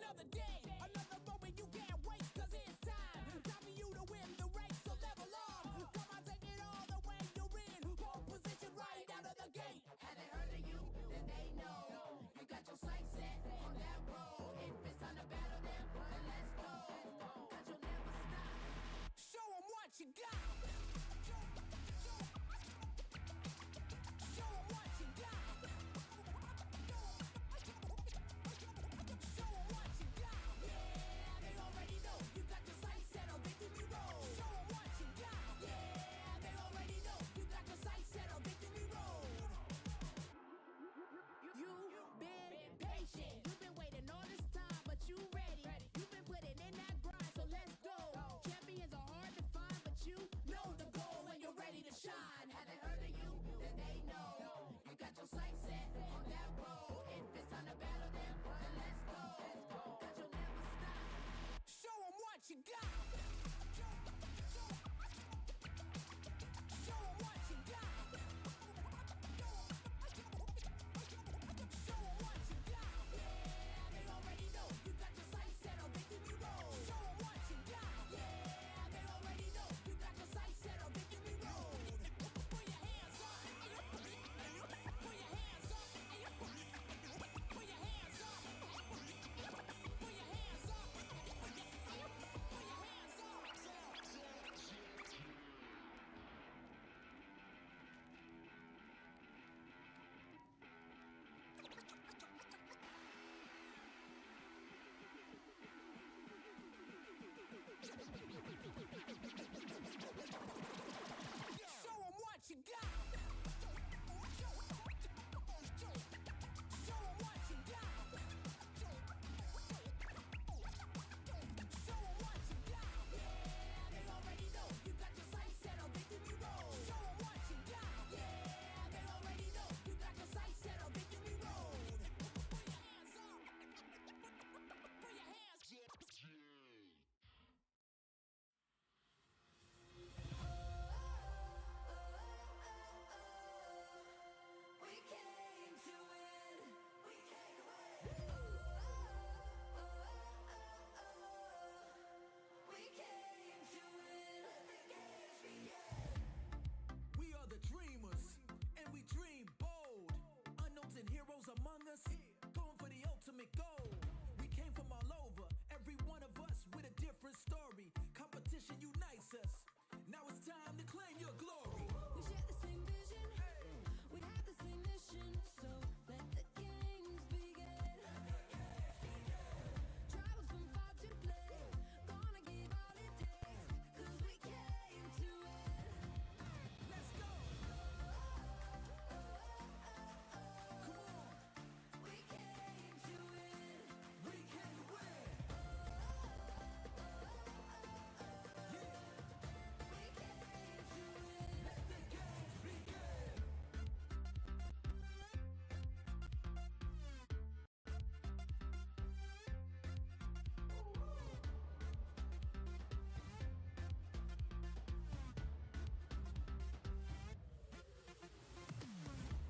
another day, another moment you can't waste, 'cause it's time for you to win the race. So level up, come on, take it all the way. You're in pole position right out of the gate. Have they heard of you? Then they know. You got your sights set on that road. If it's time to battle them, then let's go. 'Cause you'll never stop. Show 'em what you got. Show 'em what you got. Show 'em what you got. Yeah, they already know. You got your sights set on Victory Road. Show 'em what you got. Yeah, they already know. You got your sights set on Victory Road. You've been patient. You've been waiting all this time, but you ready. You've been putting in that grind, so let's go. Champions are hard to find, but you know the goal when you're ready to shine. Have they heard of you? Then they know. You got your sights set on that road. If it's time to battle them, then let's go. 'Cause you'll never stop. Show 'em what you got. Show 'em what you got. Show 'em what you got. Yeah, they already know. You got your sights set on Victory Road. Show 'em what you got. Yeah, they already know. You got your sights set on Victory Road. Put your hands up. Put your hands up. Put your hands up. Put your hands up. Put your hands up. Show 'em what you got. Show 'em what you got. Show 'em what you got. Yeah, they already know. You got your sights set on Victory Road. Show 'em what you got. Yeah, they already know. You got your sights set on Victory Road. Put your hands up. Put your hands. We came to win. We came to win. We came to win. The games begin. We are the dreamers, and we dream bold. Unknowns and heroes among us, going for the ultimate goal. We came from all over, every one of us with a different story. Competition unites us. Now it's time to claim your glory. We share the same vision. We have the same mission. So let the games begin. Travel from far to play. Gonna give all it takes. 'Cause we came to win. Let's go. Come on. We came to win. We can win. Yeah. We came to win. Let the games begin.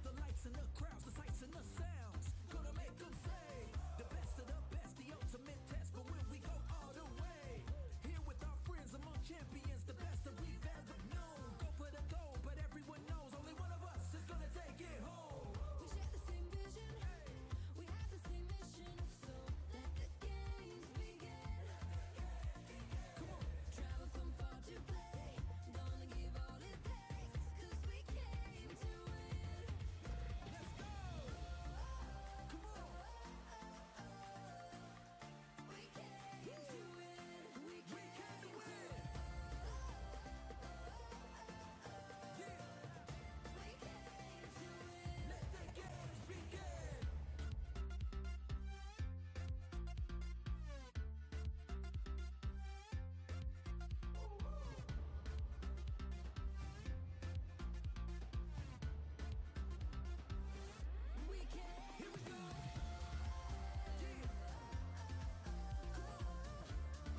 The lights and the crowds, the sights and the sounds, gonna make them say the best of the best, the ultimate test. But when we go all the way, here with our friends among champions, the best that we've ever known. Go for the goal, but everyone knows only one of us is gonna take it home. We share the same vision. We have the same mission. So let the games begin. Come on. Travel from far to play. Gonna give all it takes. 'Cause we came to win. Let's go. Come on. We came to win. We We came can to win. win. Yeah. We came to win. Let the games begin. We came. Here we go. Yeah.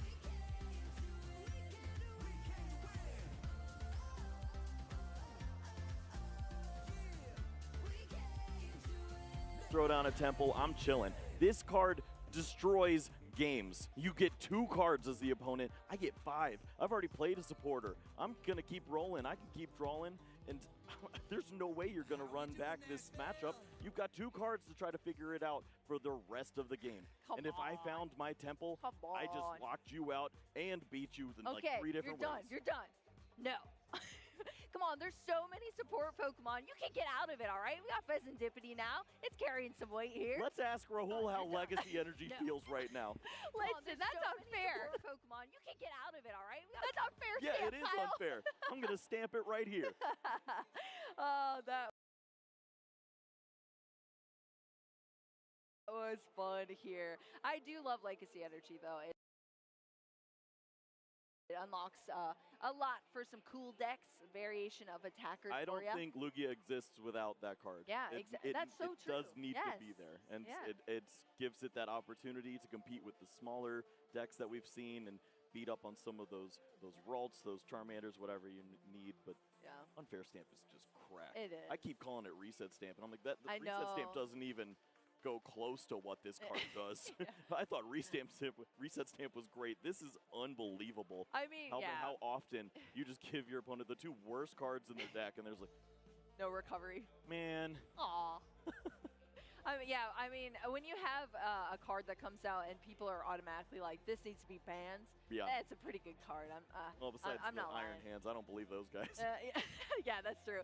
We came to win. We can win. Yeah. We came to win. Throw down a temple, I'm chilling. This card destroys games. You get 2 cards as the opponent. I get 5. I've already played a supporter. I'm going to keep rolling. I can keep drawing. And there's no way you're going to run back this matchup. You've got 2 cards to try to figure it out for the rest of the game. Come and if I on. found my temple, Come I just on. locked you out and beat you in like Okay, 3 different you're done. ways. You're done. No. Come on, there's so many support Pokemon. You can get out of it, all right? We got Pheasantipity now. It's carrying some weight here. Let's ask Rahul how you're done. Legacy Energy No. feels right now. Listen, that's unfair. Pokemon, you can get out of it, all right? That's unfair. Yeah, Stamp, it is Kyle. unfair. I'm going to stamp it right here. Oh, that was fun here. I do love Legacy Energy, though. It unlocks a lot for some cool decks, variation of attackers I don't for ya. think Lugia exists without that card. Yeah, It- that's so It does true. need to Yes. be there, and Yeah. it gives it that opportunity to compete with the smaller decks that we've seen and beat up on some of those Ralts, those Charmanders, whatever you need. But Yeah, Unfair Stamp is just crap. it is. I keep calling it Reset Stamp, and I'm like, the I Reset Stamp know. doesn't even go close to what this card does. Yeah. I thought Reset Stamp was great. This is unbelievable. I mean, How often you just give your opponent the 2 worst cards in their deck, and there's like, no recovery. man. Aw. I mean, when you have a card that comes out and people are automatically like, this needs to be banned, Yeah. that's a pretty good card. Well, besides I'm the not Iron lying. Hands, I don't believe those guys. Yeah, yeah, that's true.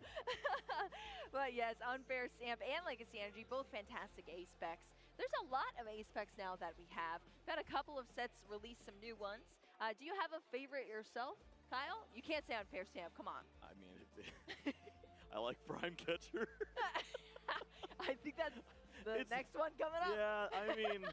But yes, Unfair Stamp and Legacy Energy, both fantastic ace specs. There's a lot of ace specs now that we have. We've had a couple of sets release some new ones. Do you have a favorite yourself, Kyle? You can't say Unfair Stamp, come on. I mean, I like Prime Catcher. I think that's the It's- next one coming up. Yeah, I mean,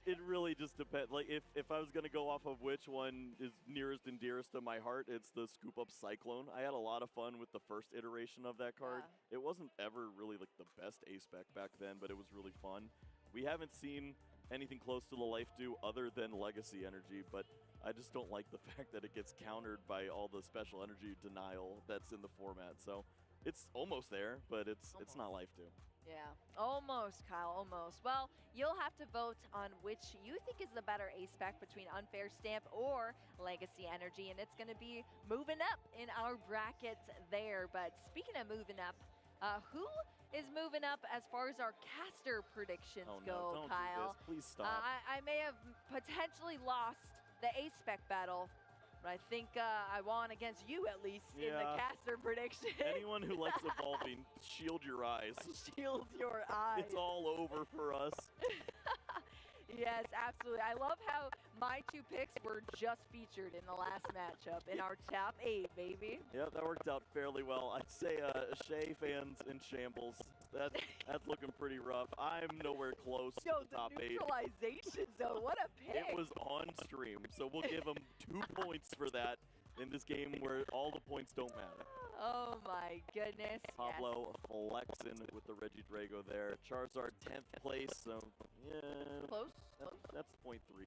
it really just depends. Like, if I was going to go off of which one is nearest and dearest to my heart, it's the Scoop Up Cyclone. I had a lot of fun with the first iteration of that card. It wasn't ever really like the best ace spec back then, but it was really fun. We haven't seen anything close to the Life Dew other than Legacy Energy, but I just don't like the fact that it gets countered by all the special energy denial that's in the format. So it's almost there, but it's not Life Dew. Yeah, almost, Kyle, almost. Well, you'll have to vote on which you think is the better ace spec between Unfair Stamp or Legacy Energy, and it's going to be moving up in our bracket there. But speaking of moving up, who is moving up as far as our caster predictions Oh no, go, don't Kyle? do this. Please stop. I may have potentially lost the ace spec battle, but I think I won against you at least in the Yeah. caster prediction. Anyone who likes evolving, shield your eyes. Shield your eyes. It's all over for us. Yes, absolutely. I love how my 2 picks were just featured in the last matchup in our top 8, baby. Yeah, that worked out fairly well. I'd say Shea fans in shambles. That's looking pretty rough. I'm nowhere close Yo, to the top 8. neutralizations, though. What a pick. It was on stream, so we'll give them 2 points for that in this game where all the points don't matter. Oh, my goodness. Pablo flexing with the Regidrago there. Charizard 10th place, so yeah. Yes. Close. That's point 3.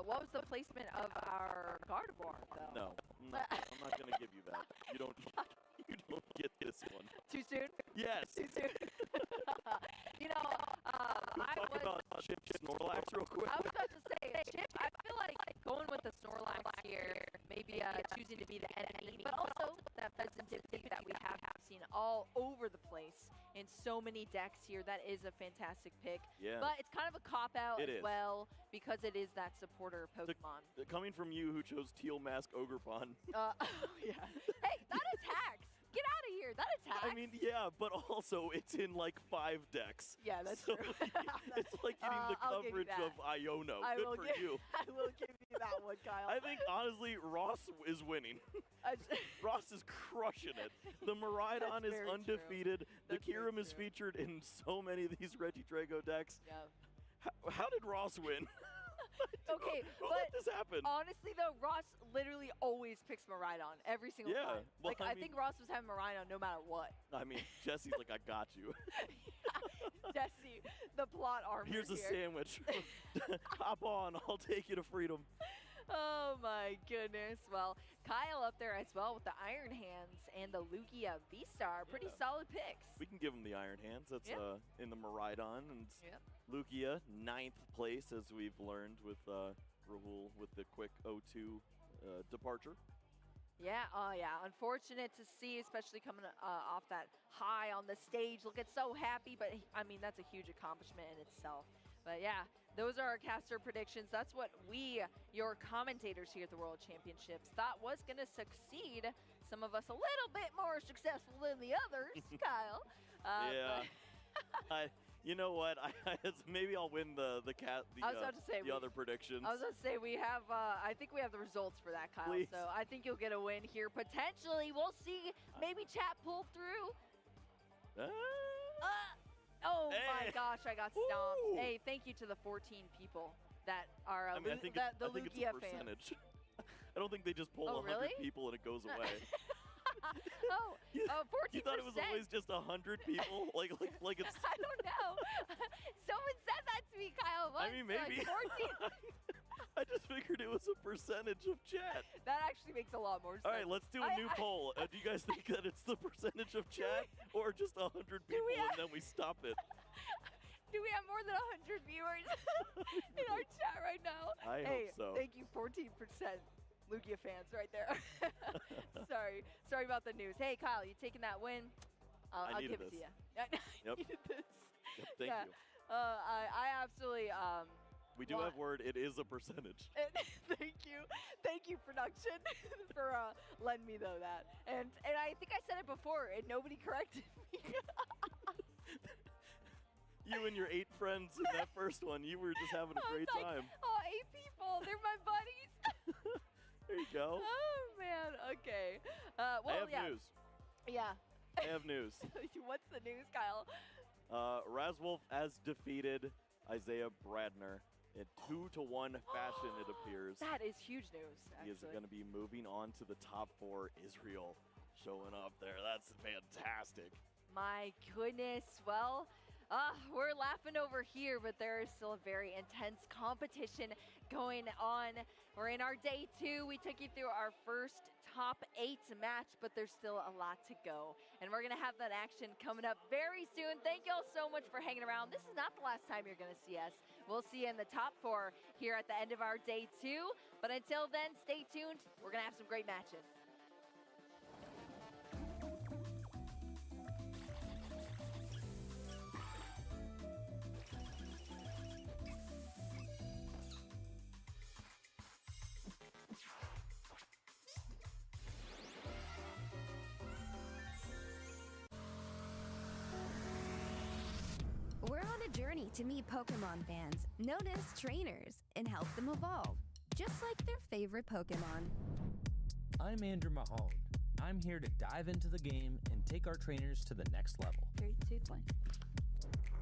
What was the placement of our Gardevoir, though? No, I'm not gonna give you that. You don't get this one. Too soon? Yes. Too soon? You know, We'll talk about Chip Snorlax real quick. I was about to say, Chip, I feel like going with the Snorlax here, maybe choosing to be the enemy, but also that Pheasantipity that we have seen all over the place in so many decks here. That is a fantastic pick. Yeah. But it's kind of a cop-out It as is. well because it is that supporter Pokemon. Coming from you who chose Teal Mask Ogerpon. Yeah. Hey, that attacks! Get out of here! That attacks! I mean, yeah, but also it's in like 5 decks. yeah, that's So true. it's like getting the I'll give you coverage of that. Iono. I Good will for give, you. I will give you that one, Kyle. I think, honestly, Ross is winning. Ross is crushing it. The Miraidon That's is very true. undefeated. The That's very Kyurem is true. featured in so many of these Regidrago decks. Yeah. How did Ross win? Okay, Who but let this happen? honestly though, Ross literally always picks Miraidon every single Yeah, time. well, Like I I think mean- Ross was having Miraidon no matter what. I mean, Jesse's like, I got you. Jesse, the plot armor Here's a here. sandwich. Hop on. I'll take you to freedom. Oh my goodness. Well, Kyle up there as well with the Iron Hands and the Lugia V-Star. Pretty Yeah. solid picks. We can give him the Iron Hands. That's Yep. in the Maridon. And Yep. Lugia, 9th place, as we've learned with Rahul with the quick 0-2 departure. Yeah, oh yeah. Unfortunate to see, especially coming off that high on the stage. Looking so happy, but I mean, that's a huge accomplishment in itself. But yeah, those are our caster predictions. That's what we, your commentators here at the World Championships, thought was going to succeed. Some of us a little bit more successful than the others, Kyle. Yeah. You know what? Maybe I'll win I was about to say, the other predictions. I was going to say, we have, I think we have the results for that, Kyle. Please. So I think you'll get a win here. Potentially, we'll see. Maybe chat pull through. Oh my Hey. gosh, I got stomped. Woo. Hey, thank you to the 14 people that are I think the it's a Lugia fans. percentage. I don't think they just pull Oh, 100 really? people and it goes away. Oh, You- 14%. You thought it was always just 100 people? like it's. I don't know. Someone said that to me, Kyle. I Once, mean, like maybe. 14. I just figured it was a percentage of chat. That actually makes a lot more sense. All right, let's do a new I- poll. Do you guys think that it's the percentage of chat or just 100 people we and have- then we stop it? Do we have more than 100 viewers in our chat right now? I Hey, hope so. thank you, 14% Lugia fans right there. Sorry about the news. Hey, Kyle, you taking that win? I'll needed give it to this. you. I Yep. needed this. Yep, thank Yeah. you. I absolutely We do have word. It is a percentage. Thank you, production, for letting me know that. And I think I said it before, and nobody corrected me. You and your 8 friends in that first one, you were just having a I was great like, time. Oh, 8 people, they're my buddies. There you go. Oh man, okay. I Well, have yeah, news. yeah. I have news. What's the news, Kyle? Razwolf has defeated Isaiah Bradner in 2-1 fashion, it appears. That is huge news. He is Actually. going to be moving on to the top 4. Israel showing up there. That's fantastic. My goodness. Well, we're laughing over here, but there is still a very intense competition going on. We're in our day 2. We took you through our first top 8 match, but there's still a lot to go. And we're going to have that action coming up very soon. Thank you all so much for hanging around. This is not the last time you're going to see us. We'll see you in the top 4 here at the end of our day 2. But until then, stay tuned. We're going to have some great matches. We're on a journey to meet Pokemon fans, known as trainers, and help them evolve, just like their favorite Pokemon. I'm Andrew Mahone. I'm here to dive into the game and take our trainers to the next level. 3, 2, 1.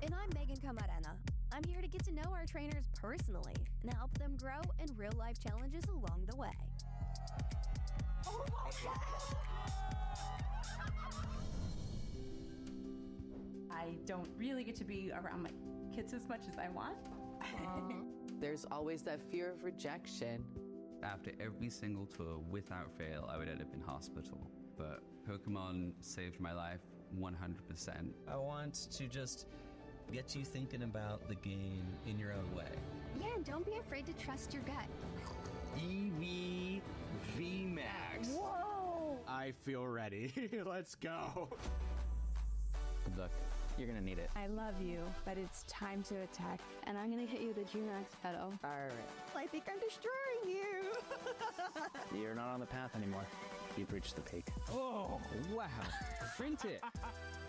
And I'm Megan Camarena. I'm here to get to know our trainers personally and help them grow in real-life challenges along the way. Oh my God! I don't really get to be around my kids as much as I want. There's always that fear of rejection. After every single tour, without fail, I would end up in hospital. But Pokemon saved my life 100%. I want to just get you thinking about the game in your own way. Yeah, and don't be afraid to trust your gut. EV VMAX. Whoa! I feel ready. Let's go. Good luck. You're gonna need it. I love you, but it's time to attack, and I'm gonna hit you with a G-Max pedal. All right. I think I'm destroying you! You're not on the path anymore. You've reached the peak. Oh, wow. Print it.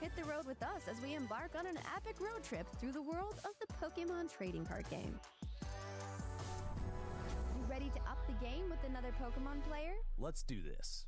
Hit the road with us as we embark on an epic road trip through the world of the Pokemon trading card game. You ready to up the game with another Pokemon player? Let's do this.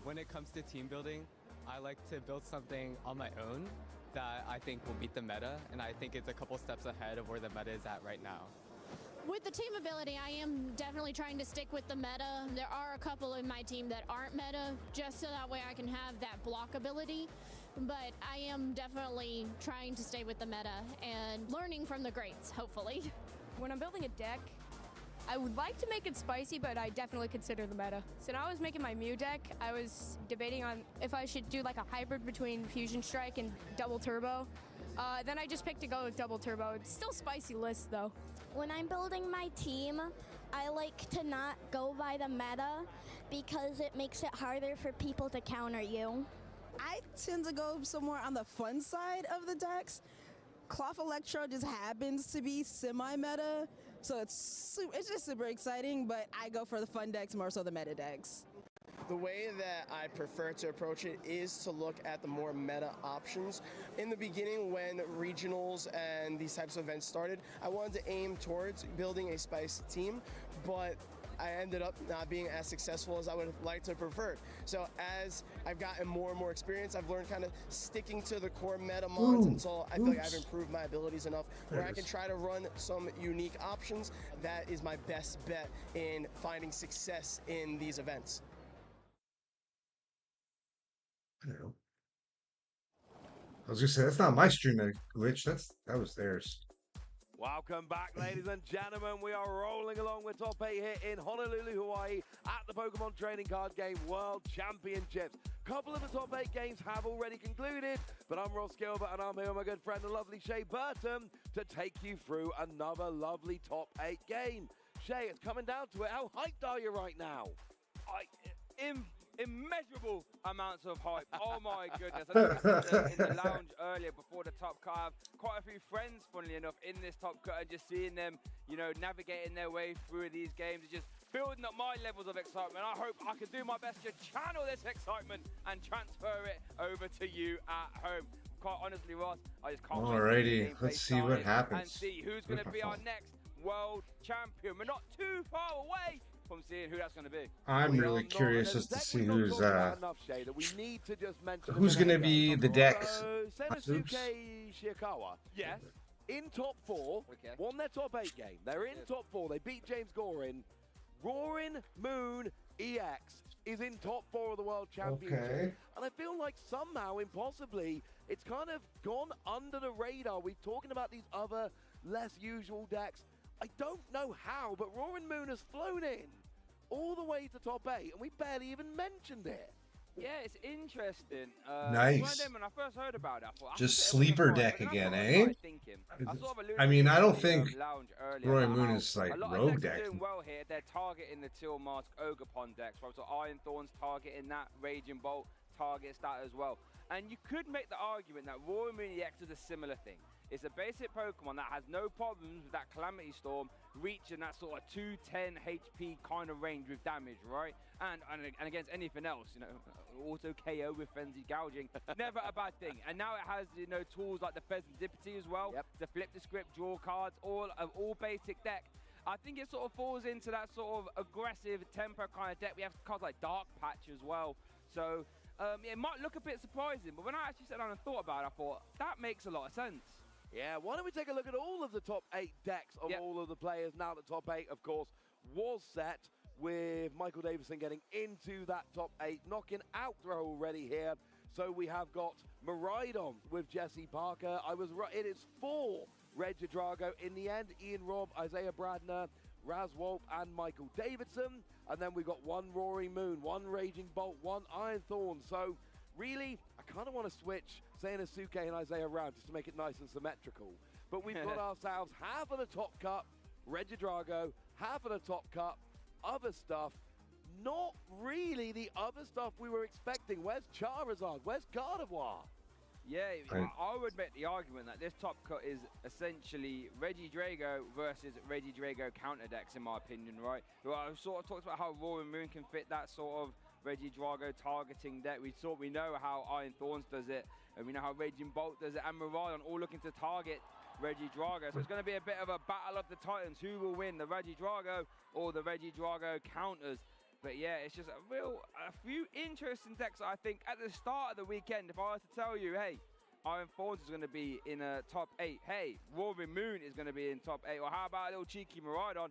when it comes to team building, I like to build something on my own that I think will beat the meta, and I think it's a couple steps ahead of where the meta is at right now. With the team ability, I am definitely trying to stick with the meta. There are a couple in my team that aren't meta, just so that way I can have that block ability. But I am definitely trying to stay with the meta and learning from the greats, hopefully. When I'm building a deck, I would like to make it spicy, but I definitely consider the meta. So now I was making my Mew deck. I was debating on if I should do like a hybrid between Fusion Strike and Double Turbo. Then I just picked to go with Double Turbo. It's still spicy list though. When I'm building my team, I like to not go by the meta because it makes it harder for people to counter you. I tend to go somewhere on the fun side of the decks. Cloth Electro just happens to be semi-meta, so it's just super exciting, but I go for the fun decks more so the meta decks. The way that I prefer to approach it is to look at the more meta options. In the beginning, when regionals and these types of events started, I wanted to aim towards building a spicy team, but I ended up not being as successful as I would have liked to have preferred. So as I've gotten more and more experience, I've learned kind of sticking to the core meta mons until I feel like I've improved my abilities enough where I can try to run some unique options. That is my best bet in finding success in these events. I don't know. I was gonna say that's not my stream glitch. That was theirs. Welcome back, ladies and gentlemen. We are rolling along with top 8 here in Honolulu, Hawaii at the Pokemon Trading Card Game World Championships. A couple of the top 8 games have already concluded, but I'm Ross Gilbert and I'm here with my good friend, the lovely Shay Burton, to take you through another lovely top 8 game. Shay, it's coming down to it. How hyped are you right now? Immeasurable amounts of hype. Oh my goodness. I know in the lounge earlier before the top cut. I have quite a few friends, funnily enough, in this top cut, and just seeing them, you know, navigating their way through these games is just building up my levels of excitement. I hope I can do my best to channel this excitement and transfer it over to you at home. Quite honestly, Ross, I just can't wait Alrighty, let's see what happens. and see who's going to be our next world champion. We're not too far away from seeing who that's going to be. I'm really curious as to see who's going to be the decks. Senosuke Shirakawa, yes, in top 4, won their top 8 game. They're in top 4. They beat James Gorin. Roaring Moon EX is in top 4 of the World Championship. Okay. And I feel like somehow, impossibly, it's kind of gone under the radar. We're talking about these other less usual decks. I don't know how, but Roaring Moon has flown in all the way to top 8, and we barely even mentioned it. Yeah, it's interesting. Nice. When I first heard about it, I thought, Just sleeper deck again, eh? I mean, I don't think Roaring Moon is like rogue deck. Doing well here. They're targeting the Teal Mask Ogerpon decks, right? So Iron Thorn's targeting that, Raging Bolt targets that as well. And you could make the argument that Roaring Moon EX is a similar thing. It's a basic Pokemon that has no problems with that Calamity Storm reaching that sort of 210 HP kind of range with damage, right? And against anything else, you know, auto KO with Frenzy Gouging, never a bad thing. And now it has, you know, tools like the Pheasantipity as well to flip the script, draw cards, all basic deck. I think it sort of falls into that sort of aggressive tempo kind of deck. We have cards like Dark Patch as well. So it might look a bit surprising, but when I actually sat down and thought about it, I thought that makes a lot of sense. Yeah, why don't we take a look at all of the top 8 decks of all of the players. Now the top 8, of course, was set with Michael Davison getting into that top 8, knocking out throw already here. So we have got Miraidon with Jesse Parker. I was right, it is 4 Regidrago in the end. Ian Robb, Isaiah Bradner, Raz Wolf, and Michael Davidson. And then we've got 1 Roaring Moon, 1 Raging Bolt, 1 Iron Thorn. So really, I kind of want to switch Senosuke and Isaiah around just to make it nice and symmetrical. But we've got ourselves half of the top cup, Regidrago, half of the top cup, other stuff. Not really the other stuff we were expecting. Where's Charizard? Where's Gardevoir? Yeah, I would make the argument that this top cut is essentially Regidrago versus Regidrago counter decks, in my opinion, right? Well, I sort of talked about how Roaring Moon can fit that sort of Regidrago targeting deck. We know how Iron Thorns does it, and we know how Raging Bolt does it, and Miraidon all looking to target Regidrago. So it's going to be a bit of a battle of the titans. Who will win, the Regidrago or the Regidrago counters? But yeah, it's just a few interesting decks. I think at the start of the weekend, if I was to tell you, hey, Iron Thorns is going to be in a top 8. Hey, Roaring Moon is going to be in top 8. Or how about a little cheeky Miraidon?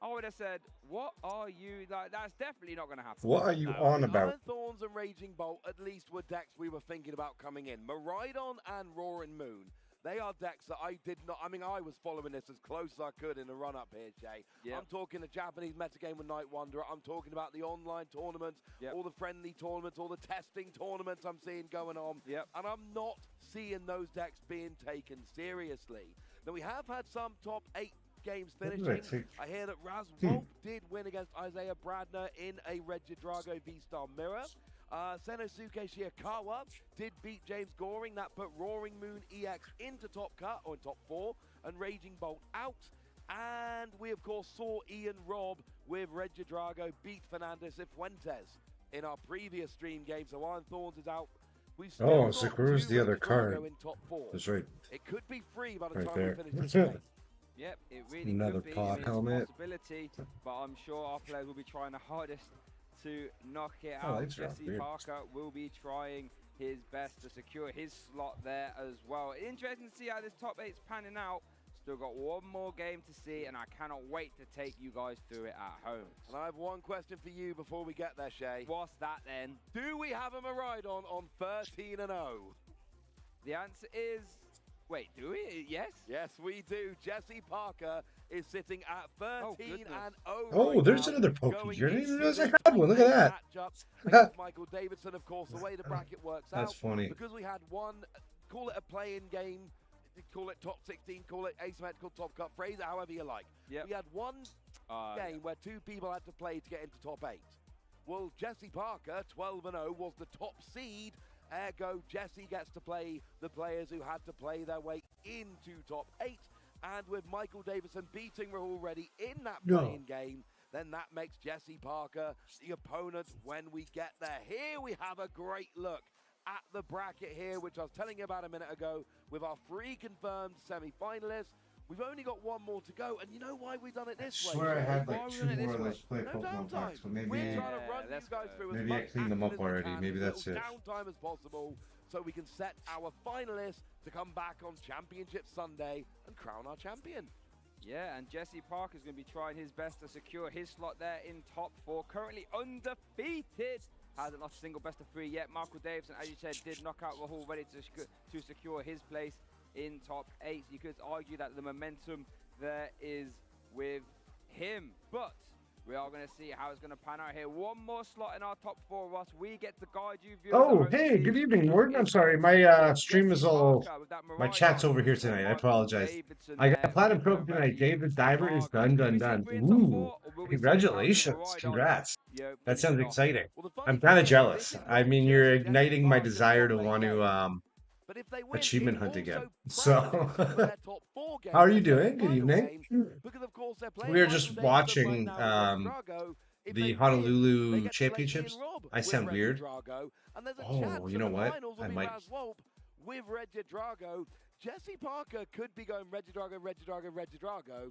I would have said, what are you, like, that's definitely not going to happen. What are you on about? Iron Thorns and Raging Bolt at least were decks we were thinking about coming in. Miraidon and Roaring Moon. They are decks that I did not, I mean, I was following this as close as I could in the run-up here, Jay. Yep. I'm talking the Japanese metagame with Night Wanderer. I'm talking about the online tournaments, all the friendly tournaments, all the testing tournaments I'm seeing going on. Yep. And I'm not seeing those decks being taken seriously. Now, we have had some top 8 games finishing. I hear that Raz Wolf did win against Isaiah Bradner in a Regidrago V-Star Mirror. Senosuke Shiakawa did beat James Goring. That put Roaring Moon EX into top cut, or in top 4, and Raging Bolt out. And we, of course, saw Ian Robb with Regidrago beat Fernandez Cifuentes in our previous stream game. So Iron Thorns is out. We've still got Sakuru's the other card. in top 4. That's right. It could be free by the Right time there. we finish this game. Yep, it really Another could be. pot It is helmet. a possibility, but I'm sure our players will be trying the hardest to knock it Oh, out. that's right, Jesse weird. Parker will be trying his best to secure his slot there as well. Interesting to see how this top 8's panning out. Still got one more game to see, and I cannot wait to take you guys through it at home. And I have one question for you before we get there, Shay. What's that then? Do we have a Miraidon on 13-0? The answer is, wait, do we? Yes? Yes, we do. Jesse Parker is sitting at 13-0. Oh, right there's now, another going Pokey. I didn't into realize I this had one. Look at that. matchup against Michael Davidson, of course, the way the bracket works That's out. funny. Because we had one, call it a play-in game, call it top 16, call it asymmetrical top cut, phrase it however you like. Yep. We had one game where 2 people had to play to get into top 8. Well, Jesse Parker, 12-0, was the top seed. Ergo, Jesse gets to play the players who had to play their way into top 8. And with Michael Davison beating Rahul Reddy in that playing game, then that makes Jesse Parker the opponent when we get there. Here we have a great look at the bracket here, which I was telling you about a minute ago, with our 3 confirmed semi-finalists. We've only got one more to go, and you know why we've done it this way? I swear I had Why like we 2 done it more this of way? those play No Pokemon downtime. packs, but maybe We're trying to run you guys through as maybe I much cleaned them action up as we already. can, Maybe as that's little it. downtime as possible, so we can set our finalists to come back on Championship Sunday and crown our champion. Yeah, and Jesse Parker is going to be trying his best to secure his slot there in top 4. Currently undefeated. Hasn't lost a single best of 3 yet. Michael Davidson, as you said, did knock out Rahul Reddy to secure his place in top 8. You could argue that the momentum there is with him. But we are going to see how it's going to pan out here. One more slot in our top 4, Ross. We get to guide you viewers. Oh, hey, good evening, Morgan. I'm sorry, my stream is all, my chat's over here tonight. I apologize. I got Platinum Trophy tonight. David Diver is done. Ooh, congratulations. Congrats. That sounds exciting. I'm kind of jealous. I mean, you're igniting my desire to want to achievement hunt again. So, how are you doing? Good evening. We are just watching the Honolulu Championships. I sound weird. Oh, you know what? I might. With Regidrago, Jesse Parker could be going Regidrago,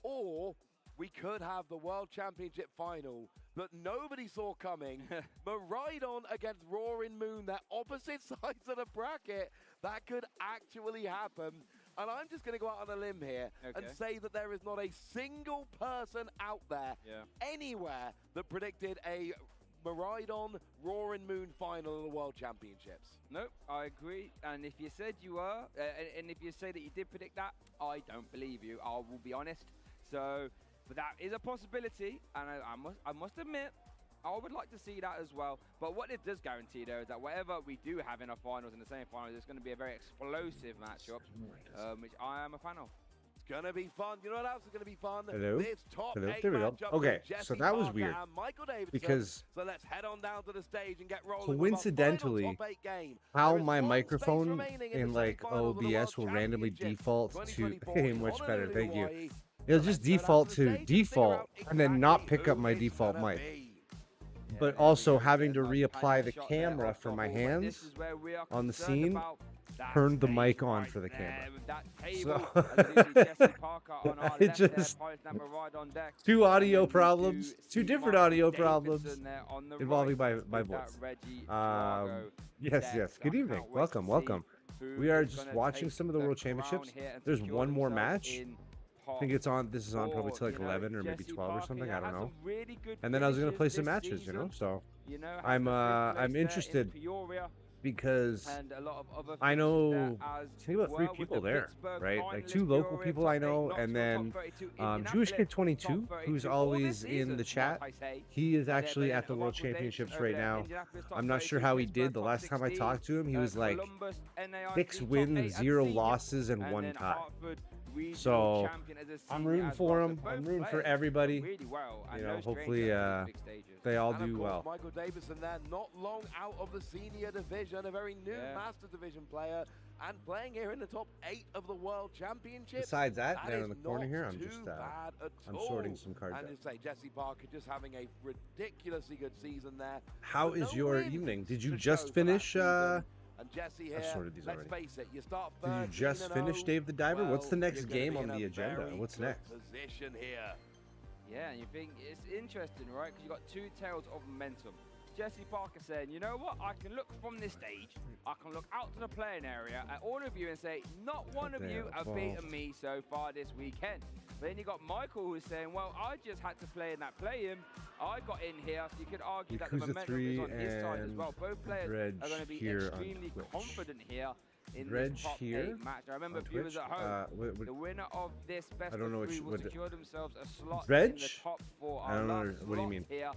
or we could have the World Championship final that nobody saw coming. Miraidon against Roaring Moon, they're opposite sides of the bracket. That could actually happen. And I'm just going to go out on a limb here and say that there is not a single person out there anywhere that predicted a Miraidon Roaring Moon final of the World Championships. Nope, I agree. And if you said you were, and if you say that you did predict that, I don't believe you. I will be honest. So, but that is a possibility, and I must admit, I would like to see that as well. But what it does guarantee, though, is that whatever we do have in our finals and the semi-finals, it's going to be a very explosive matchup, which I am a fan of. It's going to be fun. You know what else is going to be fun? Hello? This top Hello? 8 There we go. matchup Okay, with Jesse so that was Parker weird. and Michael Davidson. Because so let's head on down to the stage and get rolling. coincidentally, with our final top 8 game. how There is my one microphone space remaining in the like semi-finals of the World OBS will randomly Championship default to 2024 hey, in much better, Honolulu, thank you. Hawaii. It'll just default to default and then not pick up my default mic. But also having to reapply the camera for my hands on the scene turned the mic on for the camera. So it just two audio problems, two different audio problems involving my voice. Yes. Good evening. Welcome. We are just watching some of the World Championships. There's one more match. I think it's on. This is on probably till like 11 or maybe 12 or something. I don't know. And then I was gonna play some matches, So I'm interested because I know I think about 3 people there, right? Like 2 local people I know, and then Jewish Kid 22, who's always in the chat. He is actually at the World Championships right now. I'm not sure how he did. The last time I talked to him, he was like 6 wins, 0 losses, and 1 tie. So I'm rooting for him. I'm rooting for everybody. Hopefully they all do well. Michael Davison there, not long out of the senior division, a very new Master Division player, and playing here in the top 8 of the World Championships. Besides that down in the corner here, I'm just I'm sorting some cards and out. say Jesse Parker just having a ridiculously good season there. How is your evening? Did you just finish? And Jesse here, I've sorted these already. Face it, you start Did you just finish Dave the Diver? What's the next game on the agenda? What's next? Position here. Yeah, and you think it's interesting, right? Because you've got 2 tales of momentum. Jesse Parker saying, you know what? I can look from this stage. I can look out to the playing area at all of you and say, not one of you have beaten me so far this weekend. But then you got Michael who's saying, well, I just had to play in that play-in. I got in here, so you could argue that the momentum is on his side as well. Both players are going to be extremely confident here in this top 8 match. I remember viewers at home, the winner of this best of 3 will secure themselves a slot in the top 4. I don't know. What do you mean? Here.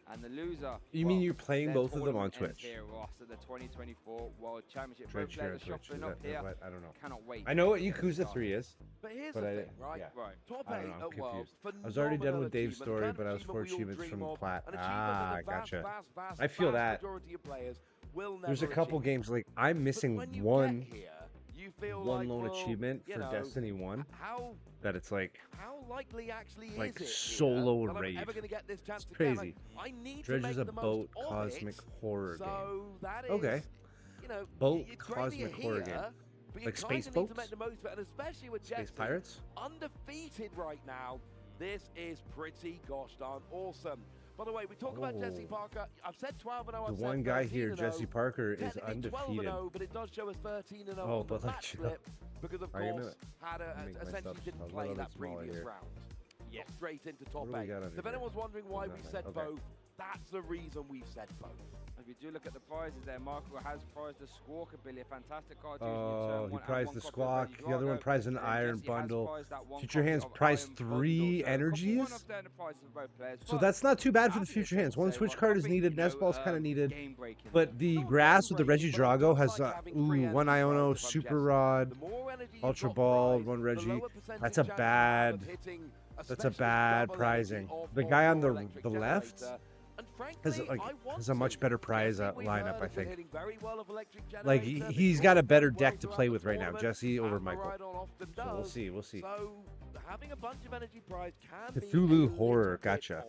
And the loser. You mean you're playing both of them on Twitch? Here, Ross, at the 2024 World Championship. Both players are shuffling up here. I don't know. Cannot wait. I know what Yakuza 3 is. But here's the thing, right? Top 8 I'm at World. confused. I was already done with Dave's story, but I was 4 achievements from the plat. Ah, gotcha. I feel that. There's a couple games like I'm missing one lone achievement for Destiny 1 that it's like likely actually like is it solo rave. It's crazy. I need Dredge to is make a the boat most cosmic horror game. That is, okay. Boat it's cosmic horror game. Like space boats? And especially with Space Jesse, pirates? undefeated right now. This is pretty gosh darn awesome. By the way, we talk about Jesse Parker. I've said 12-0. The one guy here, Jesse Parker, is undefeated. 12-0, but it does show us 13-0 Oh, on the but match flip because of course had essentially didn't I'll play go that smaller previous here. round. Got straight into top What do we 8. got under So if here? anyone's wondering why we said Okay. both, that's the reason we've said both. If you do look at the prizes there, Michael has prized the Squawk ability, a fantastic card. Oh, he prized the Squawk. The other one prized an Iron Bundle. Future Hands prized 3 energies. So that's not too bad for the Future Hands. One Switch card is needed. Nesball's kind of needed. But the Grass with the Reggie Drago has 1 Iono, Super Rod, Ultra Ball, 1 Reggie. That's a bad prizing. The guy on the left has a much better prize lineup, I think. Like he's got a better deck to play with right now, Jesse over Michael. So we'll see. So having a bunch of energy prize can Cthulhu horror, gotcha.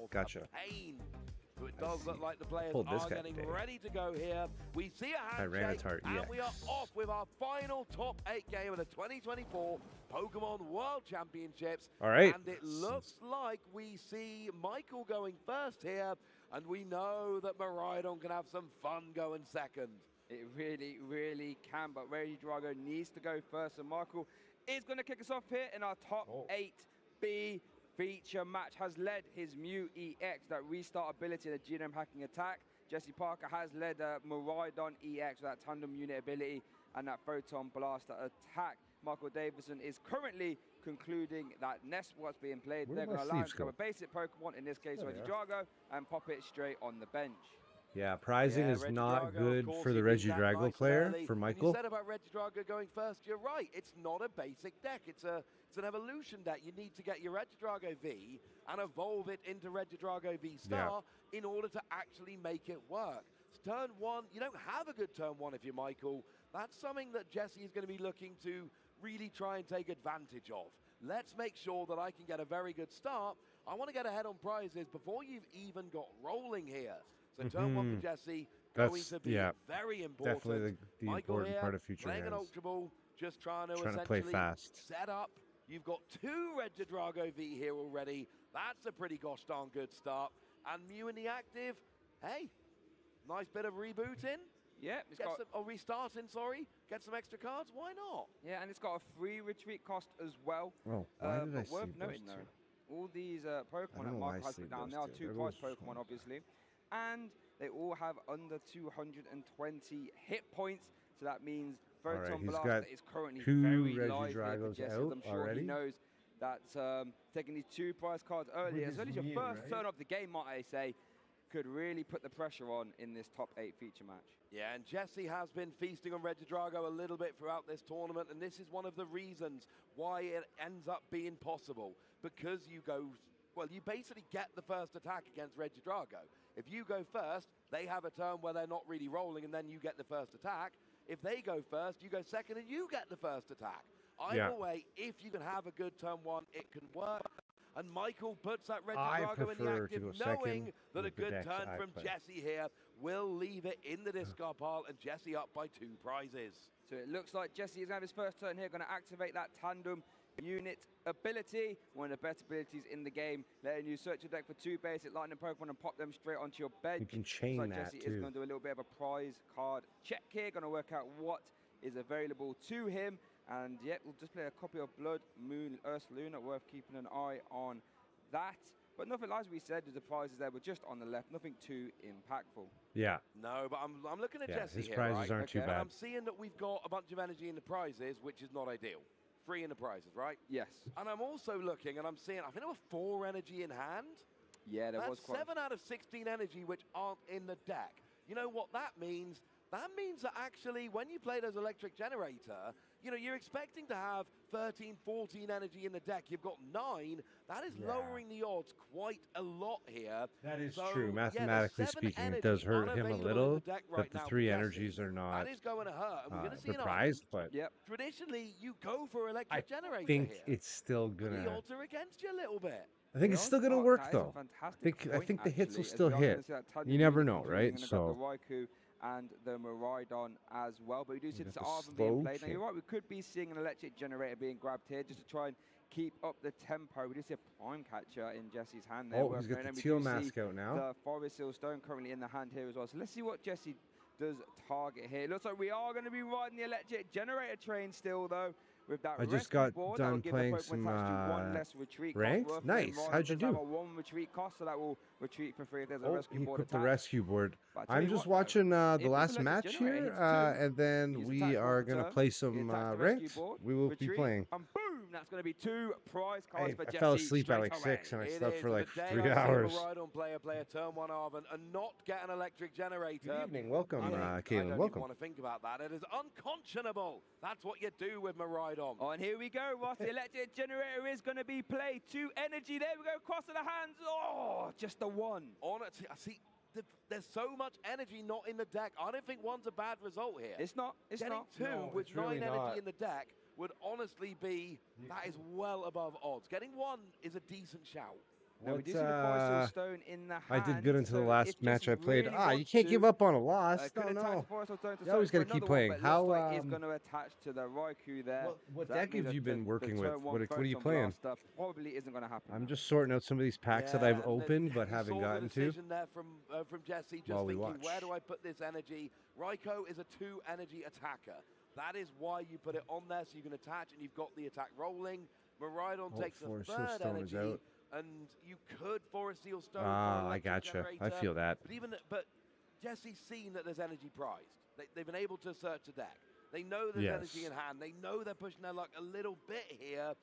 So it does look like the players Pulled this are guy getting today. ready to go here. We see a handshake, and we are off with our final top 8 game of the 2024 Pokemon World Championships. All right. And it looks like we see Michael going first here, and we know that Maridon can have some fun going second. It really, really can, but Reggie Drago needs to go first, and Michael is going to kick us off here in our top 8B feature match. Has led his Mew EX, that restart ability, the genome hacking attack. Jesse Parker has led Maridon EX, that tandem unit ability, and that photon blaster attack. Michael Davison is currently concluding that Nest what's being played. They're going to allow him to go a basic Pokemon, in this case Reggie Drago, and pop it straight on the bench. Yeah, prizing is not good for the Reggie Drago player, for Michael. You said about Reggie Drago going first, you're right. It's not a basic deck. It's an evolution deck. You need to get your Reggie Drago V and evolve it into Reggie Drago V Star in order to actually make it work. So turn 1, you don't have a good turn 1 if you're Michael. That's something that Jesse is going to be looking to really try and take advantage of. Let's make sure that I can get a very good start. I want to get ahead on prizes before you've even got rolling here. So turn one for Jesse, going to be very important. Definitely the important here, part of future playing hands. an Ultra Ball, just trying to play essentially fast. set up. You've got 2 Red Drago V here already. That's a pretty gosh darn good start. And Mew in the active, hey, nice bit of rebooting. Yeah, it's got restarting, sorry. Get some extra cards, why not? Yeah, and it's got a free retreat cost as well. Oh, why did I see worth those noting two? though, all these Pokemon that Michael has put down, they are 2 prize Pokemon, obviously. And they all have under 220 hit points. So that means Photon Blast is currently very live here for Jesse. I'm sure he knows that taking these 2 prize cards early, as early as your first turn of the game, might I say, could really put the pressure on in this top 8 feature match. Yeah, and Jesse has been feasting on Regidrago a little bit throughout this tournament, and this is one of the reasons why it ends up being possible. Because you go, well, you basically get the first attack against Regidrago. If you go first, they have a turn where they're not really rolling, and then you get the first attack. If they go first, you go second, and you get the first attack. Either way, if you can have a good turn 1, it can work. And Michael puts that Regidrago in the active, knowing that a good turn from Jesse here will leave it in the discard pile, and Jesse up by 2 prizes. So it looks like Jesse is going to have his first turn here, going to activate that tandem unit ability, one of the best abilities in the game, letting you search your deck for 2 basic lightning Pokemon and pop them straight onto your bench. You can chain like that Jesse too. is going to do a little bit of a prize card check here, going to work out what is available to him. And yep, we'll just play a copy of Blood Moon Ursaluna, worth keeping an eye on that. But nothing, as we said, the prizes there were just on the left, nothing too impactful. Yeah. No, but I'm looking at Jesse his here, prizes aren't too bad. And I'm seeing that we've got a bunch of energy in the prizes, which is not ideal. 3 in the prizes, right? Yes. And I'm also looking, and I'm seeing, I think there were 4 energy in hand. Yeah, there was quite. 7 out of 16 energy which aren't in the deck. You know what that means? That means that actually when you play those electric generator, you know, you're expecting to have 13, 14 energy in the deck. You've got 9. That is lowering the odds quite a lot here. That is true. Mathematically speaking, it does hurt him a little that the 3 energies are not that is going to hurt. And we're going to see the prize, but traditionally you go for electric generator I think here. it's still The gonna. odds are against you a little bit. I think it's still gonna work though. I think the hits will still hit. You never know, right? So. And the Miraidon as well. But we do see this Arven being played. Now, you're right, we could be seeing an electric generator being grabbed here just to try and keep up the tempo. We do see a Prime Catcher in Jesse's hand there. Oh, he's got the teal mask out now. The Forest Seal Stone currently in the hand here as well. So let's see what Jesse does target here. It looks like we are going to be riding the electric generator train still, though. With that I just got done playing some ranked. Nice. How'd you do? 1 retreat cost, so that will retreat for free if there's a rescue board equipped the rescue board. I'm just watching the last match here, and then we are going to play some ranked. We will be playing. And boom! That's going to be 2 prize cards for Jesse. I fell asleep at like 6, and I slept for like 3 hours. Player, turn 1 Arven, and not get an electric generator. Good evening. Welcome, Caitlin. I don't welcome. want to think about that. It is unconscionable. That's what you do with Miraidon. Oh, and here we go, Ross. The electric generator is going to be played. 2 energy. There we go. Cross of the hands. Oh, just the 1. Honestly, I see. There's so much energy not in the deck. I don't think 1's a bad result here. It's not. It's Getting not. 2 with 9 energy in the deck would honestly be, that is well above odds. Getting 1 is a decent shout. No, we do see the Forest Seal Stone in the hand. I did good until the last match I played. Really you can't give up on a loss. No. You always got to keep playing. How is going to attach to the Raikou there. What deck have you been working with? What are you playing? Probably isn't going to happen. I'm just sorting out some of these packs that I've opened but haven't gotten to. There from Jesse, just thinking, where do I put this energy? Raikou is a 2 energy attacker. That is why you put it on there, so you can attach and you've got the attack rolling. Miraidon takes a 3rd energy. And you could Forest Seal Stone. I gotcha. I feel that. But Jesse's seen that there's energy prized. They've been able to search the deck. They know there's energy in hand. They know they're pushing their luck a little bit here.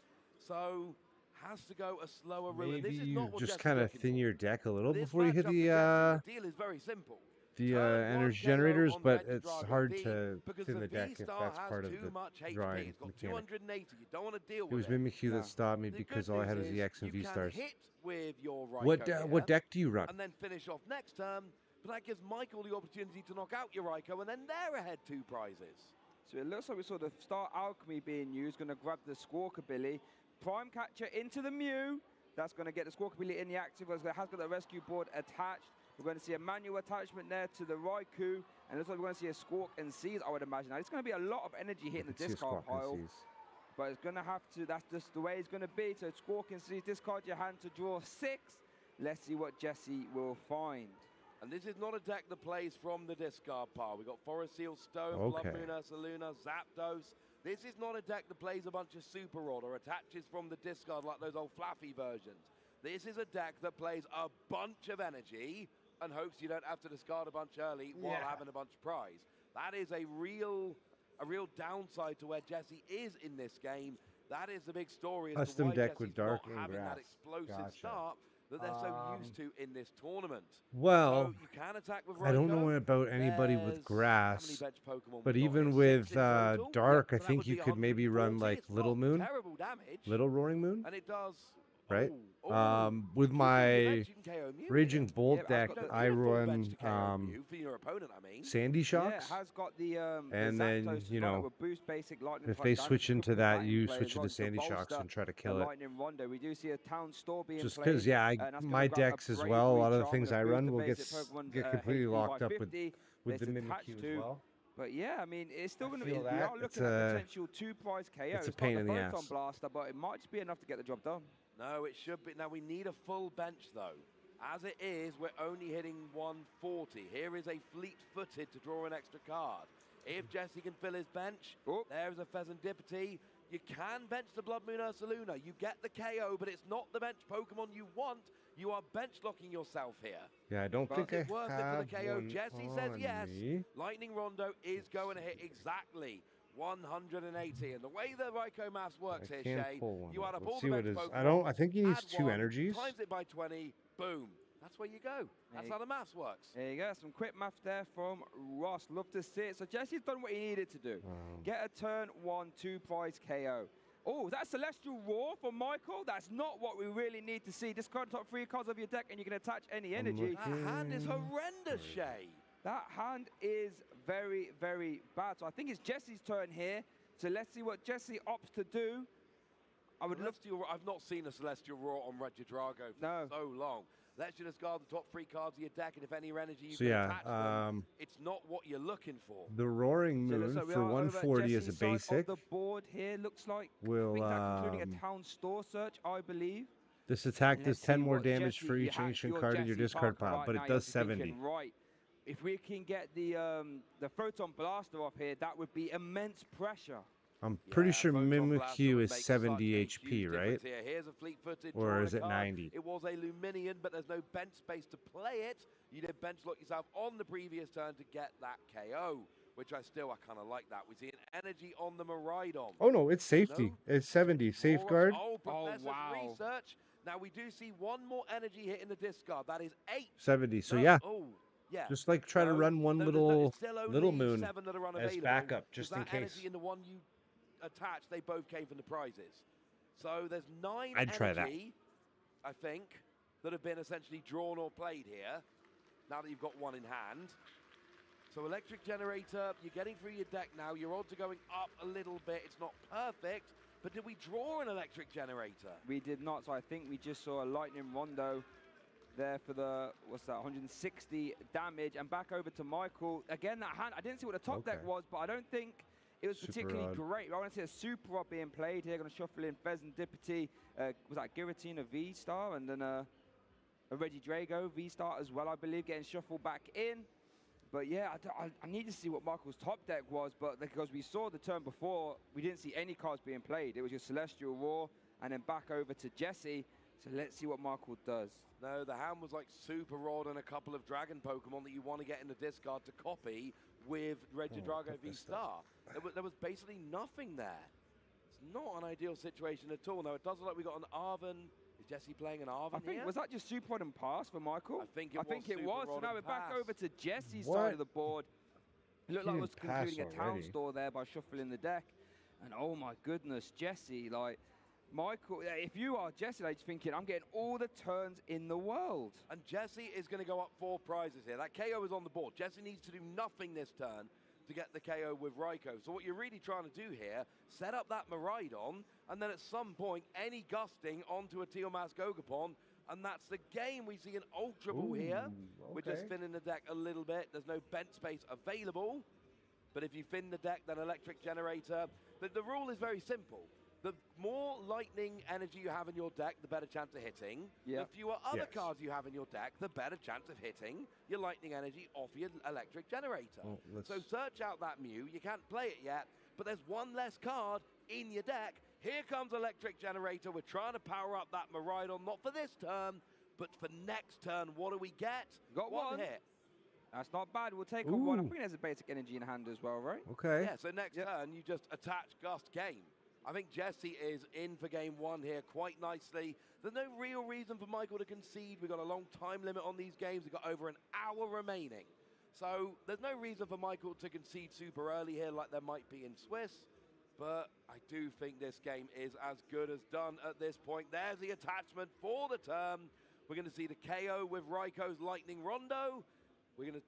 So has to go a slower route. Maybe this is you not what just kind of thin your deck a little this before you hit the deal is very simple. The energy generators, but it's hard to thin the deck if that's part of the drawing mechanic. It was Mimikyu that stopped me because all I had was the X and V stars. With your what deck do you run? And then finish off next turn, but that gives Michael the opportunity to knock out your Raikou, and then they're ahead 2 prizes. So it looks like we saw the Star Alchemy being used, going to grab the Squawkabilly. Prime Catcher into the Mew. That's going to get the Squawkabilly in the active, as it has got the rescue board attached. We're going to see a manual attachment there to the Raikou, and looks like we're going to see a Squawk and Seize, I would imagine. Now, it's going to be a lot of energy hitting the discard pile, but it's going to have to, that's just the way it's going to be. So Squawk and Seize, discard your hand to draw 6. Let's see what Jesse will find. And this is not a deck that plays from the discard pile. We've got Forest Seal Stone, Blood Moon Ursaluna, Zapdos. This is not a deck that plays a bunch of Super Rod or attaches from the discard like those old fluffy versions. This is a deck that plays a bunch of energy and hopes you don't have to discard a bunch early while having a bunch of prize. That is a real downside to where Jesse is in this game. That is the big story as to why deck Jesse's with dark not and having grass. that explosive start that they're so used to in this tournament. Well, so you can attack with I don't know Raikou. about anybody with grass, bench Pokemon but we've got even here? with 6 in total? dark, Yep, I so that think would you be could maybe run 140. like It's Little not Moon, terrible damage, Little Roaring Moon, and it does. right? Oh, With my you can KO Mew Raging here. Bolt Yeah, deck, I run for your opponent, I mean. Sandy Shocks, Yeah, it has got the and the then, Zapdos as you well, know, with boost basic lightning if type they damage. switch You could into put that, in you play switch as well into Sandy bolster Shocks and try to the kill it. Lightning Rondo. We do see a Town Store being Just played. because, yeah, and that's my gonna grab a decks as well, a lot of the Bravery things Charm, I gonna run boost will the get basic Pokemon's, get completely HP locked by up with 50. the It's Mimikyu attached as to- well. But yeah, I mean, it's still going to be. feel We that. are It's looking at a- potential 2-prize KO. it's a It's pain not in the the Photon ass. Blaster, but it might just be enough to get the job done. No, it should be. Now, we need a full bench, though. As it is, we're only hitting 140. Here is a fleet-footed to draw an extra card. If Jesse can fill his bench, there's a Pheasantipity. You can bench the Blood Moon Ursaluna. You get the KO, but it's not the bench Pokemon you want. You are bench locking yourself here. Yeah, I don't But think is it I worth it have for the KO? one Jesse says on yes. me. Lightning Rondo is going to hit exactly 180. And the way the Raikou maths works I here, can't Shay, pull one you up. add up Let's all see the what bench it is. Pokemon, I think he needs add 2 one, energies. times it by 20, boom. That's where you go. That's how the maths works. There you go. Some quick math there from Ross. Love to see it. So Jesse's done what he needed to do. Get a turn 1 2-prize KO. Oh, that's Celestial Roar for Michael. That's not what we really need to see. Discard top 3 cards of your deck and you can attach any energy. That hand is horrendous, Shay. That hand is very, very bad. So I think it's Jesse's turn here. So let's see what Jesse opts to do. I would love to. I've not seen a Celestial Roar on Regidrago for so long. Let's you discard the top 3 cards of your deck, and if any energy you So can yeah, attach them, it's not what you're looking for. The Roaring Moon for 140 as a basic the board here looks like will including a town store search, I believe. this attack And does let's 10 see more what damage Jesse- for you each have ancient your card in your Jesse discard Parker pile, right but now, it you're does 70. thinking, right, if we can get the Photon Blaster off here, that would be immense pressure. I'm pretty sure Mimikyu is 70 HP, right? Here. Here's a fleet-footed Or drawing is a it card. 90? It was a Luminion, but there's no bench space to play it. You did bench lock yourself on the previous turn to get that KO, which I kind of like that. We see an energy on the Miraidon. Oh no, it's safety. It's 70. Safeguard. Oh, Professor's research. Now we do see one more energy hit in the discard. That is 8. 70. So No, yeah. Oh, yeah. Just like try to run one little moon 7 that are as unavailable, backup, 'cause just that in case. energy and the one you attached, they both came from the prizes. So there's 9 I'd try that. energy, I think, that have been essentially drawn or played here, now that you've got one in hand. So Electric Generator, you're getting through your deck now. Your odds are going up a little bit. It's not perfect, but did we draw an Electric Generator? We did not, so I think we just saw a Lightning Rondo there for the, what's that, 160 damage. And back over to Michael. Again, that hand, I didn't see what the top deck was, but I don't think it was particularly great. I want to see a Super Rod being played here. Going to shuffle in Pheasantipity. Was that Giratina V-Star? And then a Regidrago V-Star as well, I believe, getting shuffled back in. But yeah, I need to see what Michael's top deck was, but because we saw the turn before, we didn't see any cards being played. It was just Celestial Roar, and then back over to Jesse. So let's see what Michael does. No, the hand was like Super Rod and a couple of Dragon Pokemon that you want to get in the discard to copy with Regidrago V-Star. There was basically nothing there. It's not an ideal situation at all. Now, it does look like we got an Arven. Is Jesse playing an Arven here? Was that just Super Rod and Pass for Michael? I think it it was. was. So now we're back Pass. over to Jesse's What? side of the board. It looked like it was didn't pass concluding a town already. store there by shuffling the deck. And oh my goodness, Jesse, like, Michael, if you are Jesse, like, thinking, I'm getting all the turns in the world. And Jesse is going to go up 4 prizes here. That KO is on the board. Jesse needs to do nothing this turn to get the KO with Raikou. So what you're really trying to do here, set up that Miraidon, and then at some point, any gusting onto a Teal'c Gogapon and that's the game. We see an Ultra Ball here. We're just thinning the deck a little bit. There's no bench space available. But if you thin the deck, then Electric Generator. The rule is very simple. The more lightning energy you have in your deck, the better chance of hitting. The fewer other cards you have in your deck, the better chance of hitting your lightning energy off your Electric Generator. So search out that Mew. You can't play it yet, but there's one less card in your deck. Here comes Electric Generator. We're trying to power up that Miraidon, not for this turn, but for next turn. What do we get? Got one hit. That's not bad. We'll take on one. I think there's a basic energy in hand as well, right? Okay. Yeah, so next turn, you just attach Gust game. I think Jesse is in for game one here quite nicely. There's no real reason for Michael to concede. We've got a long time limit on these games. We've got over an hour remaining. So there's no reason for Michael to concede super early here like there might be in Swiss. But I do think this game is as good as done at this point. There's the attachment for the turn. We're going to see the KO with Raiko's Lightning Rondo. We're going to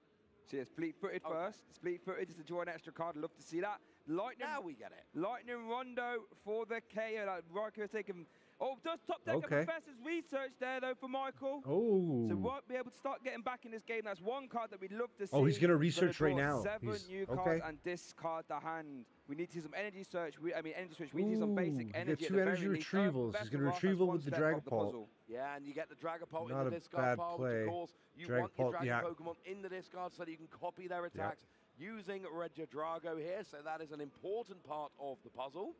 see it's fleet-footed first. Fleet-footed is to draw an extra card. Love to see that. Lightning. Now we get it. Lightning Rondo for the KO. Like Raiko taking. Oh, does top deck of Professor's research there though for Michael. Oh. So won't be able to start getting back in this game. That's one card that we'd love to see. Oh, he's gonna research right now. 7 new cards and discard the hand. We need to see some energy search. Energy switch. We need to see some basic energy. Get 2 energy retrievals. He's gonna retrieval with the Dragapult. Yeah, and you get the Dragapult Not in the a discard bad pile. play. Of course, you want your Dragon Pokemon in the discard so that you can copy their attacks using Regidrago here. So that is an important part of the puzzle.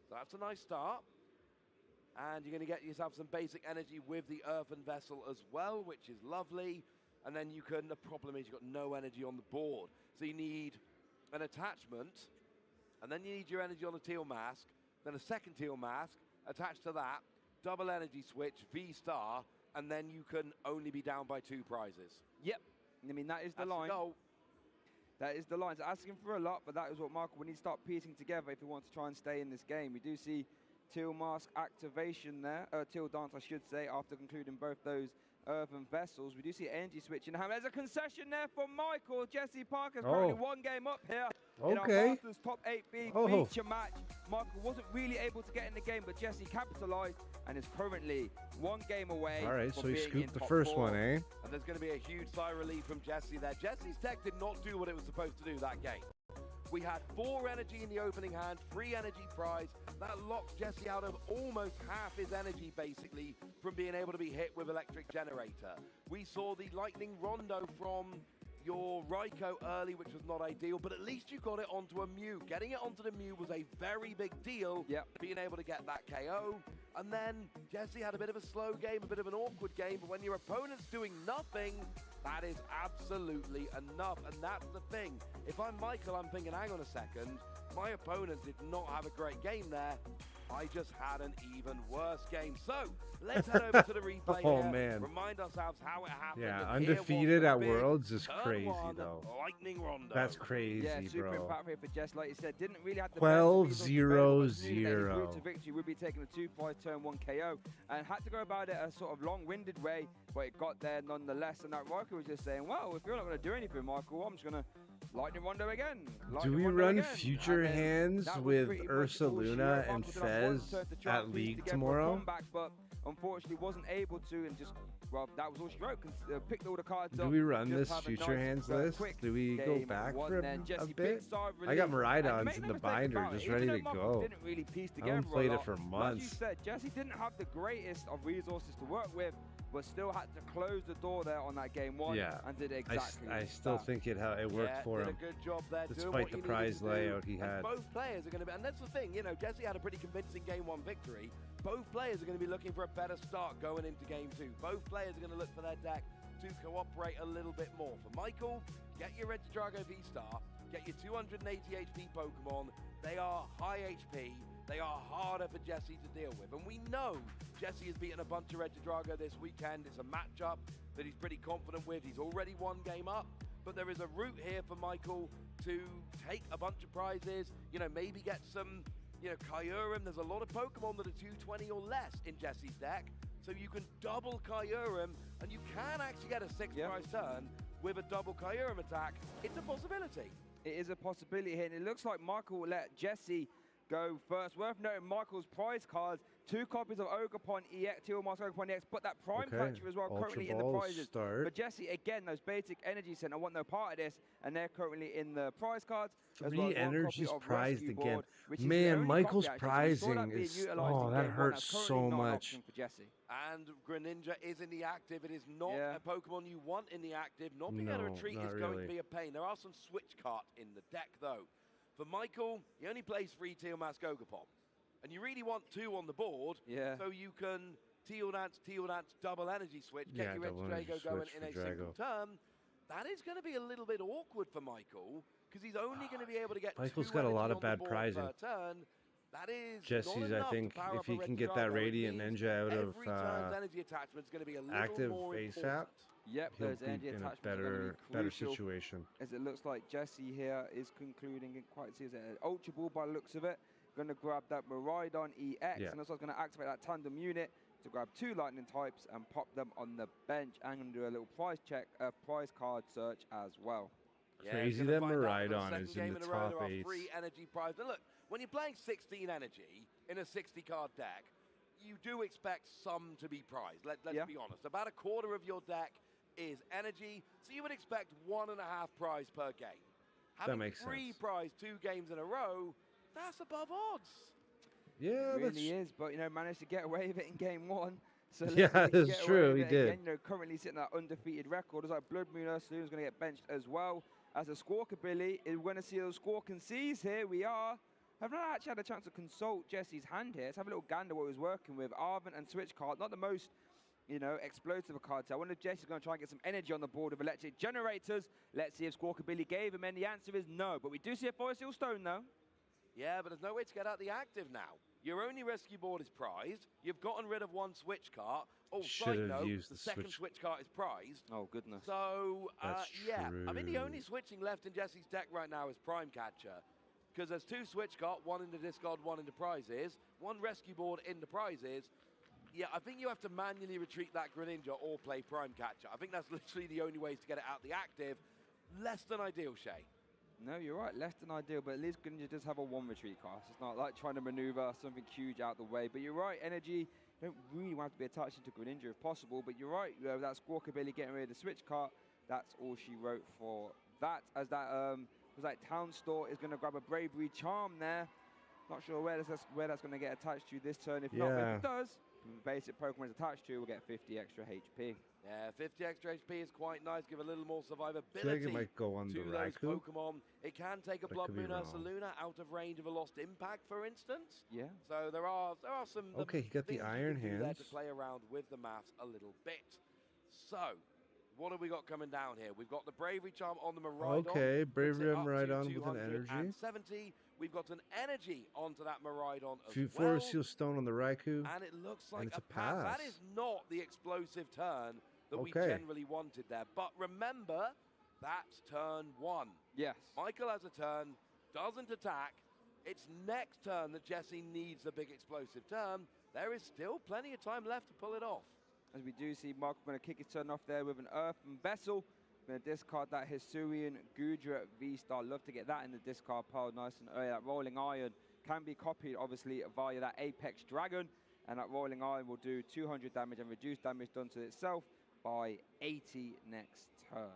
So that's a nice start. And you're going to get yourself some basic energy with the Earthen Vessel as well, which is lovely. And then you can, the problem is you've got no energy on the board. So you need an attachment, and then you need your energy on the Teal Mask, then a second Teal Mask, attached to that, double energy switch, V-Star, and then you can only be down by 2 prizes. Yep. I mean, that is the line. That is the line. It's asking for a lot, but that is what Michael, we need to start piecing together if he wants to try and stay in this game. We do see Teal Mask activation there, Teal Dance I should say, after concluding both those Earthen Vessels. We do see energy switch in hand. There's a concession there for Michael. Jesse Parker's currently 1 game up here in our Masters Top 8B feature match. Michael wasn't really able to get in the game, but Jesse capitalized and is currently 1 game away. All right, so he being scooped in the top first 4. one, eh? And there's going to be a huge sigh of relief from Jesse there. Jesse's deck did not do what it was supposed to do that game. We had 4 energy in the opening hand, 3 energy prize. That locked Jesse out of almost half his energy, basically, from being able to be hit with Electric Generator. We saw the Lightning Rondo from your Raiko early, which was not ideal, but at least you got it onto a Mew. Getting it onto the Mew was a very big deal, being able to get that KO. And then Jesse had a bit of a slow game, a bit of an awkward game, but when your opponent's doing nothing, that is absolutely enough, and that's the thing. If I'm Michael, I'm thinking, hang on a second, my opponent did not have a great game there. I just had an even worse game. So, let's head over to the replay here. Remind ourselves how it happened. Yeah, undefeated at Worlds is crazy, though. Lightning Rondo. That's crazy, yeah, super bro. impact here for Jess, like you said. Didn't really have the 12-0-0. route to victory would be taking a 2-5 turn 1 KO, and had to go about it a sort of long-winded way, but it got there nonetheless. And that Raiko was just saying, well, if you're not going to do anything, Michael, I'm just going to Lightning Rondo again. Do we run future hands with Ursa Luna and Fez at League tomorrow? Comeback, but unfortunately wasn't able to, and just, well, that was all she wrote. Picked all the cards up. Do we run this future hands list? Do we go back for a bit? I got Miraidons in the binder just ready to go. Didn't really piece I haven't played it for months. As you said, Jesse didn't have the greatest of resources to work with, but still had to close the door there on that game 1 and did exactly I still think it worked for him. Did a good job there, despite the prize layout he had. And both players are going to be, and that's the thing, you know, Jesse had a pretty convincing game 1 victory. Both players are going to be looking for a better start going into game 2. Both players are going to look for their deck to cooperate a little bit more. For Michael, get your Regidrago V-Star, get your 280 HP Pokemon. They are high HP. They are harder for Jesse to deal with. And we know Jesse has beaten a bunch of Regidrago this weekend. It's a matchup that he's pretty confident with. He's already 1 game up. But there is a route here for Michael to take a bunch of prizes, you know, maybe get some, you know, Kyurem. There's a lot of Pokemon that are 220 or less in Jesse's deck. So you can double Kyurem, and you can actually get a 6-prize turn with a double Kyurem attack. It's a possibility. It is a possibility here, and it looks like Michael will let Jesse go first. Worth noting, Michael's prize cards 2 copies of Ogerpon EX, Teal Mask Ogerpon EX, but that Prime Okay, Catcher as well, Ultra currently in the Balls prizes. start. But Jesse, again, those basic Energy Center want no part of this, and they're currently in the prize cards. As well 3 as 1 energies copy of prized Rescue again. Board, which is the Man, only Michael's copy, actually. So we saw that prizing being is, utilized in that game 1. hurts That's currently so not an much. option for Jesse. And Greninja is in the active. It is not a Pokemon you want in the active. Not being able to retreat not is going to really. be a pain. There are some switch cart in the deck, though. For Michael, he only plays 3 Teal Mask Ogerpon. And you really want 2 on the board so you can Teal Dance, double energy switch, get your Regidrago going in a single turn. That is going to be a little bit awkward for Michael because he's only going to be able to get Michael's 2 got a lot energy of on the bad board prizing. per turn. That is Jesse's, not I enough think, to power if up a he can get that Regidrago. It Radiant means Ninja out of every turn's energy attachment is going to be a little active more ASAP, important. Yep, he'll those be energy in a attachments are going to be better crucial, situation. as it looks like Jesse here is concluding it quite seriously. Ultra Ball by the looks of it. Going to grab that Miraidon EX, and also going to activate that tandem unit to grab 2 lightning types and pop them on the bench. And going to do a little prize check, prize card search as well. Crazy that Miraidon is in the top 8. 3 energy prize. Now look, when you're playing 16 energy in a 60-card deck, you do expect some to be prized. Let's be honest. About a quarter of your deck is energy, so you would expect 1.5 prize per game. Having makes 3 sense. prize 2 games in a row, that's above odds. Yeah, it really is, but managed to get away with it in game 1. So let's Yeah, see if he can that's get true, away with he it did. Again, currently sitting at undefeated record. It's like Blood Moon Ursaluna's going to get benched as well. As a Squawkabilly, we're going to see those Squawk and Seas here. We are. I've not actually had a chance to consult Jesse's hand here. Let's have a little gander what he was working with. Arvin and Switch card, not the most, explosive of cards. I wonder if Jesse's going to try and get some energy on the board of electric generators. Let's see if Squawkabilly gave him, and the answer is no. But we do see a Forest Hill Stone, though. Yeah, but there's no way to get out the active now. Your only rescue board is prized. You've gotten rid of 1 switch cart. Oh, side note, the second switch cart is prized. Oh, goodness. So, That's yeah. I mean, the true. only switching left in Jesse's deck right now is Prime Catcher. Because there's 2 switch cart, 1 in the discard, 1 in the prizes. 1 rescue board in the prizes. Yeah, I think you have to manually retreat that Greninja or play Prime Catcher. I think that's literally the only ways to get it out the active. Less than ideal, Shay. No, you're right, less than ideal, but at least Greninja does have a 1 retreat cast. It's not like trying to maneuver something huge out the way. But you're right, energy, you don't really want to be attached to Greninja if possible, but you're right, that Squawkabilly getting rid of the switch cart, that's all she wrote for that. As that was like Town Store is going to grab a Bravery Charm there. Not sure where that's going to get attached to this turn. If not, if it does, basic Pokemon is attached to, we'll get 50 extra HP. Yeah, 50 extra HP is quite nice. Give a little more I feel like survivability it might go on to the those Raikou. Pokemon. It can take a But I Blood could be Moon wrong. Ursaluna out of range of a Lost Impact, for instance. Yeah. So there are some Okay, he got the things you Iron can do there Hands. to play around with the maths a little bit. So, what have we got coming down here? We've got the Bravery Charm on the Miraidon. Okay, Bravery Puts it on up to Miraidon with an energy. 270. We've got an energy onto that Miraidon as Few well. Forest Seal Stone on the Raikou. And it looks like it's a a pass. pass. That is not the explosive turn that we Okay. generally wanted there. But remember, that's turn 1. Yes. Michael has a turn, doesn't attack. It's next turn that Jesse needs the big explosive turn. There is still plenty of time left to pull it off. As we do see Michael going to kick his turn off there with an Earthen Vessel. Going to discard that Hisuian Gudra V-Star. Love to get that in the discard pile nice and early. That Rolling Iron can be copied, obviously, via that Apex Dragon. And that Rolling Iron will do 200 damage and reduce damage done to itself by 80 next turn.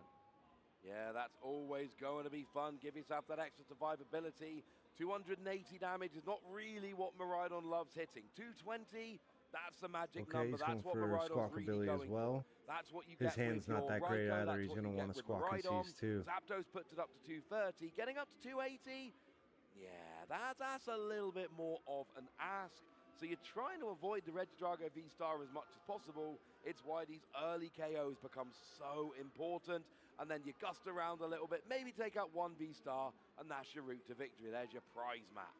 Yeah, that's always going to be fun. Give yourself that extra survivability. 280 damage is not really what Miraidon loves hitting. 220, that's the magic Okay, number. he's going That's what for Miraidon's really Squawkabilly going as well. for. That's what you His get hand's with not your that great Raikou, either. that's He's what going to you want get to with Squawk and Miraidon. Seize too. Zapdos puts it up to 230. Getting up to 280, yeah, that's a little bit more of an ask. So you're trying to avoid the Regidrago V-Star as much as possible. It's why these early KOs become so important. And then you gust around a little bit, maybe take out 1 V-Star, and that's your route to victory. There's your prize map.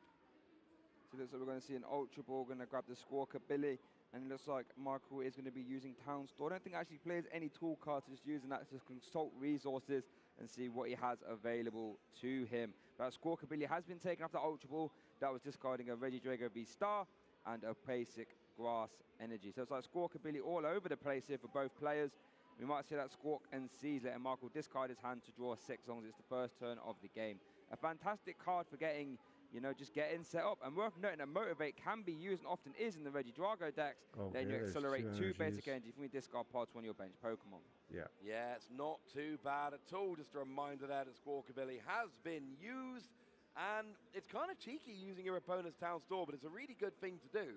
So it looks like we're going to see an Ultra Ball going to grab the Squawkabilly. And it looks like Michael is going to be using Town Store. I don't think actually plays any tool cards, just using that to consult resources and see what he has available to him. But Squawkabilly has been taken off the Ultra Ball. That was discarding a Regidrago V-Star and a basic Grass Energy. So it's like Squawkabilly all over the place here for both players. We might see that Squawk and Seize letting Michael discard his hand to draw 6 as long as it's the first turn of the game. A fantastic card for getting you know, just getting set up. And worth noting that Motivate can be used and often is in the Regidrago decks. Then you accelerate 2 basic energy from your discard pile to one of your bench Pokemon. Yeah. Yeah, it's not too bad at all. Just a reminder there that Squawkabilly has been used. And it's kind of cheeky using your opponent's town store, but it's a really good thing to do.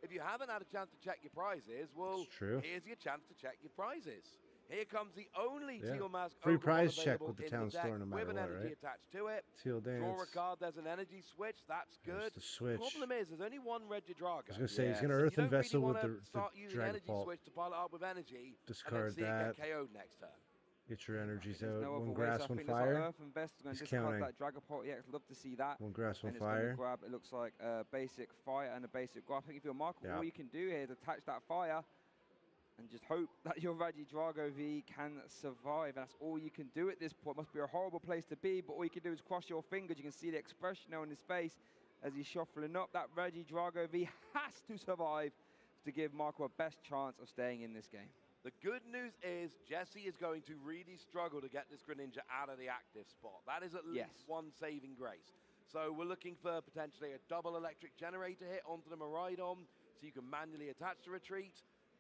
If you haven't had a chance to check your prizes, well, here's your chance to check your prizes. Here comes the only Teal Mask free Ogre prize available check with the in town the deck store no matter with an what, energy right? attached to it. Teal Dance. Draw a card, there's an energy switch, that's good. The switch. Problem is, there's only one Regidrago. I was going to say, he's going to Earth and Vessel with the start using Dragon energy Ball. switch to pile it up with energy, Discard and then see that. it get KO'd next turn. Get your energies There's out. no One other way, grass, so I one think looks like fire. Earth and Vest are going to He's discard counting. that Dragapult. Yeah, I'd love to see that. One grass, one and it's going fire. to grab, it looks like a basic fire and a basic grab. I think if you're Michael, all you can do here is attach that fire and just hope that your Regidrago V can survive. That's all you can do at this point. Must be a horrible place to be, but all you can do is cross your fingers. You can see the expression now on his face as he's shuffling up. That Regidrago V has to survive to give Michael a best chance of staying in this game. The good news is Jesse is going to really struggle to get this Greninja out of the active spot. That is at least one saving grace. So we're looking for potentially a double electric generator hit onto the Miraidon so you can manually attach the retreat,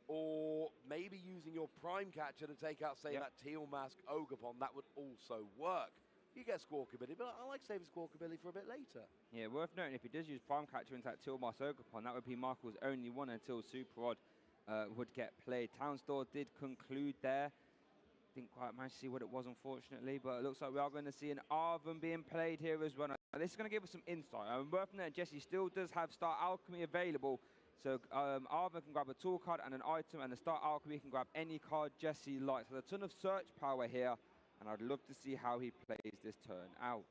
or maybe using your Prime Catcher to take out, say, that Teal Mask Ogerpon. That would also work. You get Squawkabilly, but I like saving Squawkabilly for a bit later. Yeah, worth noting, if he does use Prime Catcher into that Teal Mask Ogerpon, that would be Michael's only one until Super Rod would get played. Town Store did conclude there. Didn't quite manage to see what it was, unfortunately, but it looks like we are going to see an Arven being played here as well. Now, this is going to give us some insight. Worth noting, Jesse still does have Star Alchemy available, so Arven can grab a tool card and an item, and the Star Alchemy can grab any card Jesse likes. So there's a ton of search power here, and I'd love to see how he plays this turn out.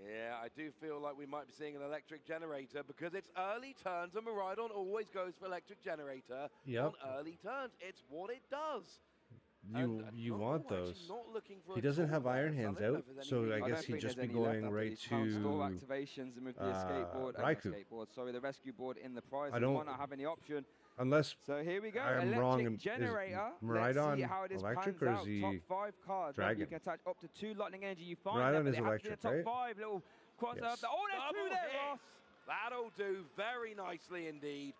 Yeah, I do feel like we might be seeing an electric generator because it's early turns, and Miraidon always goes for electric generator on early turns. It's what it does. You want those. Not looking for He doesn't have Iron Hands out, so I guess he'd just be going right to store activations and with the skateboard, Raikou. sorry, the rescue board in the prize. I don't might not have any option. Unless so here we go. I'm electric wrong. Generator. Is Miraidon Let's see how this electric pans or is out. he Top 5 cards. Dragon? You can attach up to 2 lightning energy. You find Miraidon them, but is they have to be in electric, the top right? 5. Little cross Yes. up. Oh, there's 2 there, Ross. That'll do very nicely indeed.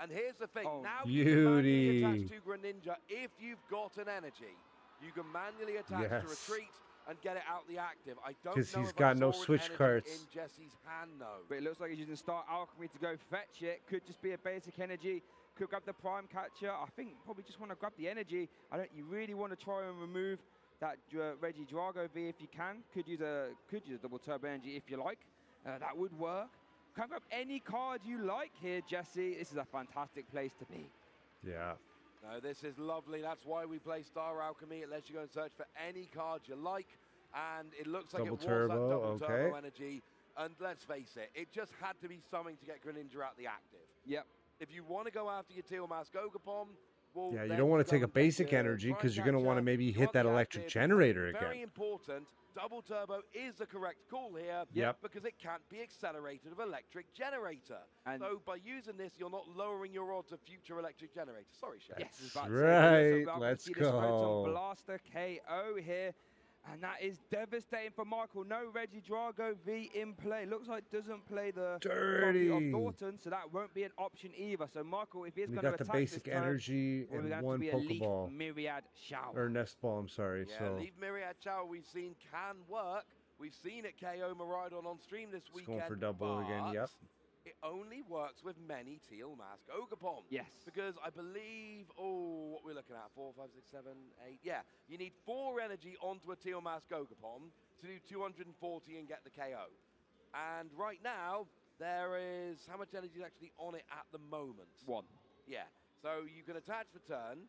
And here's the thing. Now beauty. you can manually attach to Greninja if you've got an energy. You can manually attach to retreat and get it out the active. I don't know Because he's if got I no saw an switch energy cards. in Jesse's hand, though. But it looks like he's using Star Alchemy to go fetch it. Could just be a basic energy. Could grab the Prime Catcher. I think probably just want to grab the energy. You really want to try and remove that Regidrago V if you can. Could use a double turbo energy if you like. That would work. Can grab any card you like here, Jesse. This is a fantastic place to be. Yeah. No, this is lovely. That's why we play Star Alchemy. It lets you go and search for any card you like. And it looks like Double it was turbo, that double turbo okay. energy. And let's face it, it just had to be something to get Greninja out the active. Yep. If you want to go after your Teal Mask Ogerpon, well, Yeah, you then don't want to go take a and get basic your energy because Prime you're going to want to Catcher. maybe You hit want that the electric active. generator Very again. important. Double turbo is the correct call here because it can't be accelerated with electric generator. And so by using this, you're not lowering your odds of future electric generator. Sorry, Chef. Yes, right. Let's see this Photon go. Blaster KO here. And that is devastating for Michael. No Regidrago V in play. Looks like doesn't play the Dirty. copy of Thornton, so that won't be an option either. So Michael, if he's We going to got the attack basic this turn, energy well, and we're going one to have to be a Pokeball. Leaf Myriad Shower. Or Nest Ball, I'm sorry. Yeah, so Leaf Myriad Shower we've seen can work. We've seen it KO Miraidon on stream this it's weekend. going for double again. but Yep. It only works with many Teal Mask Ogerpon. Yes. Because I believe, what we're looking at, 4, 5, 6, 7, 8. Yeah, you need 4 energy onto a Teal Mask Ogerpon to do 240 and get the KO. And right now, there is, how much energy is actually on it at the moment? 1. Yeah, so you can attach for turn,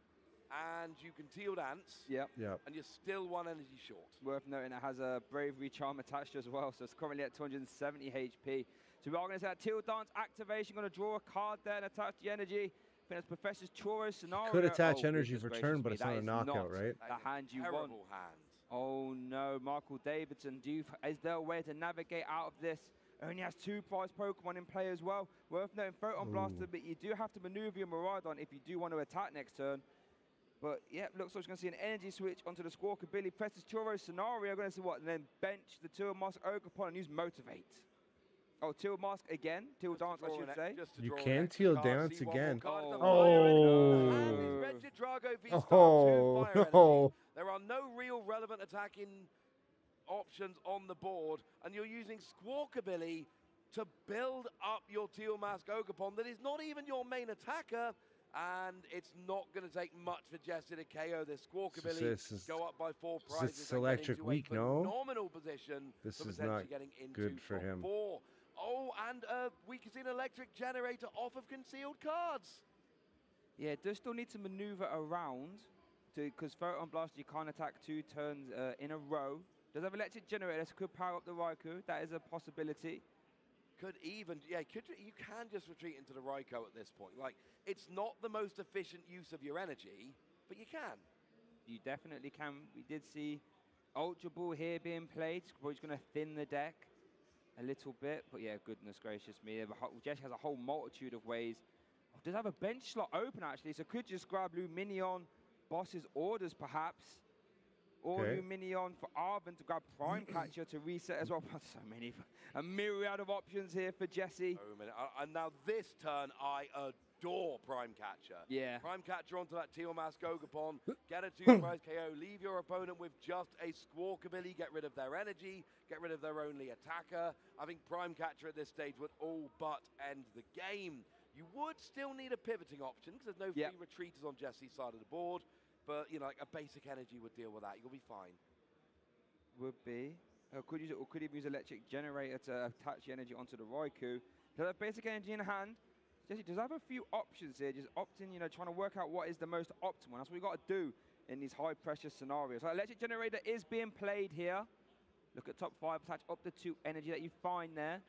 and you can Teal Dance. Yep. And you're still 1 energy short. Worth noting it has a Bravery Charm attached as well, so it's currently at 270 HP. So we are going to say that Teal Dance activation, going to draw a card there and attach the energy. I think that's Professor's Churro scenario. Could attach energy goodness for turn, gracious but me, it's that not a is knockout, right? The hand you want. Terrible hand. Oh no, Michael Davidson, is there a way to navigate out of this? Only has 2 prize Pokemon in play as well. Worth noting, Photon Blaster, but you do have to maneuver your Miraidon if you do want to attack next turn. But yeah, looks like we're going to see an energy switch onto the Squawkabilly. Press this Churro scenario, going to see what, and then bench the Teal Mask Ogerpon and use Motivate. Oh, Teal Mask again. Teal Dance, I should say. You can Teal Dance again. The hand is red to Drago V-Star 2 Fire Energy. There are no real relevant attacking options on the board, and you're using Squawkabilly to build up your Teal Mask Ogerpon that is not even your main attacker, and it's not going to take much for Jesse to KO this Squawkabilly, go up by 4 prizes, This electric and get weak, into a no? phenomenal position This for is potentially not getting into good for top him. 4. Oh, and we can see an electric generator off of concealed cards. Yeah, does still need to maneuver around, because Photon Blast, you can't attack 2 turns in a row. Does have electric generator, so could power up the Raikou. That is a possibility. You can just retreat into the Raikou at this point. Like, it's not the most efficient use of your energy, but you can. You definitely can. We did see Ultra Ball here being played. He's going to thin the deck a little bit, but yeah, goodness gracious me. Jesse has a whole multitude of ways. Does have a bench slot open, actually, so could just grab Luminion, Boss's orders, perhaps. Or Luminion for Arven to grab Prime Catcher to reset as well. So many, a myriad of options here for Jesse. Oh, a minute. And now this turn, I adore Prime Catcher. Yeah. Prime Catcher onto that Teal Mask Ogerpon, get a 2-prize KO, leave your opponent with just a Squawkabilly, get rid of their energy, get rid of their only attacker. I think Prime Catcher at this stage would all but end the game. You would still need a pivoting option because there's no free retreaters on Jesse's side of the board. But, you know, like a basic energy would deal with that. You'll be fine. Would be. Could even use electric generator to attach the energy onto the Raikou. Does have basic energy in hand. Jesse does have a few options here. Just opting, trying to work out what is the most optimal. That's what we got to do in these high pressure scenarios. So electric generator is being played here. Look at top 5, attach up the 2 energy that you find there.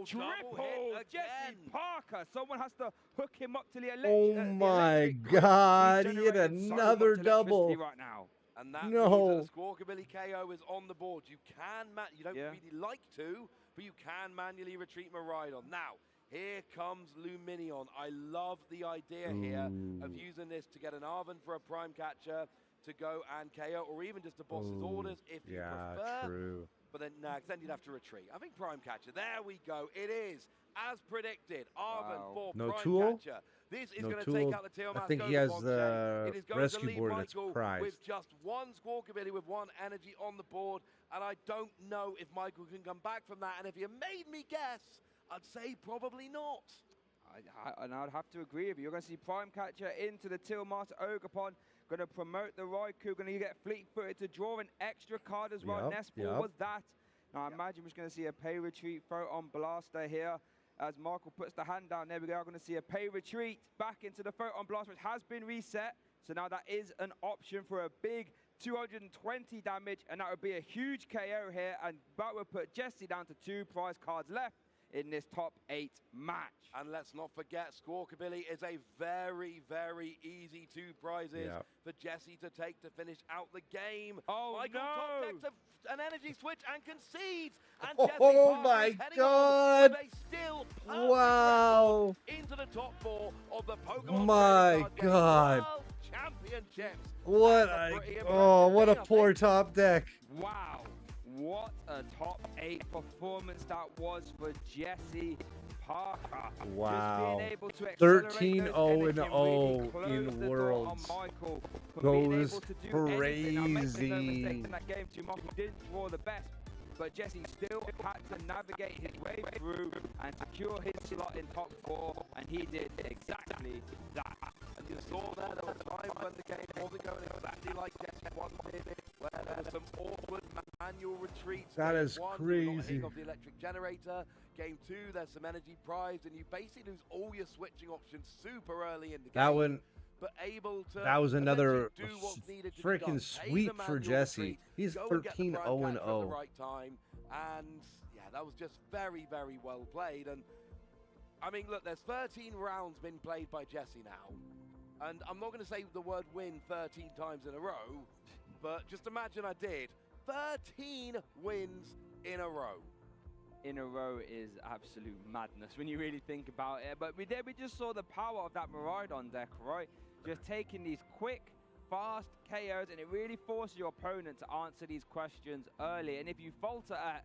Triple Jesse Parker. Someone has to hook him up to the electric. Oh my God! He hit another double. Right now. And that means that Squawkabilly KO is on the board. You can, you don't really like to, but you can manually retreat Miraidon. Now, here comes Luminion. I love the idea here of using this to get an Arven for a Prime Catcher to go and KO, or even just to Boss's orders if you prefer. True. But then, then you'd have to retreat. I think Prime Catcher, there we go. It is, as predicted, Arven for Prime Catcher. This is going to take out the Teal Mask. I think he has the rescue board that's prized. With just 1 Squawkabilly with 1 energy on the board, and I don't know if Michael can come back from that. And if you made me guess, I'd say probably not. And I'd have to agree with you. You're going to see Prime Catcher into the Teal Mask Ogerpon. Going to promote the Raikou. Going to get fleet-footed to draw an extra card as well. Nespal was that. Now, I imagine we're going to see a pay retreat Photon Blaster here. As Michael puts the hand down, there we go. We're going to see a pay retreat back into the Photon Blast, which has been reset. So now that is an option for a big 220 damage, and that would be a huge KO here. And that would put Jesse down to 2 prize cards left in this top 8 match. And let's not forget, Squawkabilly is a very, very easy 2 prizes for Jesse to take to finish out the game. Oh, Michael top decks an energy switch and concedes. And Jesse my God! With a still wow! Into the top 4 of the Pokemon My God! World Championships. What a poor top deck. Wow. What a top 8 performance that was for Jesse Parker. Wow. 13-0-0 in Worlds. Goes crazy. That game too much. He didn't draw the best, but Jesse still had to navigate his way through and secure his slot in top 4, and he did exactly that. And you saw there was times when the game wasn't going exactly like Jesse wanted, where there was some awkward manual retreats. That is crazy. Of the electric generator. Game 2, there's some energy prized, and you basically lose all your switching options super early in the game. But able to that was another freaking sweep for Jesse. He's 13-0-0. At the right time, and yeah, that was just very, very well played. And I mean, look, there's 13 rounds been played by Jesse now, and I'm not going to say the word win 13 times in a row, but just imagine I did 13 wins in a row. In a row is absolute madness when you really think about it. But we just saw the power of that Miraidon deck, right? Just taking these quick, fast KOs, and it really forces your opponent to answer these questions early. And if you falter at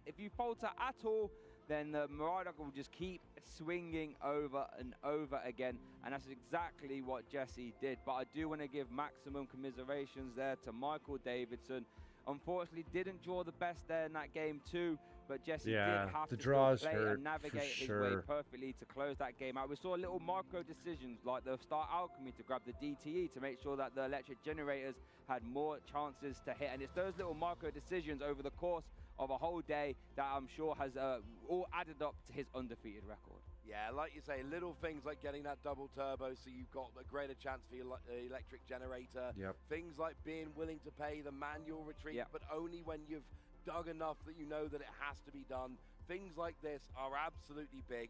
all, then the Miraidon will just keep swinging over and over again, and that's exactly what Jesse did. But I do want to give maximum commiserations there to Michael Davidson. Unfortunately, didn't draw the best there in that game too, but Jesse did have the to draws still play hurt and navigate for his sure. way perfectly to close that game out. We saw little micro decisions like the Star Alchemy to grab the DTE to make sure that the electric generators had more chances to hit, and it's those little micro decisions over the course of a whole day that I'm sure has all added up to his undefeated record. Yeah, like you say, little things like getting that double turbo so you've got a greater chance for your electric generator. Yep. Things like being willing to pay the manual retreat, but only when you've dug enough that you know that it has to be done. Things like this are absolutely big.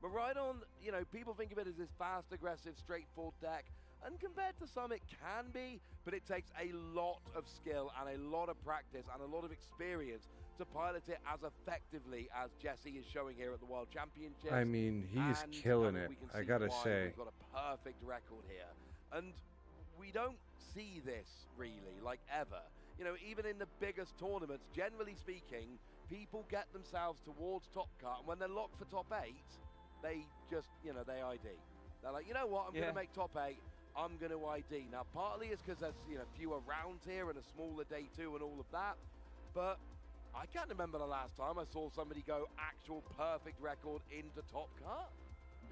Miraidon, you know, people think of it as this fast, aggressive, straightforward deck, and compared to some, it can be, but it takes a lot of skill and a lot of practice and a lot of experience to pilot it as effectively as Jesse is showing here at the World Championships. I mean, he's killing it. I gotta say. We've got a perfect record here, and we don't see this really, like, ever. You know, even in the biggest tournaments, generally speaking, people get themselves towards top cut, and when they're locked for top 8, they just, you know, they ID. They're like, you know what, I'm going to make top 8. I'm going to ID. Now, partly it's because there's, you know, fewer rounds here and a smaller day 2 and all of that, but I can't remember the last time I saw somebody go actual perfect record into top cut.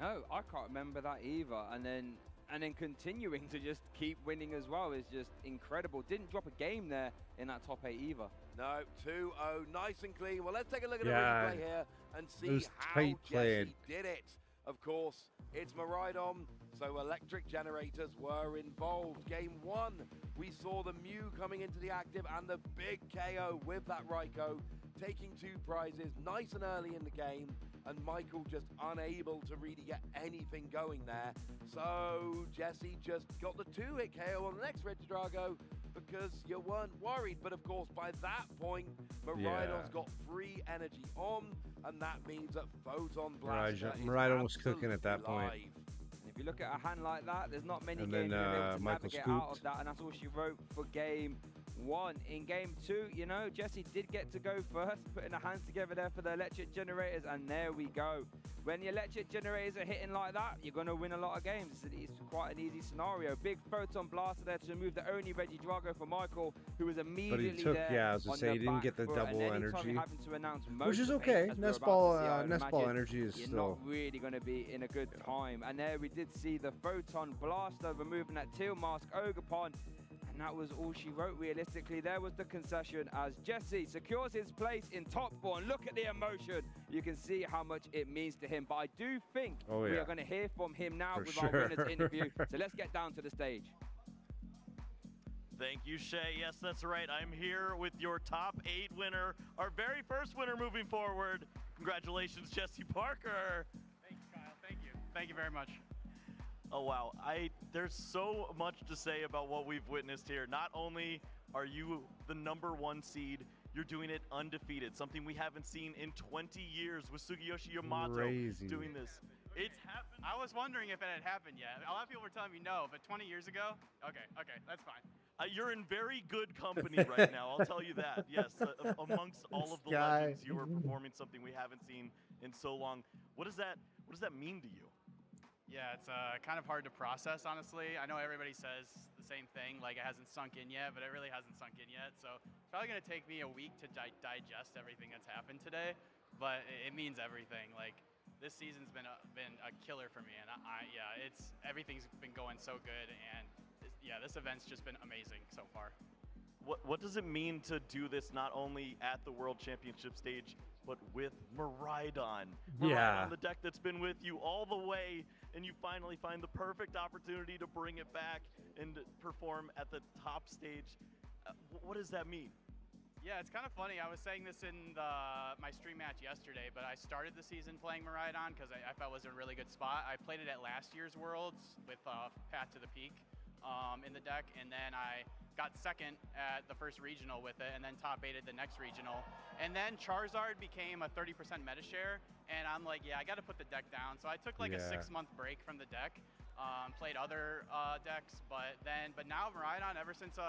No, I can't remember that either. And then continuing to just keep winning as well is just incredible. Didn't drop a game there in that top 8 either. No, 2-0, nice and clean. Well, let's take a look at the replay here and see how Jesse did it. Of course, it's Miraidon, so electric generators were involved. Game 1, we saw the Mew coming into the active and the big KO with that Raikou, taking 2 prizes nice and early in the game, and Michael just unable to really get anything going there. So Jesse just got the 2-hit KO on the next Regidrago because you weren't worried. But of course, by that point, Miraidon's got free energy on, and that means that Photon Blaster Miraidon was cooking at that point. If you look at a hand like that, there's not many And games then, you're able to Michael navigate out of that, and that's all she wrote for game 1. In game 2, you know, Jesse did get to go first, putting her hands together there for the electric generators, and there we go. When the electric generators are hitting like that, you're going to win a lot of games. It's quite an easy scenario. Big Photon Blaster there to remove the only Regidrago for Michael, who was immediately But he took, there. I was going to say, he didn't get the double energy. Which is Most okay. pace, Nest as we're ball, about to see, I would Nest ball imagine, energy is you're still... not really going to be in a good time. And there we did see the Photon Blaster removing that Teal Mask Ogerpon. And that was all she wrote, realistically. There was the concession as Jesse secures his place in top 4. And look at the emotion. You can see how much it means to him. But I do think we are going to hear from him now with our winners interview. So let's get down to the stage. Thank you, Shay. Yes, that's right. I'm here with your top 8 winner, our very first winner moving forward. Congratulations, Jesse Parker. Thanks, Kyle. Thank you. Thank you very much. Oh, wow. There's so much to say about what we've witnessed here. Not only are you the #1 seed, you're doing it undefeated, something we haven't seen in 20 years with Sugiyoshi Yamato doing this. It's happened. I was wondering if it had happened yet. A lot of people were telling me no, but 20 years ago? Okay, that's fine. You're in very good company right now, I'll tell you that. Yes, amongst all of the legends, you are performing something we haven't seen in so long. What does that mean to you? Yeah, it's kind of hard to process, honestly. I know everybody says the same thing, like it hasn't sunk in yet, but it really hasn't sunk in yet. So it's probably going to take me a week to digest everything that's happened today, but it means everything. Like, this season's been a killer for me, and everything's been going so good, and this event's just been amazing so far. What does it mean to do this not only at the World Championship stage, but with Miraidon? Miraidon, the deck that's been with you all the way, and you finally find the perfect opportunity to bring it back and perform at the top stage. What does that mean? Yeah, it's kind of funny. I was saying this in my stream match yesterday, but I started the season playing Miraidon because I felt it was a really good spot. I played it at last year's Worlds with Path to the Peak in the deck, and then I got second at the first regional with it, and then top 8 at the next regional. And then Charizard became a 30% meta share, and I'm like, I got to put the deck down. So I took like a 6-month break from the deck, played other decks, but now Miraidon, ever since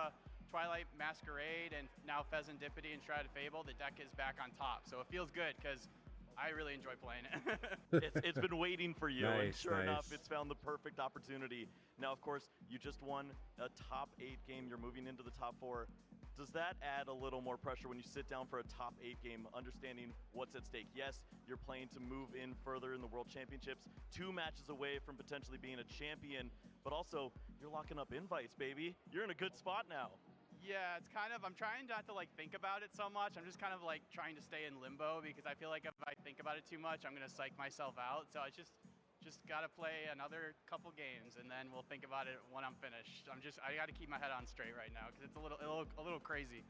Twilight Masquerade and now Pheasantipity and Shrouded Fable, the deck is back on top. So it feels good because I really enjoy playing it. It's been waiting for you, and Nice, sure enough, nice. it's found the perfect opportunity. Now, of course, you just won a top 8 game. You're moving into the top 4. Does that add a little more pressure when you sit down for a top 8 game, understanding what's at stake? Yes, you're playing to move in further in the World Championships, 2 matches away from potentially being a champion, but also you're locking up invites, baby. You're in a good spot now. Yeah, it's kind of, I'm trying not to like think about it so much. I'm just kind of like trying to stay in limbo because I feel like if I think about it too much, I'm going to psych myself out. So I just got to play another couple games and then we'll think about it when I'm finished. I got to keep my head on straight right now because it's a little crazy.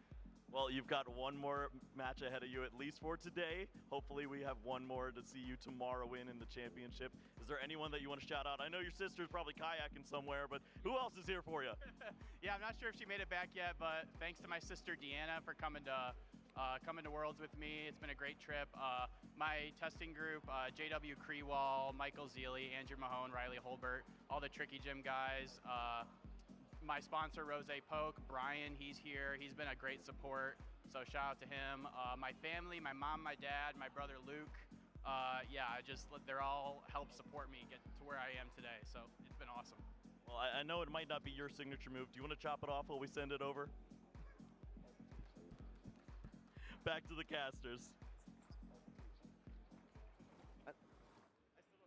Well, you've got one more match ahead of you, at least for today. Hopefully we have one more to see you tomorrow in the championship. Is there anyone that you want to shout out? I know your sister's probably kayaking somewhere, but who else is here for you? Yeah, I'm not sure if she made it back yet, but thanks to my sister Deanna for coming to Worlds with me. It's been a great trip. My testing group, JW Creewall, Michael Zeely, Andrew Mahone, Riley Holbert, all the Tricky Gym guys. My sponsor, Rose Poke, Brian, he's here. He's been a great support, so shout out to him. My family, my mom, my dad, my brother Luke. They're all helped support me get to where I am today, so it's been awesome. Well, I know it might not be your signature move. Do you want to chop it off while we send it over? Back to the casters.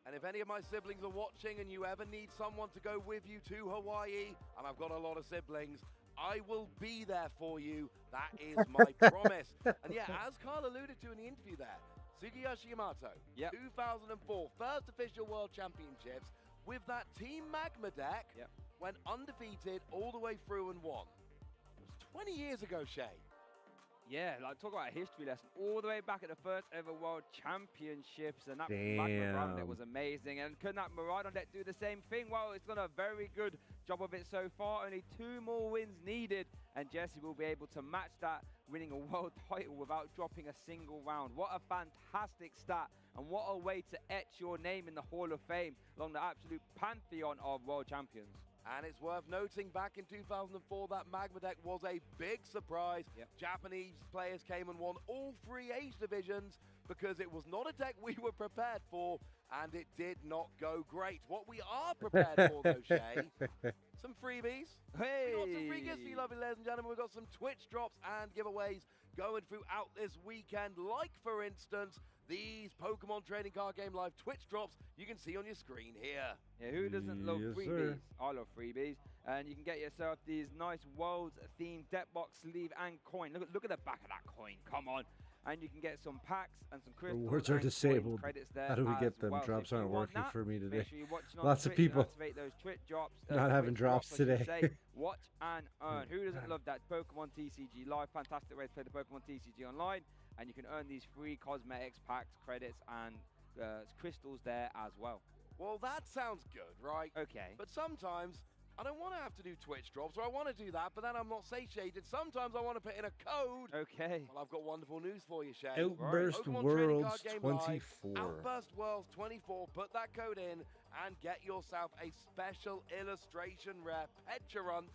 And if any of my siblings are watching and you ever need someone to go with you to Hawaii, and I've got a lot of siblings, I will be there for you. That is my promise. And yeah, as Carl alluded to in the interview there, Tsukiyoshi Yamato, 2004, first official World Championships, with that Team Magma deck, went undefeated all the way through and won. It was 20 years ago, Shay. Yeah, like talk about a history lesson all the way back at the first ever World Championships, and that Magma deck was amazing. And can that Miraidon deck do the same thing? Well, it's done a very good job of it so far. Only 2 more wins needed, and Jesse will be able to match that, winning a world title without dropping a single round. What a fantastic stat, and what a way to etch your name in the Hall of Fame along the absolute pantheon of world champions. And it's worth noting, back in 2004, that Magma deck was a big surprise. Japanese players came and won all 3 Ace divisions because it was not a deck we were prepared for, and it did not go great. What we are prepared for, though, Shay, some freebies. Hey! We've got some free gifts for you, lovely ladies and gentlemen. We've got some Twitch drops and giveaways going throughout this weekend, like, for instance, these Pokemon Trading Card Game Live Twitch drops you can see on your screen here. Yeah, who doesn't love freebies? I love freebies. And you can get yourself these nice Worlds-themed deck box, sleeve, and coin. Look at the back of that coin. Come on. And you can get some packs and some crystals. Rewards are disabled. How do we get them? Well. Drops so aren't working for me today. Sure Lots of people activate those Twitch drops, not having drops today. Watch and earn. Who doesn't love that? Pokemon TCG Live. Fantastic way to play the Pokemon TCG online. And you can earn these free cosmetics, packs, credits, and crystals there as well. Well, that sounds good, right? Okay. But sometimes I don't want to have to do Twitch drops, or I want to do that, but then I'm not satiated. Sometimes I want to put in a code. Okay. Well, I've got wonderful news for you, Shay. Outburst Worlds 24. Outburst Worlds 24. Put that code in and get yourself a special illustration rare Petulant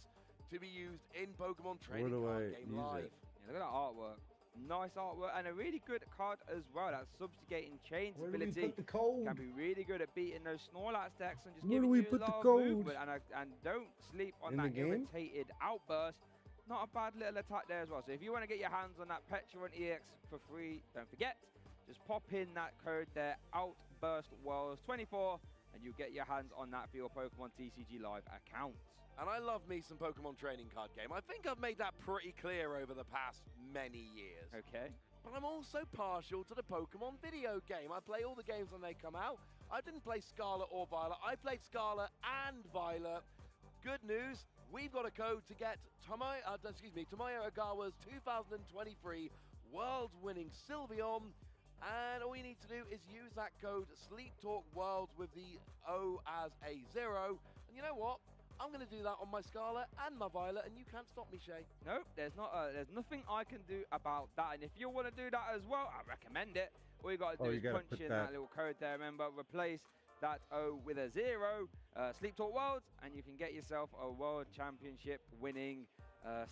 to be used in Pokemon Trading Card Game Live. Yeah, look at that artwork. Nice artwork and a really good card as well. That subjugating chains ability do we put the code? Can be really good at beating those Snorlax decks and just Where giving do we you put a the lot of code? movement. And don't sleep on In that the game? irritated outburst. Not a bad little attack there as well. So if you want to get your hands on that Petulant EX for free, don't forget, just pop in that code there, Outburst Worlds 24, and you get your hands on that for your Pokemon TCG Live account. And I love me some Pokemon Trading Card Game. I think I've made that pretty clear over the past many years. Okay. But I'm also partial to the Pokemon video game. I play all the games when they come out. I didn't play Scarlet or Violet. I played Scarlet and Violet. Good news, we've got a code to get Tomoyo Ogawa's 2023 Worlds-winning Sylveon. And all you need to do is use that code Sleep Talk Worlds with the O as a 0. And you know what? I'm going to do that on my Scarlet and my Violet, and you can't stop me, Shay. Nope, there's nothing I can do about that. And if you want to do that as well, I recommend it. All you got to do is punch in that little code there. Remember, replace that O with a 0, Sleep Talk Worlds, and you can get yourself a World Championship winning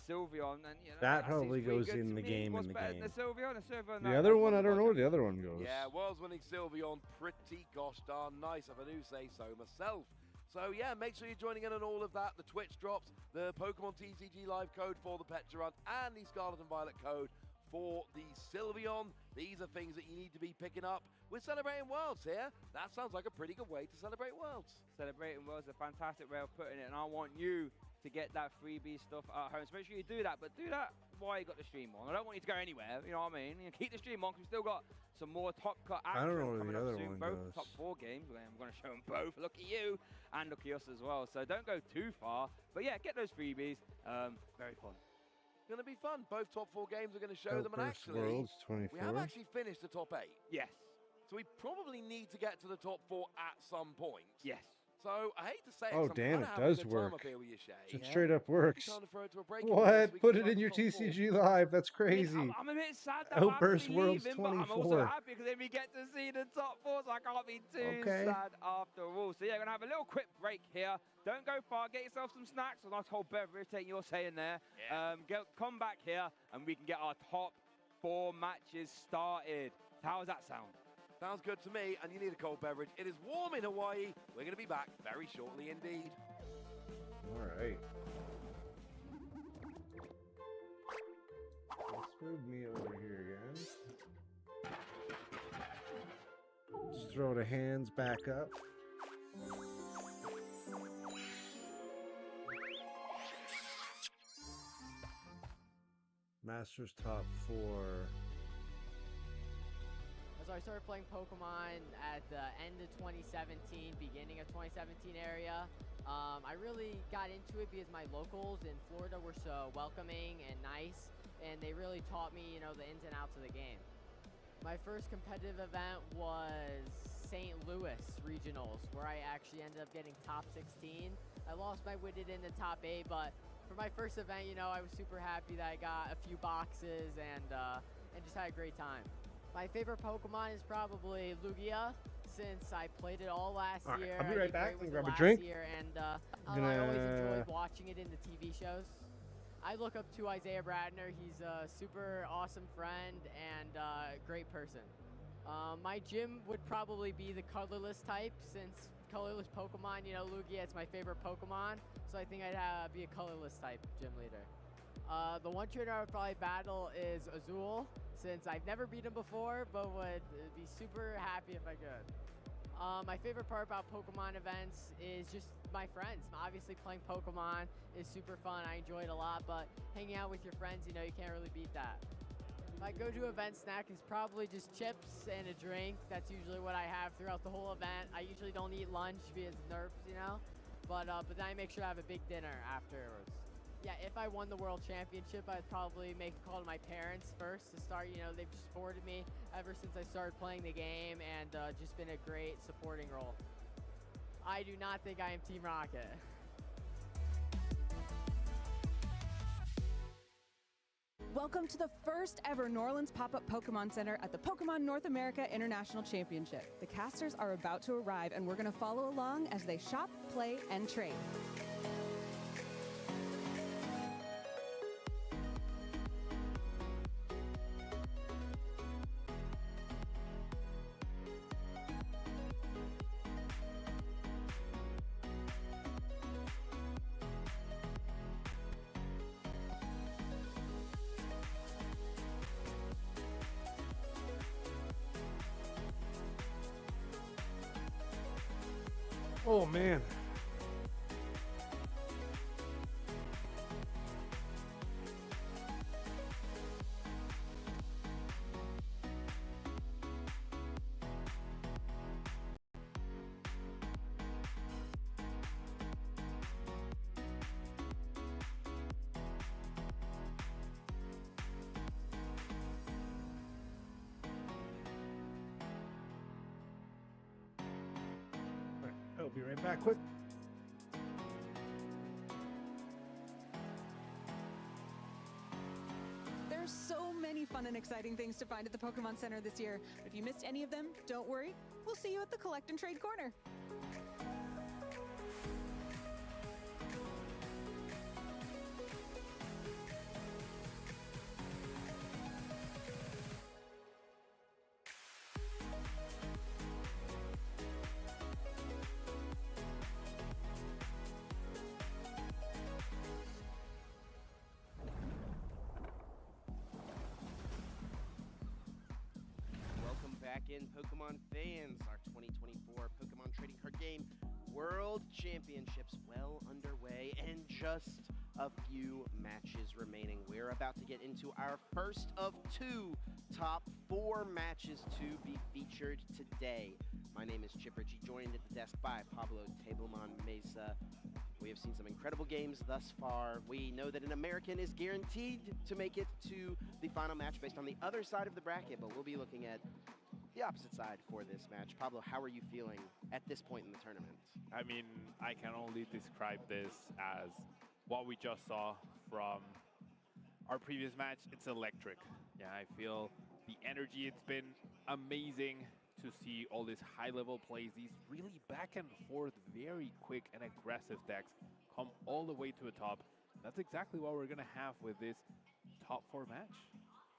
Sylveon, and you know, That seems probably pretty goes good in to the me. game. What's In the better game. than the Sylveon? The Sylveon. The other one, I don't know where the other one goes. Yeah, was winning Sylveon pretty gosh darn nice, if I do say so myself. So yeah, make sure you're joining in on all of that. The Twitch drops, the Pokemon TCG Live code for the Pecharunt, and the Scarlet and Violet code for the Sylveon. These are things that you need to be picking up. We're celebrating Worlds here. That sounds like a pretty good way to celebrate Worlds. Celebrating Worlds is a fantastic way of putting it, and I want you to get that freebie stuff at home. So make sure you do that, but do that while you got the stream on. I don't want you to go anywhere, you know what I mean? You keep the stream on, because we've still got some more Top Cut action. I don't know where coming the up other soon. one Both goes. top 4 games. I'm going to show them both. Look at you, and look at us as well. So don't go too far. But yeah, get those freebies. Very fun. Going to be fun. Both top 4 games are going to show them, and First actually, Worlds 24. we have actually finished the top 8. Yes. So we probably need to get to the top 4 at some point. Yes. So I hate to say it, Oh, 'cause I'm damn, kinda it having a does good time work. up here with you, Shay. It straight up works. Time to throw it to a break here, so What? we Put can it in try your the top 4. TCG Live. That's crazy. I'm a bit sad that I'm Outburst Worlds leaving, but I'm also 24. happy because then we get to see the top 4, so I can't be too Okay. sad after all. So yeah, we're going to have a little quick break here. Don't go far. Get yourself some snacks, a nice whole beverage, take your say in there. Come back here, and we can get our top 4 matches started. How does that sound? Sounds good to me, and you need a cold beverage. It is warm in Hawaii. We're going to be back very shortly indeed. All right. Let's move me over here again. Just throw the hands back up. Masters top 4. So I started playing Pokemon at the end of 2017, beginning of 2017 area. I really got into it because my locals in Florida were so welcoming and nice, and they really taught me, the ins and outs of the game. My first competitive event was St. Louis Regionals, where I actually ended up getting top 16. I lost my Widget in the top 8, but for my first event, I was super happy that I got a few boxes and just had a great time. My favorite Pokemon is probably Lugia, since I played it all last year. I'll be right back. I Grab a last drink. Year, and I always enjoyed watching it in the TV shows. I look up to Isaiah Bradner. He's a super awesome friend and great person. My gym would probably be the colorless type, since colorless Pokemon, Lugia, it's my favorite Pokemon. So I think I'd be a colorless type gym leader. The one trainer I would probably battle is Azul, since I've never beat him before, but would be super happy if I could. My favorite part about Pokemon events is just my friends. Obviously playing Pokemon is super fun, I enjoy it a lot, but hanging out with your friends, you can't really beat that. My go-to event snack is probably just chips and a drink. That's usually what I have throughout the whole event. I usually don't eat lunch because nerves, but then I make sure I have a big dinner afterwards. Yeah, if I won the World Championship, I'd probably make a call to my parents first to start. They've just supported me ever since I started playing the game and just been a great supporting role. I do not think I am Team Rocket. Welcome to the first ever New Orleans pop-up Pokemon Center at the Pokemon North America International Championship. The casters are about to arrive, and we're going to follow along as they shop, play, and trade. Oh, man. I'll be right back quick. There's so many fun and exciting things to find at the Pokemon Center this year. If you missed any of them, don't worry. We'll see you at the Collect and Trade Corner. back in, Pokemon fans. Our 2024 Pokemon Trading Card Game World Championships well underway and just a few matches remaining. We're about to get into our first of 2 top 4 matches to be featured today. My name is Chip Ritchie, joined at the desk by Pablo Tableman Mesa. We have seen some incredible games thus far. We know that an American is guaranteed to make it to the final match based on the other side of the bracket, but we'll be looking at the opposite side for this match. Pablo, how are you feeling at this point in the tournament? I mean, I can only describe this as what we just saw from our previous match. It's electric. Yeah, I feel the energy. It's been amazing to see all these high-level plays, these really back and forth, very quick and aggressive decks come all the way to the top. That's exactly what we're going to have with this top 4 match.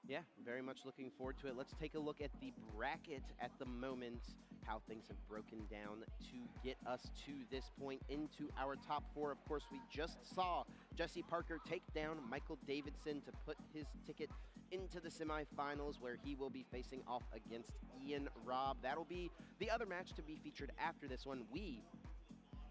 Yeah, very much looking forward to it. Let's take a look at the bracket at the moment, how things have broken down to get us to this point into our top 4. Of course, we just saw Jesse Parker take down Michael Davidson to put his ticket into the semifinals, where he will be facing off against Ian Robb. That'll be the other match to be featured after this one. We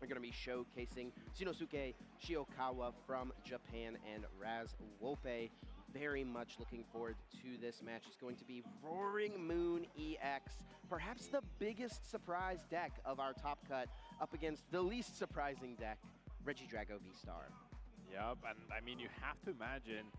are going to be showcasing Shinosuke Shiokawa from Japan and Raz Wolpe. Very much looking forward to this match. It's going to be Roaring Moon EX, perhaps the biggest surprise deck of our top cut, up against the least surprising deck, Regidrago V-Star. Yep, and I mean, you have to imagine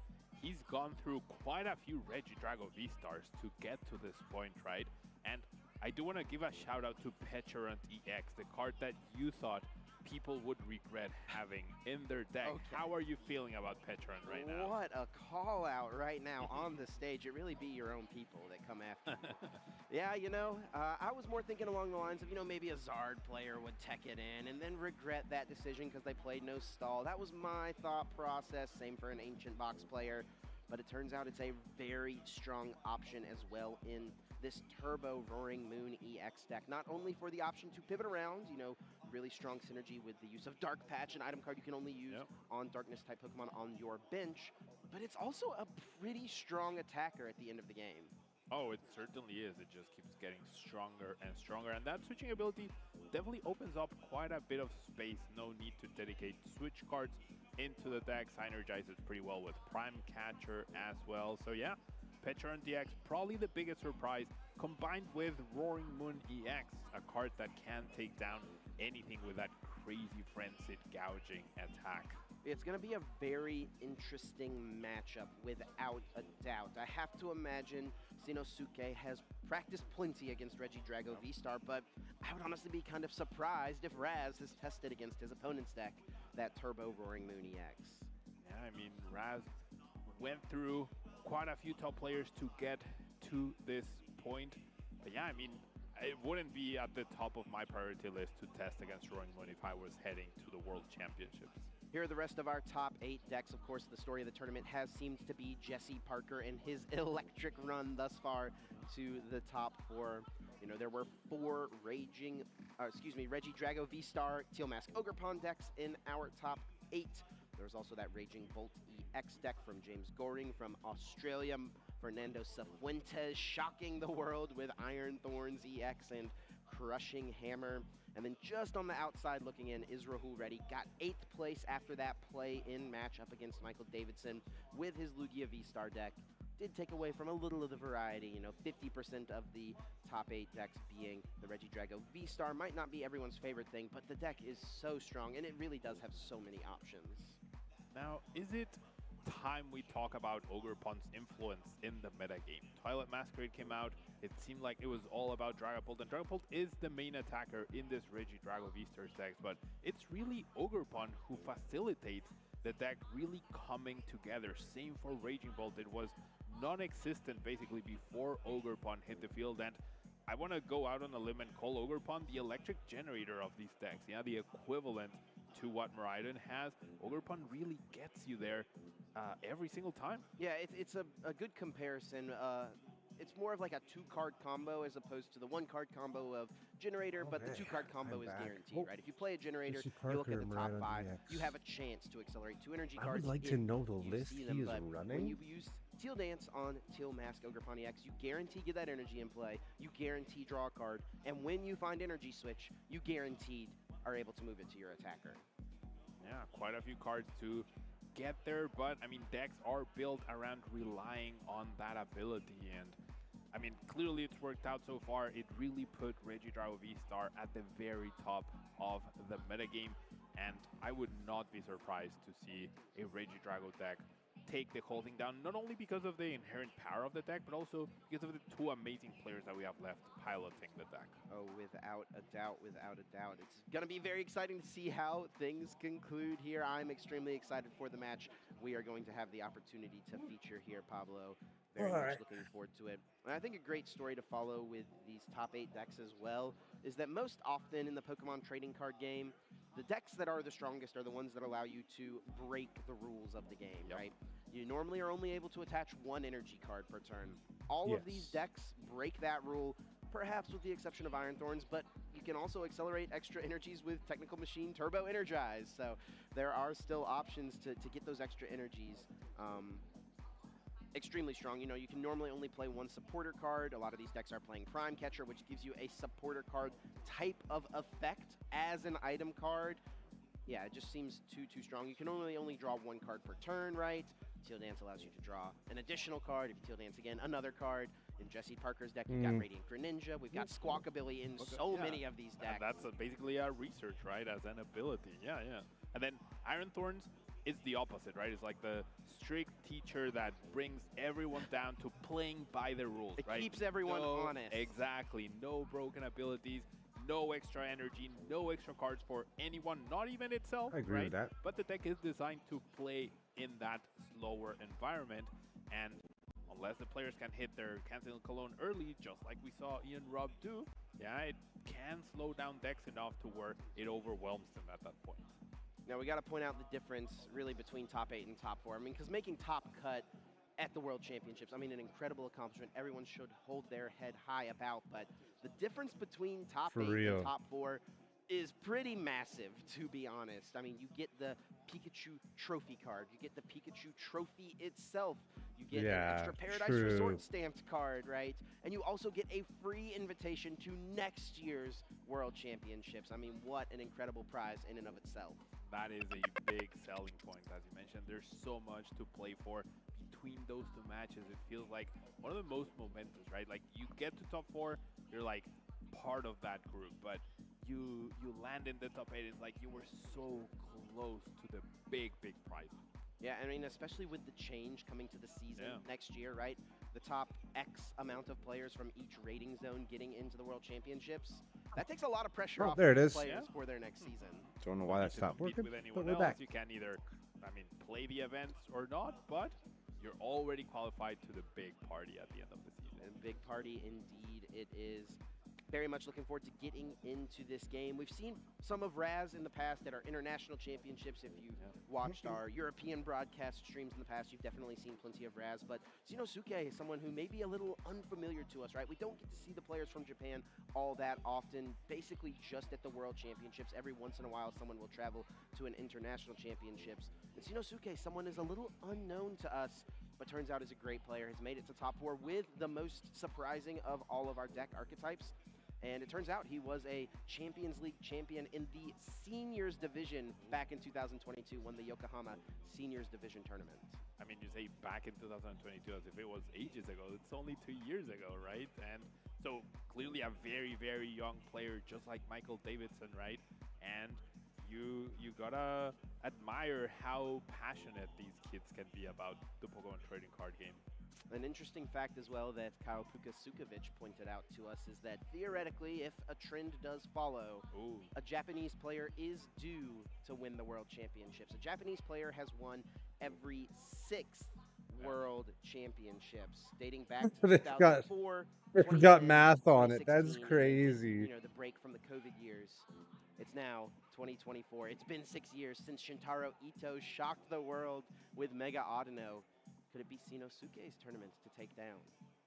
he's gone through quite a few Regidrago V-Stars to get to this point, right? And I do want to give a shout out to Petulant EX, the card that you thought people would regret having in their deck. Okay. How are you feeling about Petulant right now? What a call out right now on the stage. It really be your own people that come after you. Yeah, you know, I was more thinking along the lines of, you know, maybe a Zard player would tech it in and then regret that decision because they played no stall. That was my thought process. Same for an Ancient Box player. But it turns out it's a very strong option as well in this Turbo Roaring Moon EX deck. Not only for the option to pivot around, you know, really strong synergy with the use of Dark Patch, an item card you can only use on Darkness-type Pokemon on your bench, but it's also a pretty strong attacker at the end of the game. Oh, it certainly is. It just keeps getting stronger and stronger, and that switching ability definitely opens up quite a bit of space. No need to dedicate switch cards into the deck. Synergizes pretty well with Prime Catcher as well. So yeah, Petulant DX, probably the biggest surprise, combined with Roaring Moon EX, a card that can take down anything with that crazy frenzied gouging attack. It's going to be a very interesting matchup without a doubt. I have to imagine Shinosuke has practiced plenty against Regidrago V-Star, but I would honestly be kind of surprised if Raz has tested against his opponent's deck, that Turbo Roaring Moon EX. Yeah, I mean, Raz went through quite a few top players to get to this point. But yeah, I mean, it wouldn't be at the top of my priority list to test against Roaring Moon if I was heading to the World Championships. Here are the rest of our top 8 decks. Of course, the story of the tournament has seemed to be Jesse Parker and his electric run thus far to the top 4. You know, there were 4 Regidrago V-Star Teal Mask Ogerpon decks in our top 8. There was also that Raging Bolt EX deck from James Goring from Australia. Fernando Cifuentes shocking the world with Iron Thorns EX and Crushing Hammer. And then just on the outside looking in, is Rahul Reddy. Got 8th place after that play-in match up against Michael Davidson with his Lugia V-Star deck. Did take away from a little of the variety, you know, 50% of the top 8 decks being the Regidrago V-Star. Might not be everyone's favorite thing, but the deck is so strong, and it really does have so many options. Now, is it time we talk about Ogerpon's influence in the metagame? Twilight Masquerade came out, it seemed like it was all about Dragapult, and Dragapult is the main attacker in this Regidrago V-Star deck, but it's really Ogerpon who facilitates the deck really coming together. Same for Raging Bolt, it was non-existent basically before Ogerpon hit the field, and I want to go out on a limb and call Ogerpon the electric generator of these decks, yeah, the equivalent to what Miraidon has. Ogerpon really gets you there every single time. Yeah, it's a good comparison. It's more of like a 2-card combo as opposed to the 1-card combo of Generator, but the 2-card combo is guaranteed, right? If you play a Generator, you look at the top 5, you have a chance to accelerate 2 energy cards. I would like to know the list he is running. When you use Teal Dance on Teal Mask Ogre Pawnee X. You guarantee get that energy in play. You guarantee draw a card. And when you find Energy Switch, you guaranteed are able to move it to your attacker. Yeah, quite a few cards to get there, but I mean, decks are built around relying on that ability, and I mean, clearly it's worked out so far. It really put Regidrago V-Star at the very top of the metagame, and I would not be surprised to see a Regidrago deck take the whole thing down, not only because of the inherent power of the deck, but also because of the two amazing players that we have left piloting the deck. Oh, without a doubt, without a doubt. It's going to be very exciting to see how things conclude here. I'm extremely excited for the match we are going to have the opportunity to feature here, Pablo. Very much looking forward to it. And I think a great story to follow with these top 8 decks as well is that most often in the Pokemon trading card game, the decks that are the strongest are the ones that allow you to break the rules of the game, right? You normally are only able to attach 1 energy card per turn. All of these decks break that rule, perhaps with the exception of Iron Thorns, but you can also accelerate extra energies with Technical Machine Turbo Energize. So there are still options to get those extra energies. Extremely strong. You know, you can normally only play 1 supporter card. A lot of these decks are playing Prime Catcher, which gives you a supporter card type of effect as an item card. Yeah, it just seems too strong. You can only draw 1 card per turn, right? Teal Dance allows you to draw an additional card. If you Teal Dance again, another card. In Jesse Parker's deck, we've got Radiant Greninja. We've got Squawkabilly in so many of these decks. And that's basically a research, right, as an ability. Yeah. And then Iron Thorns is the opposite, right? It's like the strict teacher that brings everyone down to playing by the rules, right? It keeps everyone honest. Exactly. No broken abilities, no extra energy, no extra cards for anyone, not even itself. I agree with that. But the deck is designed to play in that slower environment, and unless the players can hit their Cancel Cologne early, just like we saw Ian Robb do, it can slow down decks enough to where it overwhelms them at that point. Now, we got to point out the difference, really, between top 8 and top 4. I mean, because making top cut at the World Championships, I mean, an incredible accomplishment. Everyone should hold their head high about, but the difference between top 8 and top 4 is pretty massive, to be honest. I mean, you get the Pikachu trophy card. You get the Pikachu trophy itself. You get an extra Paradise Resort stamped card, right? And you also get a free invitation to next year's World Championships. I mean, what an incredible prize in and of itself. That is a big selling point, as you mentioned. There's so much to play for between those 2 matches. It feels like one of the most momentous, right? Like, you get to top 4, you're like part of that group, but you land in the top 8, it's like you were so close to the big prize. Yeah, I mean, especially with the change coming to the season next year, right? The top X amount of players from each rating zone getting into the World Championships. That takes a lot of pressure off players for their next season. Don't know why that stopped working, with but anyone we're else. back. You can either, play the events or not, but you're already qualified to the big party at the end of the season. And big party indeed it is. Very much looking forward to getting into this game. We've seen some of Raz in the past at our international championships. If you've watched our European broadcast streams in the past, you've definitely seen plenty of Raz. But Shinosuke is someone who may be a little unfamiliar to us, right? We don't get to see the players from Japan all that often, basically just at the World Championships. Every once in a while, someone will travel to an international championships. And Shinosuke, someone is a little unknown to us, but turns out is a great player, has made it to top 4 with the most surprising of all of our deck archetypes. And it turns out he was a Champions League champion in the Seniors Division back in 2022, won the Yokohama Seniors Division tournament. I mean, you say back in 2022 as if it was ages ago. It's only 2 years ago, right? And so clearly a very, very young player, just like Michael Davidson, right? And you gotta admire how passionate these kids can be about the Pokemon trading card game. An interesting fact as well that Kyle Pukasukovic pointed out to us is that theoretically, if a trend does follow, a Japanese player is due to win the World Championships. A Japanese player has won every 6th World Championships, dating back to 2004. They've got math on it. That's crazy. You know, the break from the COVID years. It's now 2024. It's been 6 years since Shintaro Ito shocked the world with Mega Audino. Could it be Shinosuke's tournaments to take down?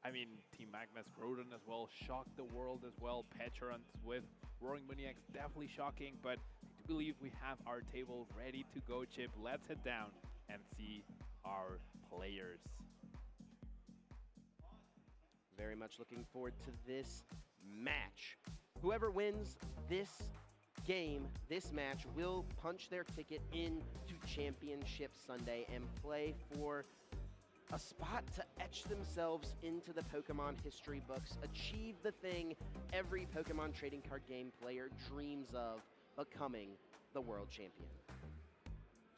I mean, Team Magma's Groudon as well shocked the world as well. Petrons with Roaring Muniax definitely shocking, but I do believe we have our table ready to go, Chip. Let's head down and see our players. Very much looking forward to this match. Whoever wins this game, this match, will punch their ticket into Championship Sunday and play for a spot to etch themselves into the Pokemon history books, achieve the thing every Pokemon trading card game player dreams of, becoming the world champion.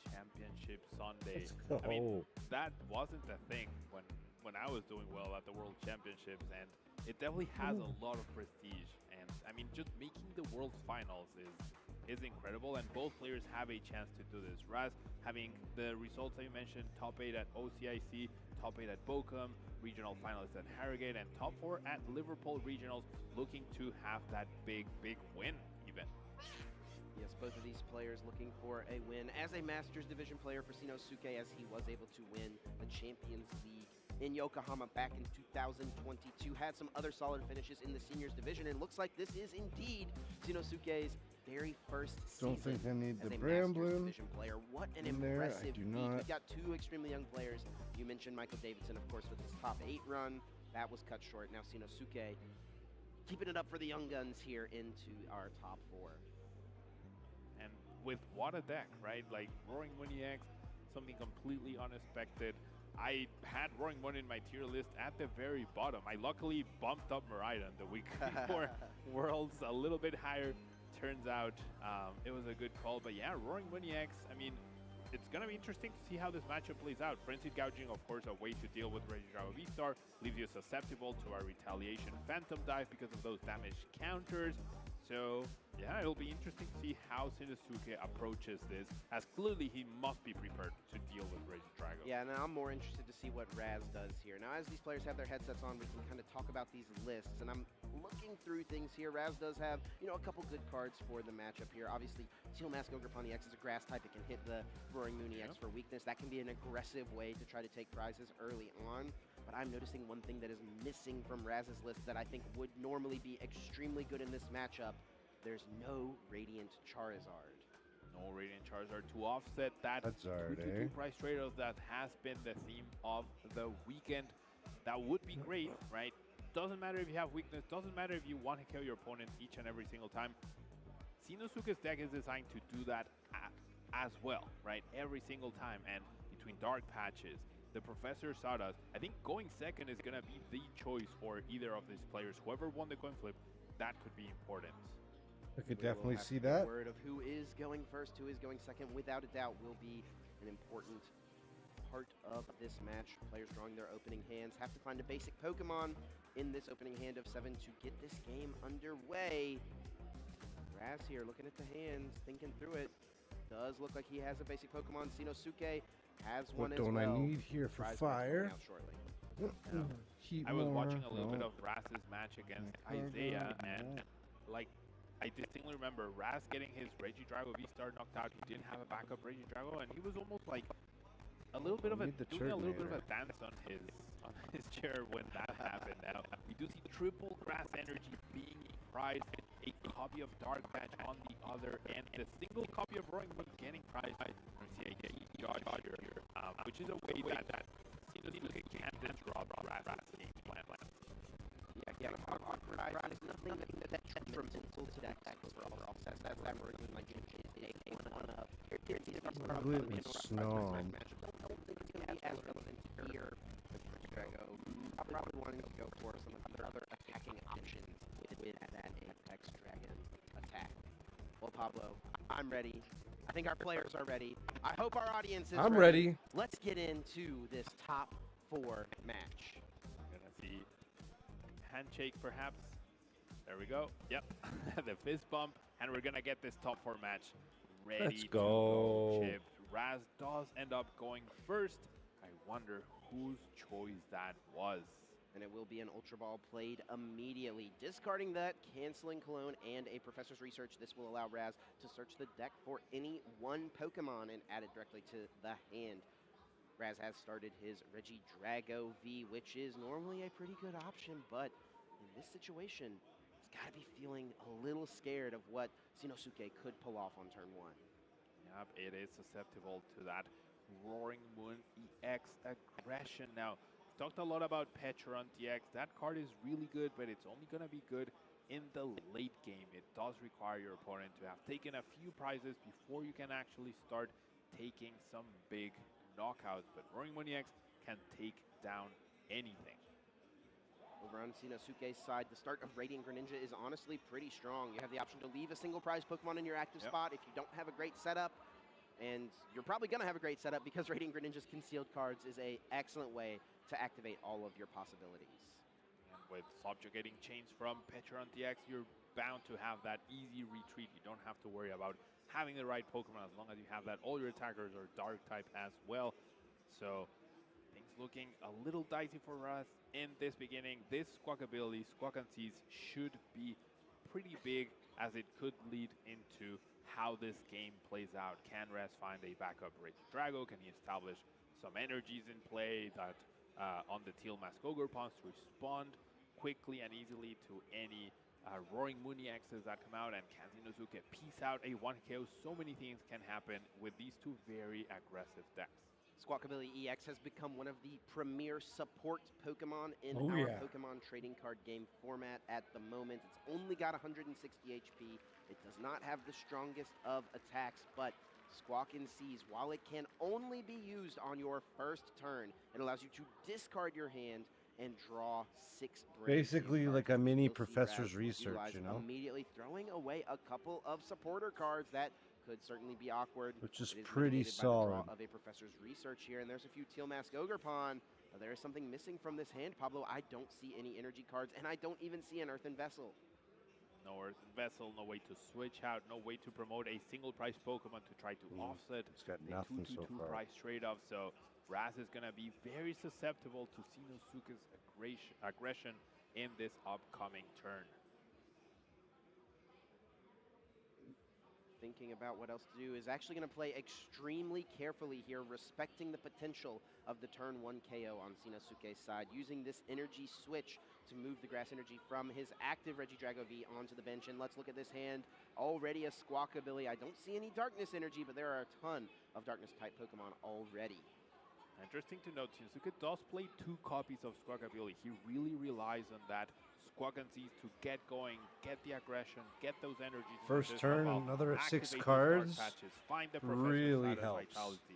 Championship Sunday. Let's go. I mean, that wasn't the thing when I was doing well at the World Championships, and it definitely has a lot of prestige. And I mean, just making the World Finals is incredible, and both players have a chance to do this. Raz having the results that you mentioned, top 8 at OCIC, top 8 at Bochum, regional finalist at Harrogate, and top 4 at Liverpool Regionals, looking to have that big win even. Yes, both of these players looking for a win. As a Masters Division player for Shinosuke, as he was able to win the Champions League in Yokohama back in 2022, had some other solid finishes in the Seniors Division, and looks like this is indeed Shinosuke's very first season. Don't think I need as the a Bramblin Masters Division player. What an in there. impressive I do feat. not. We've got two extremely young players. You mentioned Michael Davidson, of course, with his top 8 run. That was cut short. Now Shinosuke keeping it up for the young guns here into our top 4. And with what a deck, right? Like Roaring Winnie X, something completely unexpected. I had Roaring Winnie in my tier list at the very bottom. I luckily bumped up Miraidon the week before Worlds a little bit higher. Turns out it was a good call. But yeah, Roaring Winnie X, I mean, it's going to be interesting to see how this matchup plays out. Frenzied Gouging, of course, a way to deal with Regidrago V-Star, leaves you susceptible to our Retaliation Phantom Dive because of those damage counters. So, yeah, it'll be interesting to see how Shinosuke approaches this, as clearly he must be prepared to deal with Regidrago. Yeah, and I'm more interested to see what Raz does here. Now, as these players have their headsets on, we can kind of talk about these lists, and I'm looking through things here. Raz does have, you know, a couple good cards for the matchup here. Obviously, Steel Mask Ogre Pony X is a grass type. It can hit the Roaring Mooney X for weakness. That can be an aggressive way to try to take prizes early on. But I'm noticing one thing that is missing from Raz's list that I think would normally be extremely good in this matchup. There's no Radiant Charizard. No Radiant Charizard to offset that 2/2 price trade-off that has been the theme of the weekend. That would be great, right? Doesn't matter if you have weakness, doesn't matter if you want to kill your opponent each and every single time. Shinosuke's deck is designed to do that as well, right? Every single time. And between Dark Patches, the Professor Sawdust, I think going second is going to be the choice for either of these players. Whoever won the coin flip, that could be important. I could definitely see that. Word of who is going first, who is going second, without a doubt, will be an important part of this match. Players drawing their opening hands have to find a basic Pokemon in this opening hand of 7 to get this game underway. Raz here looking at the hands, thinking through it. Does look like he has a basic Pokemon. Shinosuke has one as well. What don't I need here for fire? I was watching a little bit of Raz's match against Isaiah, and like, I distinctly remember Raz getting his Regidrago V-Star knocked out. He didn't have a backup Regidrago, and he was almost like a little bit of a dance on his chair when that happened. Now we do see triple Grass Energy being prized, a copy of Dark Patch on the other, and the single copy of Roaring Moon getting prized by Dodger, which is a way that Shinosuke can disrupt Raz's game plan. Yeah, Rise is nothing that detrimental to that overall success. That's that Roaring Moon like is a one up. Completely snow. I don't think it's going to be as relevant here with Regidrago. I'm probably wanting to go for some of the other attacking options with that Apex Dragon attack. Well, Pablo, I'm ready. I think our players are ready. I hope our audience is ready. Let's get into this top 4 match. We're gonna see handshake, perhaps. There we go. Yep, the fist bump, and we're gonna get this top 4 match ready. Let's to go. Chipped. Raz does end up going first. I wonder whose choice that was. And it will be an Ultra Ball played immediately. Discarding that, canceling Cologne, and a Professor's Research. This will allow Raz to search the deck for any one Pokemon and add it directly to the hand. Raz has started his Regidrago V, which is normally a pretty good option, but in this situation, he's got to be feeling a little scared of what Shinosuke could pull off on turn 1. Yep, it is susceptible to that Roaring Moon EX aggression. Now, talked a lot about Petra on DX. That card is really good, but it's only going to be good in the late game. It does require your opponent to have taken a few prizes before you can actually start taking some big knockouts. But Roaring Moon EX can take down anything. Over on Shinosuke's side, the start of Radiant Greninja is honestly pretty strong. You have the option to leave a single prize Pokemon in your active spot if you don't have a great setup. And you're probably going to have a great setup because Radiant Greninja's concealed cards is an excellent way to activate all of your possibilities. And with subjugating chains from Petra on DX, you're bound to have that easy retreat. You don't have to worry about having the right Pokemon as long as you have that. All your attackers are dark type as well. So things looking a little dicey for us in this beginning. This Squawk ability, Squawk and Seize, should be pretty big as it could lead into how this game plays out. Can Raz find a backup Regidrago? Can he establish some energies in play that on the Teal Mask Ogre Pawns to respond quickly and easily to any Roaring Moon EXs that come out? And can Shinosuke piece out a 1KO? So many things can happen with these two very aggressive decks. Squawkabilly EX has become one of the premier support Pokemon in our Pokemon trading card game format at the moment. It's only got 160 HP. It does not have the strongest of attacks, but Squawk and Seize, while it can only be used on your first turn, it allows you to discard your hand and draw 6 brand Basically like a mini Professor's Research, you know? Immediately throwing away a couple of supporter cards that could certainly be awkward. Which is It pretty mitigated by the draw solid. of a Professor's Research here, and there's a few Teal Mask Ogre Pawn. There is something missing from this hand, Pablo. I don't see any energy cards, and I don't even see an Earthen Vessel. No Earthen Vessel, no way to switch out, no way to promote a single price Pokemon to try to offset It's got the nothing 2-2-2 so far. price trade-off. So Raz is going to be very susceptible to Shinosuke's aggression in this upcoming turn. Thinking about what else to do, is actually going to play extremely carefully here, respecting the potential of the turn 1 KO on Shinosuke's side, using this energy switch to move the grass energy from his active Regidrago V onto the bench. And let's look at this hand. Already a Squawkabilly. I don't see any darkness energy, but there are a ton of darkness type Pokemon already. Interesting to note, Shinosuke does play 2 copies of Squawkabilly. He really relies on that Squawk and Seize to get going, get the aggression, get those energies. First turn, another 6 cards really helps.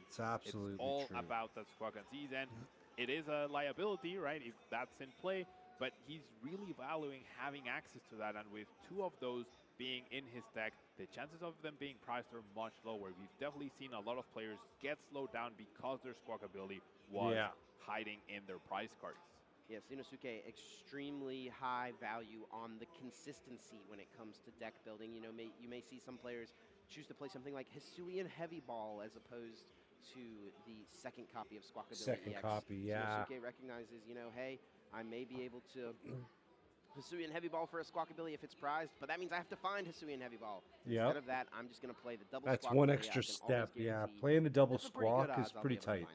It's absolutely It's all true. about that Squawk and Seize, and it is a liability, right, if that's in play, but he's really valuing having access to that, and with 2 of those being in his deck, the chances of them being priced are much lower. We've definitely seen a lot of players get slowed down because their Squawkabilly was hiding in their prize cards. Yes, Shinosuke, extremely high value on the consistency when it comes to deck building. You know, you may see some players choose to play something like Hisuian Heavy Ball as opposed to the second copy of Squawkabilly Second EX. copy, yeah. Shinosuke recognizes, you know, hey, I may be able to Hisuian Heavy Ball for a Squawkabilly if it's prized, but that means I have to find Hisuian Heavy Ball. Instead of that, I'm just going to play the double That's Squawkabilly. one extra step, yeah. Playing the double Squawk is pretty tight.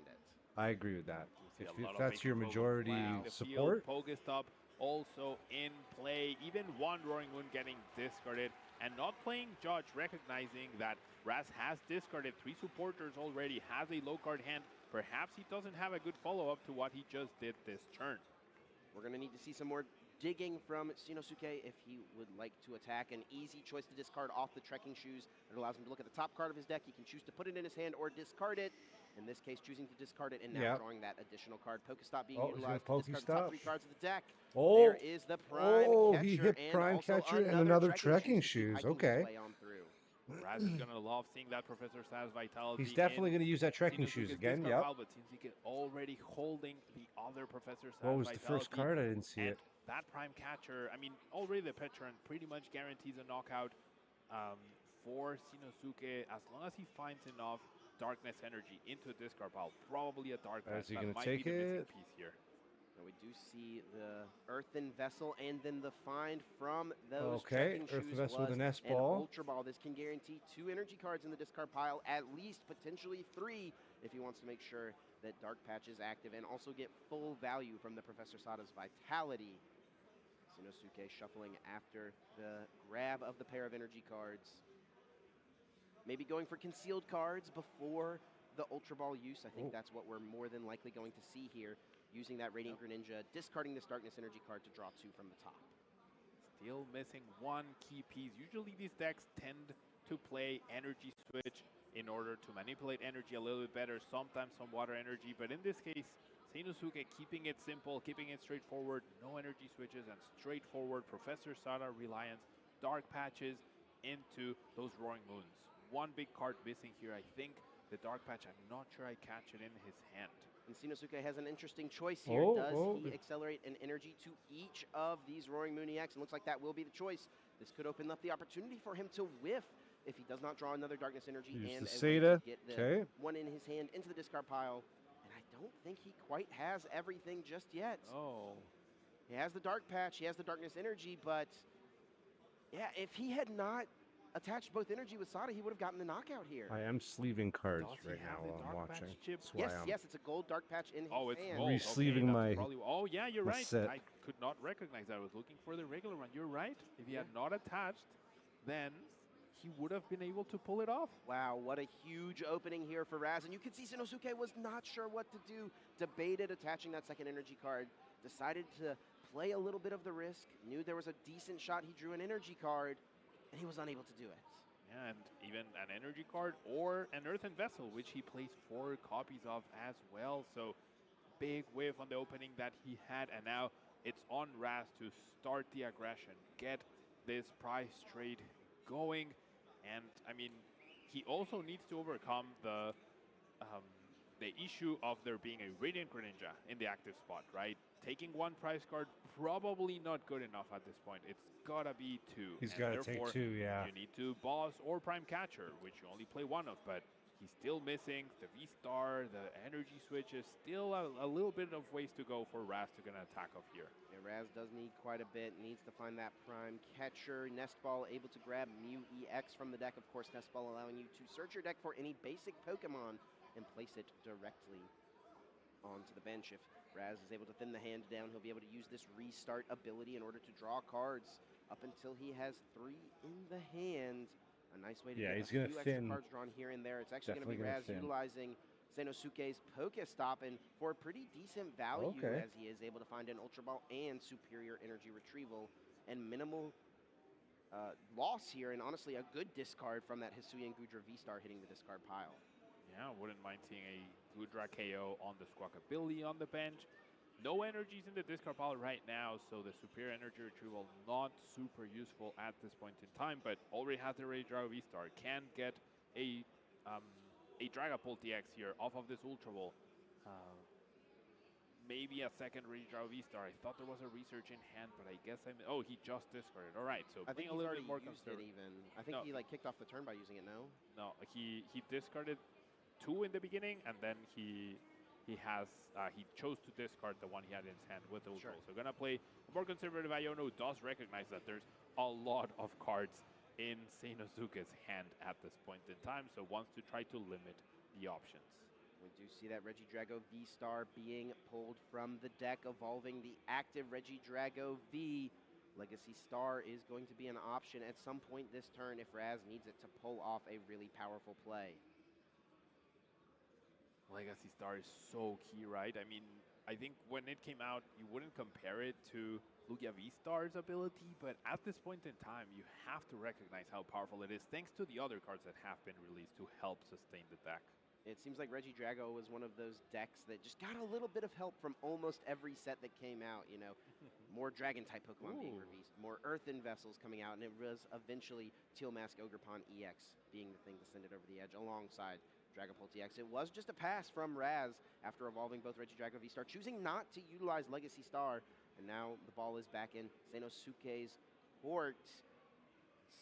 I agree with that. If that's your majority support. Pokestop also in play. Even one Roaring Moon getting discarded and not playing Judge, recognizing that Raz has discarded 3 supporters already, has a low card hand. Perhaps he doesn't have a good follow-up to what he just did this turn. We're going to need to see some more digging from Shinosuke if he would like to attack. An easy choice to discard off the Trekking Shoes. It allows him to look at the top card of his deck. He can choose to put it in his hand or discard it. In this case, choosing to discard it and now drawing that additional card. Pokestop being utilized to discard the top 3 cards of the deck. There is the Prime Catcher. He hit Prime Catcher and another Trekking Shoes. Okay. Raz is going to love seeing that Professor Sass Vitality. He's definitely going to use that Trekking Shoes again, yep. But since he already holding the other Professor Sass What was the first card? I didn't see it. That Prime Catcher, I mean, already the Petron pretty much guarantees a knockout for Shinosuke as long as he finds enough darkness energy into a discard pile. Probably a dark patch. Is he going to take it? Missing piece here. Now we do see the Earthen Vessel and then the find from those Trekking Shoes Earthen Vessel was with an S an ball. Ultra Ball. This can guarantee 2 energy cards in the discard pile, at least potentially 3 if he wants to make sure that Dark Patch is active and also get full value from the Professor Sada's Vitality. Shinosuke shuffling after the grab of the pair of energy cards. Maybe going for concealed cards before the Ultra Ball use. I think that's what we're more than likely going to see here. using that Radiant Greninja, discarding this Darkness Energy card to draw 2 from the top. Still missing one key piece. Usually these decks tend to play Energy Switch in order to manipulate energy a little bit better, sometimes some water energy, but in this case, Seinosuke keeping it simple, keeping it straightforward, no energy switches, and straightforward Professor Sada reliance, Dark Patches into those Roaring Moons. One big card missing here, I think the Dark Patch, I'm not sure I catch it in his hand. And Seinosuke has an interesting choice here. Does he accelerate an energy to each of these Roaring Moon EX? And looks like that will be the choice. This could open up the opportunity for him to whiff if he does not draw another Darkness Energy and the a way to get the okay. one in his hand into the discard pile. And I don't think he quite has everything just yet. Oh. He has the Dark Patch, he has the Darkness Energy, but yeah, if he had not attached both energy with Sada, he would have gotten the knockout here. I am sleeving cards right now while I'm watching. Yes, it's a gold Dark Patch in his hand. Gold. Re-sleeving my Oh, yeah, you're right. set. I could not recognize that. I was looking for the regular one. You're right. If he had not attached, then he would have been able to pull it off. Wow, what a huge opening here for Raz. And you can see Seinosuke was not sure what to do. Debated attaching that second energy card. Decided to play a little bit of the risk. Knew there was a decent shot. He drew an energy card, and he was unable to do it. Yeah, and even an energy card or an Earthen Vessel, which he plays 4 copies of as well. So big whiff on the opening that he had, and now it's on Raz to start the aggression, get this prize trade going. And I mean, he also needs to overcome the issue of there being a Radiant Greninja in the active spot, right? Taking 1 prize card, probably not good enough at this point. It's gotta be 2. He's gotta take 2, yeah. You need to boss or prime catcher, which you only play 1 of, but he's still missing the V-Star, the energy switches, still a little bit of ways to go for Raz to get an attack off here. Yeah, Raz does need quite a bit, needs to find that prime catcher. Nest Ball able to grab Mew EX from the deck. Of course, Nest Ball allowing you to search your deck for any basic Pokemon and place it directly onto the bench. If Raz is able to thin the hand down, he'll be able to use this restart ability in order to draw cards up until he has 3 in the hand. A nice way to get a few extra cards drawn here and there. It's actually going to be Raz utilizing Seinosuke's Pokestop and for a pretty decent value as he is able to find an Ultra Ball and superior energy retrieval and minimal loss here, and honestly a good discard from that Hisuian Gudra V-Star hitting the discard pile. Yeah, wouldn't mind seeing a Gudra KO on the Squawkabilly on the bench. No energies in the discard pile right now, so the superior energy retrieval not super useful at this point in time, but already has the Regidrago V-Star. Can get a Dragapult DX here off of this Ultra Ball. Maybe a second Regidrago V-Star. I thought there was a research in hand, but I guess oh, he just discarded. All right, so I think a little bit more used it even. I think he like kicked off the turn by using it, no? No, he discarded 2 in the beginning, and then he chose to discard the one he had in his hand with the Ultra. So gonna play a more conservative Iono, who does recognize that there's a lot of cards in Seinosuke's hand at this point in time, so wants to try to limit the options. We do see that Regidrago V-Star being pulled from the deck, evolving the active Regidrago V. Legacy Star is going to be an option at some point this turn if Raz needs it to pull off a really powerful play. Legacy Star is so key, right? I mean, I think when it came out, you wouldn't compare it to Lugia V-Star's ability, but at this point in time, you have to recognize how powerful it is, thanks to the other cards that have been released to help sustain the deck. It seems like Regidrago was one of those decks that just got a little bit of help from almost every set that came out, you know. More Dragon-type Pokemon being released, more Earthen Vessels coming out, and it was eventually Teal Mask Ogerpon EX being the thing to send it over the edge alongside Dragapult EX. It was just a pass from Raz after evolving both Regidrago V-Star, choosing not to utilize Legacy Star, and now the ball is back in Seinosuke's court.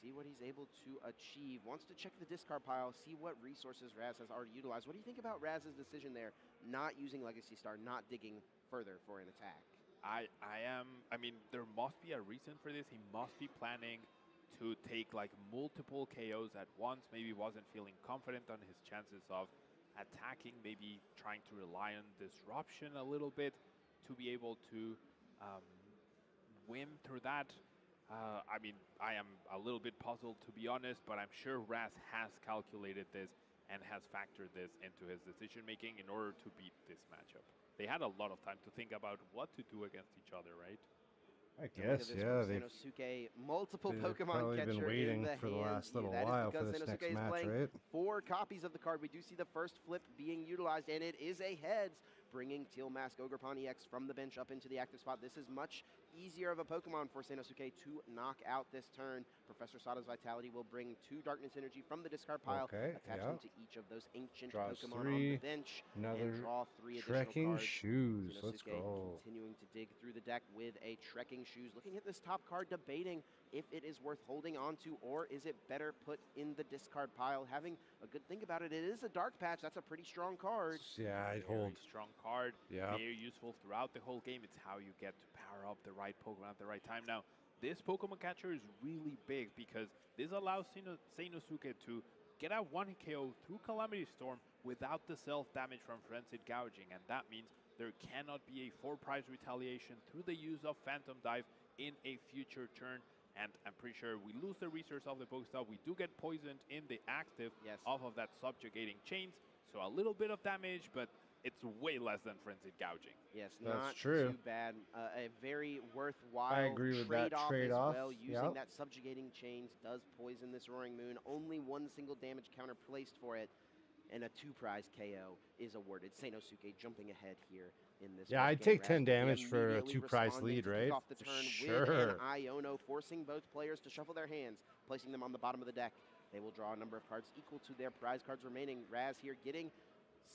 See what he's able to achieve. Wants to check the discard pile, see what resources Raz has already utilized. What do you think about Raz's decision there, not using Legacy Star, not digging further for an attack? I mean, there must be a reason for this. He must be planning to take like multiple KOs at once. Maybe wasn't feeling confident on his chances of attacking, maybe trying to rely on disruption a little bit to be able to win through that. I mean, I am a little bit puzzled, to be honest, but I'm sure Raz has calculated this and has factored this into his decision-making in order to beat this matchup. they had a lot of time to think about what to do against each other, right? I guess, yeah. Sanosuke, multiple they've Pokemon probably catcher been waiting in the for the hands. last little That while is for because this Sanosuke next is match, playing right? 4 copies of the card. We do see the first flip being utilized, and it is a heads, bringing Teal Mask Ogerpon EX from the bench up into the active spot. This is much easier of a Pokemon for Sanosuke to knock out this turn. Professor Sada's Vitality will bring 2 Darkness Energy from the discard pile, attach them to each of those ancient Pokemon on the bench, and draw 3 additional Trekking cards. Shoes. Sanosuke Let's go. continuing to dig through the deck with a Trekking Shoes. Looking at this top card, debating if it is worth holding onto or is it better put in the discard pile. Having a good think about it, it is a Dark Patch. That's a pretty strong card. Yeah, I'd Very hold. strong card. Yeah. Very useful throughout the whole game. It's how you get to power up the right Pokemon at the right time. Now, this Pokemon catcher is really big because this allows Sanosuke to get a 1 KO through Calamity Storm without the self-damage from Frenzied Gouging, and that means there cannot be a 4-prize retaliation through the use of Phantom Dive in a future turn. And I'm pretty sure we lose the resource of the Pokestop. We do get poisoned in the active off of that subjugating chains, so a little bit of damage, but it's way less than Frenzied Gouging. Yes, That's not true. too bad. A very worthwhile I agree with that trade-off as trade-off. well. Using that subjugating chains does poison this Roaring Moon. Only 1 single damage counter placed for it, and a 2-prize KO is awarded. Sanosuke jumping ahead here in this. Yeah, I'd take 10 damage for a 2-prize lead, right? Off the turn Sure. with an Iono, forcing both players to shuffle their hands, placing them on the bottom of the deck. They will draw a number of cards equal to their prize cards remaining. Raz here getting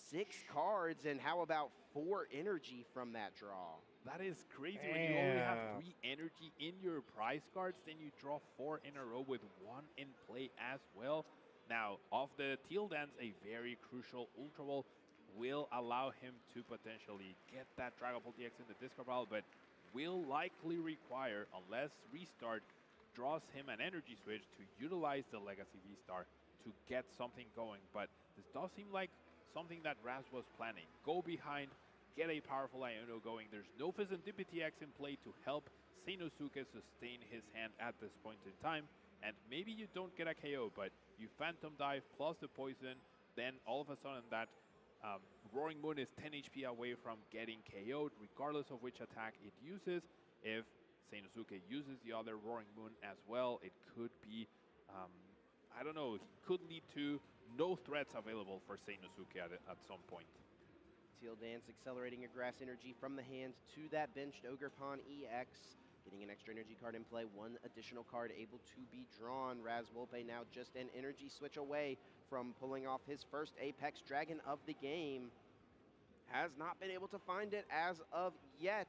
6 cards, and how about 4 energy from that draw? That is crazy. When you only have 3 energy in your prize cards, then you draw 4 in a row with 1 in play as well. Now, off the Teal Dance, a very crucial Ultra Ball will allow him to potentially get that Dragapult DX in the discard pile, but will likely require, unless Restart draws him an energy switch, to utilize the Legacy V-Star to get something going. But this does seem like something that Raz was planning. Go behind, get a powerful Iono going. There's no Fizantipity X in play to help Sanosuke sustain his hand at this point in time. And maybe you don't get a KO, but you Phantom Dive plus the poison, then all of a sudden that Roaring Moon is 10 HP away from getting KO'd, regardless of which attack it uses. If Sanosuke uses the other Roaring Moon as well, it could be, I don't know, it could lead to no threats available for Sanosuke at some point. Teal Dance accelerating a Grass Energy from the hand to that benched Ogerpon EX. Getting an extra energy card in play, 1 additional card able to be drawn. Raz Wolpe now just an energy switch away from pulling off his first Apex Dragon of the game. Has not been able to find it as of yet,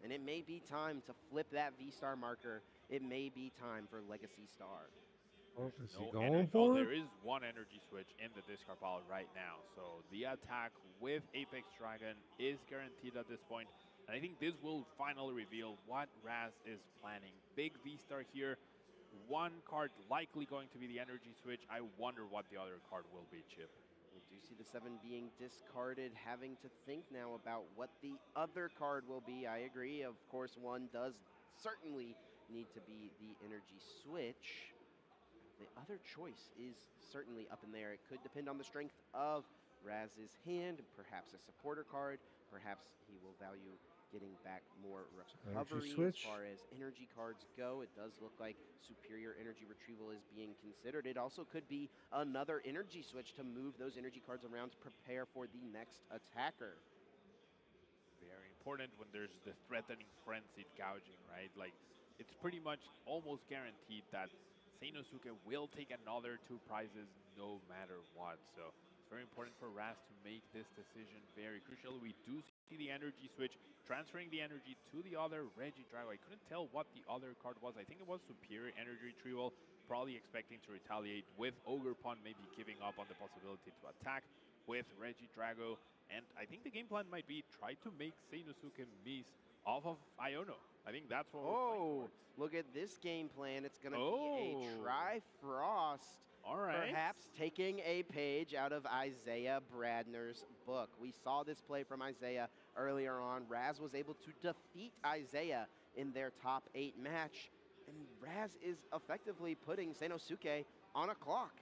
and it may be time to flip that V-Star marker. It may be time for Legacy Star. Oh, is he No going for it? There is 1 energy switch in the discard pile right now, so the attack with Apex Dragon is guaranteed at this point. And I think this will finally reveal what Raz is planning. Big V-Star here. 1 card likely going to be the energy switch. I wonder what the other card will be, Chip. We do see the 7 being discarded, having to think now about what the other card will be. I agree. Of course, 1 does certainly need to be the energy switch. The other choice is certainly up in there. It could depend on the strength of Raz's hand, perhaps a supporter card. Perhaps he will value getting back more recovery as far as energy cards go. It does look like superior energy retrieval is being considered. It also could be another energy switch to move those energy cards around to prepare for the next attacker. Very important when there's the threatening Frenzied Gouging, right? Like, it's pretty much almost guaranteed that Sanosuke will take another 2 prizes no matter what. So it's very important for Raz to make this decision very crucial. We do see the energy switch, transferring the energy to the other Regidrago. I couldn't tell what the other card was. I think it was Superior Energy Retrieval, probably expecting to retaliate with Ogerpon, maybe giving up on the possibility to attack with Regidrago. And I think the game plan might be try to make Sanosuke miss off of Iono. I think that's what we're playing towards. Look at this game plan. It's going to be a Trifrost. All right. Perhaps taking a page out of Isaiah Bradner's book. We saw this play from Isaiah earlier on. Raz was able to defeat Isaiah in their top 8 match. And Raz is effectively putting Sanosuke on a clock.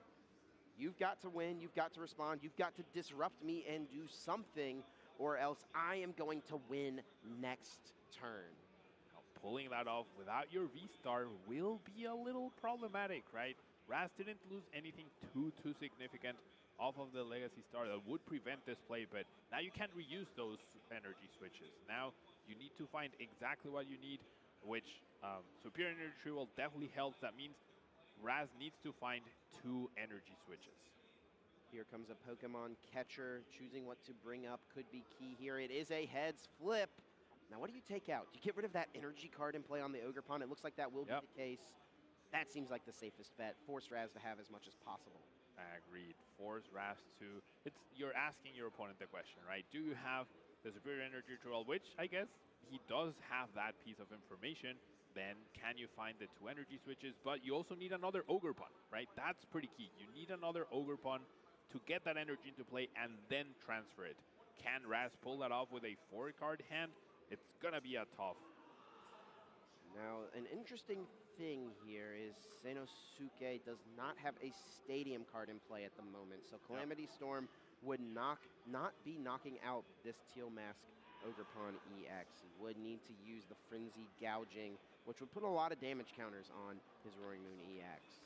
You've got to win. You've got to respond. You've got to disrupt me and do something, or else I am going to win next turn. Now, pulling that off without your V-Star will be a little problematic, right? Raz didn't lose anything too significant off of the Legacy Star that would prevent this play, but now you can't reuse those energy switches. Now you need to find exactly what you need, which Superior Energy Retrieval definitely helps. That means Raz needs to find 2 energy switches. Here comes a Pokemon catcher. Choosing what to bring up could be key here. It is a heads flip. Now, what do you take out? Do you get rid of that energy card and play on the Ogerpon? It looks like that will be the case. That seems like the safest bet. Force Raz to have as much as possible. Agreed. Force Raz to... You're asking your opponent the question, right? Do you have the Superior Energy Retrieval, which I guess he does have that piece of information. Then can you find the 2 energy switches? But you also need another Ogerpon, right? That's pretty key. You need another Ogerpon to get that energy into play and then transfer it. Can Raz pull that off with a 4-card hand? It's gonna be a tough. Now, an interesting thing here is Sanosuke does not have a stadium card in play at the moment, so Calamity Storm would not be knocking out this Teal Mask Ogerpon EX. He would need to use the Frenzied Gouging, which would put a lot of damage counters on his Roaring Moon EX.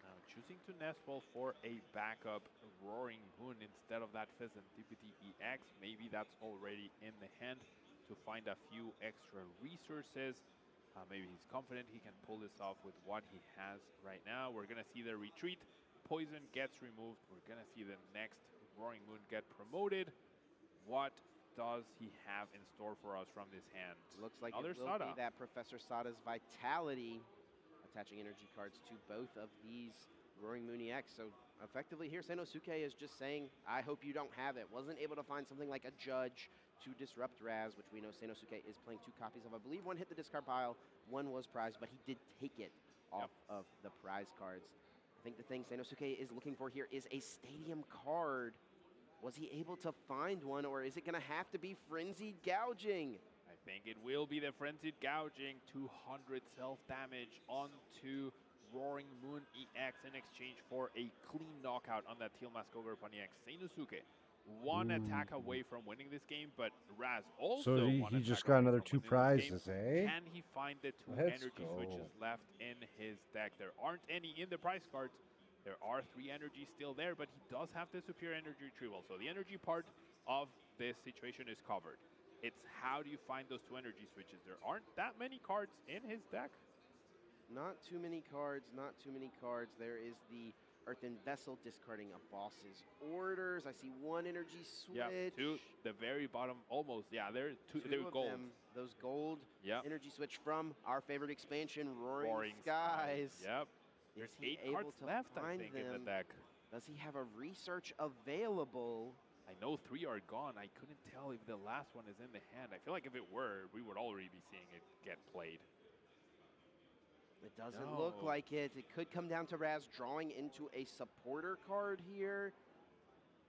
Now, choosing to Nestball for a backup Roaring Moon instead of that Pheasantipity EX, maybe that's already in the hand to find a few extra resources. Maybe he's confident he can pull this off with what he has right now. We're going to see the retreat. Poison gets removed. We're going to see the next Roaring Moon get promoted. What does he have in store for us from this hand? Looks like another it will be that Professor Sada's Vitality, attaching energy cards to both of these Roaring Moon EX. So effectively here, Sanosuke is just saying, I hope you don't have it. Wasn't able to find something like a Judge to disrupt Raz, which we know Sanosuke is playing 2 copies of. I believe 1 hit the discard pile, 1 was prized, but he did take it off of the prize cards. I think the thing Sanosuke is looking for here is a stadium card. Was he able to find one, or is it going to have to be Frenzied Gouging? I think it will be the Frenzied Gouging. 200 self-damage onto Roaring Moon EX in exchange for a clean knockout on that Teal Mask Ogerpon EX. Sanosuke, 1 attack away from winning this game, but Raz also so he just got another 2 prizes, eh? Can he find the 2 Let's energy go. switches left in his deck? There aren't any in the prize cards. There are 3 energies still there, but he does have the Superior Energy Retrieval. So the energy part of this situation is covered. It's how do you find those 2 energy switches? There aren't that many cards in his deck. Not too many cards, not too many cards. There is the Earthen Vessel discarding a boss's orders. I see 1 energy switch. Yeah, 2, the very bottom, almost. Yeah, there's 2 of gold. them, those gold energy switch from our favorite expansion, Roaring Skies. Skies. Yep. There's 8 cards left, I think, in the deck. Does he have a research available? I know 3 are gone. I couldn't tell if the last one is in the hand. I feel like if it were, we would already be seeing it get played. It doesn't look like it. It could come down to Raz drawing into a supporter card here.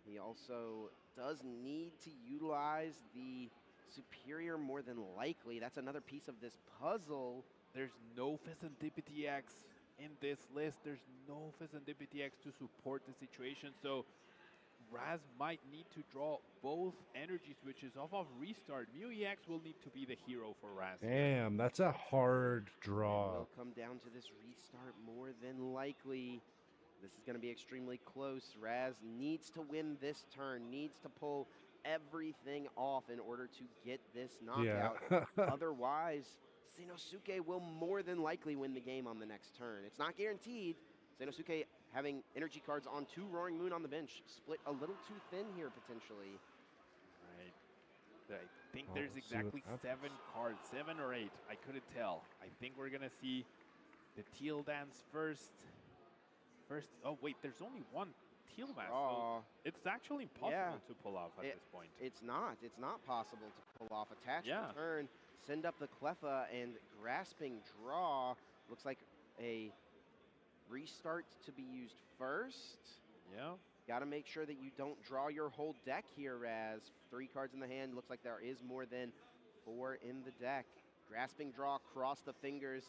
He also does need to utilize the Superior more than likely. That's another piece of this puzzle. There's no Pheasantipity X in this list. There's no Pheasantipity X to support the situation. So Raz might need to draw both energy switches off of Restart. Mew EX will need to be the hero for Raz. Damn, that's a hard draw. It will come down to this Restart more than likely. This is going to be extremely close. Raz needs to win this turn, needs to pull everything off in order to get this knockout. Otherwise, Sanosuke will more than likely win the game on the next turn. It's not guaranteed. Sanosuke having energy cards on 2 Roaring Moon on the bench, split a little too thin here potentially. Right. I think there's exactly 7 cards, 7 or 8. I couldn't tell. I think we're gonna see the Teal dance first. Oh wait, there's only 1 Teal Mask. So it's actually impossible to pull off at this point. It's not possible to pull off. Attach the turn, send up the Cleffa, and Grasping Draw. Looks like a Restart to be used first. Yeah. Got to make sure that you don't draw your whole deck here, Raz. 3 cards in the hand. Looks like there is more than 4 in the deck. Grasping Draw, cross the fingers.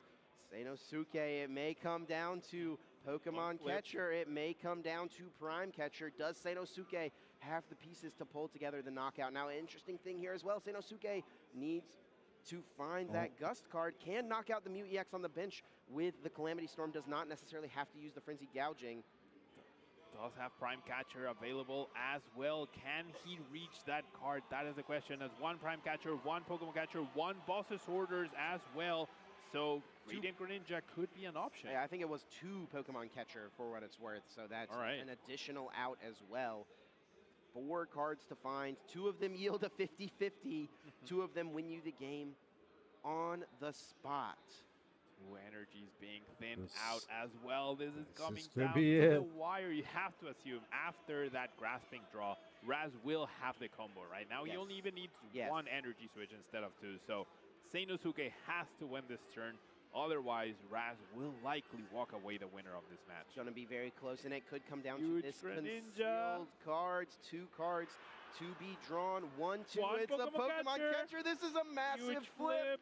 Sanosuke, it may come down to Pokemon Catcher. It may come down to Prime Catcher. Does Sanosuke have the pieces to pull together the knockout. Now, an interesting thing here as well, Seinosuke needs to find that Gust card, can knock out the Mew EX on the bench with the Calamity Storm, does not necessarily have to use the Frenzy Gouging. Does have Prime Catcher available as well. Can he reach that card? That is the question. As one Prime Catcher, one Pokemon Catcher, one Boss's Orders as well. So Radiant Greninja could be an option. Yeah, I think it was 2 Pokemon Catcher for what it's worth. So that's an additional out as well. 4 cards to find. 2 of them yield a 50-50. 2 of them win you the game on the spot. 2 energies being thinned out as well. This is coming gonna down be to it. the wire. You have to assume after that grasping draw, Raz will have the combo. Right now, he only even needs 1 energy switch instead of 2. So Seinosuke has to win this turn. Otherwise, Raz will likely walk away the winner of this match. It's going to be very close, and it could come down Huge to this Greninja. concealed cards. 2 cards to be drawn. 1, 2. It's a Pokemon catcher. This is a massive flip.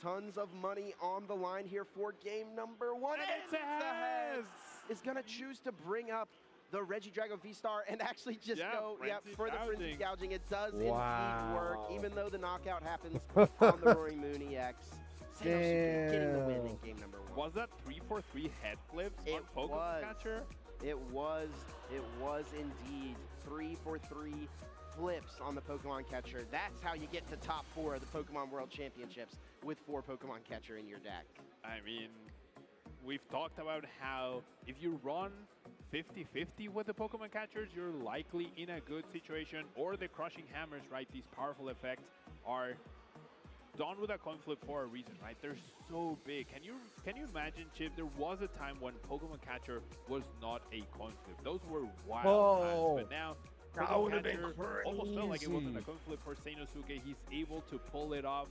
Tons of money on the line here for game number 1. And it's a Hez. Is going to choose to bring up the Regidrago V-Star and actually just go for the Frenzy Gouging. It does indeed work, even though the knockout happens on the Roaring Moon EX. Seinosuke getting the win in game number 1. Was that 3-for-3 head flips on Pokemon Catcher? It was indeed 3-for-3 flips on the Pokemon Catcher. That's how you get to top 4 of the Pokemon World Championships with 4 Pokemon Catcher in your deck. I mean, we've talked about how if you run 50-50 with the Pokemon Catchers, you're likely in a good situation. Or the Crushing Hammers, right? These powerful effects are done with a coin flip for a reason, right? They're so big. Can you imagine, Chip? There was a time when Pokemon Catcher was not a coin flip. Those were wild times, but now Pokemon Catcher almost felt like it wasn't a coin flip for Seinosuke. He's able to pull it off,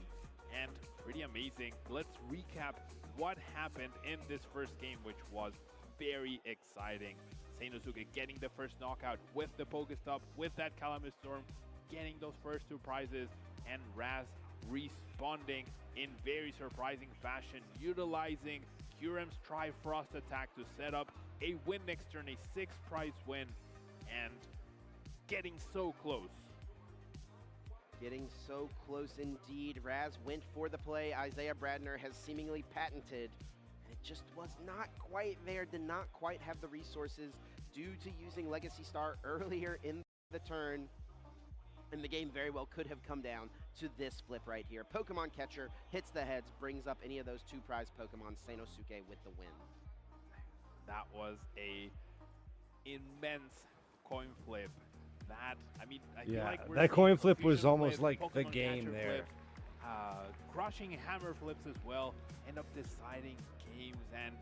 and pretty amazing. Let's recap what happened in this first game, which was very exciting. Seinosuke getting the first knockout with the Pokestop, with that Calamity Storm, getting those first 2 prizes, and Raz responding in very surprising fashion, utilizing Kyurem's Trifrost attack to set up a win next turn, a 6-prize win, and getting so close. Getting so close indeed. Raz went for the play. Isaiah Bradner has seemingly patented, and it just was not quite there, did not quite have the resources due to using Legacy Star earlier in the turn. And the game very well could have come down to this flip right here. Pokemon Catcher hits the heads, brings up any of those 2 prize Pokemon. Seinosuke with the win. That was a immense coin flip. That, I mean, I feel like we're that coin flip was Fusion almost flip, like the Pokemon game Catcher there. Flip, Crushing Hammer flips as well, end up deciding games, and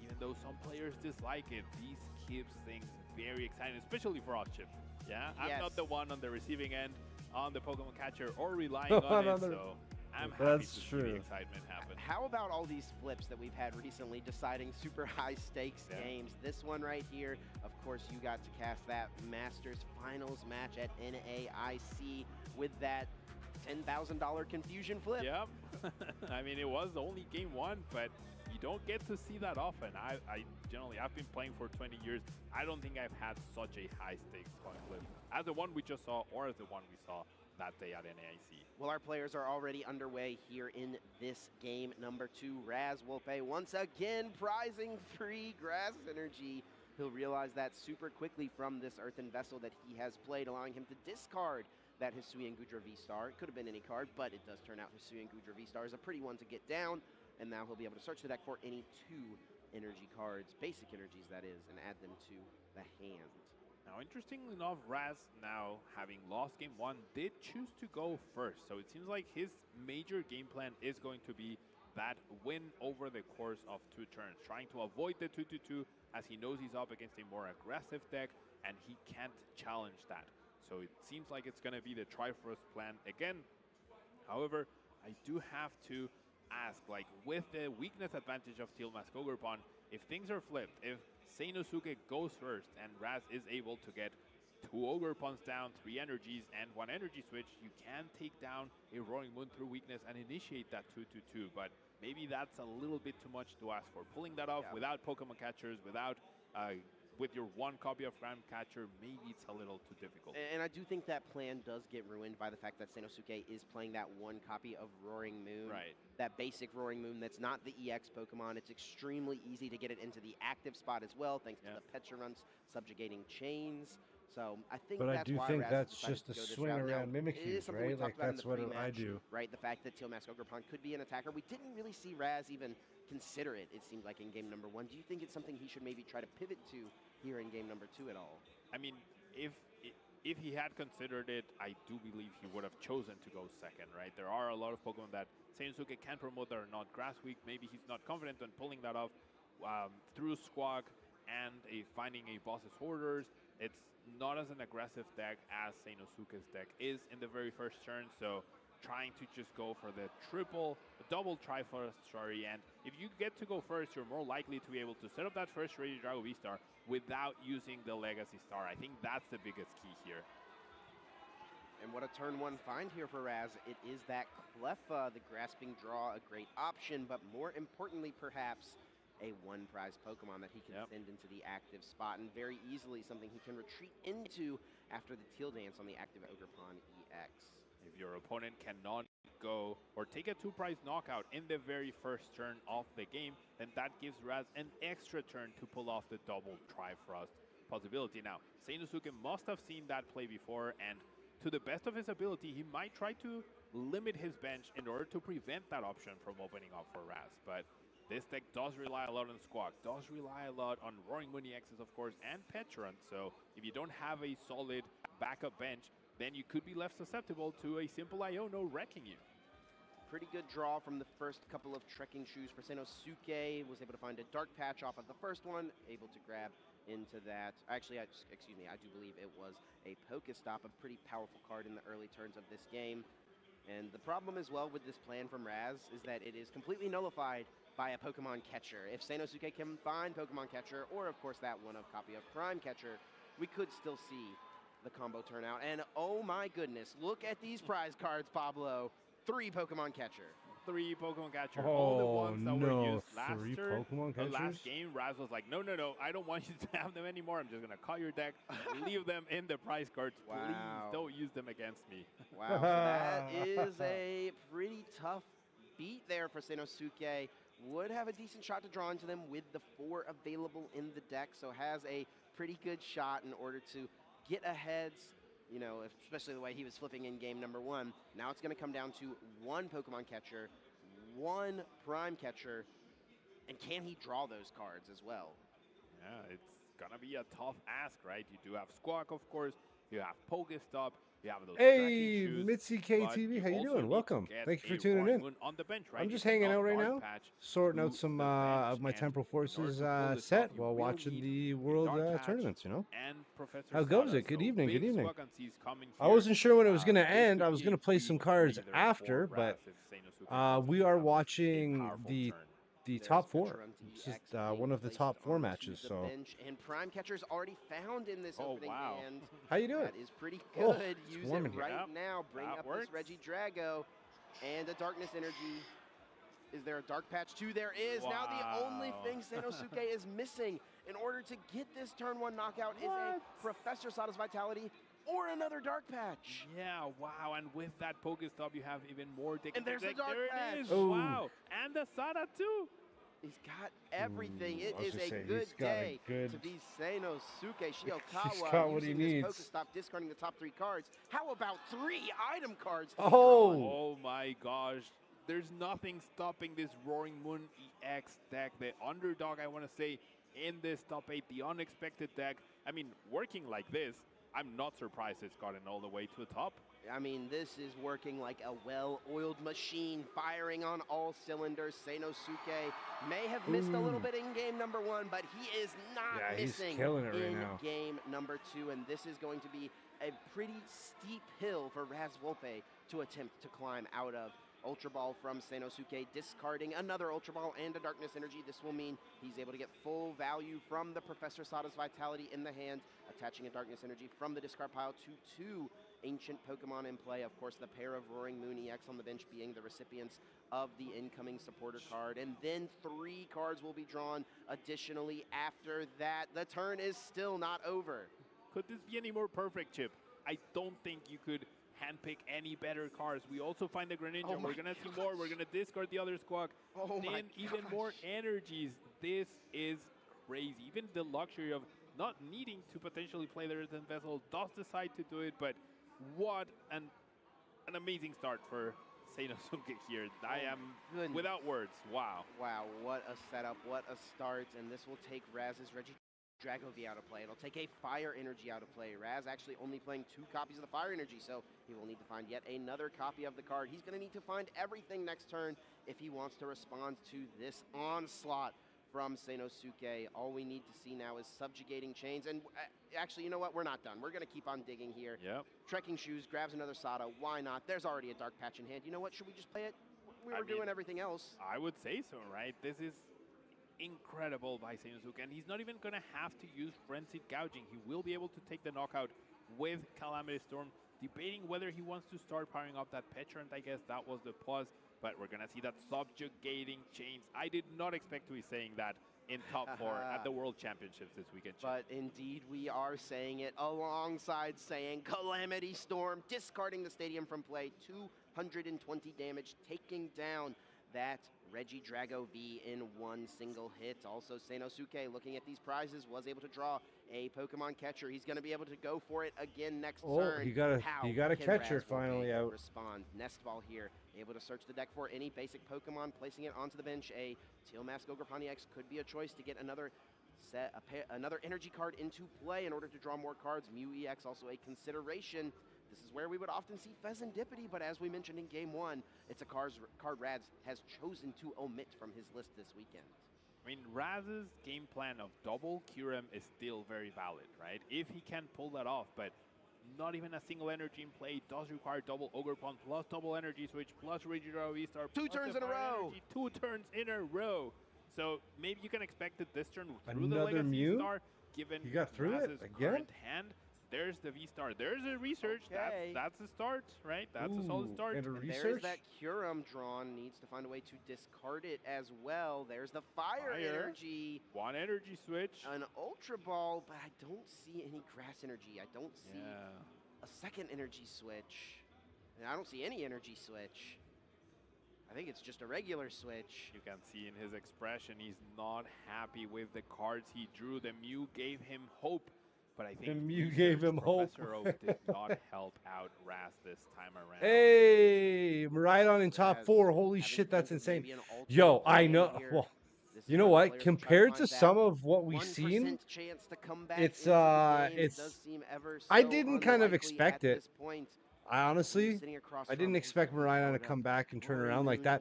even though some players dislike it, these keeps things very exciting, especially for us, Chip. Yeah, I'm not the one on the receiving end on the Pokemon Catcher or relying on it, so I'm happy to see the excitement happen. How about all these flips that we've had recently deciding super high stakes games? This one right here, of course, you got to cast that Masters Finals match at NAIC with that $10,000 confusion flip. Yep. I mean, it was only game 1, but you don't get to see that often. I've been playing for 20 years. I don't think I've had such a high stakes coin flip as the one we just saw or as the one we saw that day at NAIC. Well, our players are already underway here in this game number 2. Raz Wolpe once again prizing 3 grass energy. He'll realize that super quickly from this Earthen Vessel that he has played, allowing him to discard that Hisuian Gudra V-Star. It could have been any card, but it does turn out Hisuian Gudra V-Star is a pretty one to get down. And now he'll be able to search the deck for any 2 energy cards, basic energies that is, and add them to the hand. Now, interestingly enough, Raz, now having lost game 1, did choose to go first. So it seems like his major game plan is going to be that win over the course of 2 turns, trying to avoid the 2-2-2 as he knows he's up against a more aggressive deck and he can't challenge that. So it seems like it's going to be the Trifrost plan again. However, I do have to ask, like, with the weakness advantage of Steel Mask Ogerpon, if things are flipped, if Seinosuke goes first and Raz is able to get 2 Ogerpons down, 3 energies, and 1 energy switch, you can take down a Roaring Moon through weakness and initiate that 2-2-2. But maybe that's a little bit too much to ask for. Pulling that off without Pokemon Catchers, without with your one copy of Prime Catcher, maybe it's a little too difficult. And I do think that plan does get ruined by the fact that Sanosuke is playing that one copy of Roaring Moon. Right. That basic Roaring Moon that's not the EX Pokemon. It's extremely easy to get it into the active spot as well, thanks to the Petrunt's subjugating chains. So I think But that's I do why think Raz that's decided just to a go this swing route. around Now, it is Mimikyu, something we right? talked Like about in that's the what I pre-match, do. right? The fact that Teal'c Ogerpon could be an attacker. We didn't really see Raz even consider it, it seemed like, in game number 1. Do you think it's something he should maybe try to pivot to here in game number 2 at all? I mean, if he had considered it, I do believe he would have chosen to go second, right? There are a lot of Pokemon that Sanosuke can promote that are not grass weak. Maybe he's not confident on pulling that off through Squawk and finding a boss's orders. It's not as an aggressive deck as Sanosuke's deck is in the very first turn, so trying to just go for the double Triforce, and if you get to go first, you're more likely to be able to set up that first Regidrago V-Star without using the Legacy Star. I think that's the biggest key here. And what a turn 1 find here for Raz. It is that Cleffa, the grasping draw, a great option, but more importantly, perhaps, a one-prize Pokemon that he can send into the active spot, and very easily something he can retreat into after the Teal Dance on the active Ogerpon EX. If your opponent cannot go or take a 2-prize knockout in the very first turn of the game, then that gives Raz an extra turn to pull off the double Trifrost possibility. Now, Sanosuke must have seen that play before, and to the best of his ability, he might try to limit his bench in order to prevent that option from opening up for Raz. But this deck does rely a lot on Squawk, does rely a lot on Roaring Moon EXs, of course, and Petrunt. So if you don't have a solid backup bench, then you could be left susceptible to a simple Iono wrecking you. Pretty good draw from the first couple of trekking shoes for Sanosuke. Was able to find a Dark Patch off of the first one, able to grab into that. Actually, excuse me, I do believe it was a Pokestop, a pretty powerful card in the early turns of this game. And the problem as well with this plan from Raz is that it is completely nullified by a Pokemon Catcher. If Sanosuke can find Pokemon Catcher, or of course that one of copy of Prime Catcher, we could still see the combo turn out. And oh my goodness, look at these prize cards, Pablo. 3 Pokemon Catcher. 3 Pokemon Catcher. Oh, all the ones that were used last 3 turn, Pokemon Catchers? last game, Raz was like, no, I don't want you to have them anymore. I'm just going to call your deck, leave them in the prize cards. Wow. Please don't use them against me. Wow, so that is a pretty tough beat there for Sanosuke. Would have a decent shot to draw into them with the 4 available in the deck, so has a pretty good shot in order to get ahead, you know, especially the way he was flipping in game number 1. Now it's going to come down to 1 Pokemon Catcher, 1 Prime Catcher, and can he draw those cards as well? Yeah, it's going to be a tough ask, right? You do have Squawk, of course. You have Pokestop. You have those Hey, shoes, Mitzi KTV, how you also doing? need Welcome. to get Thank you for a tuning Roaring in. Moon on the bench, right? I'm You just hanging cannot out right Dark now, Patch sorting to out some the of bench, my and Temporal in order Forces to pull this set off, you while will watching need the a World Dark Patch tournaments, you know? and Professor How goes Sada. it? Good So evening, big good evening. vacancies coming I here. wasn't sure when it was going to This end. could I was be going a to play some cards breather after, for but Raz if Sanosuke doesn't we are have watching powerful the turn. top 4. Petrunt It's EX just being one of the placed top 4 onto matches, the so. bench, and Prime Catcher's already found in this opening hand. How you doing? That is pretty Oh, good. it's Use warm it in here. right now. Bring that up works. this Regidrago and a Darkness Energy. Is there a Dark Patch too? There is. Now the only thing Sanosuke is missing in order to get this turn 1 knockout is a Professor Sada's Vitality or another Dark Patch. Yeah, wow, and with that Pokestop, you have even more dick. And there's the Dark There Patch. it is, Oh. wow. And the Sada, too. He's got everything. Ooh, It I was is gonna a say, good he's got a day good- to be Sanosuke Shiokawa He's got what he using this needs. Pokestop, discarding the top 3 cards. How about 3 item cards? To be Oh. drawn? Oh my gosh. There's nothing stopping this Roaring Moon EX deck. The underdog, I want to say, in this top 8, the unexpected deck. I mean, working like this, I'm not surprised it's gotten all the way to the top. I mean, this is working like a well-oiled machine, firing on all cylinders. Sanosuke may have missed a little bit in game number 1, but he is not missing he's killing it right in now. game number 2, and this is going to be a pretty steep hill for Raz Volpe to attempt to climb out of. Ultra Ball from Sanosuke, discarding another Ultra Ball and a Darkness Energy. This will mean he's able to get full value from the Professor Sada's Vitality in the hand, attaching a Darkness Energy from the discard pile to 2 ancient Pokemon in play. Of course, the pair of Roaring Moon EX on the bench being the recipients of the incoming supporter card. And then 3 cards will be drawn additionally after that. The turn is still not over. Could this be any more perfect, Chip? I don't think you could handpick any better cards. We also find the Greninja. Oh We're going to see more. We're going to discard the other Squawk. Oh then even more energies. This is crazy. Even the luxury of not needing to potentially play the Earthen Vessel does decide to do it, but what an amazing start for Sanosuke here. I am without words. Wow. Wow, what a setup, what a start, and this will take Raz's Regidrago V out of play. It'll take a Fire Energy out of play. Raz actually only playing 2 copies of the Fire Energy, so he will need to find yet another copy of the card. He's going to need to find everything next turn if he wants to respond to this onslaught from Sanosuke. All we need to see now is Subjugating Chains, and actually, you know what? We're not done. We're going to keep on digging here. Yep. Trekking Shoes grabs another Sada. Why not? There's already a Dark Patch in hand. You know what? Should we just play it? We were doing everything else. I would say so, right? This is incredible by Sanosuke, and he's not even going to have to use Frenzied Gouging. He will be able to take the knockout with Calamity Storm, debating whether he wants to start powering up that Petrant. I guess that was the pause, but we're going to see that Subjugating Chains. I did not expect to be saying that in top 4 at the World Championships this weekend. But indeed, we are saying it alongside saying Calamity Storm, discarding the stadium from play, 220 damage, taking down that Regidrago V in 1 single hit. Also, Sanosuke, looking at these prizes, was able to draw a Pokemon catcher. He's going to be able to go for it again next turn. He got a catcher finally out. Respond. Nest Ball here, able to search the deck for any basic Pokemon, placing it onto the bench. A Teal Mask Ogre X could be a choice to get another another energy card into play in order to draw more cards. Mew EX also a consideration. This is where we would often see Pheasantipity, but as we mentioned in Game 1, it's a card Raz has chosen to omit from his list this weekend. I mean, Raz's game plan of double Kyurem is still very valid, right? If he can pull that off, but not even a single energy in play does require double Ogerpon plus double energy switch plus Regidrago V-Star. 2 turns in a row! Energy, 2 turns in a row. So maybe you can expect it this turn through Another the Legacy Mew? Star, given You got through Raz's it again? current hand. There's the V-Star. There's a research. Okay. That's a start, right? That's a solid start. And a And research? there's that Kyurem drawn. Needs to find a way to discard it as well. There's the Fire Energy. 1 energy switch. An Ultra Ball, but I don't see any Grass Energy. I don't see a second energy switch. And I don't see any energy switch. I think it's just a regular switch. You can see in his expression, he's not happy with the cards he drew. The Mew gave him hope. But I think The Mew gave him hope. Professor Oak did not help out Raz this time around. Hey, Miraidon in top 4. Holy shit, that's insane. Yo, I know. Well, you know what? Compared to some of what we've seen, it's I didn't kind of expect it. I honestly, I didn't expect Miraidon to come back and turn around like that.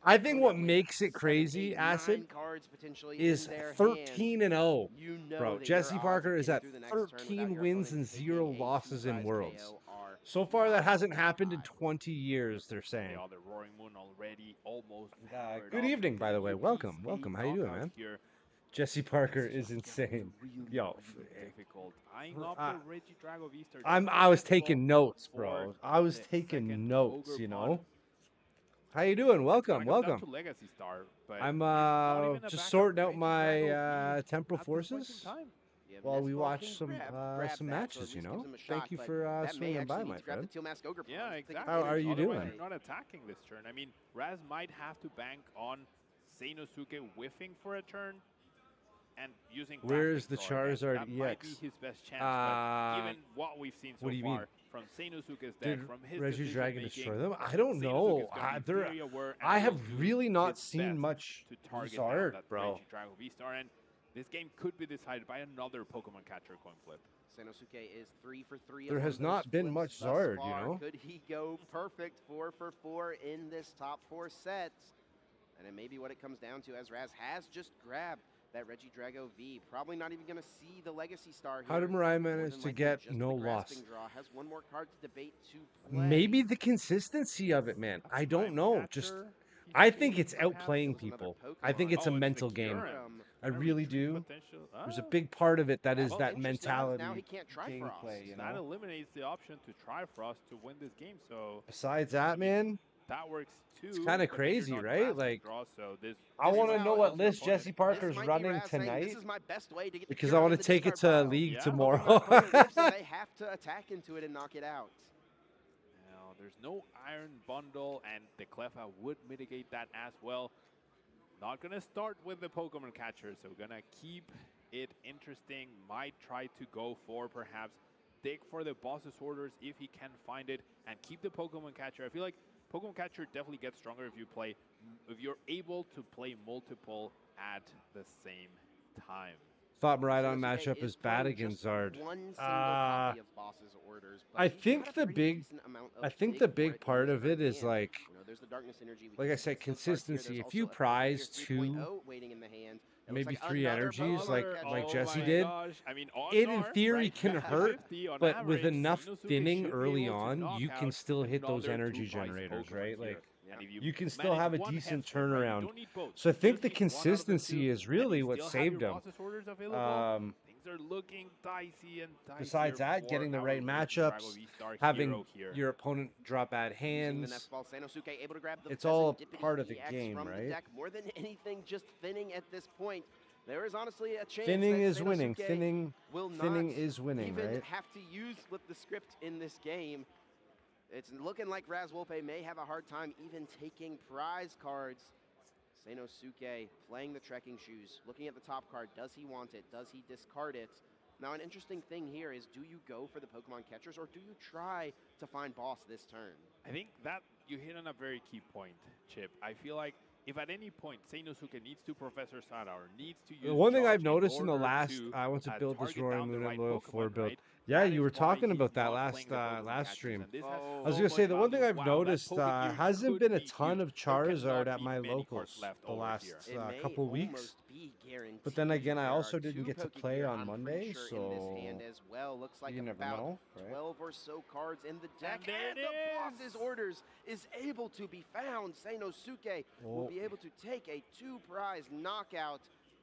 I think what makes it crazy, Acid, is 13-0. Bro, Jesse Parker is at 13 wins and 0 losses in Worlds. So far, that hasn't happened in 20 years, they're saying. The Roaring Moon already almost Good evening, by the way. Welcome. How you doing, man? Jesse Parker is insane. Yo, difficult. Eyeing up the Regidrago V-Star. I was taking notes, bro. I was taking notes, you know. How you doing? Welcome. To Legacy Star, but I'm just sorting out my temporal forces while we watch some matches, you know. Thank you for swinging by, my friend. Yeah, exactly. How are you doing? You're not attacking this turn. I mean, Raz might have to bank on Sanosuke whiffing for a turn and using. Where's the Charizard that EX? Might be his best chance, but given what we've seen so far from Sanosuke's deck, from his Regidrago destroy them? I don't know. I have really not seen much Zard, bro. Regidrago V-Star, and this game could be decided by another Pokemon catcher coin flip. Sanosuke is 3 for 3. There has not been much Zard, you know. Could he go perfect 4 for 4 in this top 4 set? And it may be what it comes down to, as Raz has just grabbed that Regidrago V. Probably not even going to see the Legacy Star here. How did Mariah More manage than to likely get just no the loss? grasping draw. Has one more card to debate to play. Maybe the consistency of it, man. I don't know. Just, I think it's outplaying people. I think it's a mental game. I really do. There's a big part of it that is that mentality. Now he can't Trifrost. Gameplay, you know? That eliminates the option to Trifrost to win this game. So besides that, man, that works too. it's kind of crazy, right? Like, so I want to know what list Jesse Parker's running tonight, this is my best way to get because I want to take it to League tomorrow. So they have to attack into it and knock it out. Now, there's no Iron Bundle, and the Cleffa would mitigate that as well. Not going to start with the Pokemon Catcher, so going to keep it interesting. Might try to go for perhaps dig for the boss's orders if he can find it, and keep the Pokemon Catcher. I feel like Pokemon Catcher definitely gets stronger if you're able to play multiple at the same time. Thought Maridon matchup is bad against Zard. I think the big part of it is like I said, consistency. If you prize 2, maybe 3 energies like Jesse did, it in theory can hurt, but with enough thinning early on, you can still hit those energy generators, right? Like, you can still have a decent turnaround. So I think the consistency is really what saved him. Things are looking dicey and dicey. Besides that, getting the right matchups, having your opponent drop bad hands, it's all part of the game, right? More than anything, just thinning at this point. There is honestly a chance thinning that is winning. Thinning is winning, even right? Have to use with the script in this game. It's looking like Razwolpe may have a hard time even taking prize cards. Sanosuke playing the trekking shoes, looking at the top card. Does he want it? Does he discard it? Now, an interesting thing here is, do you go for the Pokemon Catchers, or do you try to find boss this turn? I think that you hit on a very key point, Chip. I feel like if at any point Sanosuke needs to Professor Sada or needs to use the one thing I've noticed in the last, I want to build this Roaring Moon and Loyal 4 build. Right? Yeah, you were talking about that last stream. I was going to say, the one thing I've noticed hasn't been a ton of Charizard at my locals the last couple weeks. But then again, I also didn't get to play on Monday, so Looks like you never about know, right? 12 or so cards in the deck, and the boss's orders is able to be found. Sanosuke will be able to take a 2-prize knockout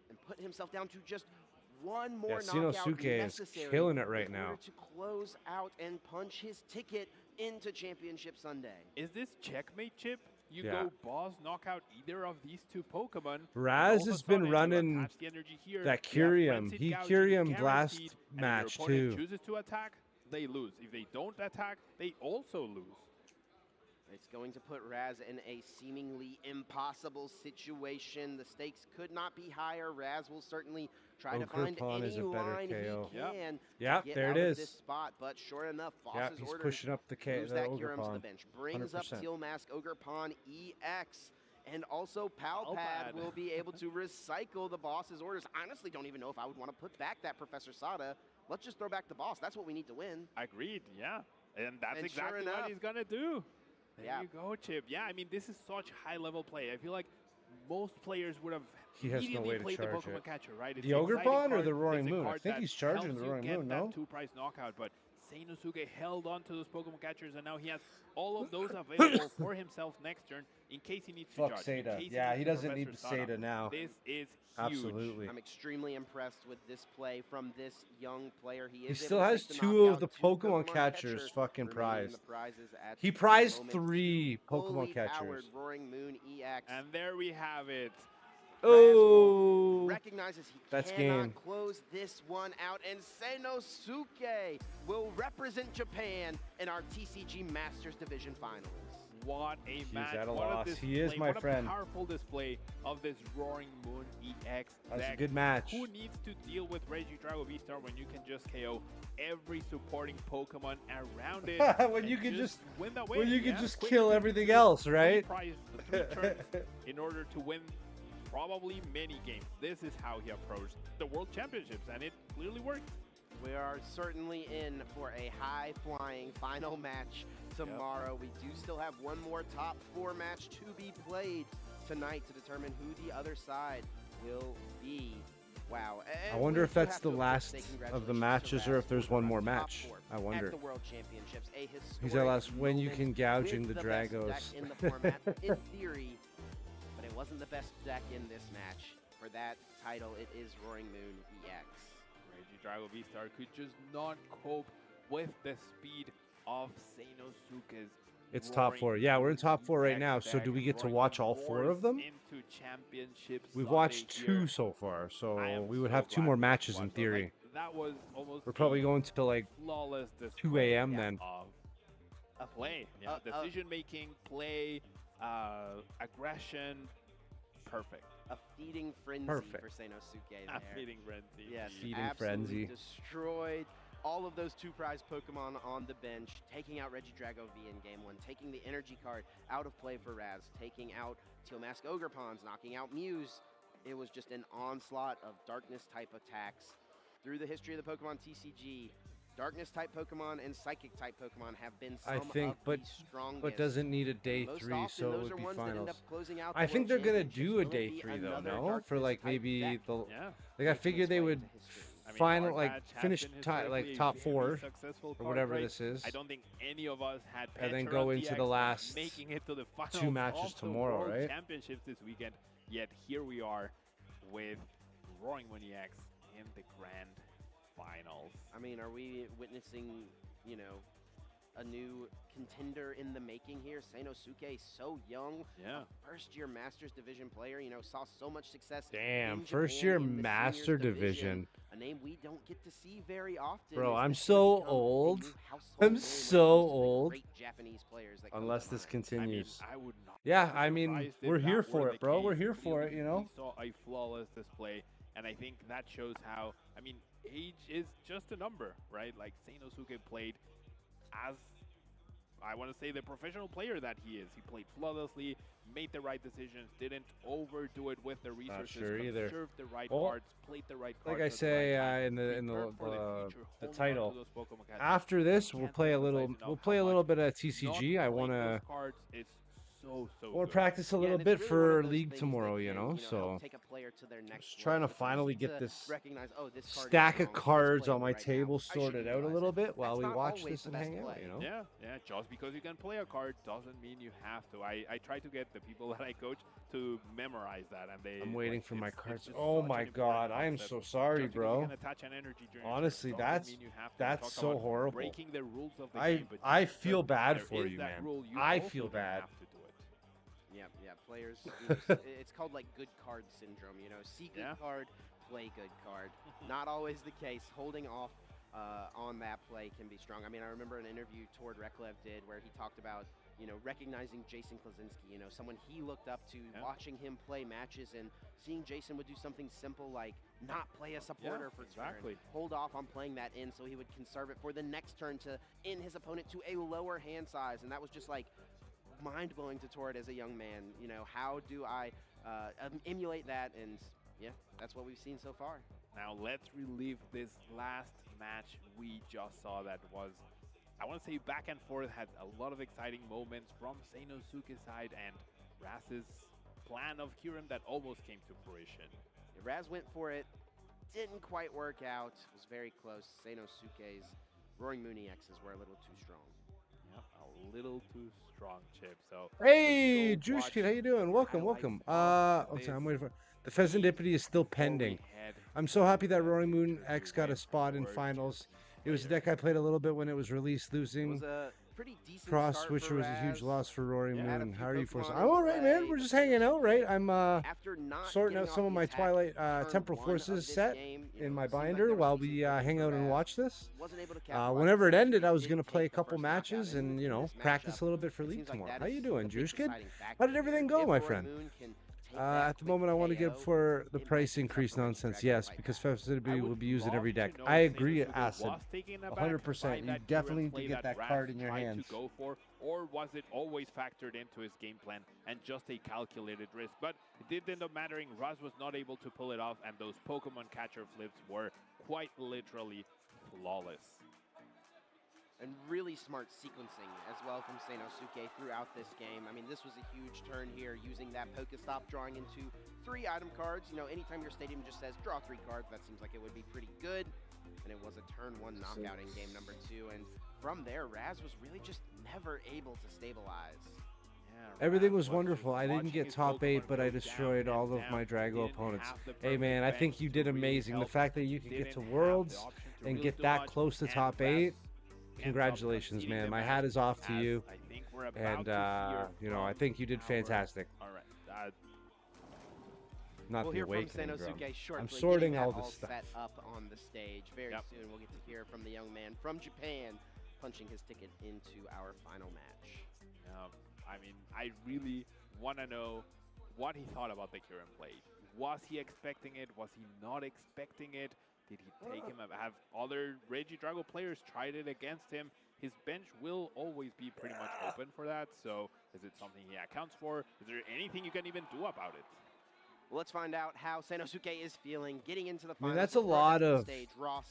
and put himself down to just one more knockout Sanosuke is necessary killing it right in now. order to close out and punch his ticket into Championship Sunday. Is this checkmate, Chip? You go boss, knock out either of these 2 Pokemon. Raz has been running that Kyurem. He Kyurem last match too. If your opponent chooses to attack, they lose. If they don't attack, they also lose. It's going to put Raz in a seemingly impossible situation. The stakes could not be higher. Raz will certainly try to find any line he can to get there out it of is. this spot. But sure enough, boss's he's orders pushing up the moves that Ogre Kyurem to Pawn. the bench, brings up 100%. Teal Mask Ogre Pawn EX. And also Palpad will be able to recycle the boss's orders. I honestly don't even know if I would want to put back that Professor Sada. Let's just throw back the boss. That's what we need to win. Agreed, yeah. And that's And sure exactly enough, what he's going to do. There yeah. you go, Chip. Yeah, I mean, this is such high-level play. I feel like most players would have He has no immediately way to played the charge Pokemon it. Catcher, right? It's The Ogre exciting Pawn or card. the Roaring It's a Moon? I card think that he's charging helps the you Roaring get Moon, that no? 2-prize knockout, but Sanosuke held on to those Pokemon Catchers, and now he has all of those available for himself next turn in case he needs to Fuck judge. Seda. In case Yeah, he needs to doesn't need Professor the Sada. Seda now. This is huge. Absolutely. I'm extremely impressed with this play from this young player. He still has 2 of the Pokemon catchers fucking prized. He prized 3 Pokemon catchers. Roaring Moon EX. And there we have it. Oh, recognizes he that's cannot game. close this one out, and Sanosuke will represent Japan in our TCG Masters Division Finals. What a match. at a what loss. A He is my friend. What a powerful display of this Roaring Moon EX That's deck. a good match. Who needs to deal with Regidrago V-Star when you can just KO every supporting Pokemon around it? when you can just win that way. when you can yeah? just Quick kill everything else, right? Prize the 3 turns in order to win probably many games. This is how he approached the World Championships, and it clearly worked. We are certainly in for a high-flying final match tomorrow. We do still have one more top 4 match to be played tonight to determine who the other side will be. I wonder if that's the last of the matches or if there's one more match. I wonder. At the World Championships, a He's our last when you moment can gouging with the best deck Dragos. in the format, in theory, but it wasn't the best deck in this match. For that title, it is Roaring Moon EX. Regidrago V-Star could just not cope with the speed of Seinosuke's. It's top 4. Yeah, we're in top 4 right now. So do we get to watch all 4 of them? Into championship We've Sunday watched 2 here. so far, so we would so have 2 glad more we matches in watched. theory. Like, that was almost We're probably going to like flawless 2 a.m. then. Of play, yeah, decision making, play, aggression, perfect. A feeding frenzy for Seinosuke there. A feeding frenzy. Yes, feeding absolutely frenzy. Destroyed all of those 2 prize Pokemon on the bench, taking out Regidrago V in game 1, taking the energy card out of play for Raz, taking out Teal Mask Ogerpons, knocking out Muse. It was just an onslaught of darkness type attacks. Through the history of the Pokemon TCG, darkness type Pokemon and psychic type Pokemon have been some of the strongest. But doesn't need a day Most 3, often, so it those would are be ones that end finals. up closing out I the think World they're gonna Championships. do a Will it day be 3 though, another no? For darkness like type maybe deck? the Yeah. like I figured they would final like Arch has finish been like historically top a 4 very successful or card, whatever right? this is. I don't think any of us had And then Pantera go into DX the last making it to the finals 2 matches of the tomorrow, World right? Championships this weekend. Yet here we are with Roaring Moon EX in the grand finals. I mean, are we witnessing, you know, a new contender in the making here? Seinosuke, so young, first-year Masters Division player, you know, saw so much success. Damn, in first-year Japan in the Master seniors Division. A name we don't get to see very often. Bro, Is I'm this gonna so become a old. new household I'm name when it so comes to the old. great Japanese players that come Unless to this mind? continues. I would not Yeah, be I mean, surprised if we're that here were for the it, bro. We're case. here for it, you know? We saw a flawless display, and I think that shows how, I mean, age is just a number, right? Like, Seinosuke played as, I want to say, the professional player that he is. He played flawlessly, made the right decisions, didn't overdo it with the resources, sure either. conserved the right Well, cards, played the right cards. Like I at the say right time, in the prepared for the future, the hold on to title. those Pokemon cards. After this, we'll Can't play a emphasize little. enough We'll how play a much little bit of not TCG. I playing want those to. cards is so Or good. practice a little and bit it's really one for of those League things tomorrow, that you can, know. help So take a player to their next just trying to level. It's finally easy get to this recognize, oh, this card is stack strong, of let's cards play on it my right now. table I shouldn't sorted out a realize little it. bit while That's we not watch always this the and best hang out, play. you know. Yeah, just because you can play a card doesn't mean you have to. I try to get the people that I coach to memorize that, and they. I'm waiting like, for my it's cards. just Oh such my an important God, I am concept. so sorry, Just because you bro. can attach an energy during your Honestly, turn doesn't that's mean you have to. that's Talk so about horrible. breaking the rules of the I game, but I just feel bad there for is you, that man. rule, you I also feel don't bad. have to do it. Yeah, players. You know, it's called like good card syndrome. You know, see good card, play good card. Not always the case. Holding off on that play can be strong. I mean, I remember an interview Tord Reklev did where he talked about, you know, recognizing Jason Klaczynski, you know, someone he looked up to, watching him play matches and seeing Jason would do something simple like not play a supporter for turn, hold off on playing that in so he would conserve it for the next turn to in his opponent to a lower hand size. And that was just like mind-blowing to Tord as a young man. You know, how do I emulate that? And yeah, that's what we've seen so far. Now let's relive this last match we just saw that was, I want to say, back and forth, had a lot of exciting moments from Seinosuke's side and Raz's plan of Kyurem that almost came to fruition. Yeah, Raz went for it, didn't quite work out, was very close. Seinosuke's Roaring Moon EXs were a little too strong. Yep, a little too strong, Chip. So Hey, Juice Kid, how you doing? Welcome. Okay, I'm waiting for the Pheasantipity is still pending. I'm so happy that Roaring Moon X got a spot in finals. It was a deck I played a little bit when it was released, losing pretty decent Cross start Switcher for was a huge Raz. loss for Roaring Yeah, had a Moon. few How are you Pokemon for? in I'm all right, man. play. We're just hanging out, right? I'm After not sorting getting out some off of the my attack Twilight turn Temporal one of Forces this set game, you in know, my it seemed like binder there was while decent we potential hang for out and Raz. watch this. Wasn't able to capitalize. Whenever it ended, I was Did gonna play a take the couple first knockout matches in and this practice matchup. a little bit for It League seems like tomorrow. that How is you the doing, big Juice Kid? deciding factor How did everything here. go, If my Roaring friend? Moon can take At the that moment, I quick want to give KO, for the it might price be tough increase for Reggie nonsense. Dragon to Yes, fight because back. Festivity will be used in every deck. know I if agree, Seinosuke Acid. was taken aback 100%. by You that definitely Kyurem need to play get that Raz card in your tried hands. to go for, or was it always factored into his game plan and just a calculated risk? But it did end up mattering. Raz was not able to pull it off, and those Pokemon catcher flips were quite literally flawless. and really smart sequencing as well from Seinosuke throughout this game. I mean, this was a huge turn here, using that Pokestop, drawing into 3 item cards. You know, anytime your stadium just says draw 3 cards, that seems like it would be pretty good. And it was a turn 1 knockout in game number 2. And from there, Raz was really just never able to stabilize. Everything was wonderful. I didn't get top 8, but I destroyed all of my Drago opponents. Hey man, I think you did amazing. The fact that you could get to Worlds and get that close to top 8, congratulations, man. My hat is off to you. And, you know, I think you did fantastic. Not we'll the hear from awakening Seinosuke drum. shortly. I'm sorting all all this stuff. Set up on the stage. Very soon we'll get to hear from the young man from Japan punching his ticket into our final match. I mean, I really want to know what he thought about the Kieran blade. Was he expecting it? Was he not expecting it? Did he take him? Have other Reggie Drago players tried it against him? His bench will always be pretty much open for that. So is it something he accounts for? Is there anything you can even do about it? Well, let's find out how Seinosuke is feeling getting into the I mean, finals. that's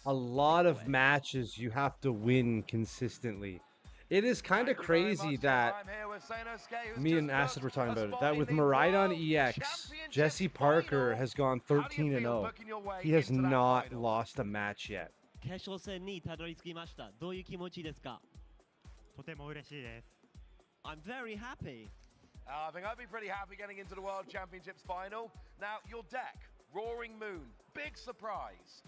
a lot of matches you have to win consistently. It is kind of crazy that me and Acid were talking about it. That with Miraidon EX, Jesse Parker has gone 13-0. He has not lost a match yet. 決勝戦にたどり着きました。どういう気持ちですか？とても嬉しいです。I'm very happy. I think I'd be pretty happy getting into the World Championships final. Now, your deck, Roaring Moon, big surprise.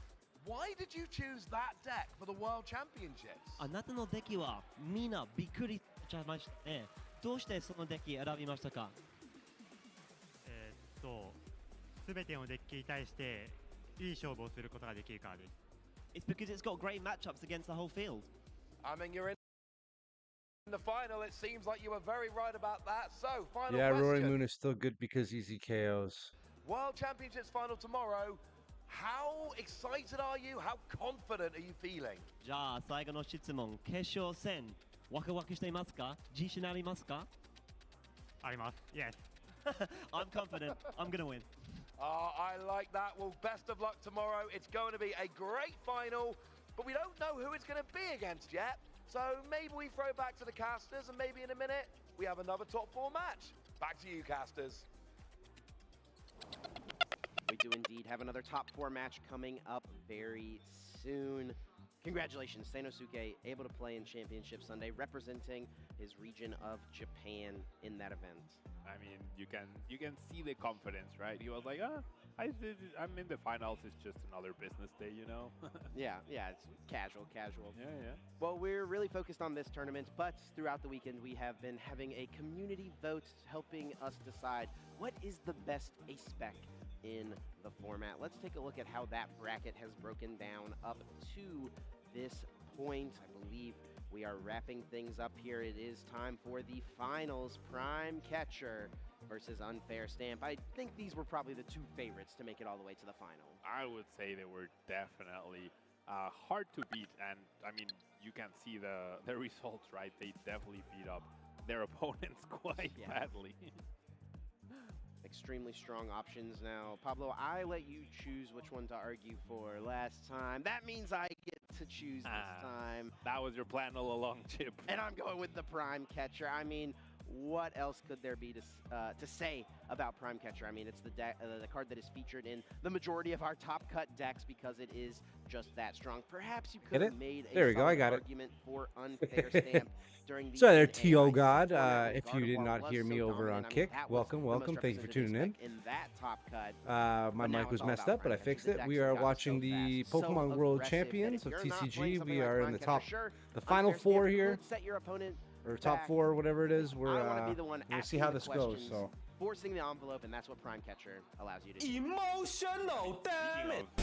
Why did you choose that deck for the World Championships? あなたのデッキはみんなびっくりしましたね。どうしてそのデッキ選びましたか？すべてのデッキに対していい勝負をすることができるからです。It's because it's got great matchups against the whole field. I mean, you're in the final. It seems like you were very right about that. So, final Yeah, question. Roaring Moon is still good because easy KOs. World Championships final tomorrow. How excited are you? How confident are you feeling? じゃあ最後の質問、決勝戦、ワクワクしていますか？自信ありますか？あります。Yes. I'm confident. I'm gonna win. I like that. Well, best of luck tomorrow. It's going to be a great final, but we don't know who it's going to be against yet. So maybe we throw back to the casters, and maybe in a minute we have another top 4 match. Back to you, casters. We do indeed have another top 4 match coming up very soon. Congratulations, Seinosuke, able to play in Championship Sunday, representing his region of Japan in that event. I mean, you can see the confidence, right? He was like, I'm in the finals. It's just another business day, you know? yeah, it's casual. Yeah. Well, we're really focused on this tournament, but throughout the weekend, we have been having a community vote helping us decide what is the best ace spec in the format. Let's take a look at how that bracket has broken down up to this point. I believe we are wrapping things up here. It is time for the finals. Prime Catcher versus Unfair Stamp. I think these were probably the 2 favorites to make it all the way to the final. I would say they were definitely hard to beat, and I mean, you can see the results, right? They definitely beat up their opponents quite badly. Extremely strong options now. Pablo, I let you choose which one to argue for last time. That means I get to choose this time. That was your plan all along, Chip. And I'm going with the Prime Catcher. I mean, what else could there be to say about Prime Catcher? I mean, it's the card that is featured in the majority of our top cut decks because it is just that strong. Perhaps you could have made a argument for Unfair Stamp during the Sorry there, T.O. God. If you did not hear me over on Kick, welcome. Thank you for tuning in. That top cut, my mic was messed up, but I fixed it. We are watching the Pokemon World Champions of TCG. We are in the final 4 here. Set your opponent or top 4, whatever it is. We'll see how this goes. So forcing the envelope, and that's what Prime Catcher allows you to do. Emotional, damn it! I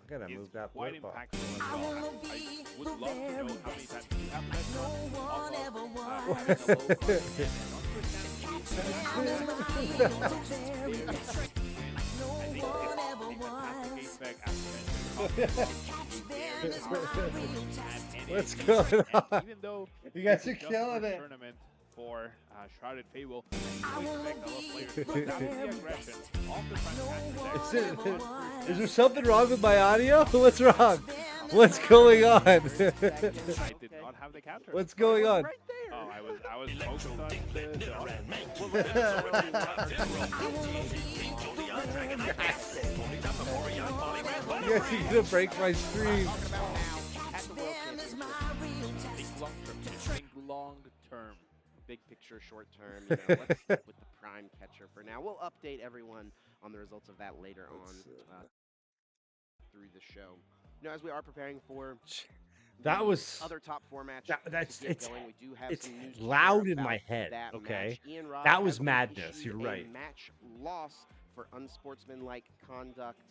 gotta move that quite impactful as well. I would love to know how many times you have What's going on? You guys are killing it. for Shrouded Fable. Is there something wrong with my audio? What's wrong? What's going on? I did not have the capture. What's going on? Oh, I was focused on Yes, he's gonna break my stream. Long term. Big picture, short term. You know, let's stick with the prime catcher for now. We'll update everyone on the results of that later on through the show. You know, as we are preparing for that was other top 4 match. That's it's going. We do have it's some news loud in my head. That Okay, match. Ian Robb that was has madness. issued You're a right. Match loss for unsportsmanlike conduct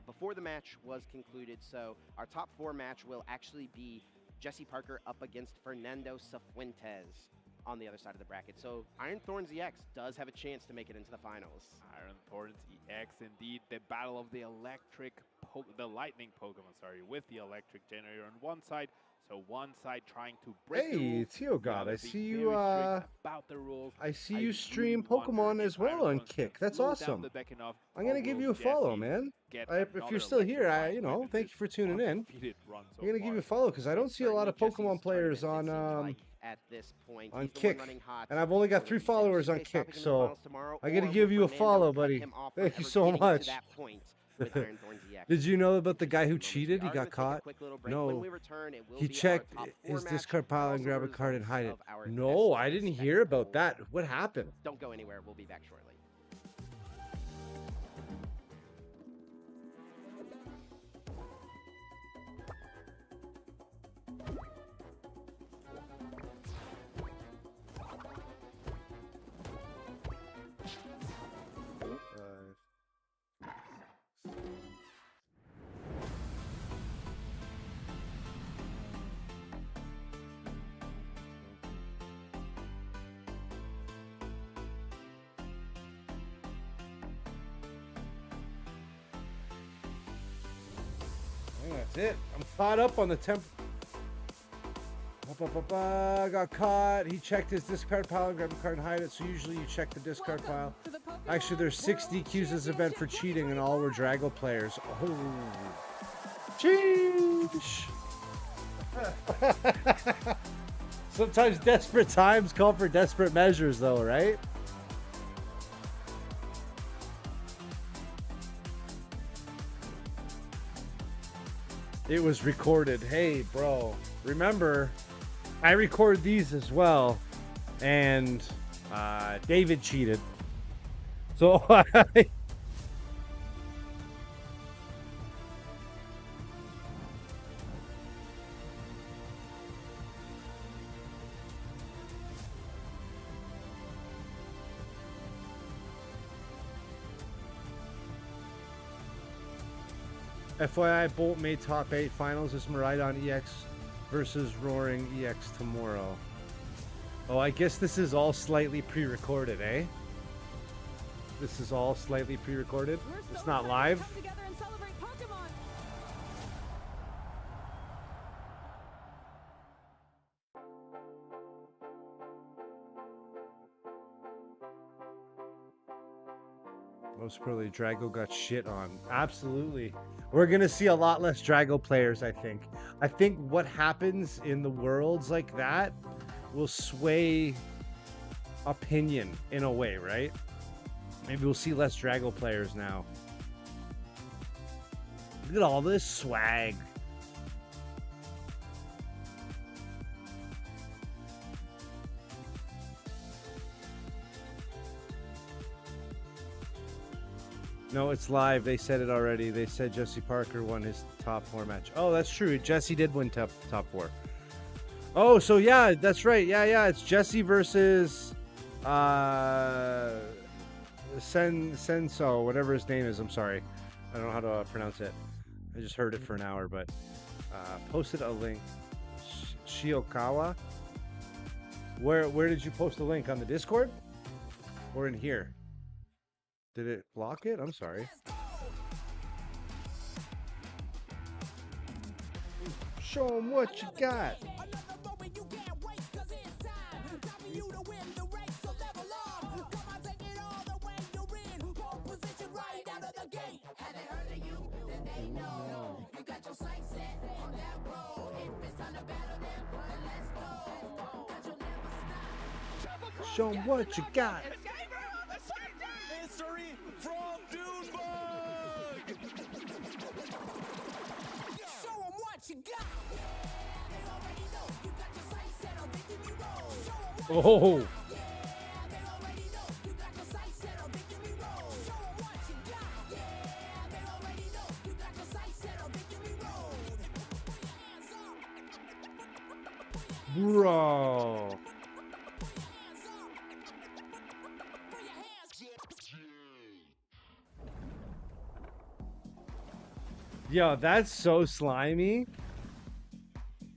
before the match was concluded. So our top 4 match will actually be Jesse Parker up against Fernando Cifuentes on the other side of the bracket. So Iron Thorns EX does have a chance to make it into the finals. Iron Thorns EX, indeed, the battle of the lightning Pokemon, with the electric generator on one side. So one side trying to break the rules. Hey, Teogod, I see you. About the rules. I see you stream Pokemon as well on Kick. That's awesome. I'm gonna give you a follow, man. If you're still here, thank you for tuning in. I'm gonna give you a follow because I don't see a lot of Pokemon players on at this point on Kick, and I've only got 3 followers on Kick, so I gotta give you a follow, buddy. Thank you so much. Did you know about the guy who cheated? He got caught. No, he checked his discard pile and grabbed a card and hide it. No, I didn't hear about that. What happened? Don't go anywhere. We'll be back shortly. That's it. I'm caught up on the temp. Got caught. He checked his discard pile and grabbed a card and hide it. So usually you check the discard pile. Actually, there's 6 DQs this event for cheating, and all were Drago players. Oh, sheesh. Sometimes desperate times call for desperate measures, though, right? It was recorded. Hey, bro. Remember, I record these as well, and David cheated. So FYI, Bolt made top 8 finals as Miraidon EX versus Roaring EX tomorrow. Oh, I guess this is all slightly pre-recorded, eh? This is all slightly pre-recorded? It's not live? Most probably Drago got shit on. Absolutely. We're going to see a lot less Drago players, I think. I think what happens in the worlds like that will sway opinion in a way, right? Maybe we'll see less Drago players now. Look at all this swag. No, it's live. They said it already. They said Jesse Parker won his top 4 match. Oh, that's true. Jesse did win top 4. Oh, so yeah, that's right. Yeah. It's Jesse versus Senso, whatever his name is. I'm sorry. I don't know how to pronounce it. I just heard it for an hour, but posted a link. Shiokawa. Where did you post the link? On the Discord? Or in here? Did it block it? I'm sorry. Show them what you got. Show 'em what you got. History from Duesburg. Show 'em what you got. Oh. Bro. Yo, that's so slimy.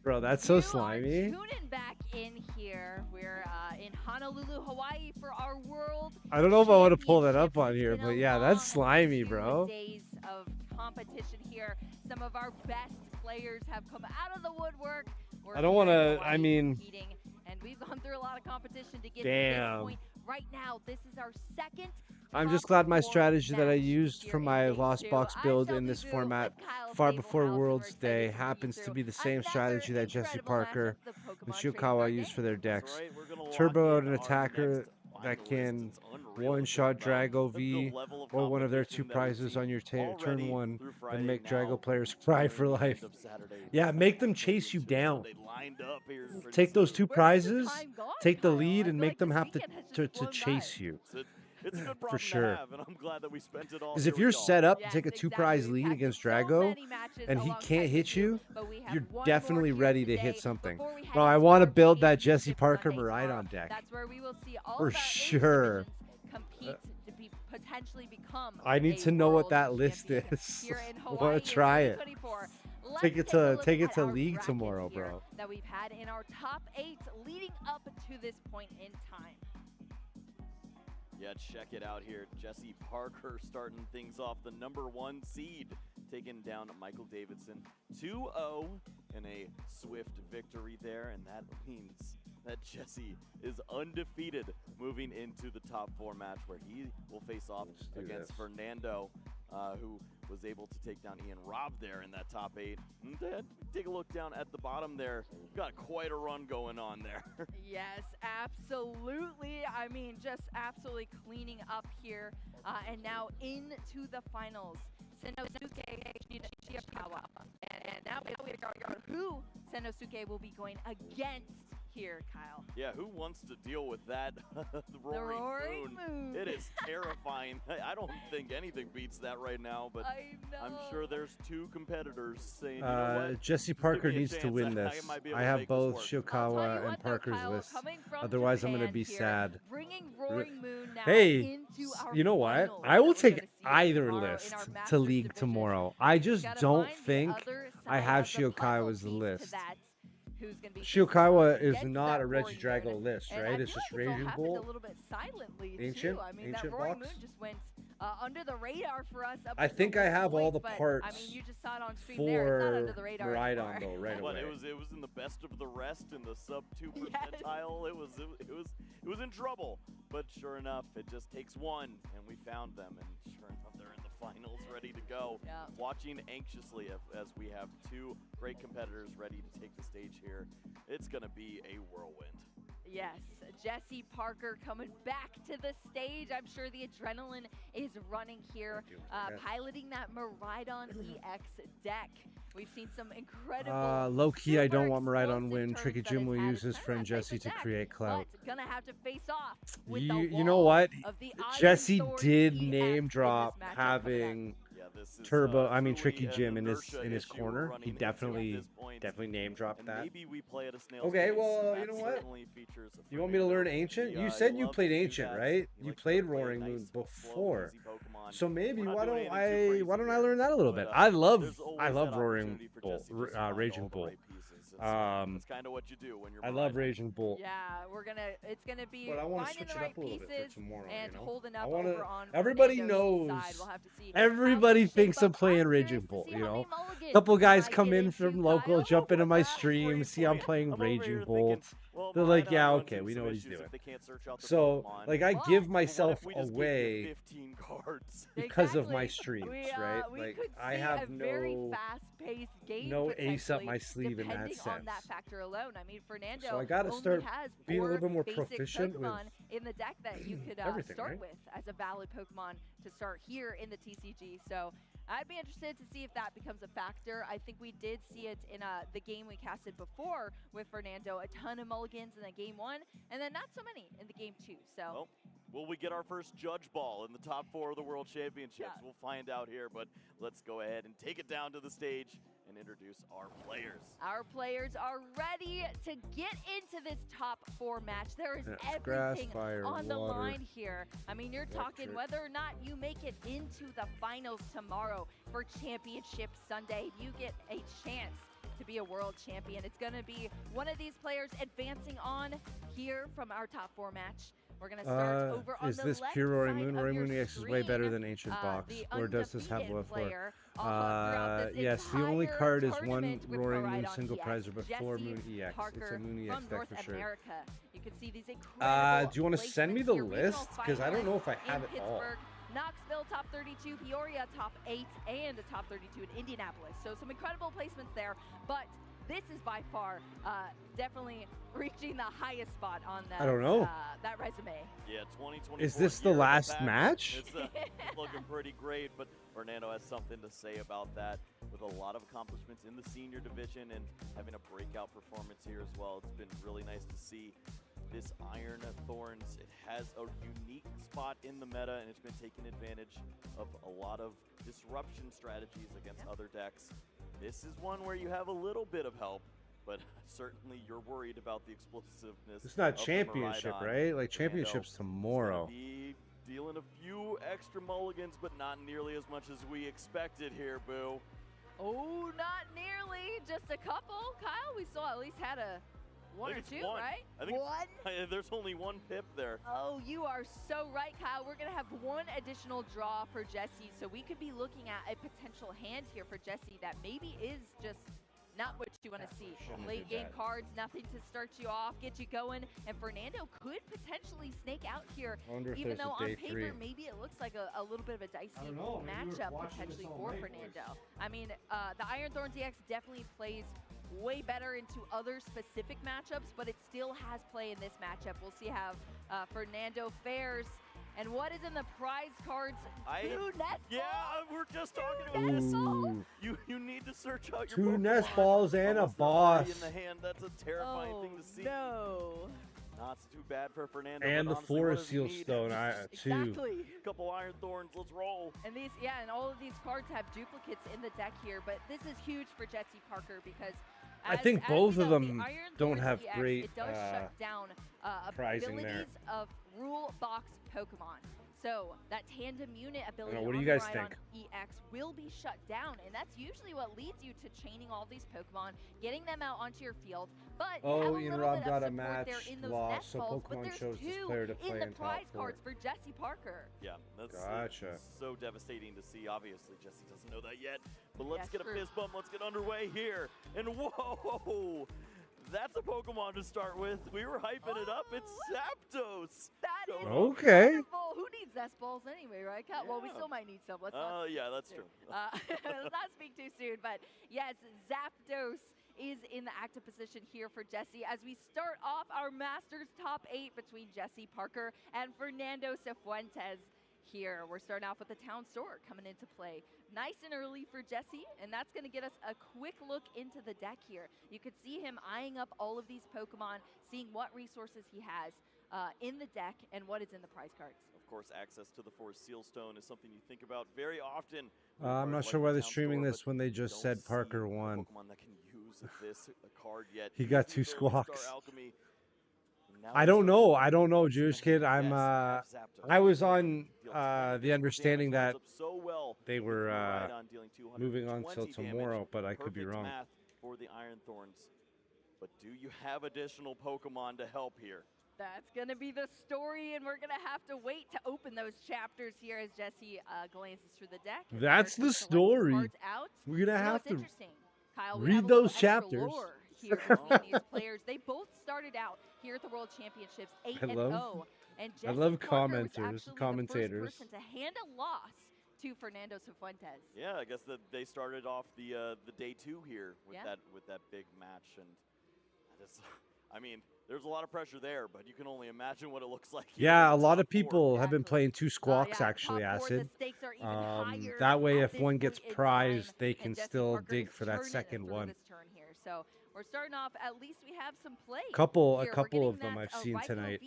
Bro, that's so slimy. Tuning back in here. We're in Honolulu, Hawaii for our World I don't know if I want to pull that up on here, but yeah, that's slimy, bro. days of competition here. Some of our best players have come out of the woodwork. I don't want to, I mean, competing, and we've gone through a lot of competition to get to damn. this point. Right now, this is our second. I'm just glad my strategy that I used for my Lost Box build in this format far before Worlds Day happens to be the same strategy that Jesse Parker and Shiokawa used for their decks. Turbo out an attacker that can one-shot Drago V or one of their two prizes on your turn 1 and make Drago players cry for life. Yeah, make them chase you down. Take those two prizes, take the lead, and make them have to chase you. It's a good problem for sure. to have, and I'm glad that we spent it all. Because if you're set up to take a 2-prize lead against Drago and he can't hit you, you're definitely ready to hit something. Bro, I want to build that Jesse Parker Miraidon deck. That's where we will see all for compete sure. to potentially become. I need to know what that list is. I want to try it. Take it to league tomorrow, bro. That we've had in our top 8 leading up to this point in time. Yeah, check it out here. Jesse Parker starting things off, the #1 seed, taking down Michael Davidson 2-0 in a swift victory there, and that means that Jesse is undefeated moving into the top 4 match where he will face off against Fernando, who was able to take down Ian Robb there in that top 8. And take a look down at the bottom there. Got quite a run going on there. Yes, absolutely. I mean, just absolutely cleaning up here. And now into the finals. Senosuke Shiokawa. And now we are who Senosuke will be going against here, Kyle. Yeah, who wants to deal with that? The roaring moon. It is terrifying. I don't think anything beats that right now, but I'm sure there's 2 competitors saying, you know what? Jesse Parker needs to win this. I have both Shiokawa and Parker's list. Otherwise, I'm going to be sad. Hey, you know what? I will take either list to league tomorrow. I just don't think I have Shiokawa's list. Shiokawa is not a Reggie Drago list, right? It's just Raging Bolt. A little bit silently Ancient, too. I mean, Ancient that Roaring box. Moon just went under the radar for us. I think I have all the parts I mean, you just saw it on stream there. It's not under the for radar Miraidon though, right But away. it was in the best of the rest in the sub 2 percentile. It was in trouble. But sure enough, it just takes one, and we found them, and sure enough, they're in the finals, ready to go. Yeah. Watching anxiously as we have 2 great competitors ready to take the stage here. It's gonna be a whirlwind. Yes, Jesse Parker coming back to the stage. I'm sure the adrenaline is running here, piloting that Miraidon EX deck. We've seen some incredible. Low key, I don't want Miraidon win. Tricky Jim will use his friend Jesse to create clout. Gonna have to face off with You know what? Jesse did name drop having Turbo. I mean Tricky Jim in his corner. He definitely name dropped that. Okay, well you know what? You want me to learn Ancient? You said you played Ancient, right? You played Roaring Moon before, so maybe why don't I learn that a little bit? I love Roaring Bolt, Raging Bolt. That's kind of what you do when you're. I love Raging Bolt. Yeah, it's gonna be But I want to finding switch the it right up a little bit pieces for tomorrow. and You know? holding I up want to. over on Everybody Fernando's knows. side. We'll have to see Everybody how they thinks shape I'm up. playing I'm Raging curious to Bolt. see You how many know, mulligans a couple we guys might come get in into, from local, Kyle. jump into my Great stream, see I'm point. playing I'm over here Raging thinking, Bolt. well, They're like, Maridon yeah, runs okay, into we know some what he's issues doing. if they can't search out the So, Pokemon. like, I give But what myself if we just away gave you 15 cards? because of Exactly. my streams, right? We Like, could I see have a very fast-paced game no ace up potentially, my sleeve in that depending sense. on that factor alone. I mean, Fernando So I got to only start has being a 4 little bit more basic proficient with Pokemon in the deck that you could everything, start right? with as a valid Pokemon to start here in the TCG. So I'd be interested to see if that becomes a factor. I think we did see it in the game we casted before with Fernando. A ton of mulligans in the game 1, and then not so many in the game 2. So. Well, will we get our first judge ball in the top 4 of the World Championships? Yeah. We'll find out here, but let's go ahead and take it down to the stage and introduce our players. Our players are ready to get into this top 4 match. There is Yes, everything grass, fire, on the water, line here. I mean, you're talking electric. whether or not you make it into the finals tomorrow for Championship Sunday. You get a chance to be a world champion. It's going to be one of these players advancing on here from our top 4 match. We're going to start over on Is the this left pure Roaring side Moon? of Roaring your Moon EX is way better screen, than Ancient Box. the Or does this have undefeated one for? player, throughout this Yes, the only entire card is one tournament with Roaring Moon Maridon single EX, prizer, but 4 Jesse Moon EX. It's Parker a Moon EX from deck North for sure. America. You can see these incredible Do you want to send me placements the here. Regional list? Because I don't know if I have in it all. Pittsburgh, Knoxville top 32, Peoria top 8, and a top 32 in Indianapolis. So some incredible placements there, but this is by far definitely reaching the highest spot on that. I don't know. That resume. Yeah, 2024. Is this the year of last back. match? It's looking pretty great, but Fernando has something to say about that with a lot of accomplishments in the senior division and having a breakout performance here as well. It's been really nice to see this Iron Thorns. It has a unique spot in the meta, and it's been taking advantage of a lot of disruption strategies against other decks. This is one where you have a little bit of help, but certainly you're worried about the explosiveness. It's not of the championship, Maridon. right? Like, Fernando championship's is tomorrow. gonna be dealing a few extra mulligans, but not nearly as much as we expected here, Boo. Oh, not nearly. Just a couple. Kyle, we saw at least had a one or two, right? I think one? there's only one pip there. Oh, you are so right, Kyle. We're going to have one additional draw for Jesse, so we could be looking at a potential hand here for Jesse that maybe is just not what you want to see. Late game cards, nothing to start you off, get you going, and Fernando could potentially snake out here, even though on paper maybe it looks like a little bit of a dicey matchup potentially for Fernando. I mean, the Iron Thorns EX definitely plays way better into other specific matchups, but it still has play in this matchup. We'll see how Fernando fares. And what is in the prize cards? Two nest balls. Yeah, we're just talking about this. You need to search out your 2 Pokemon. nest balls and a Almost boss. already in the hand. That's a terrifying thing to see. No. Not too bad for Fernando. And but the honestly, what Forest does he Seal need? Stone, too. Exactly. Couple Iron Thorns, let's roll. And these, and all of these cards have duplicates in the deck here, but this is huge for Jesse Parker because I think both of them the Iron don't Thorns have EX, great it does shut down pricing there. abilities of rule box Pokemon. So that tandem unit ability what do on you the guys Rhydon think? EX will be shut down, and that's usually what leads you to chaining all these Pokemon, getting them out onto your field. But you have a Ian little Rob bit got of a support match there in those lost, nest so balls, but Pokemon there's chose this two player to in play the in top prize 4. cards for Jesse Parker. Yeah, that's Gotcha. so devastating to see. Obviously, Jesse doesn't know that yet. But let's Yes, get a fist bump. Let's get underway here. And whoa! That's a Pokemon to start with. We were hyping it up. It's Zapdos. That is Okay. incredible. Who needs nest balls anyway, right, Kat? Well, we still might need some. Let's not yeah, that's true. let's not speak too soon, but yes, Zapdos is in the active position here for Jesse as we start off our Masters top 8 between Jesse Parker and Fernando Cifuentes. Here, we're starting off with the Town Store coming into play. Nice and early for Jesse, and that's going to get us a quick look into the deck here. You could see him eyeing up all of these Pokemon, seeing what resources he has in the deck and what is in the prize cards. Of course, access to the Forest Seal Stone is something you think about very often. I'm not sure why they're streaming this when they just said Parker won. Pokemon that can use this card yet. He got Using 2 the Star squawks. Alchemy. Now I he's don't starting know. to I don't know, look Jewish at kid. the I'm best of Zapdos. I was on Deal 200 the understanding that damage, holds up so well they with were Maridon dealing moving on 220 till tomorrow, damage. but I could be Perfect wrong. math for the Iron Thorns. but do you have additional Pokemon to help here? That's going to be the story, and we're going to have to wait to open those chapters here as Jesse glances through the deck. That's the story. We're going to have to interesting, Kyle, read those chapters. Here between these players. They both started out here at the World Championships 8-0. And I Jesse love Parker was commenters, actually commentators. the first person to hand a loss to Fernando Cifuentes. Yeah, I guess that they started off the day 2 here with that big match, and I mean, there's a lot of pressure there, but you can only imagine what it looks like. Yeah, a lot of people have been playing 2 squawks actually, Acid. That way, if one gets prized, they can still dig for that second one. So we're starting off. At least we have some play. A couple of them I've seen tonight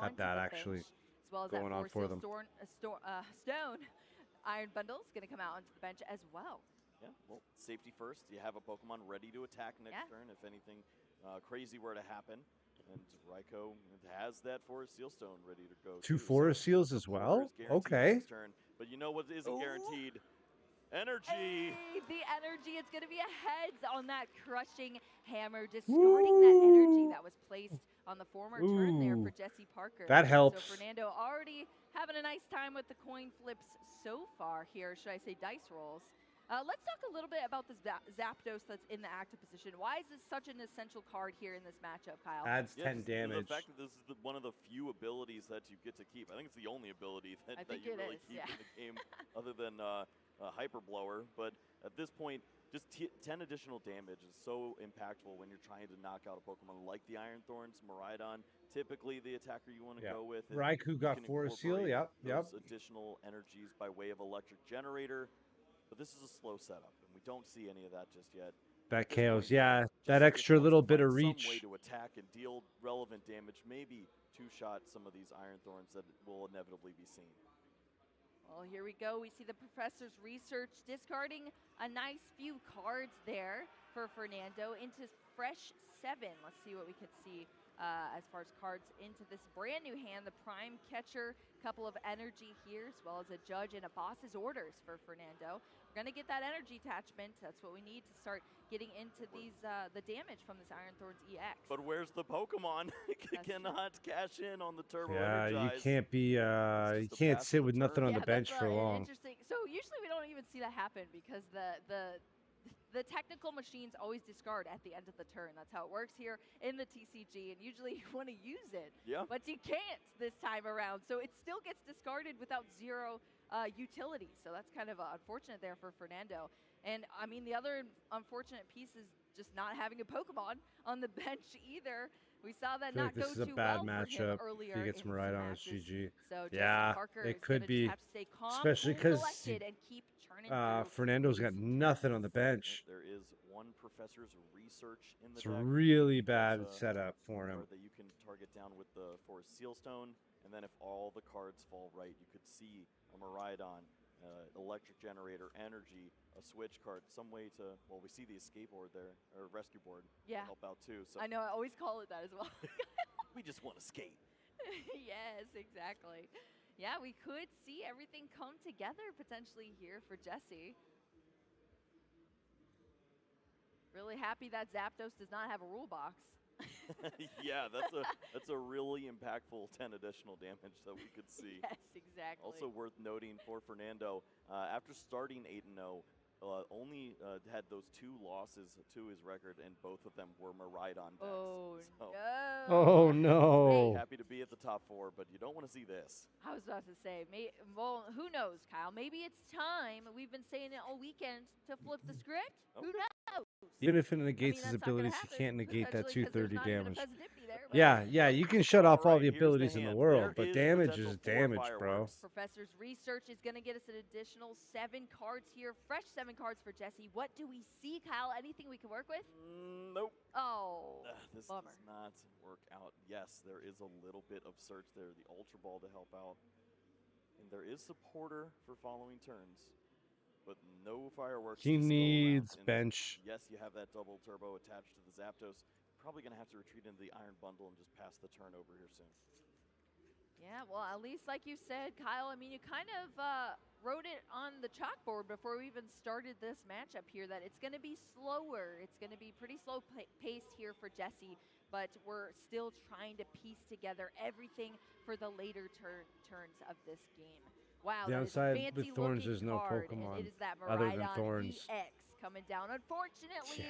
had that actually as well as going on for them. Stone Iron Bundle is going to come out onto the bench as well. Yeah, well, safety first. You have a Pokemon ready to attack next turn if anything crazy were to happen. And Raikou has that Forest Seal Stone ready to go. 2 Forest Seals as well? Okay. Turn. But you know what isn't guaranteed? Energy. Hey, the energy. It's going to be a heads on that crushing hammer, discarding that energy that was placed on the former turn there for Jesse Parker. That helps. So Fernando already having a nice time with the coin flips so far here. Should I say dice rolls? Let's talk a little bit about this Zapdos that's in the active position. Why is this such an essential card here in this matchup, Kyle? Adds 10 damage. The fact that this is one of the few abilities that you get to keep. I think it's the only ability that you really keep in the game other than Hyper Blower. But at this point, just 10 additional damage is so impactful when you're trying to knock out a Pokemon like the Iron Thorns, Miraidon. Typically, the attacker you want to go with. Raikou got Forest Seal, yep. Additional energies by way of Electric Generator. But this is a slow setup, and we don't see any of that just yet. That chaos, yeah. That extra little bit of reach. Some way to attack and deal relevant damage, maybe two-shot some of these Iron Thorns that will inevitably be seen. Well, here we go. We see the professor's research discarding a nice few cards there for Fernando into fresh 7. Let's see what we could see as far as cards into this brand new hand. The Prime Catcher, couple of energy here, as well as a Judge and a Boss's Orders for Fernando. We're going to get that energy attachment. That's what we need to start getting into these the damage from this Iron Thorns EX. But where's the Pokemon? Cannot cash in on the Turbo Yeah, Energize. you can't be you can't sit with nothing on the bench for long. Interesting. So usually we don't even see that happen because the technical machines always discard at the end of the turn. That's how it works here in the TCG, and usually you want to use it, but you can't this time around. So it still gets discarded without 0 utility. So that's kind of unfortunate there for Fernando. And I mean, the other unfortunate piece is just not having a Pokemon on the bench either. We saw that not go too well. This is a bad matchup. Earlier If he gets Miraidon, it's GG. So yeah, Parker it could be, have to stay calm, especially because Fernando's Fernando's got nothing on the bench. There is one Professor's Research in the It's a deck. really bad setup for him. That you can target down with the Forest Seal Stone, and then if all the cards fall right, you could see a Miraidon, Electric Generator, Energy, a Switch card, some way to, well, we see the Escape Board there, or Rescue Board help out too. So I know, I always call it that as well. we just want to skate. Yes, exactly. Yeah, we could see everything come together potentially here for Jesse. Really happy that Zapdos does not have a rule box. Yeah, that's a really impactful 10 additional damage that we could see. Yes, exactly. Also worth noting for Fernando, after starting 8-0, only had those 2 losses to his record, and both of them were Miraidon decks. Oh, so, no. Oh, no. Happy to be at the top 4, but you don't want to see this. I was about to say, well, who knows, Kyle? Maybe it's time. We've been saying it all weekend to flip the script. Who knows? Even if it negates his abilities, he can't negate that 230 damage. There, yeah, you can shut off all the abilities in the world, but damage is damage, bro. Professor's Research is going to get us an additional 7 cards here. Fresh 7 cards for Jesse. What do we see, Kyle? Anything we can work with? Nope. Oh, this bummer. does not work out. Yes, there is a little bit of search there, the Ultra Ball to help out. And there is Supporter for following turns, but no Fireworks. He needs bench. Yes, you have that double turbo attached to the Zapdos. Probably going to have to retreat into the Iron Bundle and just pass the turn over here soon. Yeah, well, at least like you said, Kyle, I mean, you kind of wrote it on the chalkboard before we even started this matchup here that it's going to be slower. It's going to be pretty slow paced here for Jesse, but we're still trying to piece together everything for the later turns of this game. Wow, that is a Downside fancy with Thorns, looking there's no card, Pokemon and it is that other than Miraidon Thorns. EX coming down. Unfortunately,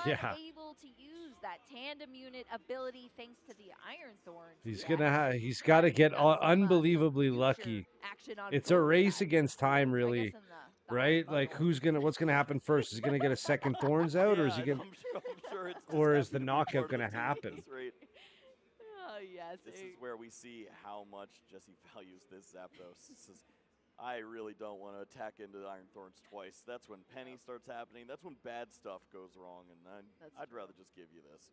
Yeah. unable to use that tandem unit ability thanks to the Iron Thorns. He's got to get unbelievably lucky. It's a race against time, really, right? Like what's gonna happen first? Is he gonna get a second Thorns out, or is he gonna, I'm sure it's just or is the having to be knockout part of gonna the team happen? at this rate. Oh, yes. This is where we see how much Jesse values this Zapdos. He says, I really don't want to attack into Iron Thorns twice. That's when Penny starts happening. That's when bad stuff goes wrong, and I'd rather just give you this.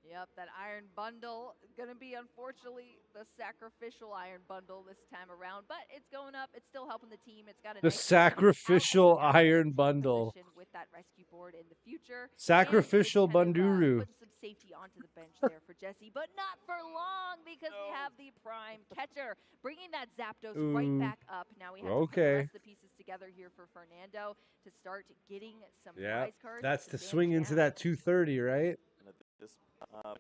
Yep, that Iron Bundle going to be, unfortunately, the sacrificial Iron Bundle this time around, but it's going up. It's still helping the team. It's got a The nice sacrificial Iron Bundle. with that rescue board in the future. Sacrificial and it's kind of, Bunduru. putting some safety onto the bench there for Jesse, but not for long because we have the Prime Catcher bringing that Zapdos right back up. Now we have to put the rest of the pieces together here for Fernando to start getting some prize cards. That's to swing into that 230, right? And at this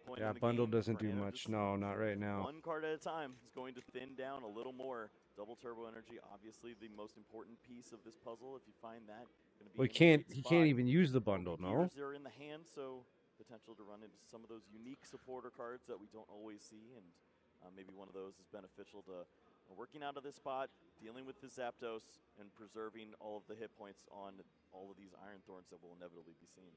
point Yeah, in the bundle game, doesn't do Fernando much. just No, not right now. one card at a time is going to thin down a little more. Double Turbo Energy, obviously the most important piece of this puzzle. If you find that, going to be Well, he can't even use the bundle, no? They're in the hand, so potential to run into some of those unique supporter cards that we don't always see, and maybe one of those is beneficial to working out of this spot, dealing with the Zapdos, and preserving all of the hit points on all of these Iron Thorns that will inevitably be seen.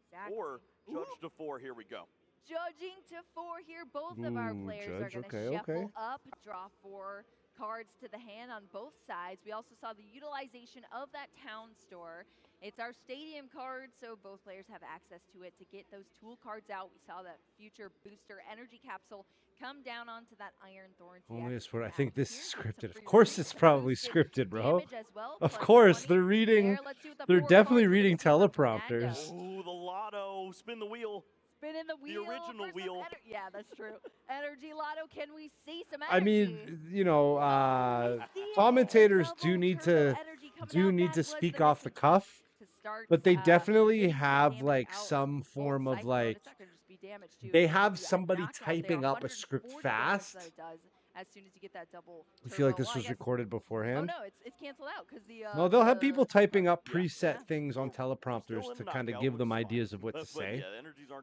Exactly. Or Judge to 4, here we go. Judging to 4 here. Both of our players are going to shuffle up, draw 4 cards to the hand on both sides. We also saw the utilization of that town store. It's our stadium card, so both players have access to it to get those tool cards out. We saw that future booster energy capsule come down onto that Iron Thorns. Only it's what I think this is scripted. Of course, it's probably scripted, bro. Of course, they're reading. They're definitely reading teleprompters. Ooh, the lotto. Spin the wheel. Spinning the wheel. The original wheel. Yeah, that's true. Energy Lotto. Can we see some energy? I mean, you know, commentators do need to speak off the cuff, but they definitely have like some form of like. They have somebody typing up a script fast. As soon as you get that double. I feel like this was recorded beforehand. Oh no, it's canceled out because the. No, they'll have people typing up preset things on teleprompters to kind of give them ideas of what to say.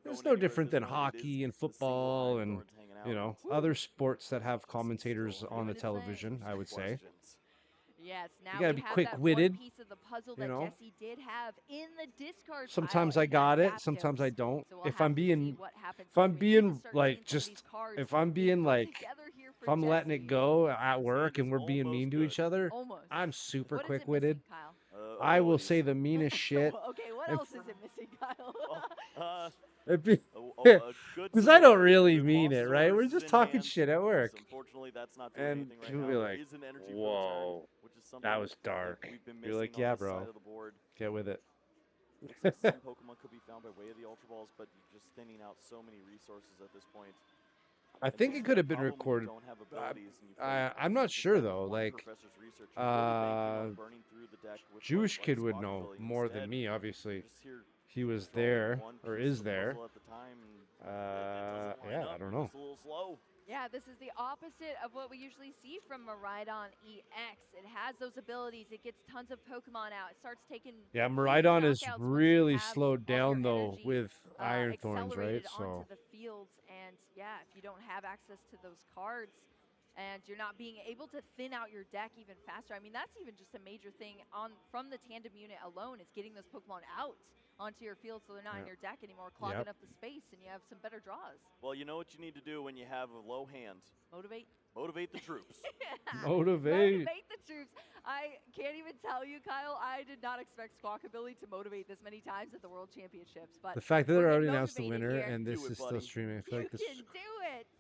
It's no different than hockey and football and you know other sports that have commentators on the television. I would say. Yes, now you gotta be quick-witted. Piece of the puzzle that Jesse did have in the discard sometimes pile I got it, sometimes I don't. So if I'm being like if I'm letting it go at work and we're being mean to each other, I'm super quick-witted. I will say the meanest shit. Okay, what else is it missing, Kyle? Because I don't really mean it, right? We're just talking shit at work. Unfortunately, that's not and people be like, whoa, that was dark. You're like, yeah, bro, get with it. Looks like some Pokemon could be found by way of the Ultra Balls, but you're just thinning out so many resources at this point. I think it could have been recorded. I'm not sure though. Like, Jewish kid would know more than me. Obviously, he was there or is there. Yeah, I don't know. Yeah, this is the opposite of what we usually see from Miraidon EX. It has those abilities. It gets tons of Pokemon out. It starts taking. Yeah, Miraidon is really slowed down though with Iron Thorns, right? So. Onto the fields, and yeah, if you don't have access to those cards, and you're not being able to thin out your deck even faster. I mean, that's even just a major thing from the tandem unit alone is getting those Pokemon out onto your field so they're not in your deck anymore, clogging up the space, and you have some better draws. Well, you know what you need to do when you have a low hand? Motivate. Motivate the troops. Motivate the troops. I can't even tell you, Kyle, I did not expect Squawkabilly to motivate this many times at the World Championships. But the fact that they already announced the winner and this is still streaming, I feel like this. You can do it.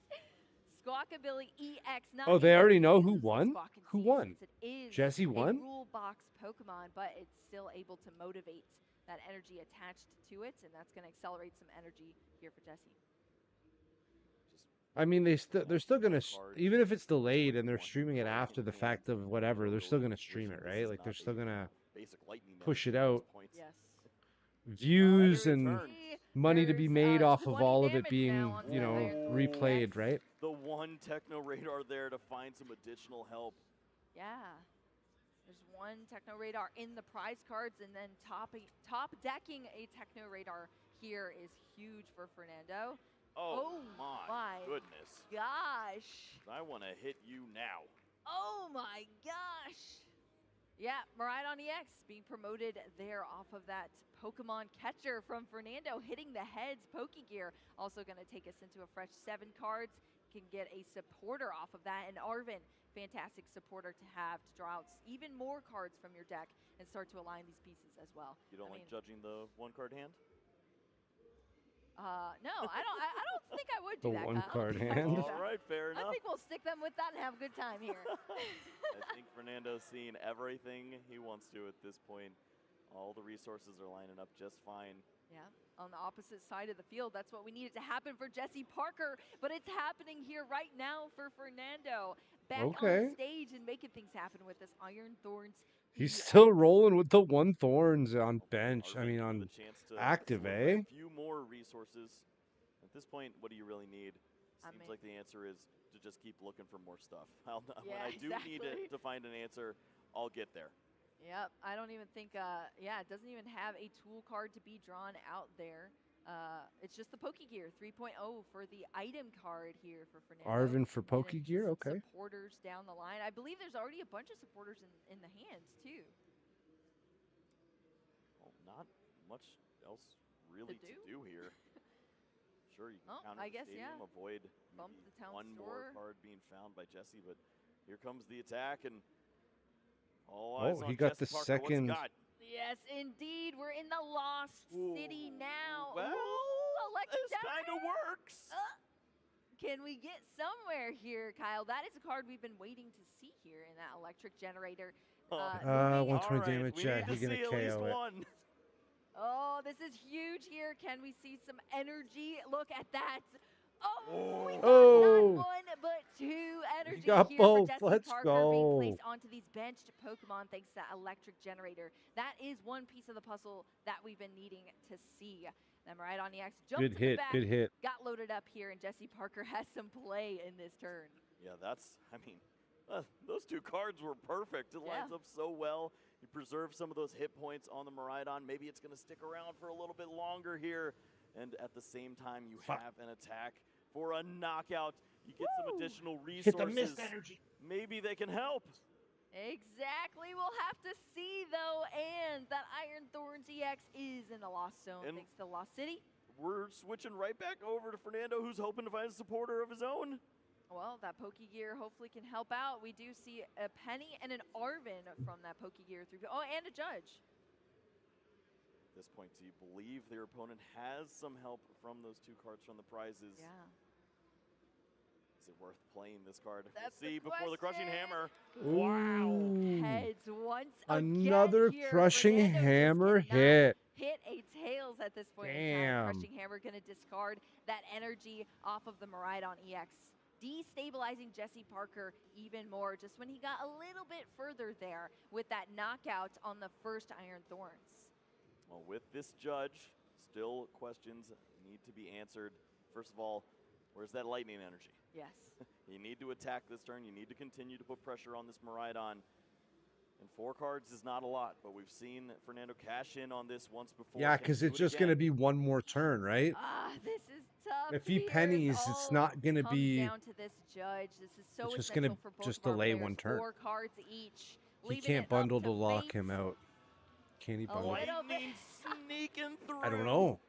Squawkabilly EX. Oh, they already know who won? Who won? Jesse won? Rule box Pokemon, but it's still able to motivate that energy attached to it, and that's going to accelerate some energy here for Jesse. Just I mean, they're still gonna even if it's delayed and they're streaming it after the fact of whatever, they're still gonna stream it, right? Like they're still gonna push it out. Yes. Views and money to be made off of all of it being, you know, replayed, right? The one techno radar there to find some additional help. Yeah. There's one techno radar in the prize cards, and then top decking a techno radar here is huge for Fernando. Oh my goodness. Gosh. I want to hit you now. Oh my gosh. Yeah, Miraidon EX being promoted there off of that Pokemon catcher from Fernando, hitting the heads. Pokegear also going to take us into a fresh 7 cards. Can get a supporter off of that. And Arvin, fantastic supporter to have to draw out even more cards from your deck and start to align these pieces as well. You don't like judging the 1-card hand? No, I don't think I would do The that. 1-card hand. All right, fair enough. I think we'll stick them with that and have a good time here. I think Fernando's seen everything he wants to at this point. All the resources are lining up just fine. Yeah, on the opposite side of the field, that's what we needed to happen for Jesse Parker, but it's happening here right now for Fernando. Back on stage and making things happen with this Iron Thorns. He's still rolling with the 1 Thorns on bench. I mean, on active, eh? A few more resources. At this point, what do you really need? Seems like the answer is to just keep looking for more stuff. When I do need to find an answer, I'll get there. Yep, I don't even think, it doesn't even have a tool card to be drawn out there. It's just the Pokegear 3.0 for the item card here for Fernando. Arvin for Pokegear, okay. Supporters down the line. I believe there's already a bunch of supporters in the hands, too. Well, not much else really to do here. Sure, you can counter the stadium, avoid one more card being found by Jesse, but here comes the attack, and all eyes on he got Jesse the Parker. second. What's he got? Yes, indeed. We're in the Lost City now. Well, Electric this kind of works. Can we get somewhere here, Kyle? That is a card we've been waiting to see here in that electric generator. 120 damage. Yeah, he's gonna KO it. Oh, this is huge here. Can we see some energy? Look at that. Oh, we got not 1 but 2 energy got here both. for Jesse Let's Parker go. being placed onto these benched Pokemon thanks to that electric generator. That is one piece of the puzzle that we've been needing to see. Then Miraidon EX jumps Good hit, back, good hit. got loaded up here, and Jesse Parker has some play in this turn. Yeah, those 2 cards were perfect. It lines up so well. You preserve some of those hit points on the Miraidon. Maybe it's going to stick around for a little bit longer here. And at the same time, you have an attack for a knockout. You get some additional resources. Hit the mist energy. Maybe they can help. Exactly. We'll have to see, though. And that Iron Thorns EX is in the Lost Zone thanks to Lost City. We're switching right back over to Fernando, who's hoping to find a supporter of his own. Well, that Pokegear hopefully can help out. We do see a Penny and an Arvin from that Pokegear 3. Oh, and a Judge. At this point, do you believe their opponent has some help from those 2 cards from the prizes? Yeah. Is it worth playing this card? That's we'll see the before the Crushing Hammer. Ooh. Heads once Another again here. Crushing Fernando Hammer just cannot hit. Hit a tails at this point in Damn. time. Crushing Hammer going to discard that energy off of the Miraidon EX. Destabilizing Jesse Parker even more just when he got a little bit further there with that knockout on the first Iron Thorns. Well, with this Judge, still questions need to be answered. First of all, where's that lightning energy? Yes. You need to attack this turn. You need to continue to put pressure on this Miraidon. And 4 cards is not a lot, but we've seen Fernando cash in on this once before. Yeah, because it's just going to be one more turn, right? This is tough. If he pennies, it's not going to be. Down to this Judge. This is so it's just going to for both just of our delay players. 1 turn. 4 cards each. He can't bundle to lock him out. Can he bundle? Lightning sneaking through. I don't know.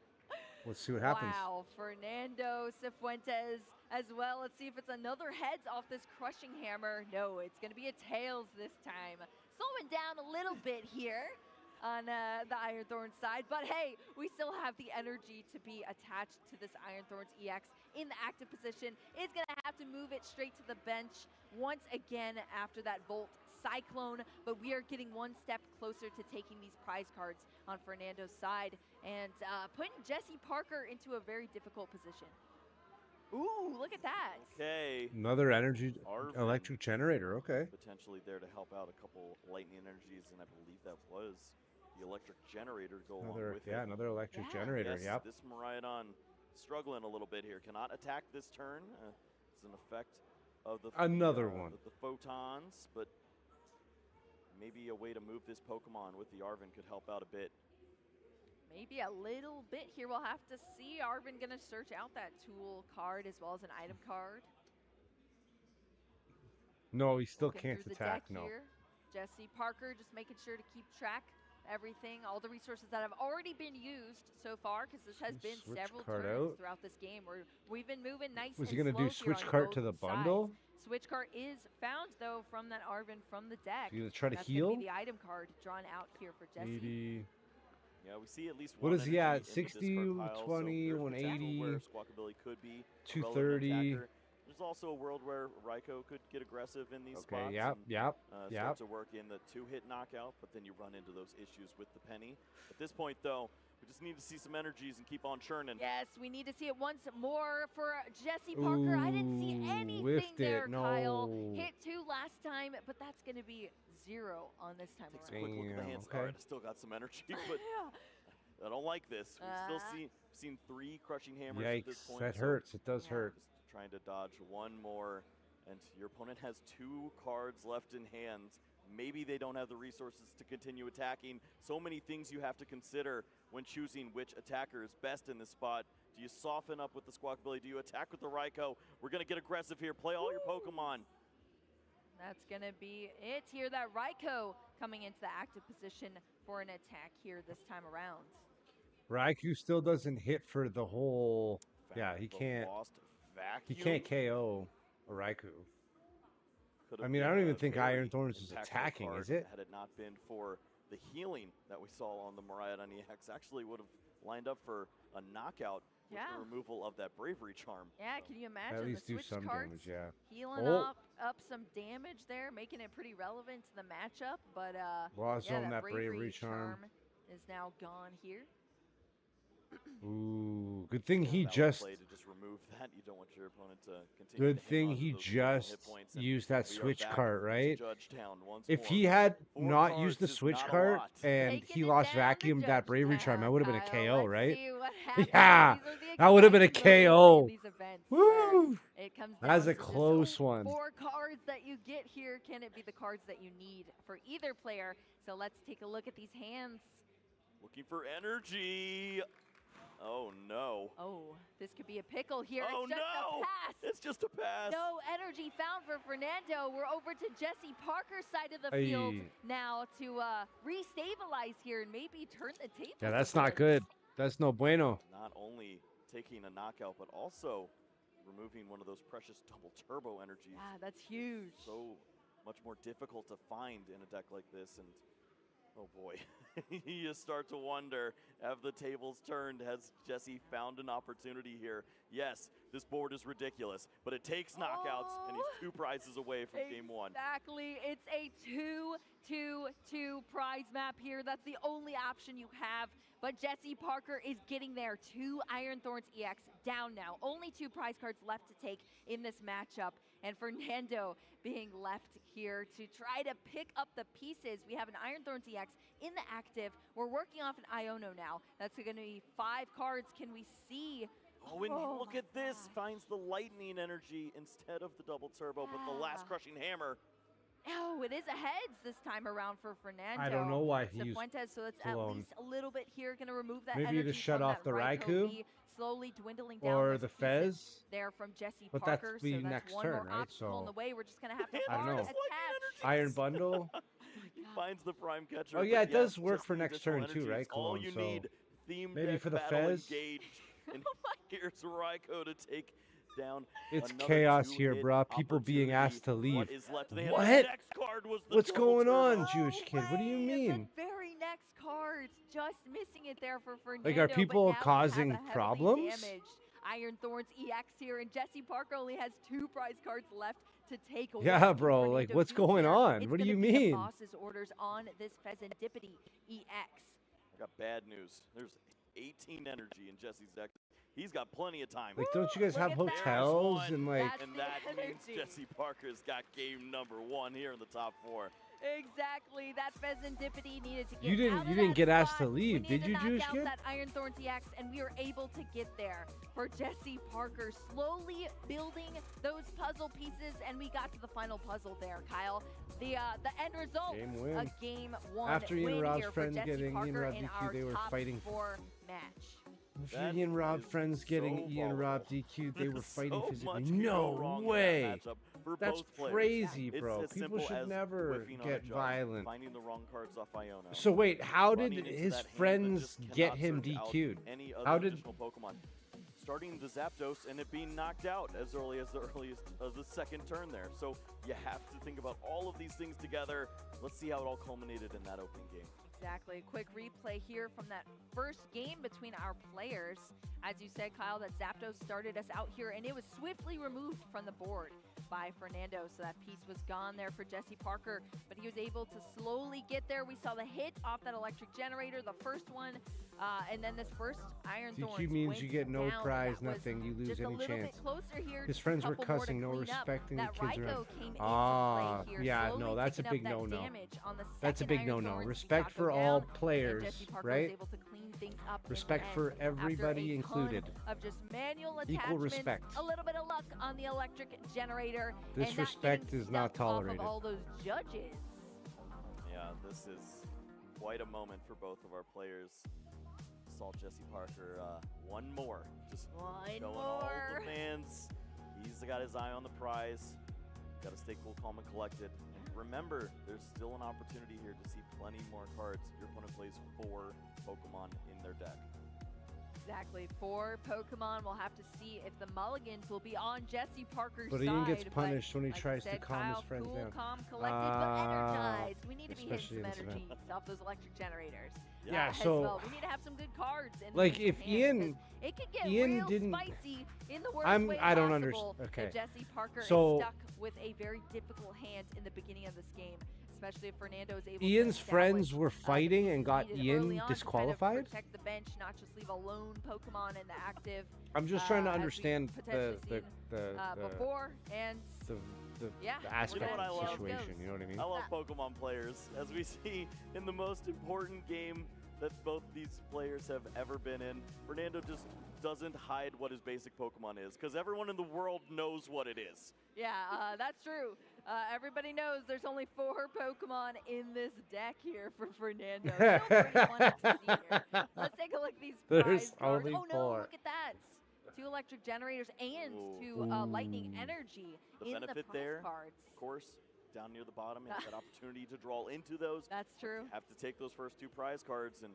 Let's see what happens. Wow, Fernando Cifuentes as well. Let's see if it's another heads off this Crushing Hammer. No, it's going to be a tails this time. Slowing down a little bit here on the Iron Thorns side. But hey, we still have the energy to be attached to this Iron Thorns EX in the active position. Is going to have to move it straight to the bench once again after that Volt Cyclone. But we are getting 1 step closer to taking these prize cards on Fernando's side and putting Jesse Parker into a very difficult position. Ooh, look at that. Okay. Another energy Arvin electric generator. Okay. potentially there to help out a couple lightning energies, and I believe that was the electric generator to go along with it. Another electric generator. Yes, Yep. this Miraidon struggling a little bit here. Cannot attack this turn. It's an effect of the Another one. the photons, but maybe a way to move this Pokemon with the Arvin could help out a bit. Maybe a little bit here. We'll have to see. Arvin going to search out that tool card as well as an item card. No, he still Looking can't through the attack. deck No. here. Jesse Parker just making sure to keep track everything, all the resources that have already been used so far, because this has been Switch several card turns out. throughout this game where we've been moving nice Was he and gonna do slow here switch on cart to both the bundle? sides. Switch cart is found though from that Arvin from the deck. So you try to That's heal? gonna be the item card drawn out here for Jesse. 80. Yeah, we see at least What one is he energy at? in the 60, discard pile, 20, so there's 180, potential where Squawkabilly could be a relevant 230. attacker. There's also a world where Raikou could get aggressive in these Okay, spots. yep, and, yep, start yep. to work in the two-hit knockout, but then you run into those issues with the penny. At this point, though, we just need to see some energies and keep on churning. Yes, we need to see it once more for Jesse Parker. I didn't see Ooh, anything whiffed there, it. Kyle. No. Hit 2 last time, but that's going to be 0 on this time Takes a around. quick look at the Damn, hands. okay. All right, I still got some energy, but I don't like this. We've still seen 3 crushing hammers at this Yikes, point. that so hurts. It does hurt. Just trying to dodge one more, and your opponent has 2 cards left in hand. Maybe they don't have the resources to continue attacking. So many things you have to consider when choosing which attacker is best in this spot. Do you soften up with the Squawkabilly? Do you attack with the Raikou? We're going to get aggressive here. Play all your Pokemon. That's going to be it here. That Raikou coming into the active position for an attack here this time around. Raikou still doesn't hit for the whole. Yeah, he The can't. lost He vacuum. can't KO a Raikou. Could I have mean, I been don't a even think very Iron Thorns is impactful attacking, card is it? Had it not been for the healing that we saw on the Miraidon EX, actually would have lined up for a knockout with the removal of that Bravery Charm. Yeah, can you imagine At least the do switch some cards damage, yeah. healing Oh. up some damage there, making it pretty relevant to the matchup. But Lost yeah, zone that Bravery Bravery Charm. is now gone here. Ooh, good thing he Valid just. play to just remove that. You don't want your opponent to continue Good to hang thing on to he those additional just hit points, and used that we are switch back cart, to right? Judgetown once If more. he had 4 not used the cards is switch not a cart lot. and he lost vacuum that Bravery Charm, that would have been a KO, right? Yeah, that would have been a KO. Woo! It comes That's down a to just close one. 4 cards that you get here. Can it be the cards that you need for either player? So let's take a look at these hands. Looking for energy. Oh no. Oh, this could be a pickle here. Oh it's just no! a pass. It's just a pass. No energy found for Fernando. We're over to Jesse Parker's side of the Ay. field now to restabilize here and maybe turn the tables. Yeah, that's a not bit. good. That's no bueno. Not only taking a knockout, but also removing one of those precious double turbo energies. Yeah, that's huge. So much more difficult to find in a deck like this, and oh boy, you start to wonder, have the tables turned? Has Jesse found an opportunity here? Yes, this board is ridiculous, but it takes knockouts, and he's 2 prizes away from game 1. Exactly. It's a 2-2-2 prize map here. That's the only option you have. But Jesse Parker is getting there. 2 Iron Thorns EX down now. Only 2 prize cards left to take in this matchup. And Fernando being left here to try to pick up the pieces. We have an Iron Thorns EX in the active. We're working off an Iono now. That's going to be 5 cards. Can we see? Oh, and look at this. Finds the lightning energy instead of the double turbo, but the last crushing hammer. Oh, it is a heads this time around for Fernando. I don't know why he used Cifuentes, so it's at Cologne. least a little bit here. Going to remove that Maybe energy to shut from off that the Raikou Raikou? V, slowly dwindling down Or those the pieces Fez? there from Jesse But that's Parker. the so that's next one turn, more right? obstacle in So- the way. We're just going to have to I don't hard know. attach. Iron Bundle? He finds the prime catcher. Oh, yeah, but it does yes, work just for the next additional turn too, energy is right, all Cologne? you So need. Theme maybe deck for the battle Fez? engaged. And here's Raikou to take down It's another chaos here, 2-hit bruh. People being asked to leave. What is left? The What? next card was the What's double going turbo. on, Jewish kid? What do you mean? The very next card, just missing it there for Fernando. Like, are but people now we have causing a heavily problems? damaged Iron Thorns EX here, and Jesse Parker only has 2 prize cards left to take away. Yeah, bro. Like, what's going on? What do you mean? The boss's orders on this Pheasantipity EX. I got bad news. There's 18 energy in Jesse's deck. He's got plenty of time. Like, don't you guys have hotels and like? And that means Jesse Parker's got game number 1 here in the top 4. Exactly. That Pheasantipity needed to get You out of didn't that get asked spot. to leave, We did needed you, to knock Jewish out kid? that Iron Thorn TX, and we were able to get there for Jesse Parker, slowly building those puzzle pieces, and we got to the final puzzle there, Kyle. The end result, Game win. a game 1 After Ian win Rob's here for friends Jesse getting Ian Parker Rob in DQ, our they were top fighting. 4 match. After Ian Rob friends getting so Ian Rob volatile. DQ, they were There's fighting so physically. much can go No wrong in that way. matchup for That's both players. crazy, It's bro. as People simple should as never whiffing on a get jug, violent. Finding the wrong cards off Iono. So wait, how running did into his that hand that friends just get cannot him search out DQ'd? Any other How did? additional Pokemon? Starting the Zapdos and it being knocked out as early as the second turn there. So you have to think about all of these things together. Let's see how it all culminated in that opening game. Exactly. Quick replay here from that first game between our players. As you said, Kyle, that Zapdos started us out here, and it was swiftly removed from the board by Fernando. So that piece was gone there for Jesse Parker, but he was able to slowly get there. We saw the hit off that electric generator, the first one, and then this first Iron Thorns DQ means went you get no down. prize, That was nothing. You lose just any a little chance. bit closer here. His friends were Couple more to cussing, no clean up. respecting the That kids Raikou around. came into Ah, play here, yeah, slowly no, that's a picking up big that no-no. damage on the That's a second big Iron no-no. Thorns. Respect He for got all down, and players, Jesse Parker right? was able to clean things up in the Respect end. for After everybody a included. ton of just manual Equal attachments, respect. a little bit of luck on the electric generator, and Disrespect not getting is not stuck off tolerated. of all those judges. Yeah, this is quite a moment for both of our players. Saw Jesse Parker one more, just One going all more. the fans. He's got his eye on the prize. Got to stay cool, calm, and collected. And remember, there's still an opportunity here to see plenty more cards. Your opponent plays 4 Pokemon in their deck. Exactly. 4 Pokemon. We'll have to see if the mulligans will be on Jesse Parker's But side. Ian gets but punished when he like tries you to said, calm Kyle, his friends cool, down. calm, collected, but energized. We need to be hitting especially some in this energy event. off those electric generators. Yeah, as so- well. We need to have some good cards. In Like, in if hands, Ian- 'cause it could get Ian real didn't- spicy in the worst I'm- way I don't possible understand. Okay. if Jesse Parker So- is stuck with a very difficult hand in the beginning of this game, especially if Fernando is able Ian's to friends establish, were fighting and got needed Ian early on to kind of disqualified? protect the bench, not just leave a lone Pokemon in the active. I'm just trying to as we've understand potentially the before, and yeah, the we're aspect gonna of see the how it situation. goes. You know what I mean? I love Pokemon players, as we see in the most important game that both these players have ever been in. Fernando just doesn't hide what his basic Pokemon is, because everyone in the world knows what it is. Yeah, that's true. Everybody knows there's only 4 Pokemon in this deck here for Fernando. So pretty fun to see here. Let's take a look at these There's prize cards. only Oh no, 4. look at that. 2 electric generators and Ooh. 2 lightning energy The in the benefit prize there, cards. of course, down near the bottom, is that opportunity to draw into those. That's true. You have to take those first 2 prize cards, and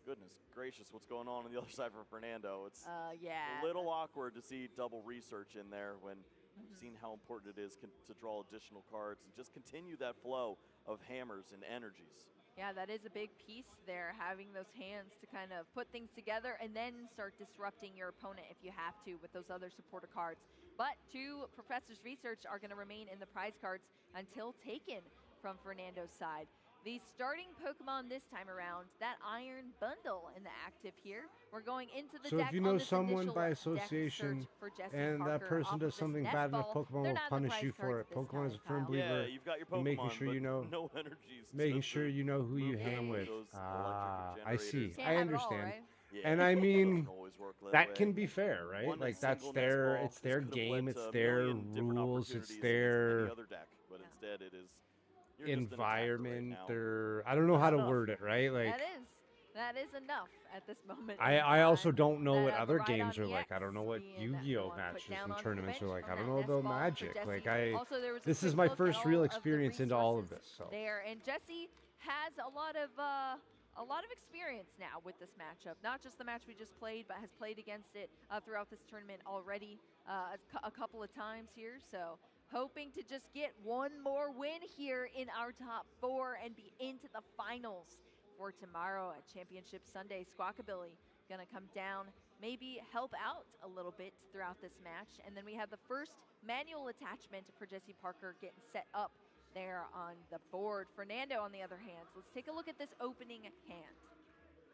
goodness gracious, what's going on the other side for Fernando? It's Yeah. a little awkward to see double research in there when we've seen how important it is to draw additional cards and just continue that flow of hammers and energies. Yeah, that is a big piece there, having those hands to kind of put things together and then start disrupting your opponent if you have to with those other supporter cards. But 2 Professor's Research are going to remain in the prize cards until taken from Fernando's side. The starting Pokemon this time around, that Iron Bundle in the active here. We're going into the So deck if you on know this someone initial by deck association search for Jesse and that Parker person off does of this something nest bad enough, ball, Pokemon they're will not in the punish prize you for cards it. this Pokemon is a time, firm Kyle. believer. Yeah, you've got your in making Pokemon, sure you but know, no energies making to sure you know who you move hang with. those Ah, electric I see. generators. Can't I have it all, understand. right? Yeah, And I mean, doesn't always work that way. can be fair, right? One Like that's single their, nest ball it's their could've game, led it's to a their million different rules, it's opportunities against their any other deck, but instead it is you're just an attacker environment. right now. Their, I don't know how to word it, right? Like That is enough at this moment. I also don't know what that other Ride games on are like. I don't know what being Yu-Gi-Oh one put matches down and onto the tournaments are bench like. I from don't that know nest about ball for Magic. Jesse. Like I, Also, there was a this is quick my look at first all real of the experience into all of this. resources So there, and Jesse has a lot of experience now with this matchup. Not just the match we just played, but has played against it throughout this tournament already a couple of times here. So hoping to just get one more win here in our top 4 and be into the finals for tomorrow at Championship Sunday. Squawkabilly gonna come down, maybe help out a little bit throughout this match. And then we have the first manual attachment for Jesse Parker getting set up there on the board. Fernando, on the other hand, let's take a look at this opening hand.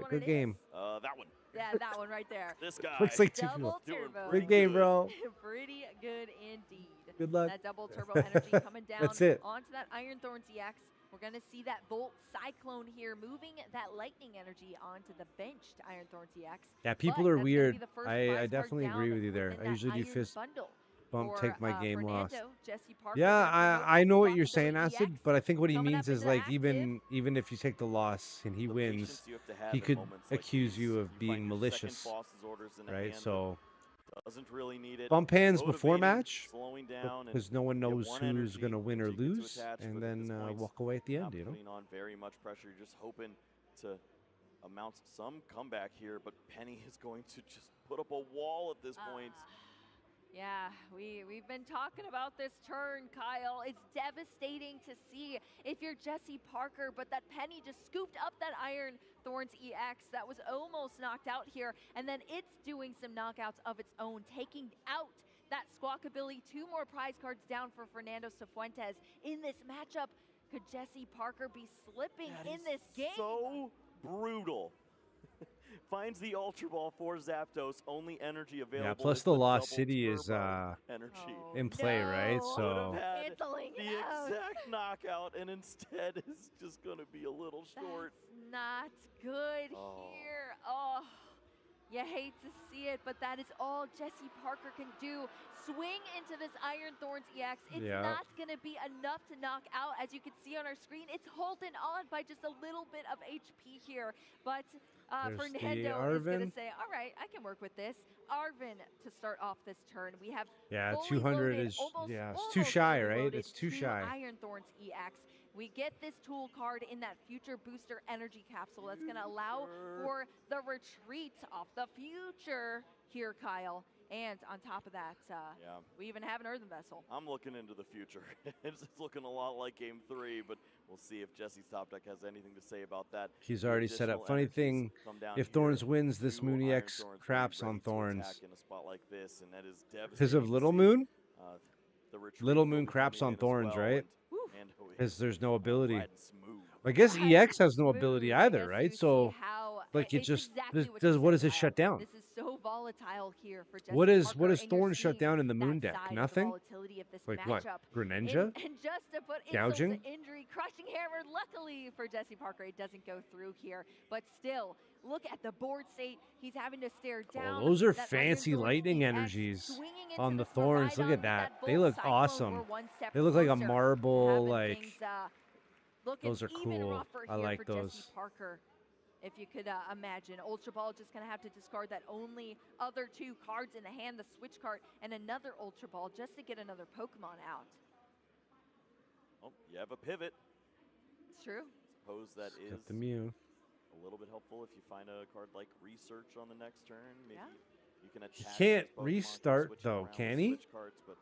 for it. Good game. That one. Yeah, that one right there. This guy. Looks like two Double people. turbo. Good game, bro. Pretty good indeed. Good luck. That double turbo energy coming down That's it. onto that Iron Thorn ZX. We're going to see that Volt Cyclone here moving that lightning energy onto the benched Iron Thorn ZX. Yeah, people But are that's gonna weird. be the first I prize card definitely down agree with you there. within I that usually do Iron fist. bundle. take my game lost. Jesse Parker Yeah, I know what you're saying, Acid, but I think what he means is like even if you take the loss and he wins, he could accuse you of being malicious, right? So doesn't really need it. bump hands before match, slowing down, because no one knows who's gonna win or lose, attach, and but then at this point, walk away at the end. You know. Putting on very much pressure, you're just hoping to amount some comeback here, but Penny is going to just put up a wall at this point. Yeah, we've been talking about this turn, Kyle. It's devastating to see if you're Jesse Parker, but that Penny just scooped up that Iron Thorns EX that was almost knocked out here, and then it's doing some knockouts of its own, taking out that Squawkabilly. 2 more prize cards down for Fernando Cifuentes in this matchup. Could Jesse Parker be slipping in this game? So brutal. Finds the Ultra Ball for Zapdos, only energy available. Yeah, plus is the the Lost double City is energy. in play, right? So Had the exact knockout, and instead is just going to be a little short. That's not good here. Oh, you hate to see it, but that is all Jesse Parker can do. Swing into this Iron Thorns EX. It's not going to be enough to knock out. As you can see on our screen, it's holding on by just a little bit of HP here. But Fernando is going to say, all right, I can work with this. Arvin to start off this turn. We have 200 is it's too shy, right? It's too shy. Iron Thorns EX. We get this tool card in that future booster energy capsule that's going to allow for the retreat off the future here, Kyle. And on top of that, we even have an Earthen Vessel. I'm looking into the future. It's looking a lot like Game 3, but we'll see if Jesse's Top Deck has anything to say about that. He's already set up. Funny thing, if Thorns wins, this Moon EX craps on Thorns. In a spot like this, and that is Because of Little Moon? Little Moon craps on Thorns, right? Because there's no ability. I guess EX has no ability either, right? So, like, it just what does it shut down? This is so volatile here for Jesse What is Parker, Thorns shut down in the Moon deck? Nothing. Like what? Greninja? And just to put Gouging? insult to injury, crushing hammer. Luckily for Jesse Parker, it doesn't go through here. But still, look at the board state. He's having to stare down. Oh, those are fancy lightning energies on the Thorns. Look at that. They look awesome. They look like a marble, like. Those are cool. I like those. Jesse Parker. If you could imagine, Ultra Ball just going to have to discard that only other 2 cards in the hand, the Switch card, and another Ultra Ball just to get another Pokemon out. Oh, you have a pivot. It's true. Suppose that is the Mew. A little bit helpful if you find a card like Research on the next turn. Maybe you can attach. He can't restart though, can he? Cards, but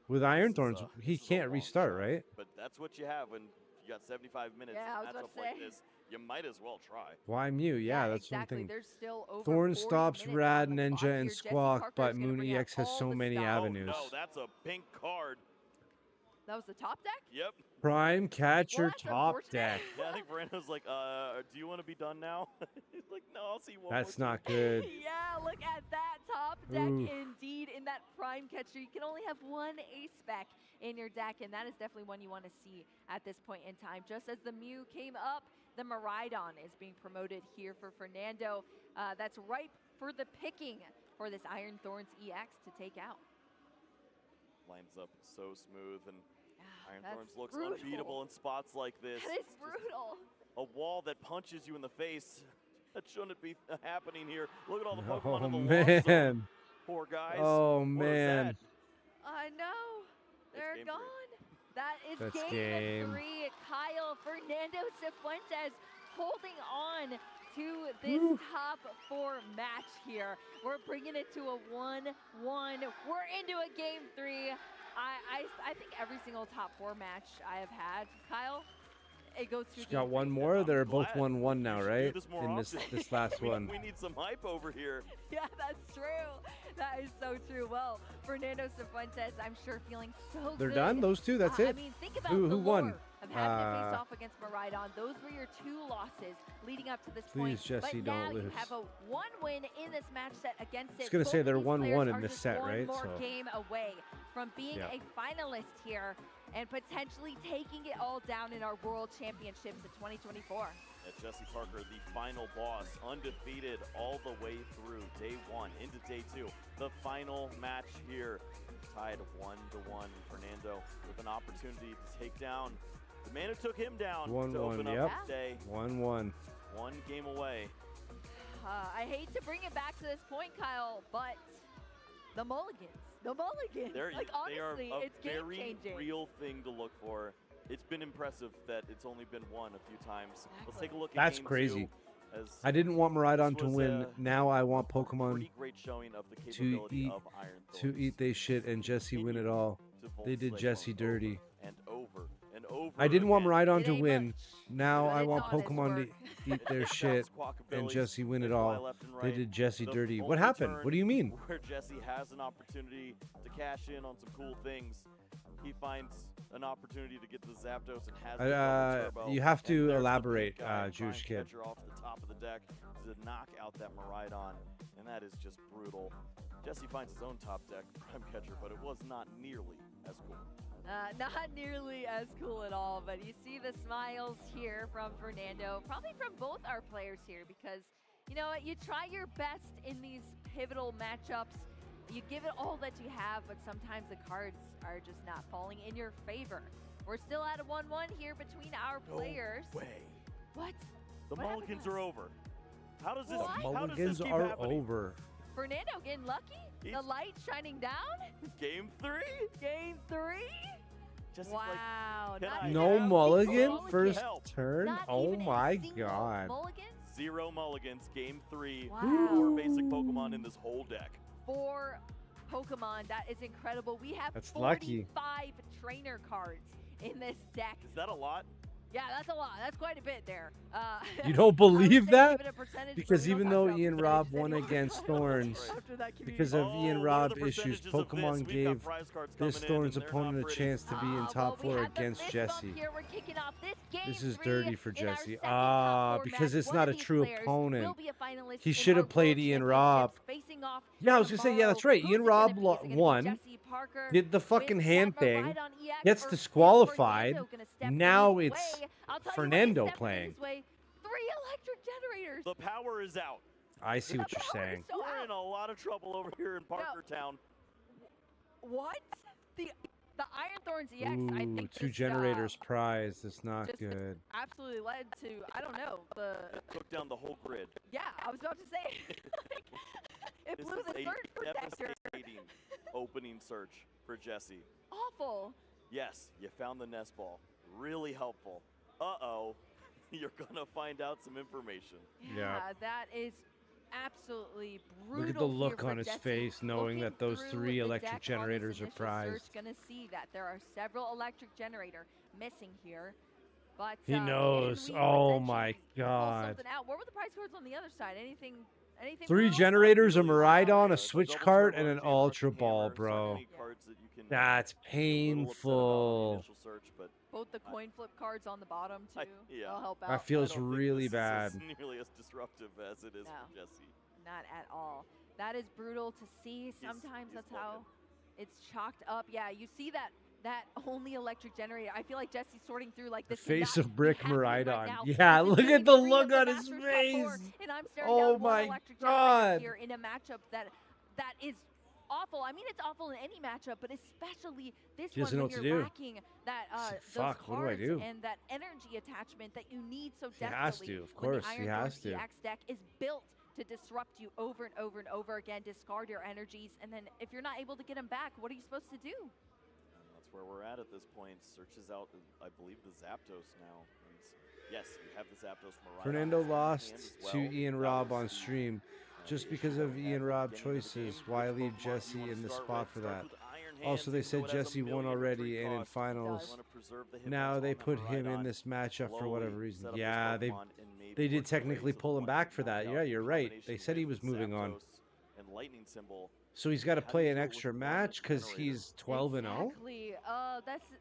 with Iron Thorns, he can't restart, right? But that's what you have when you got 75 minutes. Yeah, I was about to say. Like this. You might as well try. Why Mew? Yeah, that's exactly. one thing. There's still over Thorn 40 stops minutes Rad, on the clock Ninja, here. and Jesse Squawk, Parker but is gonna Moon bring out EX has all so the many stuff. avenues. Oh, no, that's a pink card. That was the top deck? Yep. Prime Catcher Well, that's top unfortunate. deck. Yeah, I think Fernando's like, do you want to be done now? He's like, no, I'll see one That's more not good. Yeah, look at that top deck. Ooh. Indeed, in that Prime Catcher, you can only have 1 ace spec in your deck, and that is definitely one you want to see at this point in time. Just as the Mew came up, the Miraidon is being promoted here for Fernando. That's ripe for the picking for this Iron Thorns EX to take out. Lines up so smooth, and Iron that's Thorns looks brutal. unbeatable in spots like this. That is brutal. A wall that punches you in the face. That shouldn't be happening here. Look at all the Pokemon on the wall. Man. Poor guys. Oh, What is man. that? I know. They're game gone. That is That's game game. 3. Kyle Fernando Cifuentes holding on to this top 4 match here. We're bringing it to a 1-1. We're into a game 3. I think every single top 4 match I have had, Kyle, it goes to. Just got one more. They're both 1-1 now, right? This more In this last one. We need some hype over here. Yeah, that's true. That is so true. Well, Fernando Cifuentes, I'm sure feeling so They're good. done? Those 2? That's it? I mean, think about Who the won? lore of having to face off against Miraidon. Those were your 2 losses leading up to this point. Please, Jesse, but now don't you lose. have a 1 win in this match set against it. I was gonna say Both they're of these 1-1 players in are this just set, one right? more So- game away from being Yeah. a finalist here and potentially taking it all down in our World Championships in 2024. Jesse Parker, the final boss, undefeated all the way through day 1 into day 2. The final match here. tied 1-1. Fernando with an opportunity to take down the man who took him down to 1-1, open up yep. the day. 1-1. One game away. I hate to bring it back to this point, Kyle, but the Mulligans. Like, honestly, it's game-changing. Very real thing to look for. It's been impressive that it's only been won a few times. Let's take a look at That's game crazy. 2, as I didn't want Miraidon to was win. Now I want a Pokemon pretty great showing of the to capability eat of Iron Thorns. they shit and Jesse win it all. They did Jesse dirty. And over and over. I didn't want again. Miraidon to win. Now I want Pokemon to eat their shit and Jesse win it all. They did Jesse The dirty. What only happened? turn What do you mean? Where Jesse has an opportunity to cash in on some cool things. He finds an opportunity to get the Zapdos and has the double turbo. You have to And there's the elaborate, big guy, Jewish Prime kid. Catcher off the top of the deck to knock out that Miraidon, and that is just brutal. Jesse finds his own top deck Prime Catcher, but it was not nearly as cool. Not nearly as cool at all, but you see the smiles here from Fernando, probably from both our players here, because you know what, you try your best in these pivotal matchups, you give it all that you have, but sometimes the cards are just not falling in your favor. We're still at a 1-1 here between our players. No way. What? The What happened Mulligans to us? are over. How does this? What? How does this Mulligans keep are happening? over. Fernando getting lucky? The light shining down? Game 3. Game 3? Just wow. can not I even No a mulligan single first Help. turn? Not Oh even a my single god. mulligan? 0 mulligans. Game 3. Wow. 4 basic Pokemon in this whole deck. 4 Pokemon. That is incredible. We have That's 45 lucky. trainer cards in this deck. Is that a lot? Yeah, that's a lot. That's quite a bit there. You don't believe that? give it a percentage, Because but we even don't though talk about Ian Robb percentages won anymore. against Thorns, After that because of Oh, Ian what are Robb the issues, percentages of this? Pokemon We've got gave prize cards this coming in, Thorns and they're not opponent a pretty. chance to be in top well, 4 we have the against fist Jesse. bump here. We're kicking off this game This is 3 dirty for in our Jesse. second top 4 Because match. it's One not of a these true players opponent. will be a finalist He in should our have played World Ian Robb. Championships, facing off Yeah, I was gonna say, yeah, that's right. tomorrow. Ian Who's it Robb gonna be? Is it gonna be won, Jesse Parker did the with fucking that hand thing, Miraidon EX, gets or is disqualified. Fernando gonna step Now his it's way? I'll tell you what, Fernando he's stepping playing. his way. 3 electric generators. The power is out. I see what you're saying. So We're in a lot of trouble over here in Parkertown. What? The Iron Thorns EX, I Ooh, think 2 just, generators prize. That's not just good. absolutely led to, I don't know, It took down the whole grid. yeah, I was about to say, like, it This blew is the a surge protector. devastating opening search for Jesse. Awful. Yes, you found the nest ball. Really helpful. Uh-oh. You're gonna find out some information. Yeah. That is absolutely brutal. Look at the here look for on his Jesse. face, knowing Looking that those through 3 the electric deck on this generators are initial prized. search, gonna see that there are several electric generator missing here. But He can knows. we Oh potentially my pull god. something out? What were the prize cards on the other side? Anything 3 brutal? generators, a Miraidon, a The switch double card, turbo and an J-Crush ultra hammer. ball, So bro. many cards that you can That's be a little upset about on the painful. initial search, but Both the coin flip cards on the bottom too. yeah. They'll help out. That feels I don't think really this bad. is nearly as disruptive as it is No. for Jesse. Not at all. That is brutal to see. Sometimes that's how it's chalked up. Yeah, you see that only electric generator. I feel like Jesse's sorting through like The this. face cannot of Brick be happening right Miraidon. now. Yeah, This is look game at the 3 look of the on his Masters Cup 4, face. and I'm staring Oh down one my electric god. generator here in a matchup that is awful. I mean, it's awful in any matchup, but especially this He one doesn't know when what to you're do. lacking that He's those like, "Fuck, what do I cards do?" and that energy attachment that you need so He has desperately. to, of when course, the he Iron has Thorns to. EX deck is built to disrupt you over and over and over again, discard your energies, and then if you're not able to get them back, what are you supposed to do? And that's where we're at this point. Searches out, I believe, the Zapdos now. And yes, you have the Zapdos Miraidon Fernando in hand lost as to well. Ian That Robb was on the, stream just the because issue of that we had Ian at the Robb beginning of the game. choices. Why Which leave Pokemon do Jesse you wanna in the start spot with? for Starts that? with Iron Also, Hands, they even said though it has a Jesse won million already retreat and in cost. finals. You wanna preserve the Now hitbox they on the put him in Miraidon. this matchup for whatever Slowly reason. set up his Yeah, Pokemon and maybe they did work their way technically to the pull him point back of for that. knocking Yeah, out you're in right. They combination said he with was moving on. Zapdos and Lightning Symbol. So he's got to How do play you an deal with extra one match because generator? he's 12-0. Exactly.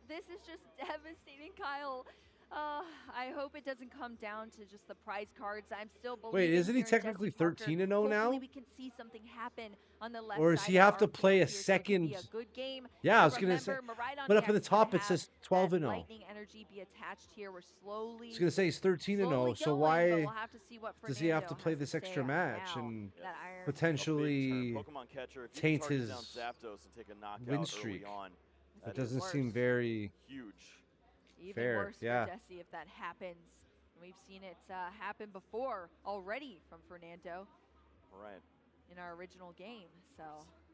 This is just devastating, Kyle. I hope it doesn't come down to just the prize cards. I'm still believing. Wait, isn't he here in technically Jesse Parker. 13-0 now? Hopefully we can see something happen on the left Or does side he of have our to play a field here, so it could be second? a good game. Yeah, I was But gonna say. remember, Maridon But up at the EX is gonna top it have says that 12-0. lightning energy be attached here. We're slowly. I was gonna say he's 13-0. slowly So going, why but we'll have to see what does he have to Fernando play has this to extra say match now. and That iron potentially Pokemon catcher, if you taint target his down Zapdos and take a knockout win early streak? on, That is doesn't seem very huge. Even fair. worse Yeah. for Jesse if that happens. We've seen it happen before already from Fernando Right. in our original game. So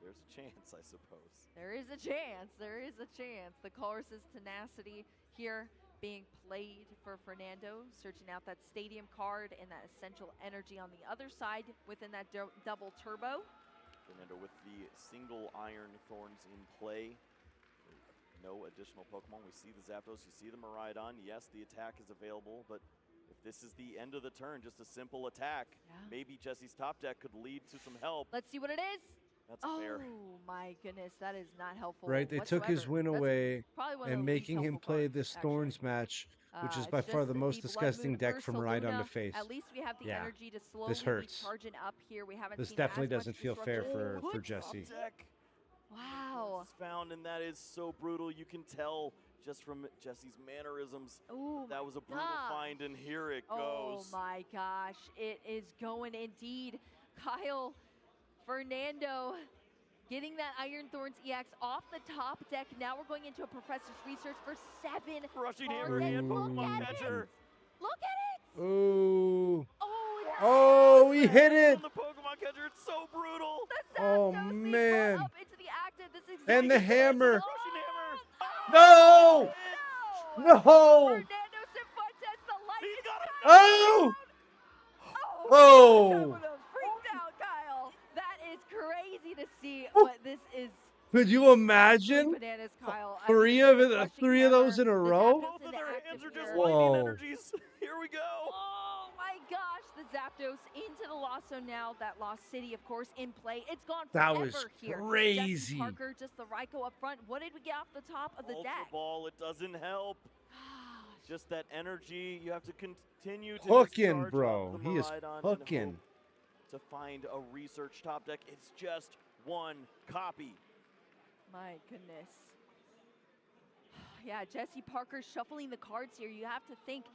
There's a chance, I suppose. there is a chance. There is a chance. The Colossus tenacity here being played for Fernando, searching out that stadium card and that essential energy on the other side within that double turbo. Fernando with the single Iron Thorns in play. No additional Pokemon. We see the Zapdos, you see the Miraidon. Yes, the attack is available, but if this is the end of the turn, just a simple attack, maybe Jesse's top deck could lead to some help. Let's see what it is. That's oh fair. my goodness, that is not helpful. Right, they took his win That's away probably one of and the least making him helpful play cards, this actually. Thorns match, which is It's by far just the most Blood disgusting Moon deck for Maridon to Ursaluna. face. At least we have the Yeah, energy to slowly this hurts. be charging up here. We haven't This seen definitely as much doesn't feel fair disruption. for Jesse. Wow. It's found, and that is so brutal. You can tell just from Jesse's mannerisms. Ooh, that was a brutal find, and here it Oh goes. my gosh, it is going indeed. Kyle, Fernando getting that Iron Thorns EX off the top deck. Now we're going into a Professor's Research for 7. Rushing cards. hammer hand, Look Pokemon at catcher. it. Look at it. Ooh. Oh, we hit it. On the Pokemon catcher, it's so brutal. Oh man. Up into the active. This is And the hammer. Rushing hammer. No. No. Fernando Cifuentes, the light. Oh. Oh. Freaked out, Kyle. That is crazy to see what this is. Could you imagine Bananas, Kyle. three of those in a row? Both of their hands are just Whoa. lightning energies. Here we go. Oh my gosh, the Zapdos into the Lost Zone now. That Lost City, of course, in play. It's gone That forever was here. crazy. Jesse Parker, just the Raikou up front. What did we get off the top of the Ultra deck? Ball, it doesn't help. Just that energy, you have to continue to Hooking, discharge bro. off the He is Miraidon and hooking. hope to find a research top deck. It's just one copy. My goodness. Yeah, Jesse Parker shuffling the cards here. You have to think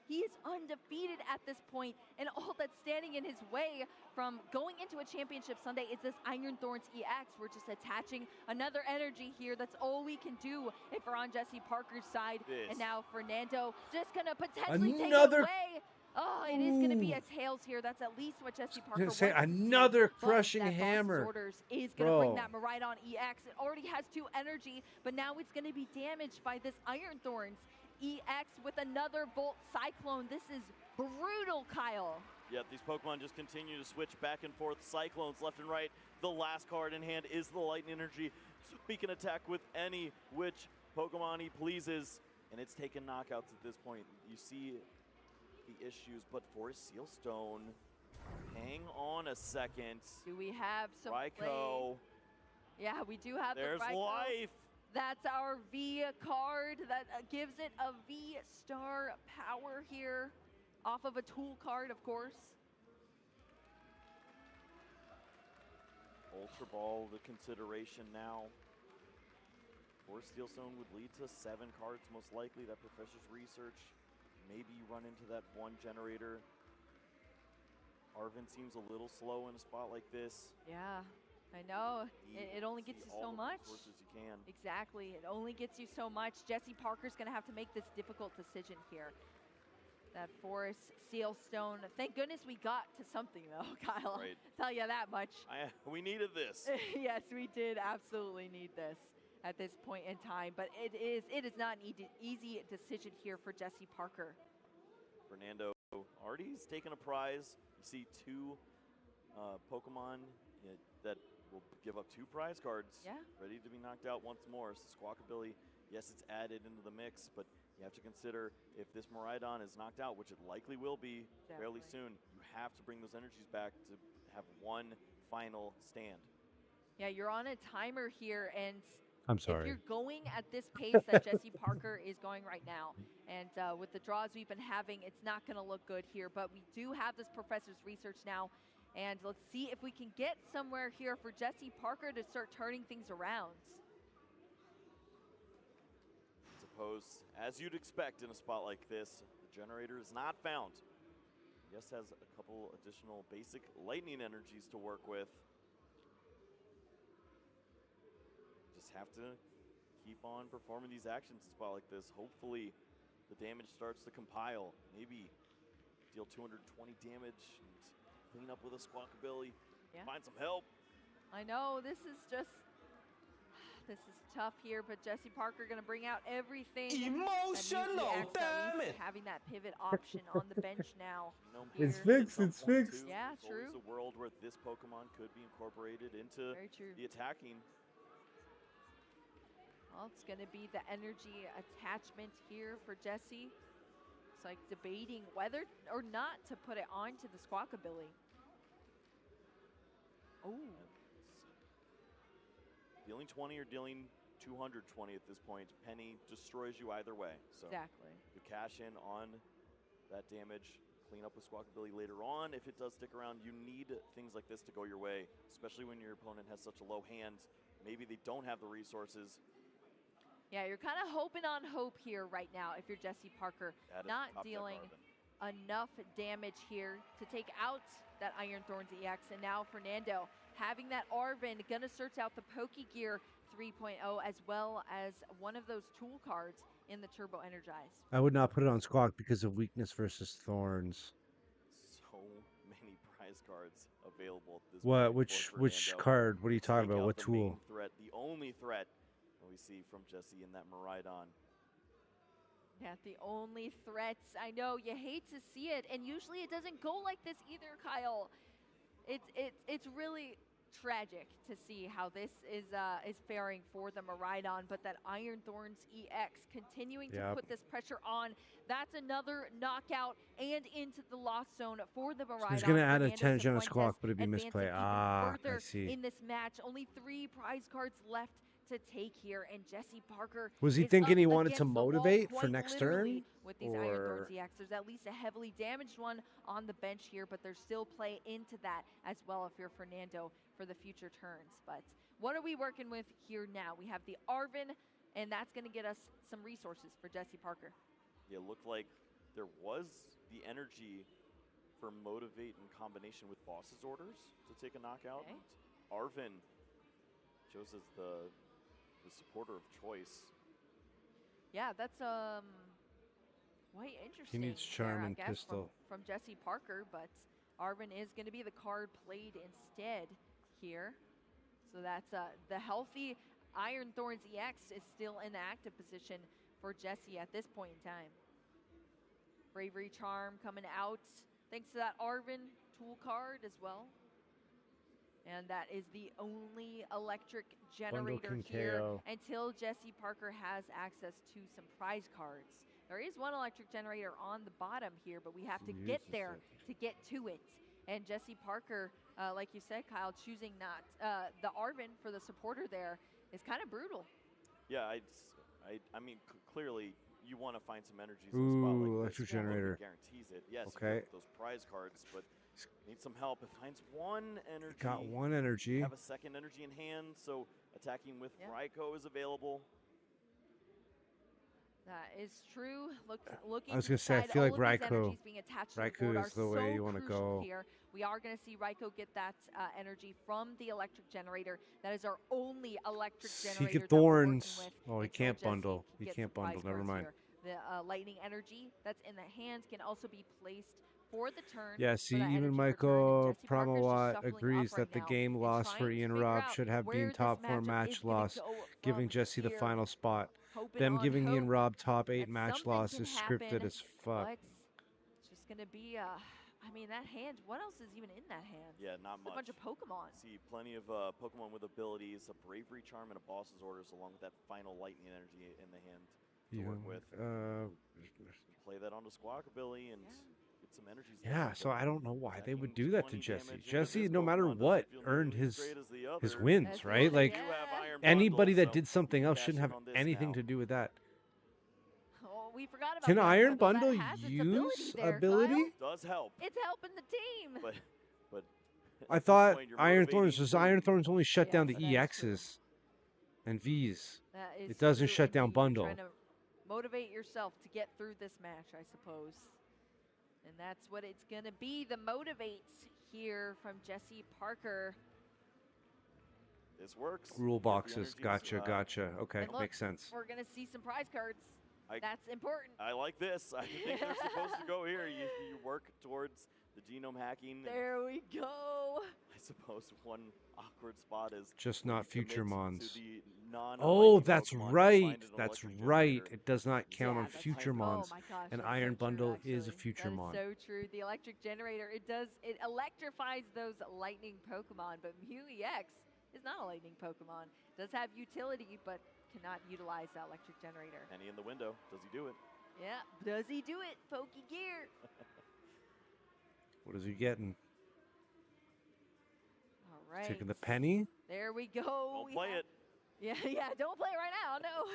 he is undefeated at this point, and all that's standing in his way from going into a championship Sunday is this Iron Thorns EX. We're just attaching another energy here. That's all we can do if we're on Jesse Parker's side. And now Fernando just gonna potentially take it away. Oh, it is going to be a tails here. That's at least what Jesse Parker wants Say to another see. crushing But that hammer. Boss's Orders is going to Bro. bring that Miraidon EX. It already has 2 energy, but now it's going to be damaged by this Iron Thorns EX with another Volt Cyclone. This is brutal, Kyle. Yep, these Pokemon just continue to switch back and forth. Cyclones left and right. The last card in hand is the Lightning Energy. So he can attack with any which Pokemon he pleases. And it's taken knockouts at this point. You see the issues, but for Seal Stone, hang on a second. Do we have some Raikou. play? Yeah, we do have There's the Raikou. life. That's our V card that gives it a V star power here off of a tool card, of course. Ultra Ball, the consideration now. Or Steel Stone would lead to 7 cards, most likely. That Professor's Research. Maybe you run into that 1 generator. Arvin seems a little slow in a spot like this. Yeah, I know. It only gets you so much. Resources you can. Exactly. It only gets you so much. Jesse Parker's going to have to make this difficult decision here. That Forest Seal Stone. Thank goodness we got to something, though, Kyle. Right. Tell you that much. We needed this. Yes, we did absolutely need this at this point in time. But it is not an easy decision here for Jesse Parker. Fernando already has taken a prize. You see 2 Pokemon that will give up 2 prize cards. Yeah. Ready to be knocked out once more. So Squawkabilly, yes, it's added into the mix, but you have to consider if this Miraidon is knocked out, which it likely will be fairly soon, you have to bring those energies back to have one final stand. Yeah, you're on a timer here, and I'm If sorry. you're going at this pace that Jesse Parker is going right now, and with the draws we've been having, it's not going to look good here. But we do have this professor's research now, and let's see if we can get somewhere here for Jesse Parker to start turning things around. Suppose, as you'd expect in a spot like this, the generator is not found. Yes, has a couple additional basic lightning energies to work with. Just have to keep on performing these actions in a spot like this. Hopefully the damage starts to compile. Maybe deal 220 damage and clean up with a Squawkabilly. Yeah. Find some help. I know, this is tough here, but Jesse Parker going to bring out everything. Emotional, damn it! Having that pivot option on the bench now. It's here. fixed. It's fixed. Yeah, There's true. always a world where this Pokemon could be incorporated into Very true. the attacking. Well, it's going to be the energy attachment here for Jesse. It's like debating whether or not to put it onto the Squawkabilly. Oh. Dealing 20 or dealing 220 at this point, Penny destroys you either way. So Exactly. you cash in on that damage, clean up with Squawkabilly later on. If it does stick around, you need things like this to go your way, especially when your opponent has such a low hand. Maybe they don't have the resources. Yeah, you're kind of hoping on hope here right now if you're Jesse Parker. That is Not top deck dealing Arvin. enough damage here to take out that Iron Thorns EX. And now Fernando having that Arvin, going to search out the Pokegear 3.0 as well as one of those tool cards in the Turbo Energize. I would not put it on Squawk because of weakness versus Thorns. So many prize cards available at this What? point Which for which Fernando. card? What are you talking Take about? out What the main tool? threat, the only threat that we see from Jesse in that Miraidon. Yeah, the only threats. I know you hate to see it, and usually it doesn't go like this either, Kyle. It's really tragic to see how this is faring for the Miraidon, but that Iron Thorns EX continuing to put this pressure on. That's another knockout and into the lost zone for the Miraidon. He's gonna add a Fernando 10 on Cifuentes Squawk, but it'd be advancing misplay. even Ah, I further see. in this match. Only 3 prize cards left to take here, and Jesse Parker Was he is thinking up he wanted to against the wall motivate for quite next literally turn? with these Iron Or Thorns EX. There's at least a heavily damaged one on the bench here, but there's still play into that as well if you're Fernando for the future turns. But what are we working with here now? We have the Arvin, and that's going to get us some resources for Jesse Parker. Yeah, it looked like there was the energy for motivate in combination with boss's orders to take a knockout. Okay. Arvin shows as the supporter of choice. Yeah, that's quite interesting. needs there, charm I and guess, pistol. from Jesse Parker, but Arvin is going to be the card played instead here. So that's the healthy Iron Thorns EX is still in the active position for Jesse at this point in time. Bravery Charm coming out thanks to that Arvin tool card as well. And that is the only electric generator can here KO. until Jesse Parker has access to some prize cards. There is one electric generator on the bottom here, but we have to get there to get to it. And Jesse Parker, like you said, Kyle, choosing not the Arvin for the supporter there is kind of brutal. Yeah, I mean, clearly you want to find some energies in a spot like Ooh, this. electric Nobody generator. guarantees it. Yes, you Okay. get those prize cards, but need some help. It finds one energy. Got one energy. Have a second energy in hand, so attacking with Raikou is available. That is true. Looking I was gonna say, I inside, feel all like of these Raikou. energies being attached to the board Raikou are is the way so you want to crucial go. here. We are going to see Raikou get that energy from the electric generator. That is our only electric He generator could that we're working Thorns. with Oh, he until can't Jesse bundle. can He get can't some prize bundle. Never cards mind. here. The lightning energy that's in the hand can also be placed for the turn. Yeah, for see, that even energy Michael Jesse Parker's just Pramawat shuffling agrees up right that the now game and loss trying for to Ian figure Rob out should have where been this top 4 matchup match is gonna loss, go giving from Jesse the here. final spot. Hoping Them on giving Ian hope Rob top 8 that match something loss can is scripted happen, as fuck. but it's just going to be, I mean, that hand, what else is even in that hand? Yeah, not It's much. a bunch of Pokemon. See plenty of Pokemon with abilities, a Bravery Charm, and a Boss's Orders, along with that final Lightning energy in the hand to work with. Play that onto Squawkabilly, and Get some energies Yeah, down, so but I don't know why they would attacking do that to 20 Jesse. damage into Jesse, this no matter Pokemon what, doesn't feel earned nearly as his great as the his other. wins, right? Like You have Iron anybody Bundle, that so did something you else cash shouldn't in have on this anything now. to do with that. Oh, we forgot about Can the Iron Bundle. Bundle That has its use there, ability? Does help, Kyle. It's helping the team. but I at this thought point, you're Iron Thorns motivating was through- Iron Thorns only shut down the Yes, that is EXs and Vs. That is It doesn't true, shut and down you're Bundle. trying to motivate yourself to get through this match, I suppose. And that's what it's going to be, the motivates here from Jesse Parker. This works. Rule You get the boxes. energies, Gotcha. Okay, And look, makes sense. we're going to see some prize cards. I- That's important. I like this. I think they're supposed to go here. You work towards the genome hacking. There we go. I suppose one awkward spot is Just when not you commit future to mons. the non-aligning Oh, that's Pokemon, you right. find an That's electric right. generator. It does not count Yeah, on that's future right. mons. Oh my gosh, An that's Iron so true, Bundle is a actually. future That mon. is so true. The electric generator, it electrifies those lightning Pokemon, but Mew EX is not a lightning Pokemon. Does have utility, but cannot utilize that electric generator. Penny in the window. Does he do it? Yeah, does he do it? Pokey Gear. What is he getting? All right. Taking the penny? There we go. Don't play it. Yeah, don't play it right now. No.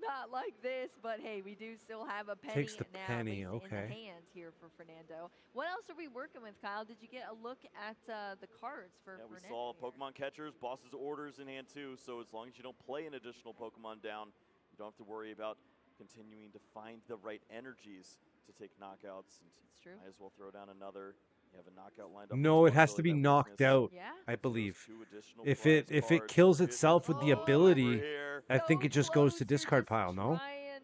Not like this, but hey, we do still have a penny Takes the now penny, at least in okay. the hands here for Fernando. What else are we working with, Kyle? Did you get a look at the cards for Yeah, we Fernando? saw Pokemon catchers, boss's orders in hand too. So as long as you don't play an additional Pokemon down, you don't have to worry about continuing to find the right energies to take knockouts. And it's true. Might as well throw down another. You have a knockout lined up. No, it has to Responsibility, be that knocked weakness. out, Yeah? I believe. Two additional If prize it cards. kills Good itself with the over ability, here. I think it just goes to discard pile, no? Trying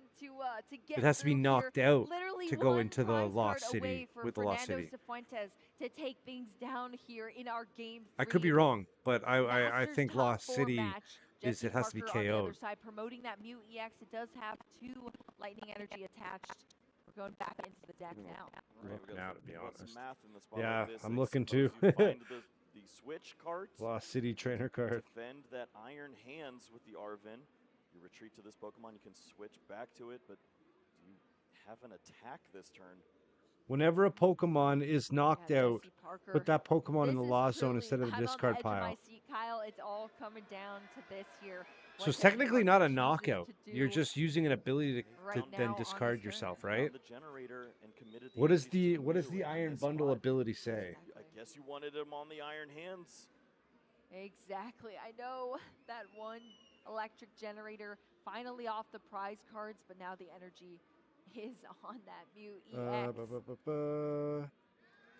to get It has to be through knocked here. out Literally to go one into the prize Lost card City away for with the Lost Fernando City. Cifuentes to take things down here in our game 3. I could be wrong, but I Masters think top Lost 4 City match. is Jesse it has to be Parker on the other KO'd. side promoting that Mew EX. It does have 2 lightning energy attached. We're going back into the deck now. Look now, to be Some honest. math in the spot Yeah, like this. I'm I looking suppose too. you find the switch cards. Lost City trainer card. Defend that Iron Hands with the Arvin. You retreat to this Pokemon. You can switch back to it, but do you have an attack this turn? Whenever a Pokemon is knocked out, Jesse Parker. put that Pokemon in the This is lost zone truly- instead of the I'm discard on the edge of pile. my seat, Kyle. It's all coming down to this here. So What it's Jesse technically Parker not a chooses knockout. to You're do just using an ability to right then now on discard this yourself, turn. right? Found the generator and committed the What does energies the to what does Mew the in Iron this Bundle spot. ability say? I guess you wanted him on the Iron Hands. Exactly. I know that one electric generator finally off the prize cards, but now the energy is on that Mew EX.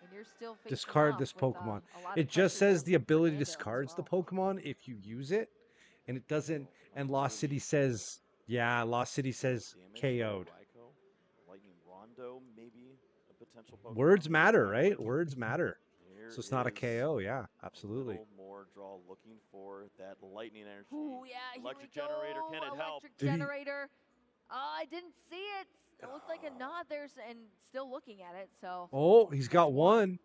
And you're still facing Discard off this with, Pokemon. a lot of It just pressure says there the from ability Fernando as discards the well. Pokemon if you use it, and it doesn't. And Lost City says, yeah, Lost City says Damage from KO'd. Raikou. Lightning Rondo, maybe a potential Pokemon. Words for matter, attack right? with. Words matter. Here So it's not a is KO, yeah, absolutely. little more draw, looking for that lightning energy. Ooh, yeah, here Electric we go. generator, can it help? Electric Did he- generator. I didn't see it. It looks like a nod there, and still looking at it. So. Oh, he's got one.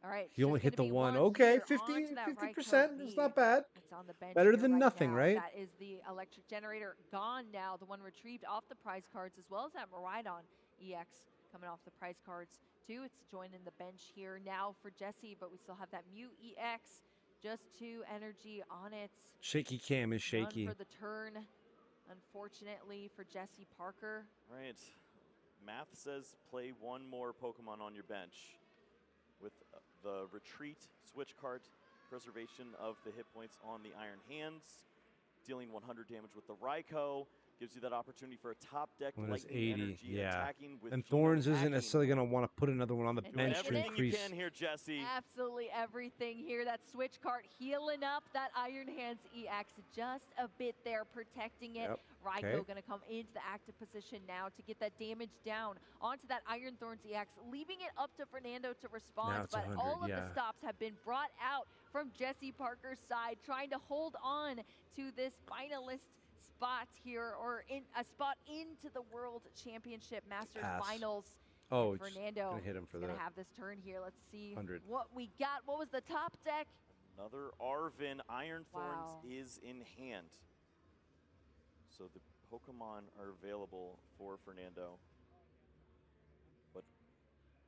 All right. He it's only just hit the gonna be one. one Okay, here 50, onto that Raikou 50%. It's V. not bad. It's on the bench Better here than right nothing, now. right? That is the electric generator gone now. The one retrieved off the prize cards, as well as that Miraidon EX coming off the prize cards too. It's joining the bench here now for Jesse, but we still have that Mew EX. Just 2 energy on it. Shaky cam is None shaky. for the turn, unfortunately, for Jesse Parker. Right. Math says play one more Pokemon on your bench. With the retreat, switch card, preservation of the hit points on the Iron Hands, dealing 100 damage with the Raikou, gives you that opportunity for a top deck When it's lightning 80, energy yeah. attacking with And genome Thorns isn't hacking. necessarily going to want to put another one on the And bench to Everything increase. you can here, Jesse. Absolutely everything here. That switch card healing up that Iron Hands EX just a bit there, protecting it. Yep, Raikou okay. going to come into the active position now to get that damage down onto that Iron Thorns EX, leaving it up to Fernando to respond. Now it's But 100, all of yeah. the stops have been brought out from Jesse Parker's side, trying to hold on to this finalist spot here, or in a spot into the World Championship Masters Pass. Finals. Oh, And it's Fernando gonna hit him for is going the to have this turn here. Let's see 100. what we got. What was the top deck? Another Arvin. Iron Thorns Wow. is in hand. So the Pokemon are available for Fernando. But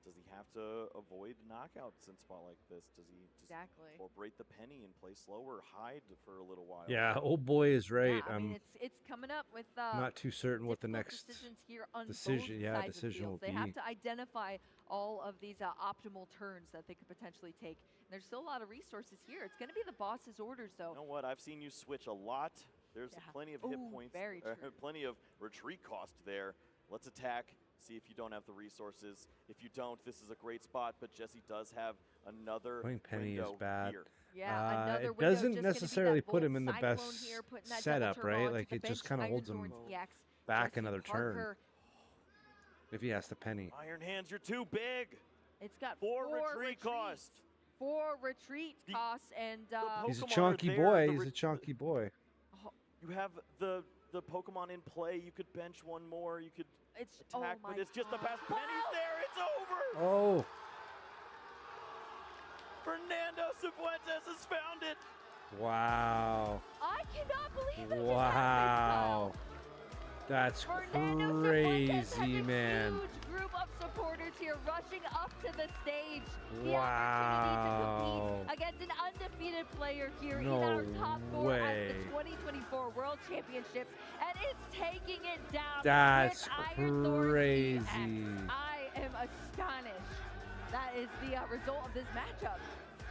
Does he have to avoid knockouts in a spot like this? Does he just incorporate the penny and play slower, hide for a little while? Yeah, old boy is right. Yeah, I mean, it's coming up with not too certain what the next decisions here on decision, both yeah, sides of the decision field. will They be. have to identify all of these optimal turns that they could potentially take. And there's still a lot of resources here. It's going to be the boss's orders, though. You know what? I've seen you switch a lot. There's plenty of hit points, very true. Plenty of retreat cost there. Let's attack. See if you don't have the resources. If you don't, this is a great spot. But Jesse does have another Playing penny is window bad. here. Yeah, another it window doesn't just gonna be necessarily that put him Volt in the Cyclone best here, putting that setup, double turn right? onto Like the it just bench. kind of Iron holds him Thorns EX. back Jesse another turn Parker. if he has the penny. Iron Hands, you're too big. It's got 4 4 retreat cost. 4 retreat costs, and He's a Pokemon chunky are there, boy. He's a chunky boy. You have the Pokemon in play. You could bench one more. You could attack, but it's just the past pennies there. It's over. Oh. Fernando Cifuentes has found it. Wow. I cannot believe that Wow. That's Fernando Cifuentes has crazy, a man. huge group of supporters here rushing up to the stage. The Wow. opportunity to compete against an undefeated player here No in our top 4 at way. the 2024 World Championships, and it's taking it down That's with Iron Thorns crazy. EX. I am astonished. That is the result of this matchup.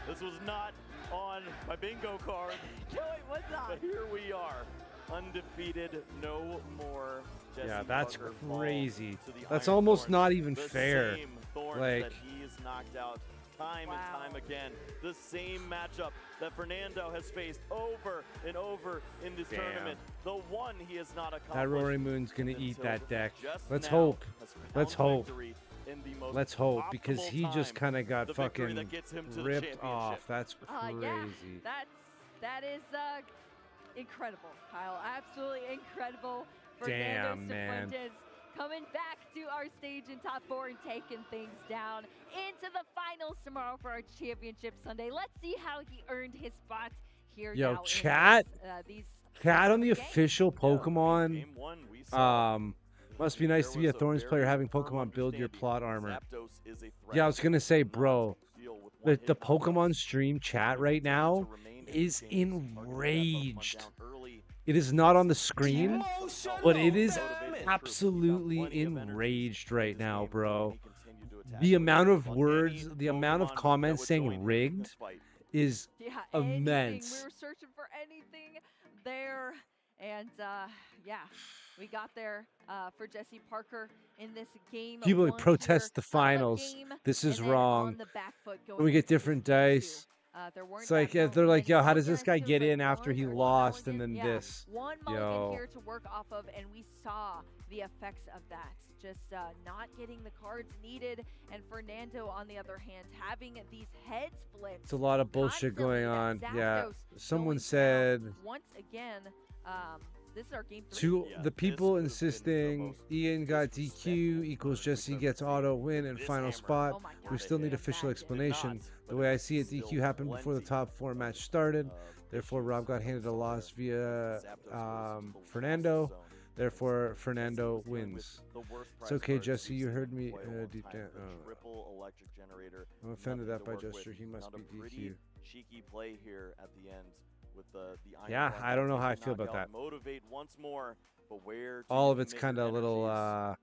This was not on my bingo card. No, it was not. But here we are, undefeated, no more. Jesse Yeah, that's Parker falls crazy. to the That's Iron almost Thorns, not even the fair. Same Thorns Like, that he's knocked out time and time again. The same matchup that Fernando has faced over and over in this Damn. tournament. The one he has not accomplished. that Roaring Moon's gonna eat until that deck. just Let's now hope. has found Let's hope. victory in the most Let's hope, because optimal he just time, kind of got the victory fucking that gets him to the ripped off. championship. That's Yeah, crazy. that is incredible, Kyle. Absolutely incredible. Fernando Damn, man. Cifuentes coming back to our stage in top 4 and taking things down into the finals tomorrow for our championship Sunday. Let's see how he earned his spot here. Yo, now chat. in these Chat on the games. official Pokemon. Must be nice to be a Thorns player having Pokemon build your plot armor. Yeah, I was gonna say, bro, the Pokemon stream chat right now is enraged. It is not on the screen, but it is absolutely enraged right now, bro. The amount of words, the amount of comments saying rigged is immense. We were searching for anything there, and yeah, we got there for Jesse Parker in this game. People like One protest here the finals. game, This is and then wrong. on the back foot going When we get into different dice. there weren't It's like that they're like, yo, how mulligan. does this guy Again, get there was in like after he one lost and mulligan. then Yeah, this? one mulligan Yo. here to work off of, and we saw the effects of that. Just not getting the cards needed, and Fernando, on the other hand, having these head splits. It's a lot of bullshit going on. Yeah. Someone said Once again, this is our game 3. to the people insisting Ian got DQ equals Jesse gets auto win and final spot. We still need official explanation. The way I see it, DQ happened before the top 4 match started. Therefore, Rob got handed a loss via Fernando. Therefore, Fernando wins. It's okay, Jesse. You heard me deep down. I'm offended that by gesture. He must be DQ. Cheeky play here at the end with the Iron Yeah, Thorns I don't know how I to feel about knock that. out, Motivate once more, but where to All of it's commit kind of a little.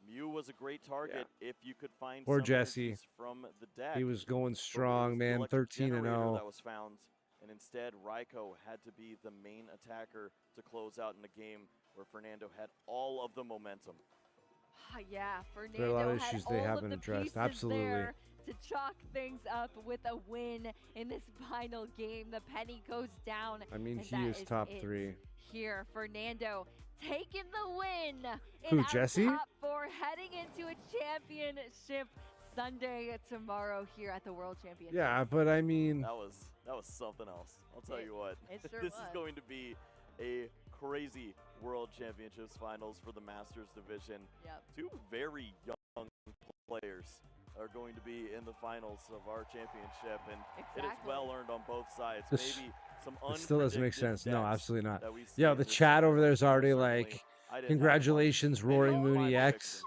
Mew was a great target if you could find Or some Jesse. energies from the deck. He was going But strong, where's the man. electric 13 and generator 0. That was found, and instead Raiko had to be the main attacker to close out in the game where Fernando had all of the momentum. Yeah, There are a lot Fernando of had issues all they of haven't the addressed. pieces Absolutely. there to chalk things up with a win in this final game. The penny goes down. I mean, and he that is top it 3. Here, Fernando taking the win Who, in our Jesse? top 4, heading into a championship Sunday tomorrow here at the World Championship. Yeah, but I mean, That was something else. I'll tell you what. it sure This was. is going to be a crazy World Championships finals for the Masters division. Yep. 2 very young players are going to be in the finals of our championship, and it is well earned on both sides. This- Maybe some it still doesn't make unpredicted sense. No, decks absolutely not. that we see Yeah, in the this chat over series. there is already Certainly, like, I didn't have congratulations, one. Roaring Maybe Mooney 5 or X. 6.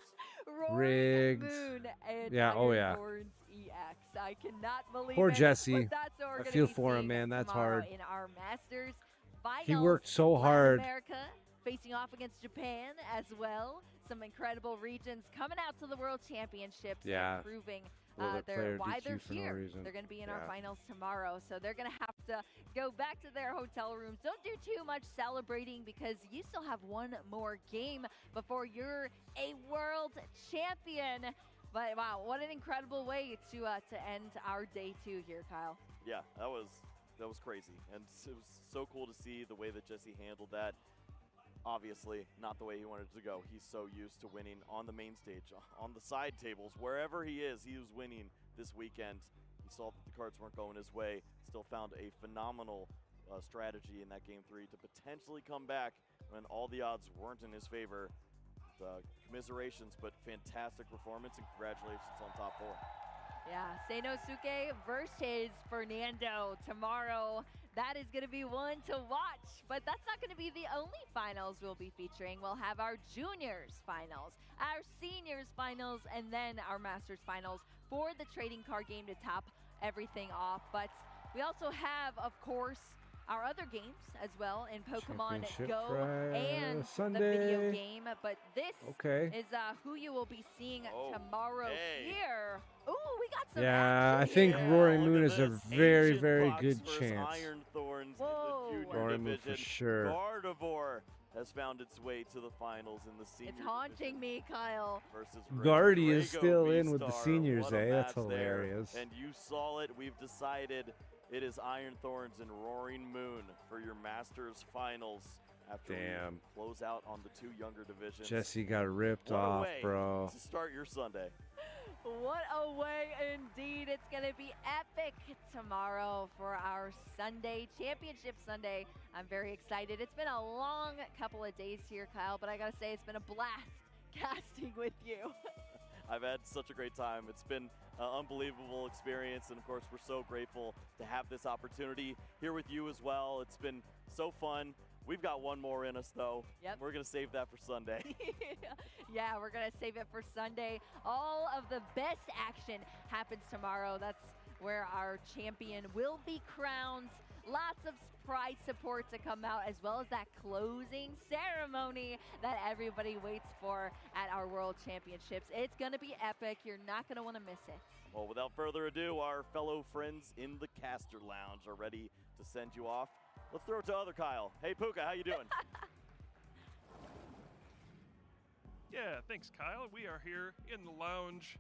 Roaring Rigged. Moon and Yeah, Iron oh yeah. Thorns EX. I cannot believe Poor it. Jesse. But that's what we're I gonna feel be for him, seeing man. That's tomorrow hard. in our Masters finals. He worked so Latin hard. America facing off against Japan as well. Some incredible regions coming out to the World Championships Yeah. and proving Will their player why they're DQ for no here. reason. They're going to be in our Yeah. finals tomorrow, so they're going to have to go back to their hotel rooms. Don't do too much celebrating because you still have one more game before you're a world champion. But wow, what an incredible way to end our day 2 here, Kyle. Yeah, that was crazy, and it was so cool to see the way that Jesse handled that. Obviously, not the way he wanted it to go. He's so used to winning on the main stage, on the side tables, wherever he is. He was winning this weekend. He saw that the cards weren't going his way. Still found a phenomenal strategy in that game 3 to potentially come back when all the odds weren't in his favor. Commiserations, but fantastic performance, and congratulations on top 4. Yeah, Seinosuke versus Fernando tomorrow. That is going to be one to watch, but that's not going to be the only finals we'll be featuring. We'll have our juniors finals, our seniors finals, and then our masters finals for the trading card game to top everything off. But we also have, of course, our other games as well in Pokemon Championship Go and the Sunday. video game. But this Okay. is who you will be seeing tomorrow here. Ooh, we got some Yeah, I action think here. Roaring Moon is a very, Ancient very Box good versus chance. Iron Thorns Whoa. in the junior Roaring Moon division. for sure. Gardevoir has found its way to the finals in the senior It's haunting me, Kyle. versus Guardy is Drago still in with the V-Star. seniors, What a eh? That's match there. hilarious. And you saw it. We've decided it is Iron Thorns and Roaring Moon for your Masters finals after Damn. we close out on the 2 younger divisions. Jesse got ripped What a off, way bro. to start your Sunday. What a way indeed. It's going to be epic tomorrow for our Sunday, Championship Sunday. I'm very excited. It's been a long couple of days here, Kyle, but I got to say it's been a blast casting with you. I've had such a great time. It's been an unbelievable experience, and of course, we're so grateful to have this opportunity here with you as well. It's been so fun. We've got one more in us, though. Yep. We're going to save that for Sunday. Yeah, we're going to save it for Sunday. All of the best action happens tomorrow. That's where our champion will be crowned. Lots of prize support to come out, as well as that closing ceremony that everybody waits for at our World Championships. It's going to be epic. You're not going to want to miss it. Well, without further ado, our fellow friends in the Caster Lounge are ready to send you off. Let's throw it to other Kyle. Hey, Puka, how you doing? Yeah, thanks, Kyle. We are here in the lounge.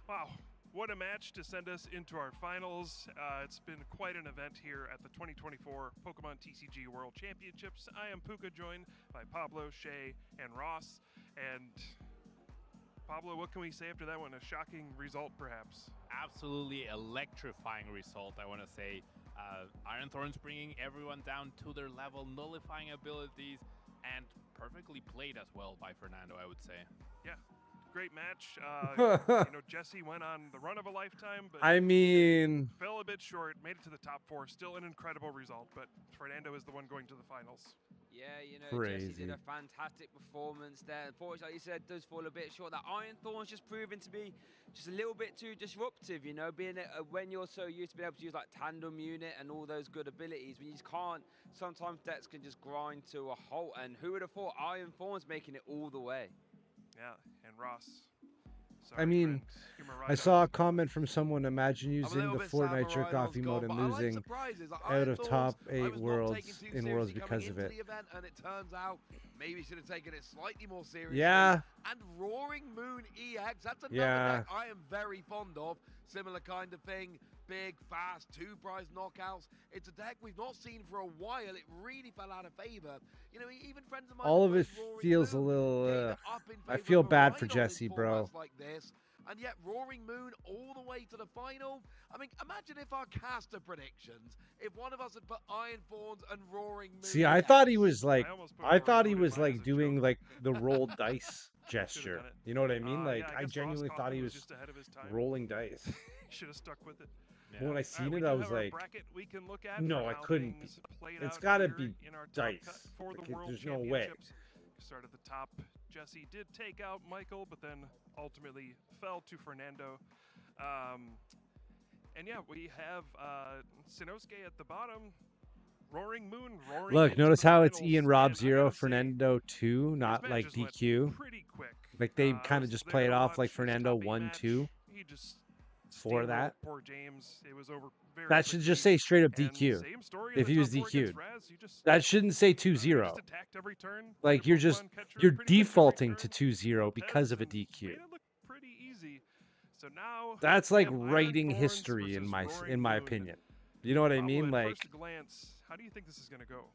Wow, what a match to send us into our finals. It's been quite an event here at the 2024 Pokemon TCG World Championships. I am Puka, joined by Pablo, Shay, and Ross. And Pablo, what can we say after that one? A shocking result, perhaps? Absolutely electrifying result, I want to say. Iron Thorns bringing everyone down to their level, nullifying abilities, and perfectly played as well by Fernando, I would say. Yeah, great match. Jesse went on the run of a lifetime, but I mean, fell a bit short, made it to the top 4. Still an incredible result, but Fernando is the one going to the finals. Yeah, Crazy. Jesse did a fantastic performance there. Unfortunately, like you said, does fall a bit short. That Iron Thorn's just proving to be just a little bit too disruptive, being when you're so used to being able to use like Tandem Unit and all those good abilities, when you just can't, sometimes decks can just grind to a halt. And who would have thought Iron Thorn's making it all the way? Yeah, and Ross. I mean, I saw a comment from someone, imagine using the Fortnite jerk-off emote and losing out of top 8 worlds in Worlds because of it. And it turns out maybe should have taken it slightly more seriously. Yeah. And Roaring Moon EX, that's another Yeah. deck I am very fond of. Similar kind of thing. Big, fast, 2 prize knockouts. It's a deck we've not seen for a while. It really fell out of favor. Even friends of mine All of that it played Roaring feels a Moon little, gave it up in I favor feel of bad for Rhino in Jesse, bro. formats like this. And yet Roaring Moon all the way to the final. I mean, imagine if our caster predictions, if one of us had put Iron Thorns and Roaring Moon. See, I thought he was like, doing like the rolled dice gesture. You know what I mean? Like, yeah, I guess genuinely Ross thought Coffin he was was just ahead of his time. rolling dice. Should have stuck with it. When I seen we it, do I was have our like, bracket we can look at no, for I how couldn't. things played It's out got to here be in our top dice. cut for the Like, World there's no way. Championships. Start at the top. Jesse did take out Michael, but then ultimately fell to Fernando. And yeah, we have Sinosuke at the bottom. Roaring Moon roaring. Look, into notice the how it's finals, Ian Rob and I 0, gotta say, Fernando 2, not match like just went DQ. pretty quick. Like they I kind of was just there play it to off watch like his Fernando top 8 1, match. 2 He just for steamrolled that. poor James. It was over very That should just quickly. say straight up And DQ. same story in If the he was top 4 against DQ'd. Raz. He just, That shouldn't say he 2-0. just attacked every turn. Like played a you're Pokemon catcher you're pretty much every defaulting turn. to 2-0 because of a and DQ. made it look pretty easy. So now That's we like have Iron writing Thorns history versus in my Roaring opinion. Moon. You know what I Pablo, mean? at Like first glance, how do you think this is going to go?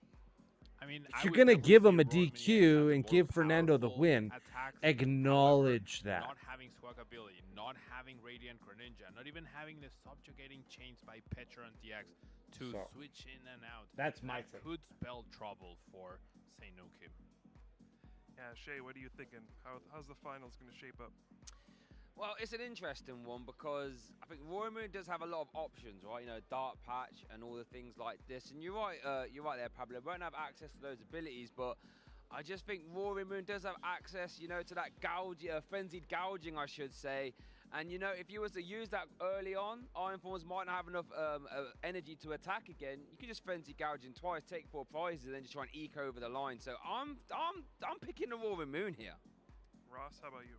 I mean, if you're gonna give him a DQ and give Fernando the win, acknowledge that. Not having swag ability, not having Radiant Greninja, not even having the subjugating chains by Petra and DX to So, switch in and out. that's my that thing. could spell trouble for Seinuke. Yeah, Shay, what are you thinking? How's the finals going to shape up? Well, it's an interesting one because I think Roaring Moon does have a lot of options, right? You know, Dark Patch and all the things like this. And you're right there, Pablo. Won't have access to those abilities, but I just think Roaring Moon does have access, you know, to that frenzied gouging, I should say. And you know, if you was to use that early on, Iron Thorns might not have enough energy to attack again. You can just frenzy gouging twice, take 4 prizes, and then just try and eke over the line. So I'm picking the Roaring Moon here. Ross, how about you?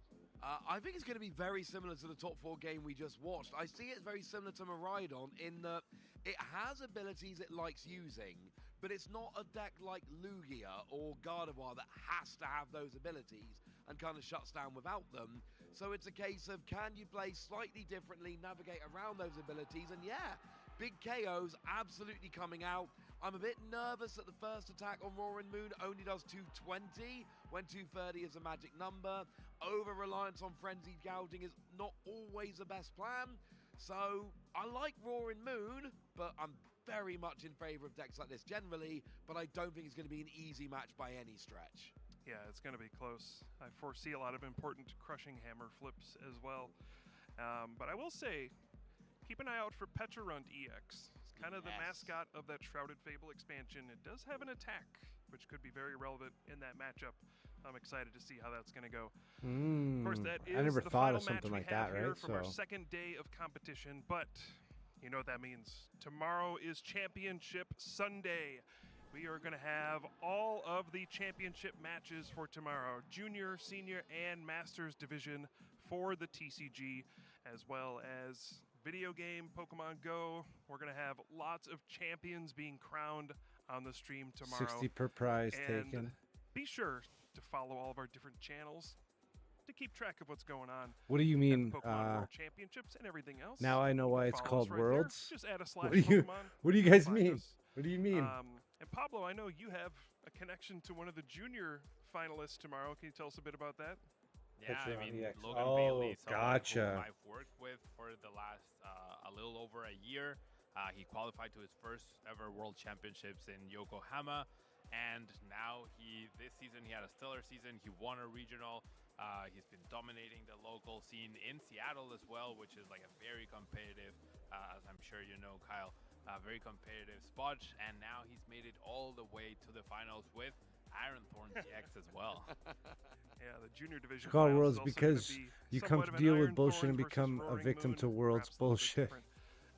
I think it's going to be very similar to the top 4 game we just watched. I see it very similar to Miraidon in that it has abilities it likes using, but it's not a deck like Lugia or Gardevoir that has to have those abilities and kind of shuts down without them. So it's a case of, can you play slightly differently, navigate around those abilities, and yeah, big KOs absolutely coming out. I'm a bit nervous that the first attack on Roaring Moon only does 220 when 230 is a magic number. Over-reliance on frenzied gouging is not always the best plan. So I like Roaring Moon, but I'm very much in favor of decks like this generally, but I don't think it's going to be an easy match by any stretch. Yeah, it's going to be close. I foresee a lot of important crushing hammer flips as well. But I will say, keep an eye out for Pecharunt EX. It's kind of the mascot of that Shrouded Fable expansion. It does have an attack, which could be very relevant in that matchup. I'm excited to see how that's going to go. Of course, that is I never the thought final of something match like we have that, here right? from our second day of competition, but you know what that means. Tomorrow is Championship Sunday. We are going to have all of the championship matches for tomorrow. Junior, Senior, and Masters Division for the TCG, as well as video game, Pokemon Go. We're going to have lots of champions being crowned on the stream tomorrow. 60 per prize and taken. Be sure to follow all of our different channels to keep track of what's going on. What do you mean? At the Pokemon World Championships and everything else. Now I know why it's Follow us called right Worlds. there. Just add a What slash do you Pokemon. What do you guys Find mean? us. What do you mean? And Pablo, I know you have a connection to one of the junior finalists tomorrow. Can you tell us a bit about that? Yeah, I mean, Logan Oh, Bailey, someone gotcha. who I've worked with for the last a little over a year. He qualified to his first ever World Championships in Yokohama, and now this season he had a stellar season. He won a regional. He's been dominating the local scene in Seattle as well, which is like a very competitive, as I'm sure you know, Kyle, very competitive spot. And now he's made it all the way to the finals with Iron Thorns EX as well. Yeah, the junior division. It's called finals Worlds is also because gonna be you come somewhat to of an deal with Iron bullshit and Thorns versus become a Roaring victim Moon, to World's perhaps a little bit bullshit. different.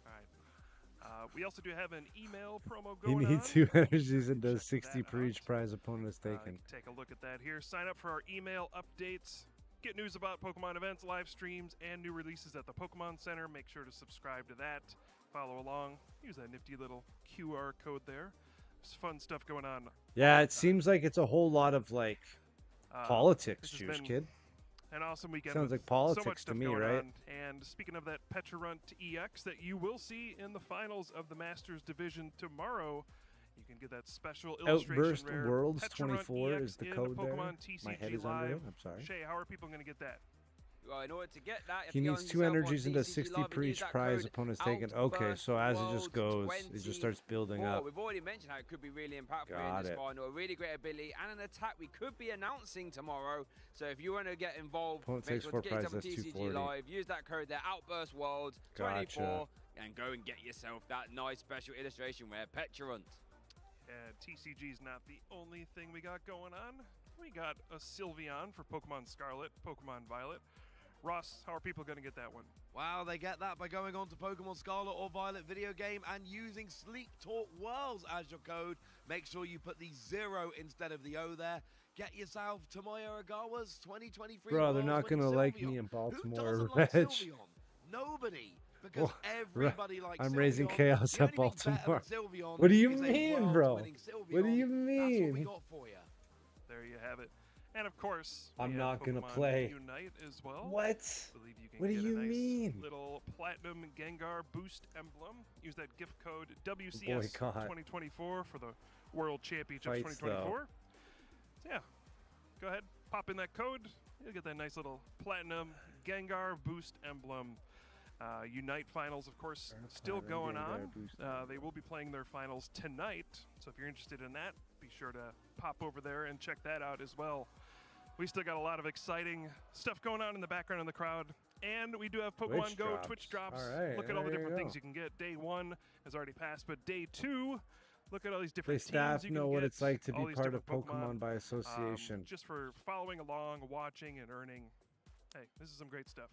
All right. We also do have an email promo He going needs on. 2 energies and does Check 60 that per out. each prize opponent is You taken. can take a look at that here. Sign up for our email updates. Get news about Pokemon events, live streams, and new releases at the Pokemon Center. Make sure to subscribe to that. Follow along. Use that nifty little QR code there. There's fun stuff going on. Yeah, it seems like it's a whole lot of like politics, this has juice been kid. An awesome weekend. Sounds with like politics so much to stuff me, going right? on. And speaking of that Pecharunt EX that you will see in the finals of the Masters Division tomorrow, you can get that special illustration Outburst rare Worlds Pecharunt 24 EX is the in code there. Pokemon TCG My head is Live. unreal. I'm sorry. Shay, how are people going to get that? Well, in order to get that, He needs 2 energies and does 60 per each prize opponent's taken. Okay, so as it just goes, it just starts building up. We've already mentioned how it could be really impactful Got in this it. final. A really great ability and an attack we could be announcing tomorrow. So if you want to get involved, Opponent make takes sure 4 to get yourself prizes, on that's TCG 240. Live. Use that code there, Outburst World 24, Gotcha. and go and get yourself that nice special illustration rare Pecharunt. And TCG is not the only thing we got going on. we got a Sylveon for Pokemon Scarlet, Pokemon Violet. Ross, how are people going to get that one? Wow, they get that by going on to Pokemon Scarlet or Violet video game and using Sleep Talk Worlds as your code. Make sure you put the 0 instead of the O there. Get yourself Tomoyo Ogawa's 2023 Bro, they're not going to like me in Baltimore, like Reg. Nobody. Because everybody likes I'm Sylveon. raising chaos The at only thing better than Baltimore. Sylveon What do you is a mean, bro? world-winning Sylveon. What do you That's what we mean? got for you. There you have it. And of course, I'm we have not gonna Pokemon play. Unite as well. What? Believe you can What do get you a nice mean? little Platinum Gengar boost emblem. Use that gift code WCS Boycott. 2024 for the World Championships Fights, 2024. So yeah, go ahead, pop in that code. You'll get that nice little Platinum Gengar boost emblem. Unite finals, of course, still going on. They will be playing their finals tonight. So if you're interested in that, be sure to pop over there and check that out as well. We still got a lot of exciting stuff going on in the background in the crowd. And we do have Pokemon Go Twitch drops. All right, Look at all the there you different go. things you can get. Day 1 has already passed, but day 2, look at all these different They staff teams you know can what get, it's like to all be these part of different Pokemon by association. just for following along, watching, and earning. Hey, this is some great stuff.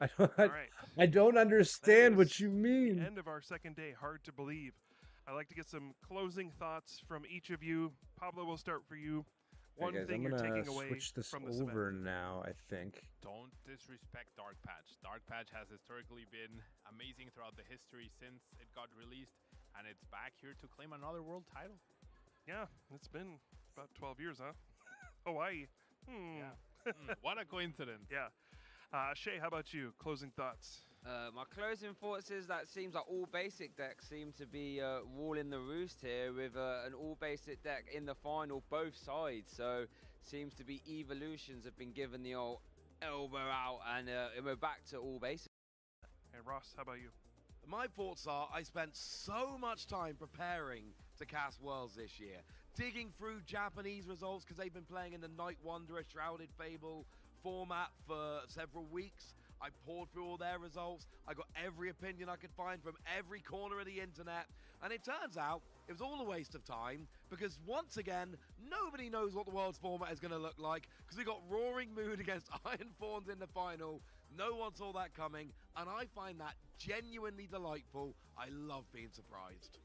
I don't, All right. I don't understand what you The mean. end of our second day. Hard to believe. I'd like to get some closing thoughts from each of you. Pablo, we'll start for you. Hey One guys, thing I'm you're gonna taking away switch this from this over event. now, I think. Don't disrespect Dark Patch. Dark Patch has historically been amazing throughout the history since it got released, and it's back here to claim another world title. Yeah, it's been about 12 years, huh? Hawaii. Yeah. What a coincidence. Yeah. Shay, how about you? Closing thoughts. My closing thoughts is that seems like all basic decks seem to be ruling the roost here with an all basic deck in the final, both sides. So seems to be evolutions have been given the old elbow out, and we're back to all basic. And Ross, how about you? My thoughts are I spent so much time preparing to cast Worlds this year, digging through Japanese results because they've been playing in the Night Wanderer Shrouded Fable format for several weeks. I poured through all their results. I got every opinion I could find from every corner of the internet. And it turns out it was all a waste of time because once again, nobody knows what the World's format is going to look like because we got Roaring Moon against Iron Thorns in the final. No one saw that coming, and I find that genuinely delightful. I love being surprised.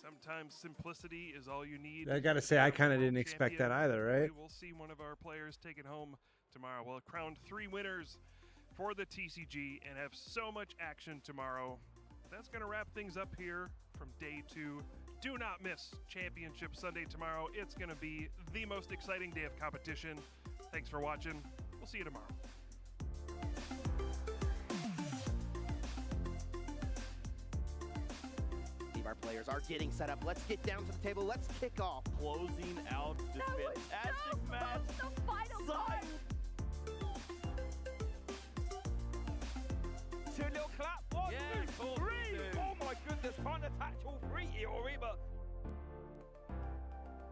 Sometimes simplicity is all you need. I gotta say, I kind of didn't expect that either, right? We will see one of our players take it home tomorrow. We'll crown 3 winners for the TCG and have so much action tomorrow. That's going to wrap things up here from day 2. Do not miss Championship Sunday tomorrow. It's going to be the most exciting day of competition. Thanks for watching. We'll see you tomorrow. Our players are getting set up. Let's get down to the table. Let's kick off. Closing out this fantastic match. The final part. 2 little clap. 1, 2, 3. Oh my goodness, can't attach all 3 Iori, but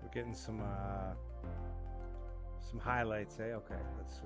We're getting some highlights, eh? Okay, let's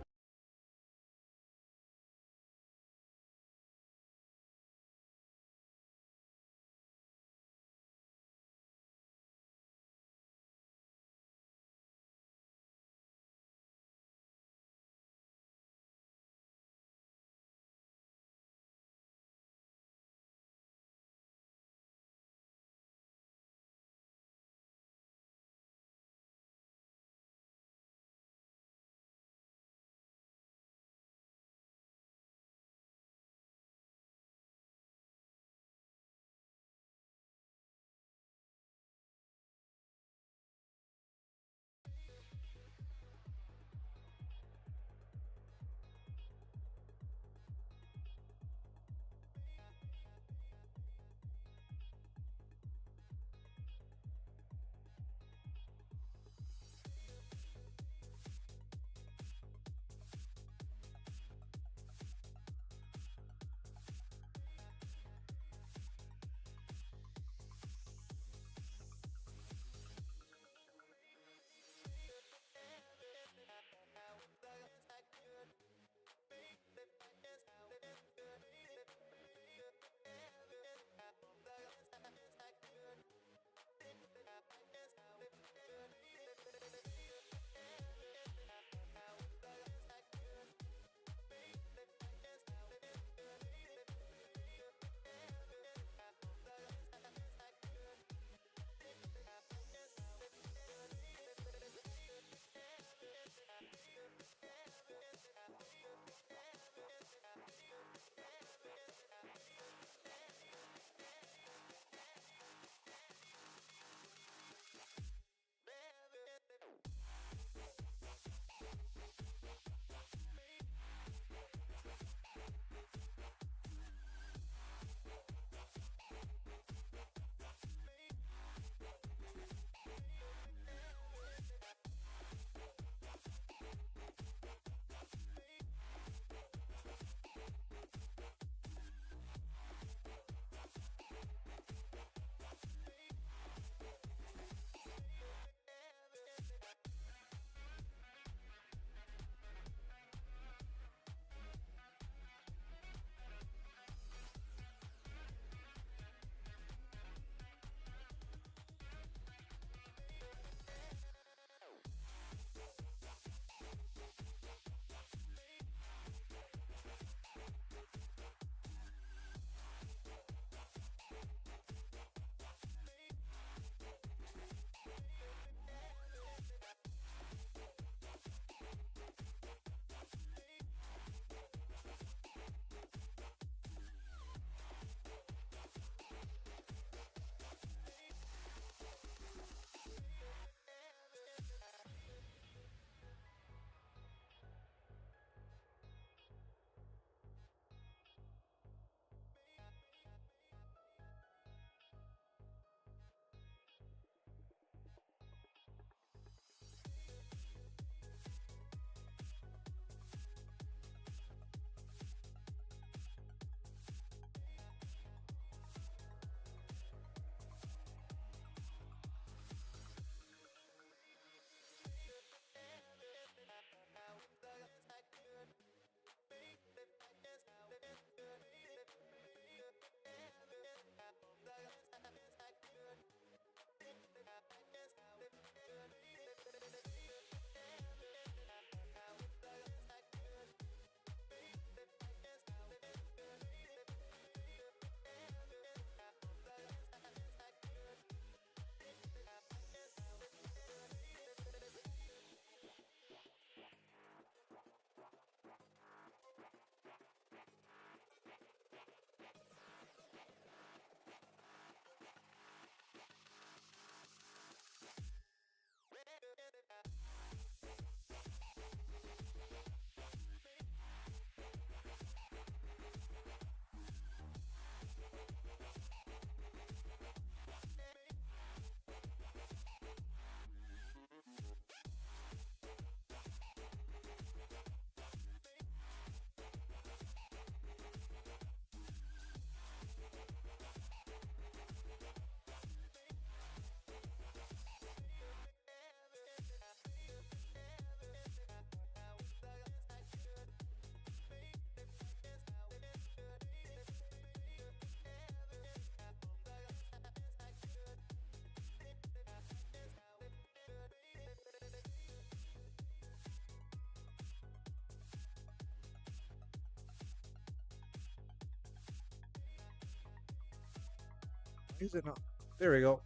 Is it not? There we go.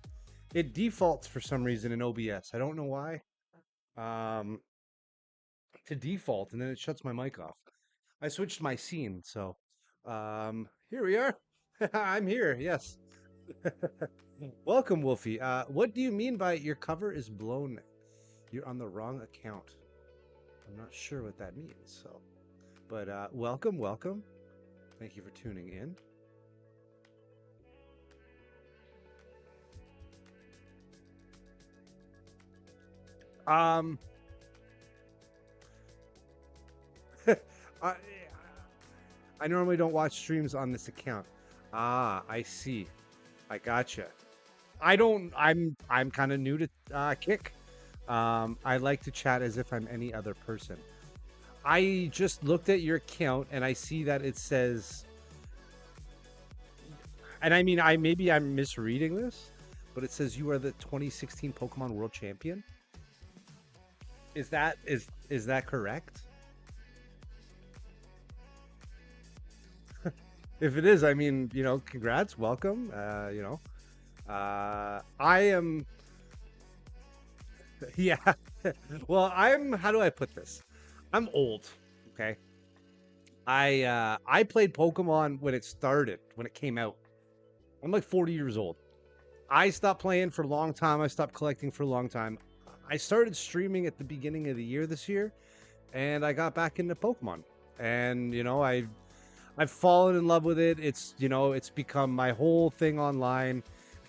It defaults for some reason in OBS. I don't know why. To default, and then it shuts my mic off. I switched my scene, so here we are. I'm here. Yes. Welcome, Wolfie. What do you mean by your cover is blown? You're on the wrong account. I'm not sure what that means. So, but welcome. Thank you for tuning in. I normally don't watch streams on this account. Ah, I see. I gotcha. I'm kind of new to Kick. I like to chat as if I'm any other person. I just looked at your account and I see that it says, and I mean, maybe I'm misreading this, but it says you are the 2016 Pokemon World Champion. Is that correct? If it is, I mean, you know, congrats, welcome. You know, I am. Yeah. Well, how do I put this? I'm old, okay? I played Pokemon when it started, when it came out. I'm like 40 years old. I stopped playing for a long time. I stopped collecting for a long time. I started streaming at the beginning of the year this year, and I got back into Pokemon. And, you know, I've fallen in love with it. It's, you know, it's become my whole thing online.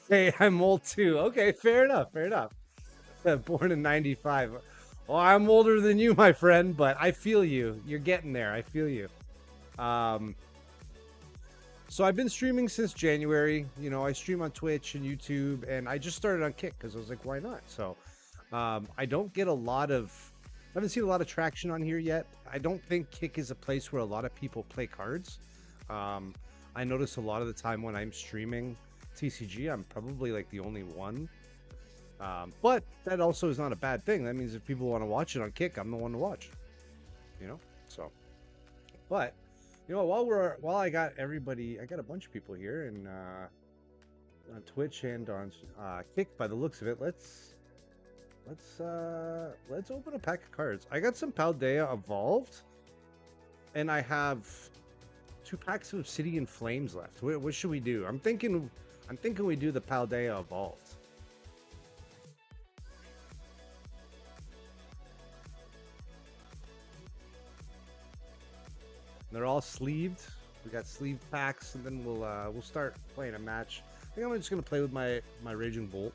Hey, I'm old too. Okay, fair enough. Born in 95. Well, I'm older than you, my friend, but I feel you. You're getting there. I feel you. So I've been streaming since January. You know, I stream on Twitch and YouTube, and I just started on Kick because I was like, why not? So I don't get I haven't seen a lot of traction on here yet. I don't think Kick is a place where a lot of people play cards. I notice a lot of the time when I'm streaming TCG, I'm probably like the only one. But that also is not a bad thing. That means if people want to watch it on Kick, I'm the one to watch. You know? So, but you know, while I got everybody, I got a bunch of people here and on Twitch and on Kick by the looks of it. Let's open a pack of cards. I got some Paldea Evolved, and I have 2 packs of Obsidian Flames left. What should we do? I'm thinking we do the Paldea Evolved. They're all sleeved. We got sleeved packs, and then we'll start playing a match. I think I'm just gonna play with my Raging Bolt.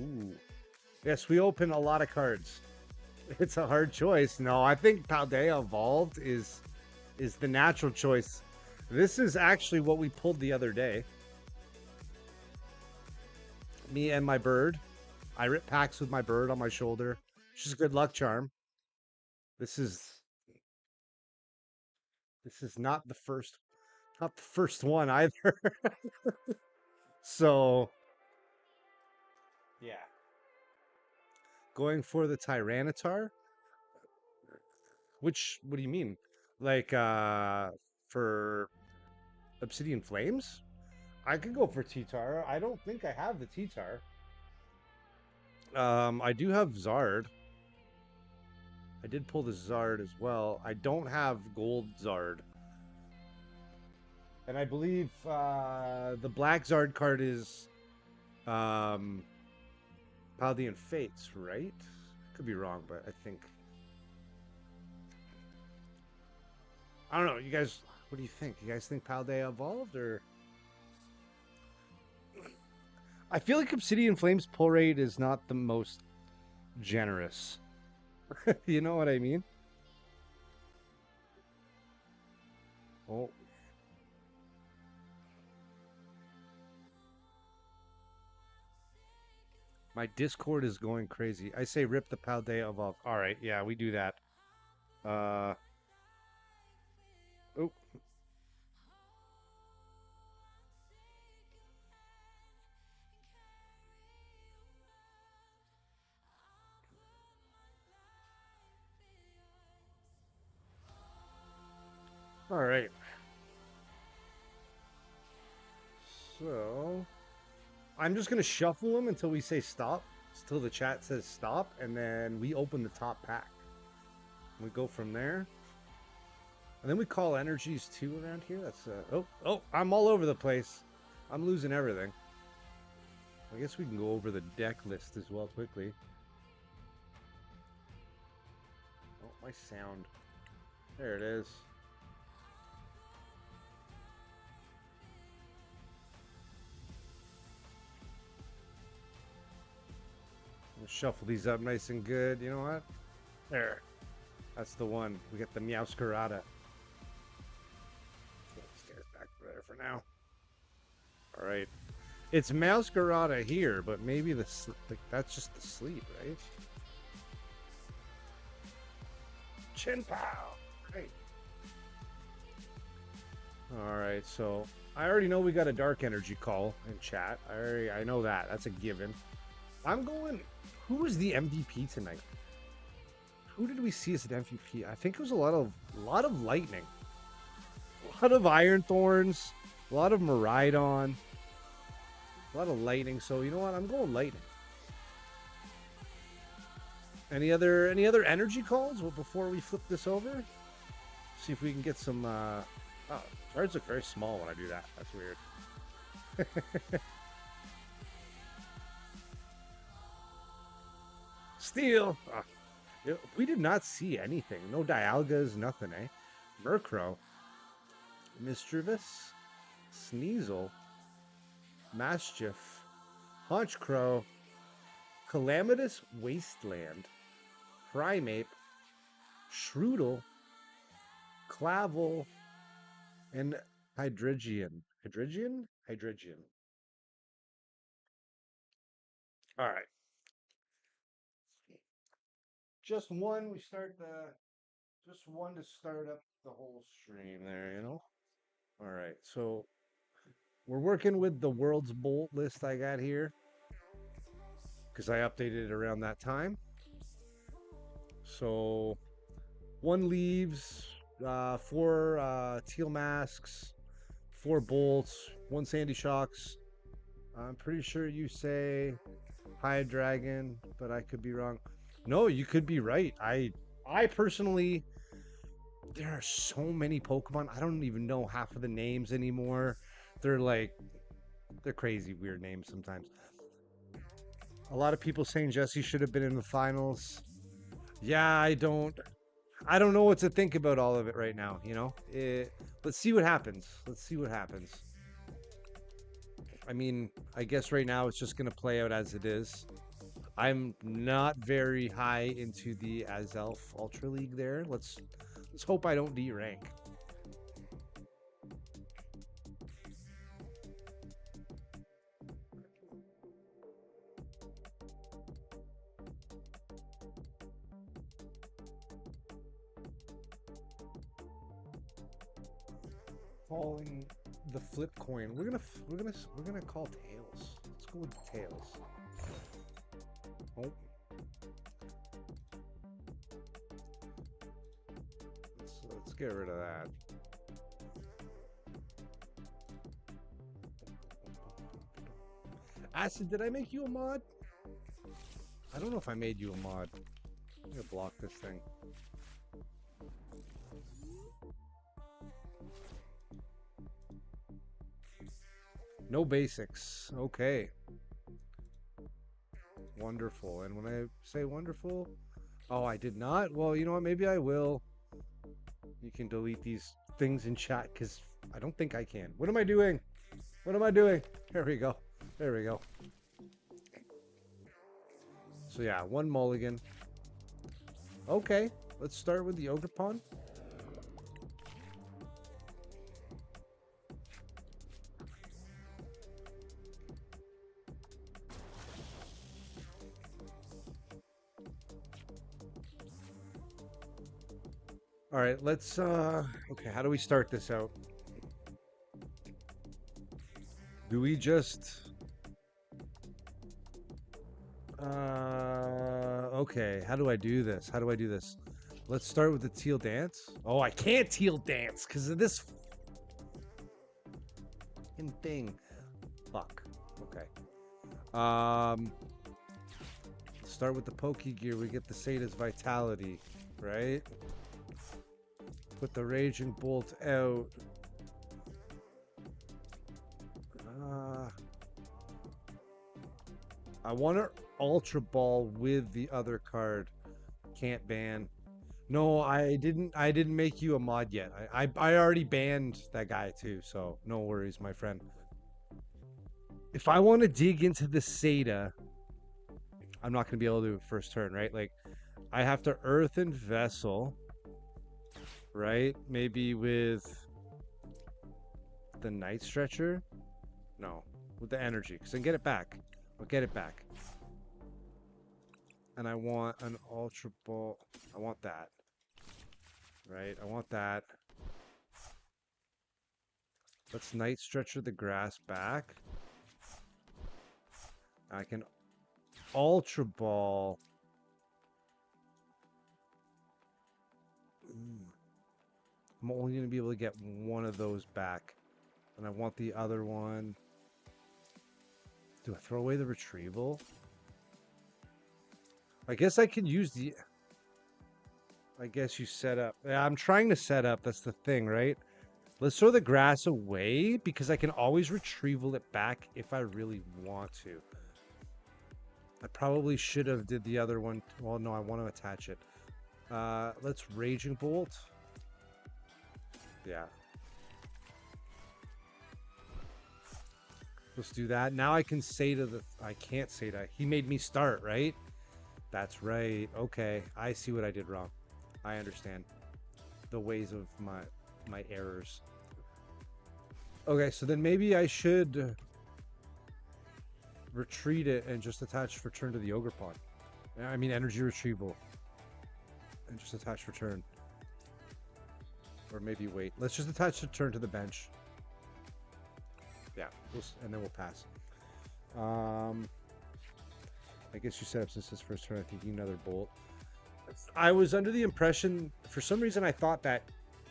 Ooh, yes, we open a lot of cards. It's a hard choice. No, I think Paldea Evolved is the natural choice. This is actually what we pulled the other day. Me and my bird. I rip packs with my bird on my shoulder. She's a good luck charm. This is not the first one either. So yeah. Going for the Tyranitar. What do you mean? Like for Obsidian Flames? I could go for T-Tar. I don't think I have the T-Tar. I do have Zard. I did pull the Zard as well. I don't have Gold Zard. And I believe the Black Zard card is Paldean Fates, right? Could be wrong, but I think... I don't know. You guys, what do you think? You guys think Paldea Evolved, or... I feel like Obsidian Flames pull rate is not the most generous. You know what I mean? Oh. My Discord is going crazy. I say rip the Paldea Evolved. All right, yeah, we do that. Oh. All right. So I'm just gonna shuffle them until we say stop, until the chat says stop, and then we open the top pack. We go from there. And then we call energies too around here. That's oh, I'm all over the place. I'm losing everything. I guess we can go over the deck list as well quickly. Oh, my sound. There it is. We'll shuffle these up nice and good. You know what? There. That's the one. We got the Meowscarada. Let's get it back there for now. All right. It's Meowscarada here, but maybe that's just the sleep, right? Chin Pow! Right. Alright, so I already know we got a dark energy call in chat. I know that. That's a given. I'm going. Who was the MVP tonight? Who did we see as an MVP? I think it was a lot of lightning. A lot of Iron Thorns, a lot of Miraidon. A lot of lightning, so you know what? I'm going lightning. Any other energy calls before we flip this over? See if we can get some. Oh, cards look very small when I do that. That's weird. Steel. Oh, we did not see anything. No Dialgas, nothing, eh? Murkrow, Mischievous, Sneasel, Maschiff, Honchcrow, Calamitous Wasteland, Primeape, Shroodle, Clavel, and Hydreigon. Hydreigon. All right. Just one. We start just one to start up the whole stream there, you know. All right. So we're working with the World's Bolt list I got here because I updated it around that time. So 1 leaves, 4 teal masks, 4 bolts, 1 sandy shocks. I'm pretty sure you say Hydreigon, but I could be wrong. No, you could be right. I personally, there are so many Pokemon. I don't even know half of the names anymore. They're crazy weird names sometimes. A lot of people saying Jesse should have been in the finals. Yeah, I don't know what to think about all of it right now, you know? Let's see what happens. Let's see what happens. I mean, I guess right now it's just going to play out as it is. I'm not very high into the Azelf Ultra League there. Let's hope I don't D-rank. Calling the flip coin. We're gonna call tails. Let's go with tails. Oh. Let's get rid of that. Acid, did I make you a mod? I don't know if I made you a mod. I'm gonna block this thing. No basics. Okay. Wonderful. And when I say wonderful, oh, I did not? Well, you know what? Maybe I will. You can delete these things in chat because I don't think I can. What am I doing? What am I doing? There we go. There we go. So yeah, 1 mulligan. Okay, let's start with the Ogerpon. All right, let's okay, how do we start this out? Do we just okay, how do I do this? How do I do this? Let's start with the teal dance. Oh, I can't teal dance because of this fucking thing. Fuck. Okay. Start with the Pokey Gear. We get the Sata's Vitality, right? Put the Raging Bolt out. I want to Ultra Ball with the other card. Can't ban. No, I didn't make you a mod yet. I already banned that guy too, so no worries, my friend. If I want to dig into the Sata, I'm not going to be able to do it first turn, right? Like, I have to Earthen Vessel, right? Maybe with the Night Stretcher? No, with the Energy, because I can get it back. I'll get it back. And I want an Ultra Ball. I want that. Right? I want that. Let's Night Stretcher the grass back. I can Ultra Ball. I'm only going to be able to get one of those back. And I want the other one. Do I throw away the retrieval? I guess I could use the... I guess you set up... Yeah, I'm trying to set up. That's the thing, right? Let's throw the grass away because I can always retrieval it back if I really want to. I probably should have did the other one. Well, no, I want to attach it. Let's Raging Bolt. Yeah. Let's do that. Now I can say to the... I can't say that. He made me start, right? That's right. Okay. I see what I did wrong. I understand the ways of my errors. Okay, so then maybe I should retreat it and just attach return to the Ogre Pond. I mean energy retrieval. And just attach return. Or maybe wait. Let's just attach return to the bench. Yeah, and then we'll pass. I guess you set up since his first turn. I think another bolt. I was under the impression, for some reason, I thought that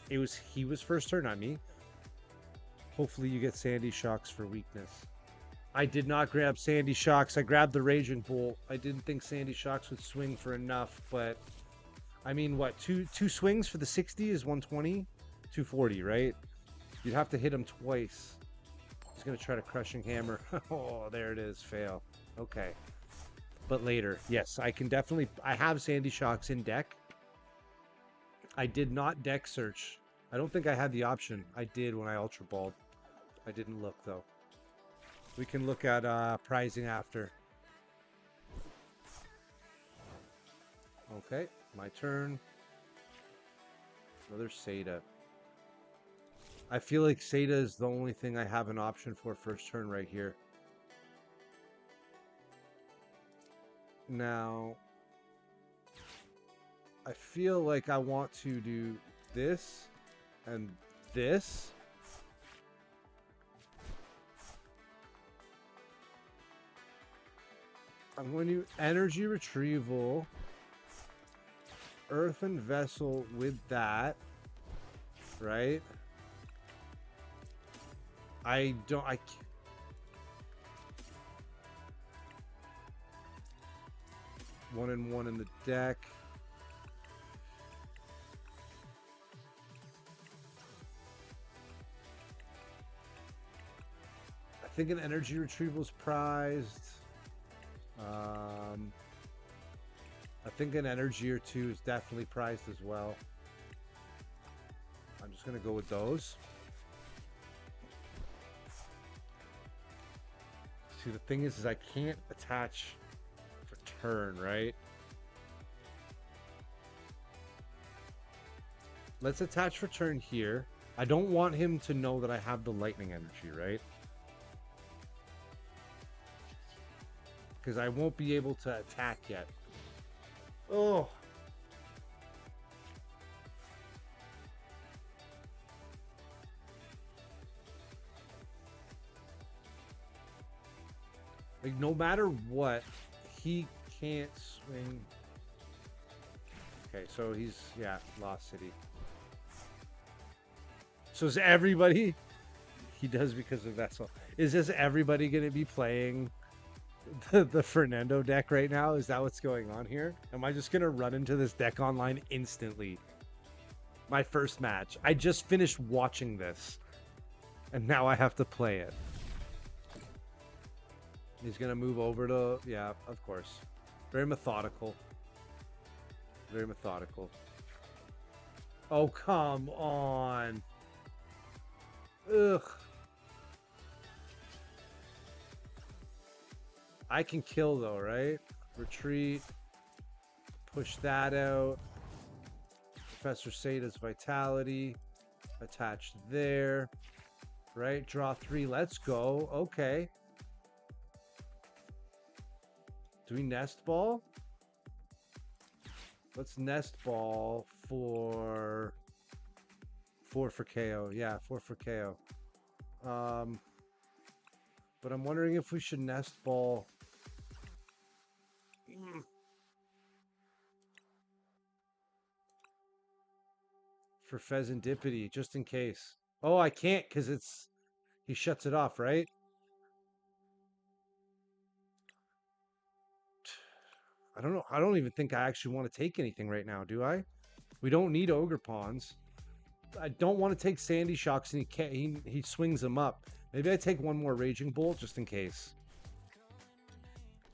he was first turn, not me. Hopefully, you get Sandy Shocks for weakness. I did not grab Sandy Shocks. I grabbed the Raging Bolt. I didn't think Sandy Shocks would swing for enough, but I mean, what? Two swings for the 60 is 120, 240, right? You'd have to hit him twice. He's gonna try to Crushing Hammer. Oh, there it is. Fail. Okay. But later, yes, I can definitely... I have Sandy Shocks in deck. I did not deck search. I don't think I had the option. I did when I Ultra Balled. I didn't look, though. We can look at prizing after. Okay, my turn. Another Sata. I feel like Sata is the only thing I have an option for first turn right here. Now, I feel like I want to do this and this. I'm going to energy retrieval, Earthen Vessel with that, right? I can't. One and one in the deck. I think an energy retrieval is prized. I think an energy or two is definitely prized as well. I'm just going to go with those. See, the thing is I can't attach for turn, right? Let's attach for turn here. I don't want him to know that I have the lightning energy, right? Because I won't be able to attack yet. Oh. Like, no matter what, he can't swing. Okay, so he's, yeah, Lost City. So is everybody... He does because of Vessel. Is this everybody going to be playing the Fernando deck right now? Is that what's going on here? Am I just going to run into this deck online instantly? My first match. I just finished watching this. And now I have to play it. He's going to move over to... Yeah, of course. Very methodical. Very methodical. Oh, come on. Ugh. I can kill though, right? Retreat. Push that out. Professor Sada's Vitality. Attached there. Right? Draw 3. Let's go. Okay. Do we nest ball? Let's nest ball for 4 for KO. Yeah, 4 for KO. But I'm wondering if we should nest ball. For Pheasantipity, just in case. Oh, I can't because it's... He shuts it off, right? I don't know. I don't even think I actually want to take anything right now, do I? We don't need Ogre Pawns. I don't want to take Sandy Shocks, and he can't. He swings them up. Maybe I take one more Raging Bolt just in case.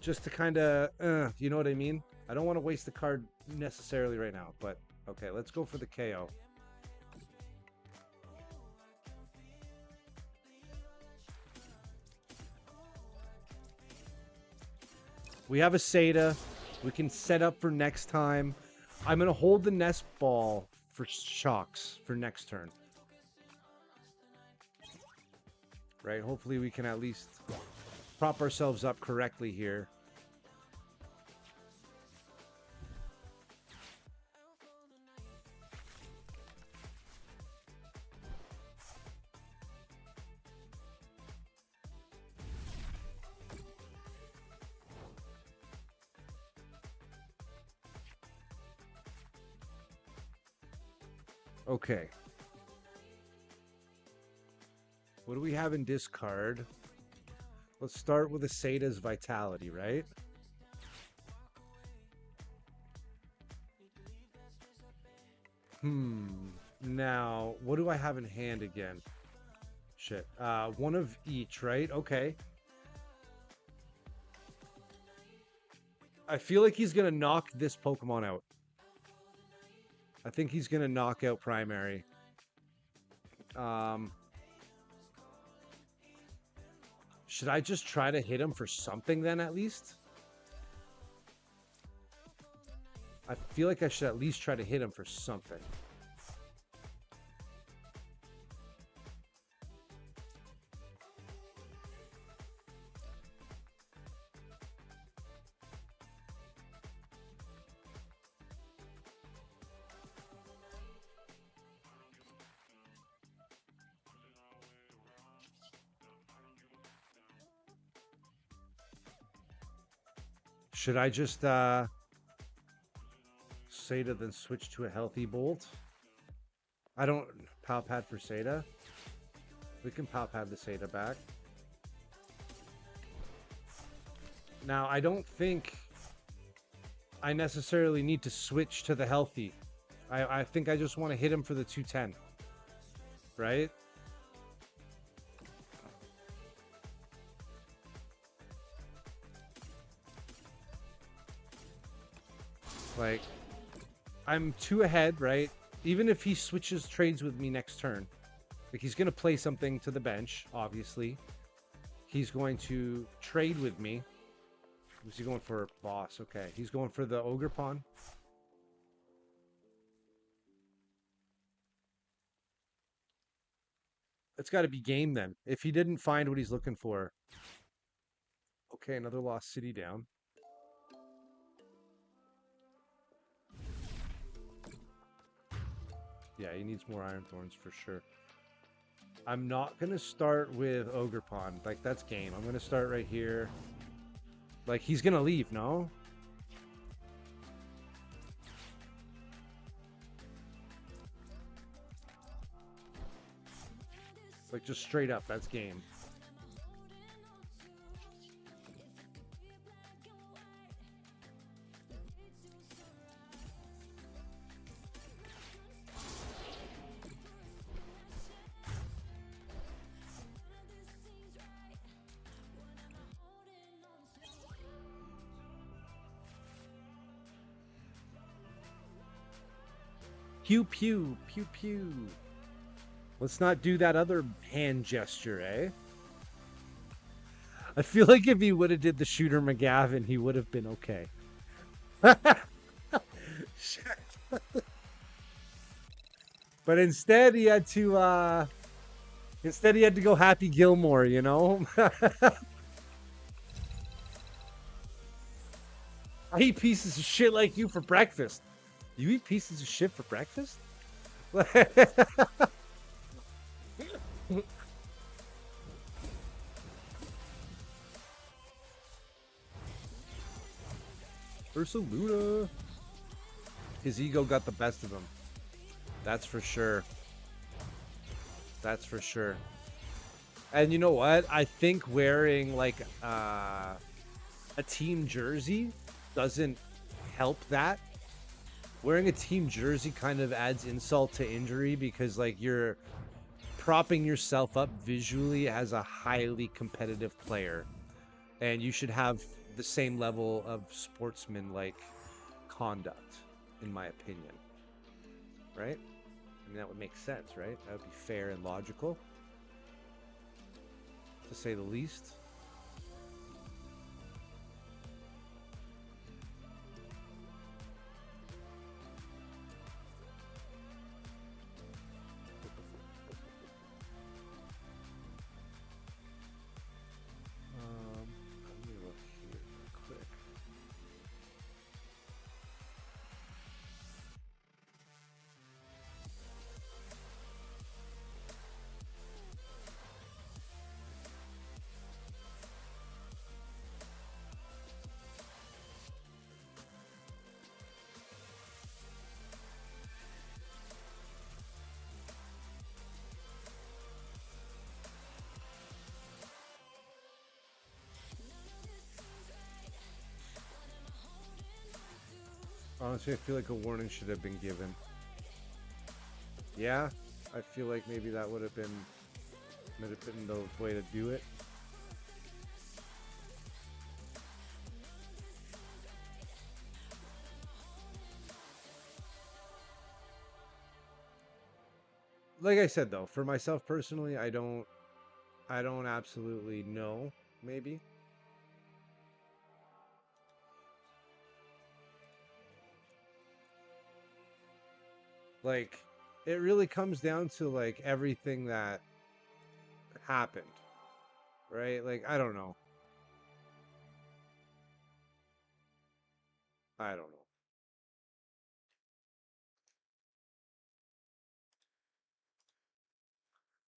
Just to kind of, you know what I mean? I don't want to waste the card necessarily right now, but okay, let's go for the KO. We have a Seda. We can set up for next time. I'm going to hold the nest ball for shocks for next turn. Right? Hopefully we can at least prop ourselves up correctly here. Okay. What do we have in discard? Let's start with a Sada's Vitality, right? Now, what do I have in hand again? Shit. One of each, right? Okay. I feel like he's going to knock this Pokemon out. I think he's going to knock out Primary. Should I just try to hit him for something then at least? I feel like I should at least try to hit him for something. Should I just Seda then switch to a healthy Bolt? I don't Pow Pad for Seda. We can Pow Pad the Seda back. Now I don't think I necessarily need to switch to the healthy. I think I just want to hit him for the 210. Right? Like, I'm 2 ahead, right? Even if he switches trades with me next turn, like he's going to play something to the bench, obviously. He's going to trade with me. Who's he going for? Boss. Okay. He's going for the Ogre Pawn. It's got to be game then. If he didn't find what he's looking for. Okay, another Lost City down. Yeah, he needs more Iron Thorns for sure. I'm not going to start with Ogre Pawn. Like, that's game. I'm going to start right here. Like, he's going to leave, no? Like, just straight up, that's game. Pew, pew, pew, pew. Let's not do that other hand gesture, eh? I feel like if he would have did the Shooter McGavin, he would have been okay. But instead he had to go Happy Gilmore, you know? I eat pieces of shit like you for breakfast. You eat pieces of shit for breakfast? Ursaluna. His ego got the best of him. That's for sure. That's for sure. And you know what? I think wearing like a team jersey doesn't help that. Wearing a team jersey kind of adds insult to injury because like you're propping yourself up visually as a highly competitive player, and you should have the same level of sportsman-like conduct, in my opinion. Right? I mean, that would make sense, right? That would be fair and logical, to say the least. Let me look here real quick. Honestly, I feel like a warning should have been given. Yeah, I feel like maybe that would have been the way to do it. Like I said though, for myself personally, I don't absolutely know, maybe. Like, it really comes down to like everything that happened, right? Like, I don't know. I don't know.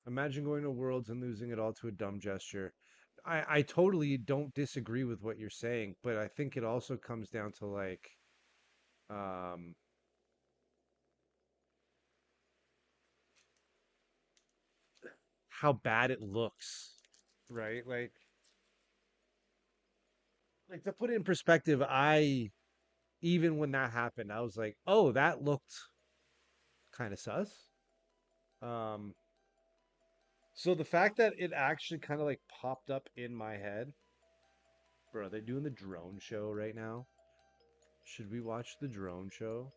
Imagine going to Worlds and losing it all to a dumb gesture. I totally don't disagree with what you're saying, but I think it also comes down to like, how bad it looks, right? Like to put it in perspective, even when that happened, I was like, oh, that looked kind of sus. So the fact that it actually kind of like popped up in my head, bro, they're doing the drone show right now. Should we watch the drone show?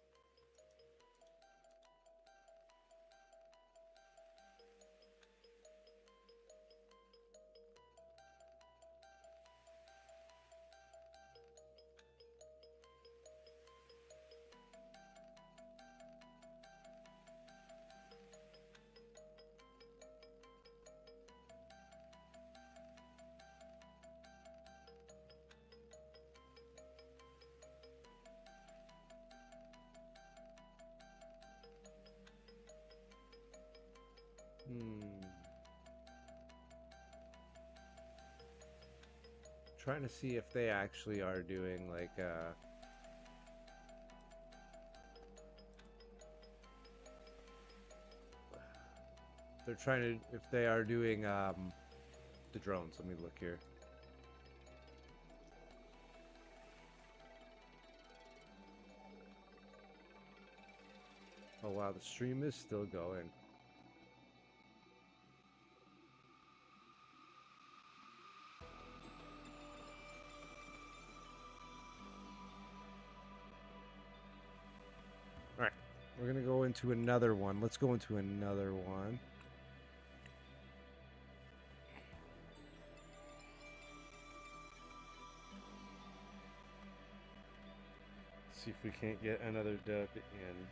Trying to see if they actually are doing like they're trying to, if they are doing the drones. Let me look here. Oh wow, the stream is still going. All right, we're gonna go into another one. Let's go into another one. See if we can't get another dub in.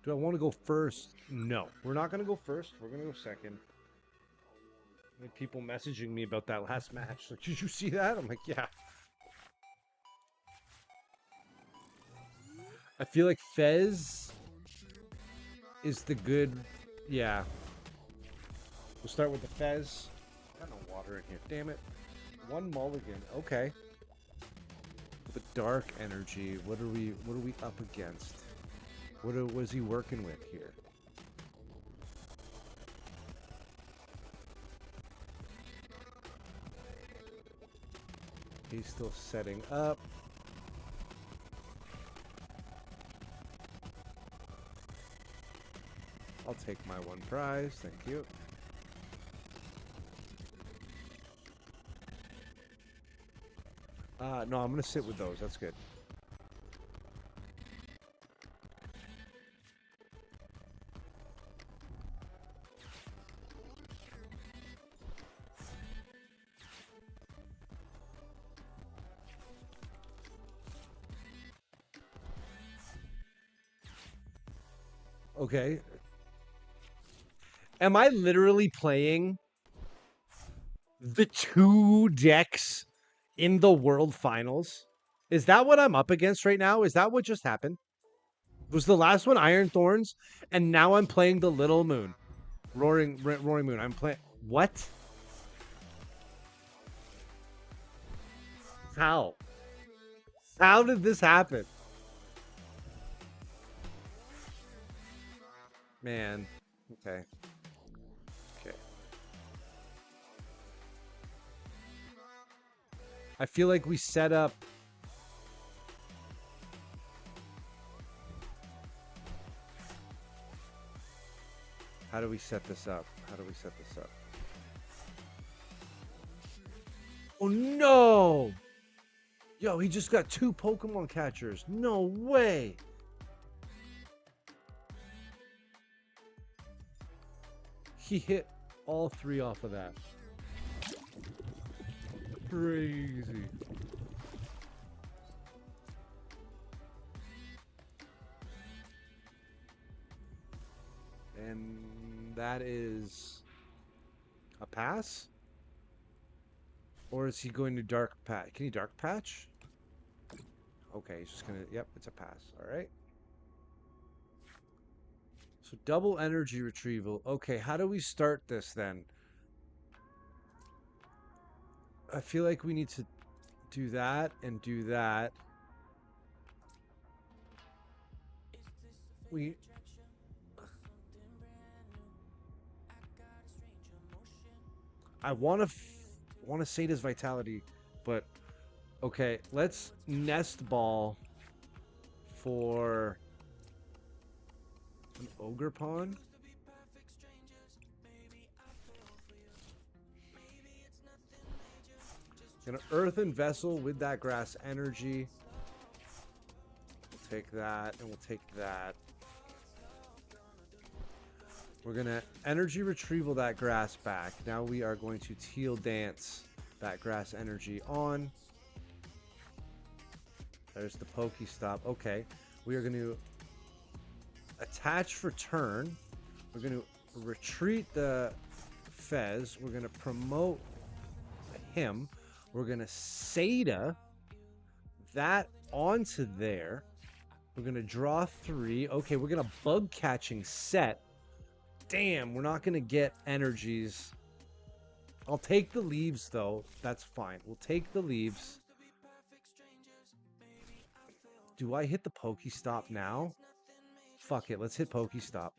Do I want to go first? No, we're not going to go first. We're going to go second. I had people messaging me about that last match. Like, did you see that? I'm like, yeah. I feel like Fez is the good... Yeah. We'll start with the Fez. Got no water in here. Damn it. One mulligan. Okay. The dark energy. What are we up against? What was he working with here? He's still setting up. I'll take my one prize, thank you. No, I'm gonna sit with those, that's good. Okay. Am I literally playing the 2 decks in the World Finals? Is that what I'm up against right now? Is that what just happened? Was the last one Iron Thorns, and now I'm playing the Little Moon, Roaring Moon. I'm playing what? How? How did this happen? Man, okay. Okay. I feel like we set up... How do we set this up? How do we set this up? Oh no! Yo, he just got 2 Pokemon catchers. No way! He hit all 3 off of that. Crazy. And that is a pass? Or is he going to dark patch? Can he dark patch? Okay, he's just gonna, yep, it's a pass. All right. So double energy retrieval. Okay, how do we start this then? I feel like we need to do that and do that. I want to say this vitality, but okay, let's nest ball for an ogre pawn. Gonna earthen vessel with that grass energy. We'll take that and we'll take that. We're gonna energy retrieval that grass back. Now we are going to teal dance that grass energy on. There's the Pokestop. Okay, we are going to attach for turn. We're going to retreat the Fez. We're going to promote him. We're going to Seda that onto there. We're going to draw 3. Okay, we're going to bug catching set. Damn, we're not going to get energies. I'll take the leaves, though. That's fine. We'll take the leaves. Do I hit the Pokestop now? Fuck it. Let's hit Pokestop.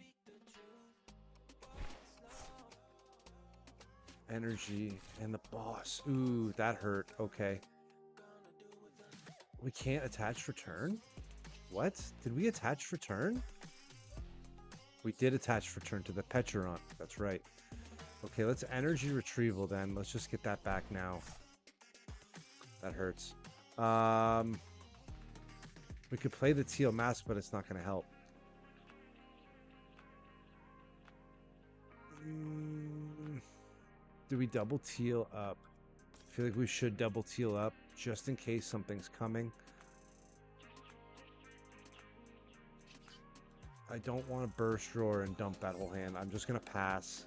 Energy and the boss. Ooh, that hurt. Okay. We can't attach for turn? What? Did we attach for turn? We did attach for turn to the Petron. That's right. Okay, let's energy retrieval then. Let's just get that back now. That hurts. We could play the teal mask, but it's not going to help. Do we double teal up? I feel like we should double teal up just in case something's coming. I don't want to burst roar and dump that whole hand. I'm just going to pass.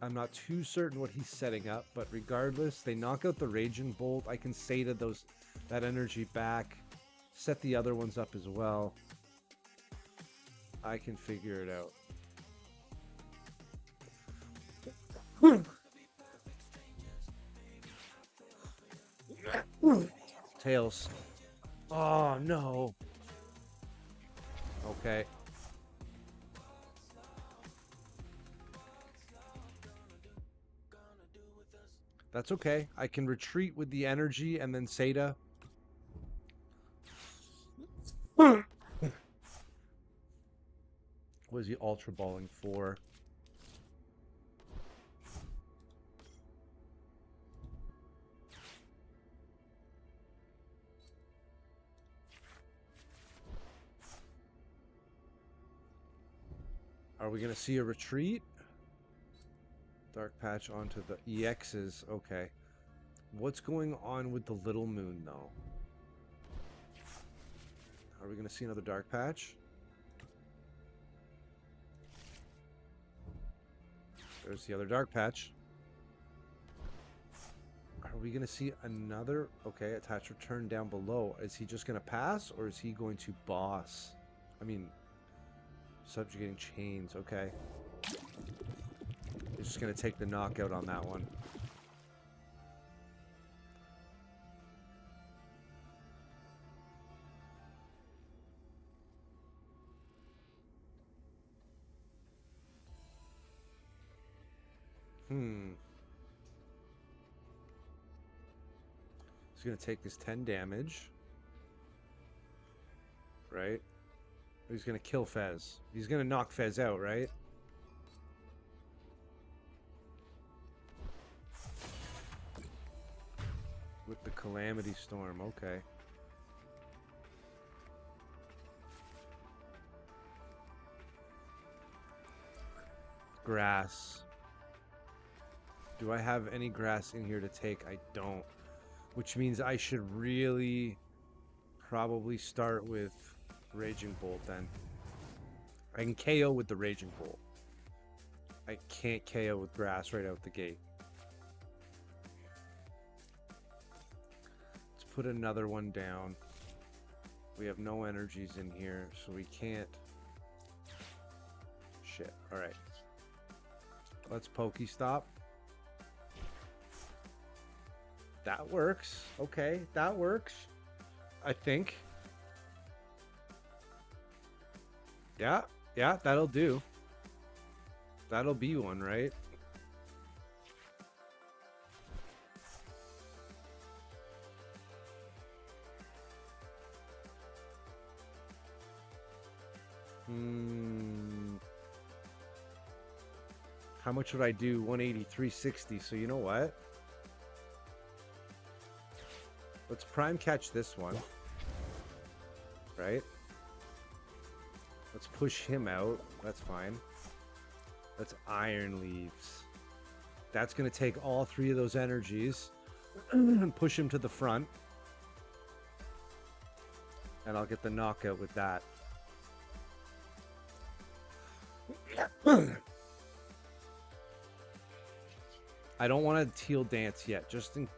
I'm not too certain what he's setting up, but regardless, they knock out the Raging Bolt. I can say to that energy back, set the other ones up as well. I can figure it out. Tails. Oh, no. Okay. That's okay. I can retreat with the energy and then Seda. What is he ultra balling for? Are we going to see a retreat? Dark patch onto the EXs. Okay. What's going on with the little moon, though? Are we going to see another dark patch? There's the other dark patch. Are we going to see another? Okay, attach return down below. Is he just going to pass, or is he going to boss? I mean, subjugating chains. Okay. He's just going to take the knockout on that one. He's going to take his 10 damage. Right? He's going to kill Fez. He's going to knock Fez out, right? With the Calamity Storm, okay. Grass. Do I have any grass in here to take? I don't. Which means I should really probably start with Raging Bolt then. I can KO with the Raging Bolt. I can't KO with grass right out the gate. Let's put another one down. We have no energies in here, so we can't. Shit. Alright. Let's Pokestop. That works. Okay, that works. I think. Yeah, that'll do. That'll be one, right? How much would I do? 180, 360. So you know what? Let's prime catch this one. Right? Let's push him out. That's fine. Let's Iron Leaves. That's going to take all 3 of those energies and push him to the front. And I'll get the knockout with that. I don't want to teal dance yet, just in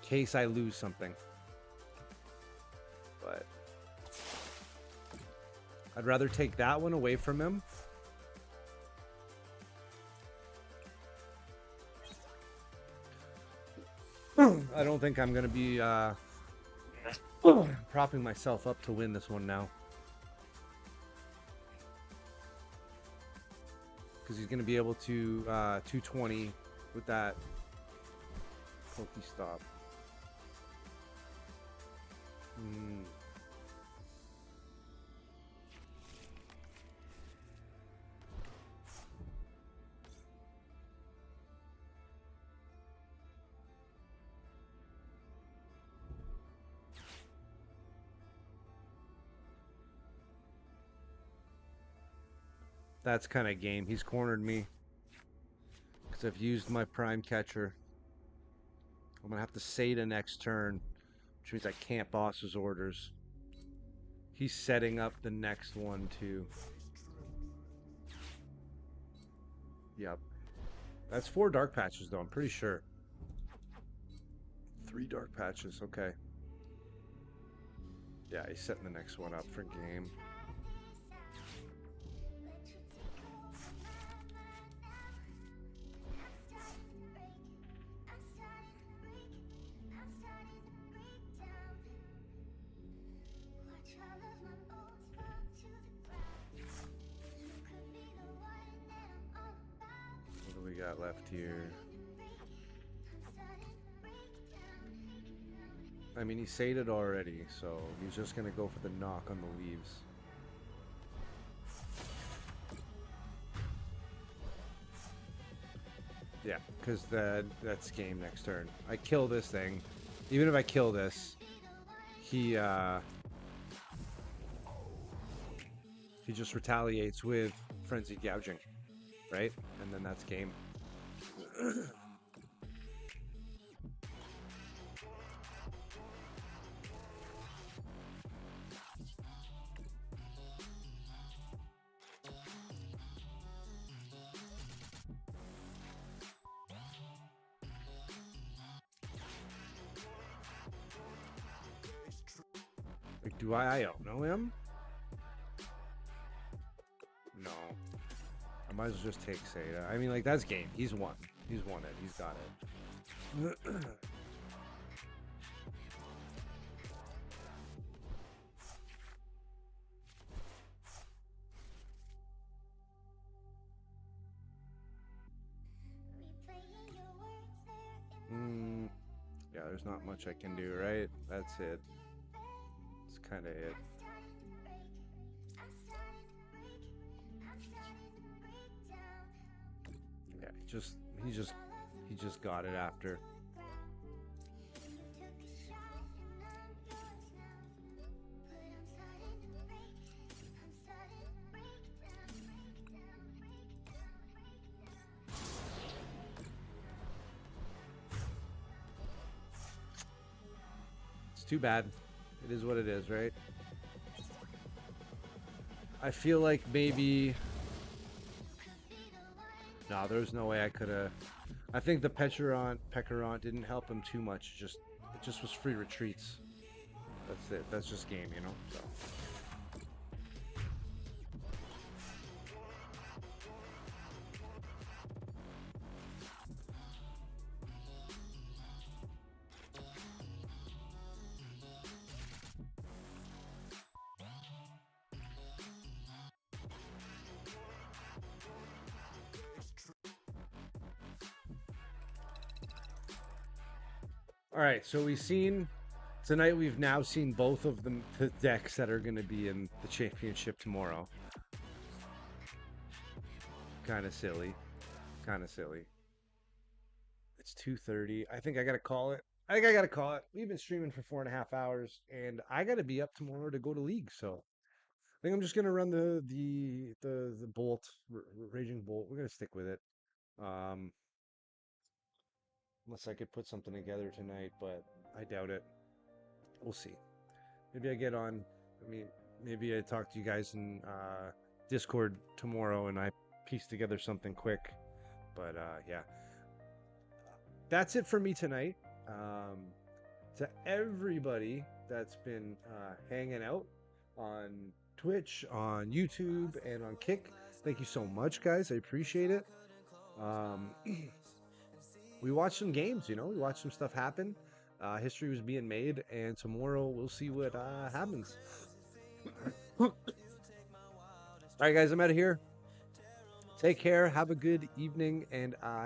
case I lose something. But I'd rather take that one away from him. I don't think I'm going to be propping myself up to win this one now. Because he's going to be able to 220 with that Pokestop. That's kind of game. He's cornered me because I've used my prime catcher. I'm going to have to Seda next turn, which means I can't boss his orders. He's setting up the next one, too. Yep. That's 4 dark patches, though, I'm pretty sure. 3 dark patches, okay. Yeah, he's setting the next one up for game. What do we got left here? I mean, he sated already, so he's just going to go for the knock on the leaves. Yeah, because that's game next turn. I kill this thing. Even if I kill this, he just retaliates with Frenzied Gouging, right? And then that's game. Like, do I know him? No. I might as well just take Seda. I mean, like, that's game. He's won. He's won it. He's got it. Yeah, there's not much I can do, right? That's it. That's kind of it. Yeah, he just got it after. It's too bad. It is what it is, right? I feel like maybe... No, there's no way I could have... I think the Pekarant didn't help him too much. It just was free retreats. That's it. That's just game, you know? So. All right, so tonight we've now seen both of the decks that are going to be in the championship tomorrow. Kind of silly. It's 2:30. I think I got to call it. We've been streaming for 4.5 hours, and I got to be up tomorrow to go to League, so I think I'm just going to run the Bolt, Raging Bolt. We're going to stick with it. Unless I could put something together tonight, but I doubt it. We'll see. Maybe I get on. I mean, maybe I talk to you guys in Discord tomorrow and I piece together something quick. But yeah. that's it for me tonight. To everybody that's been hanging out on Twitch, on YouTube, and on Kick, thank you so much, guys. I appreciate it. We watched some games, you know, we watched some stuff happen. History was being made, and tomorrow we'll see what happens. All right, guys, I'm out of here. Take care. Have a good evening, and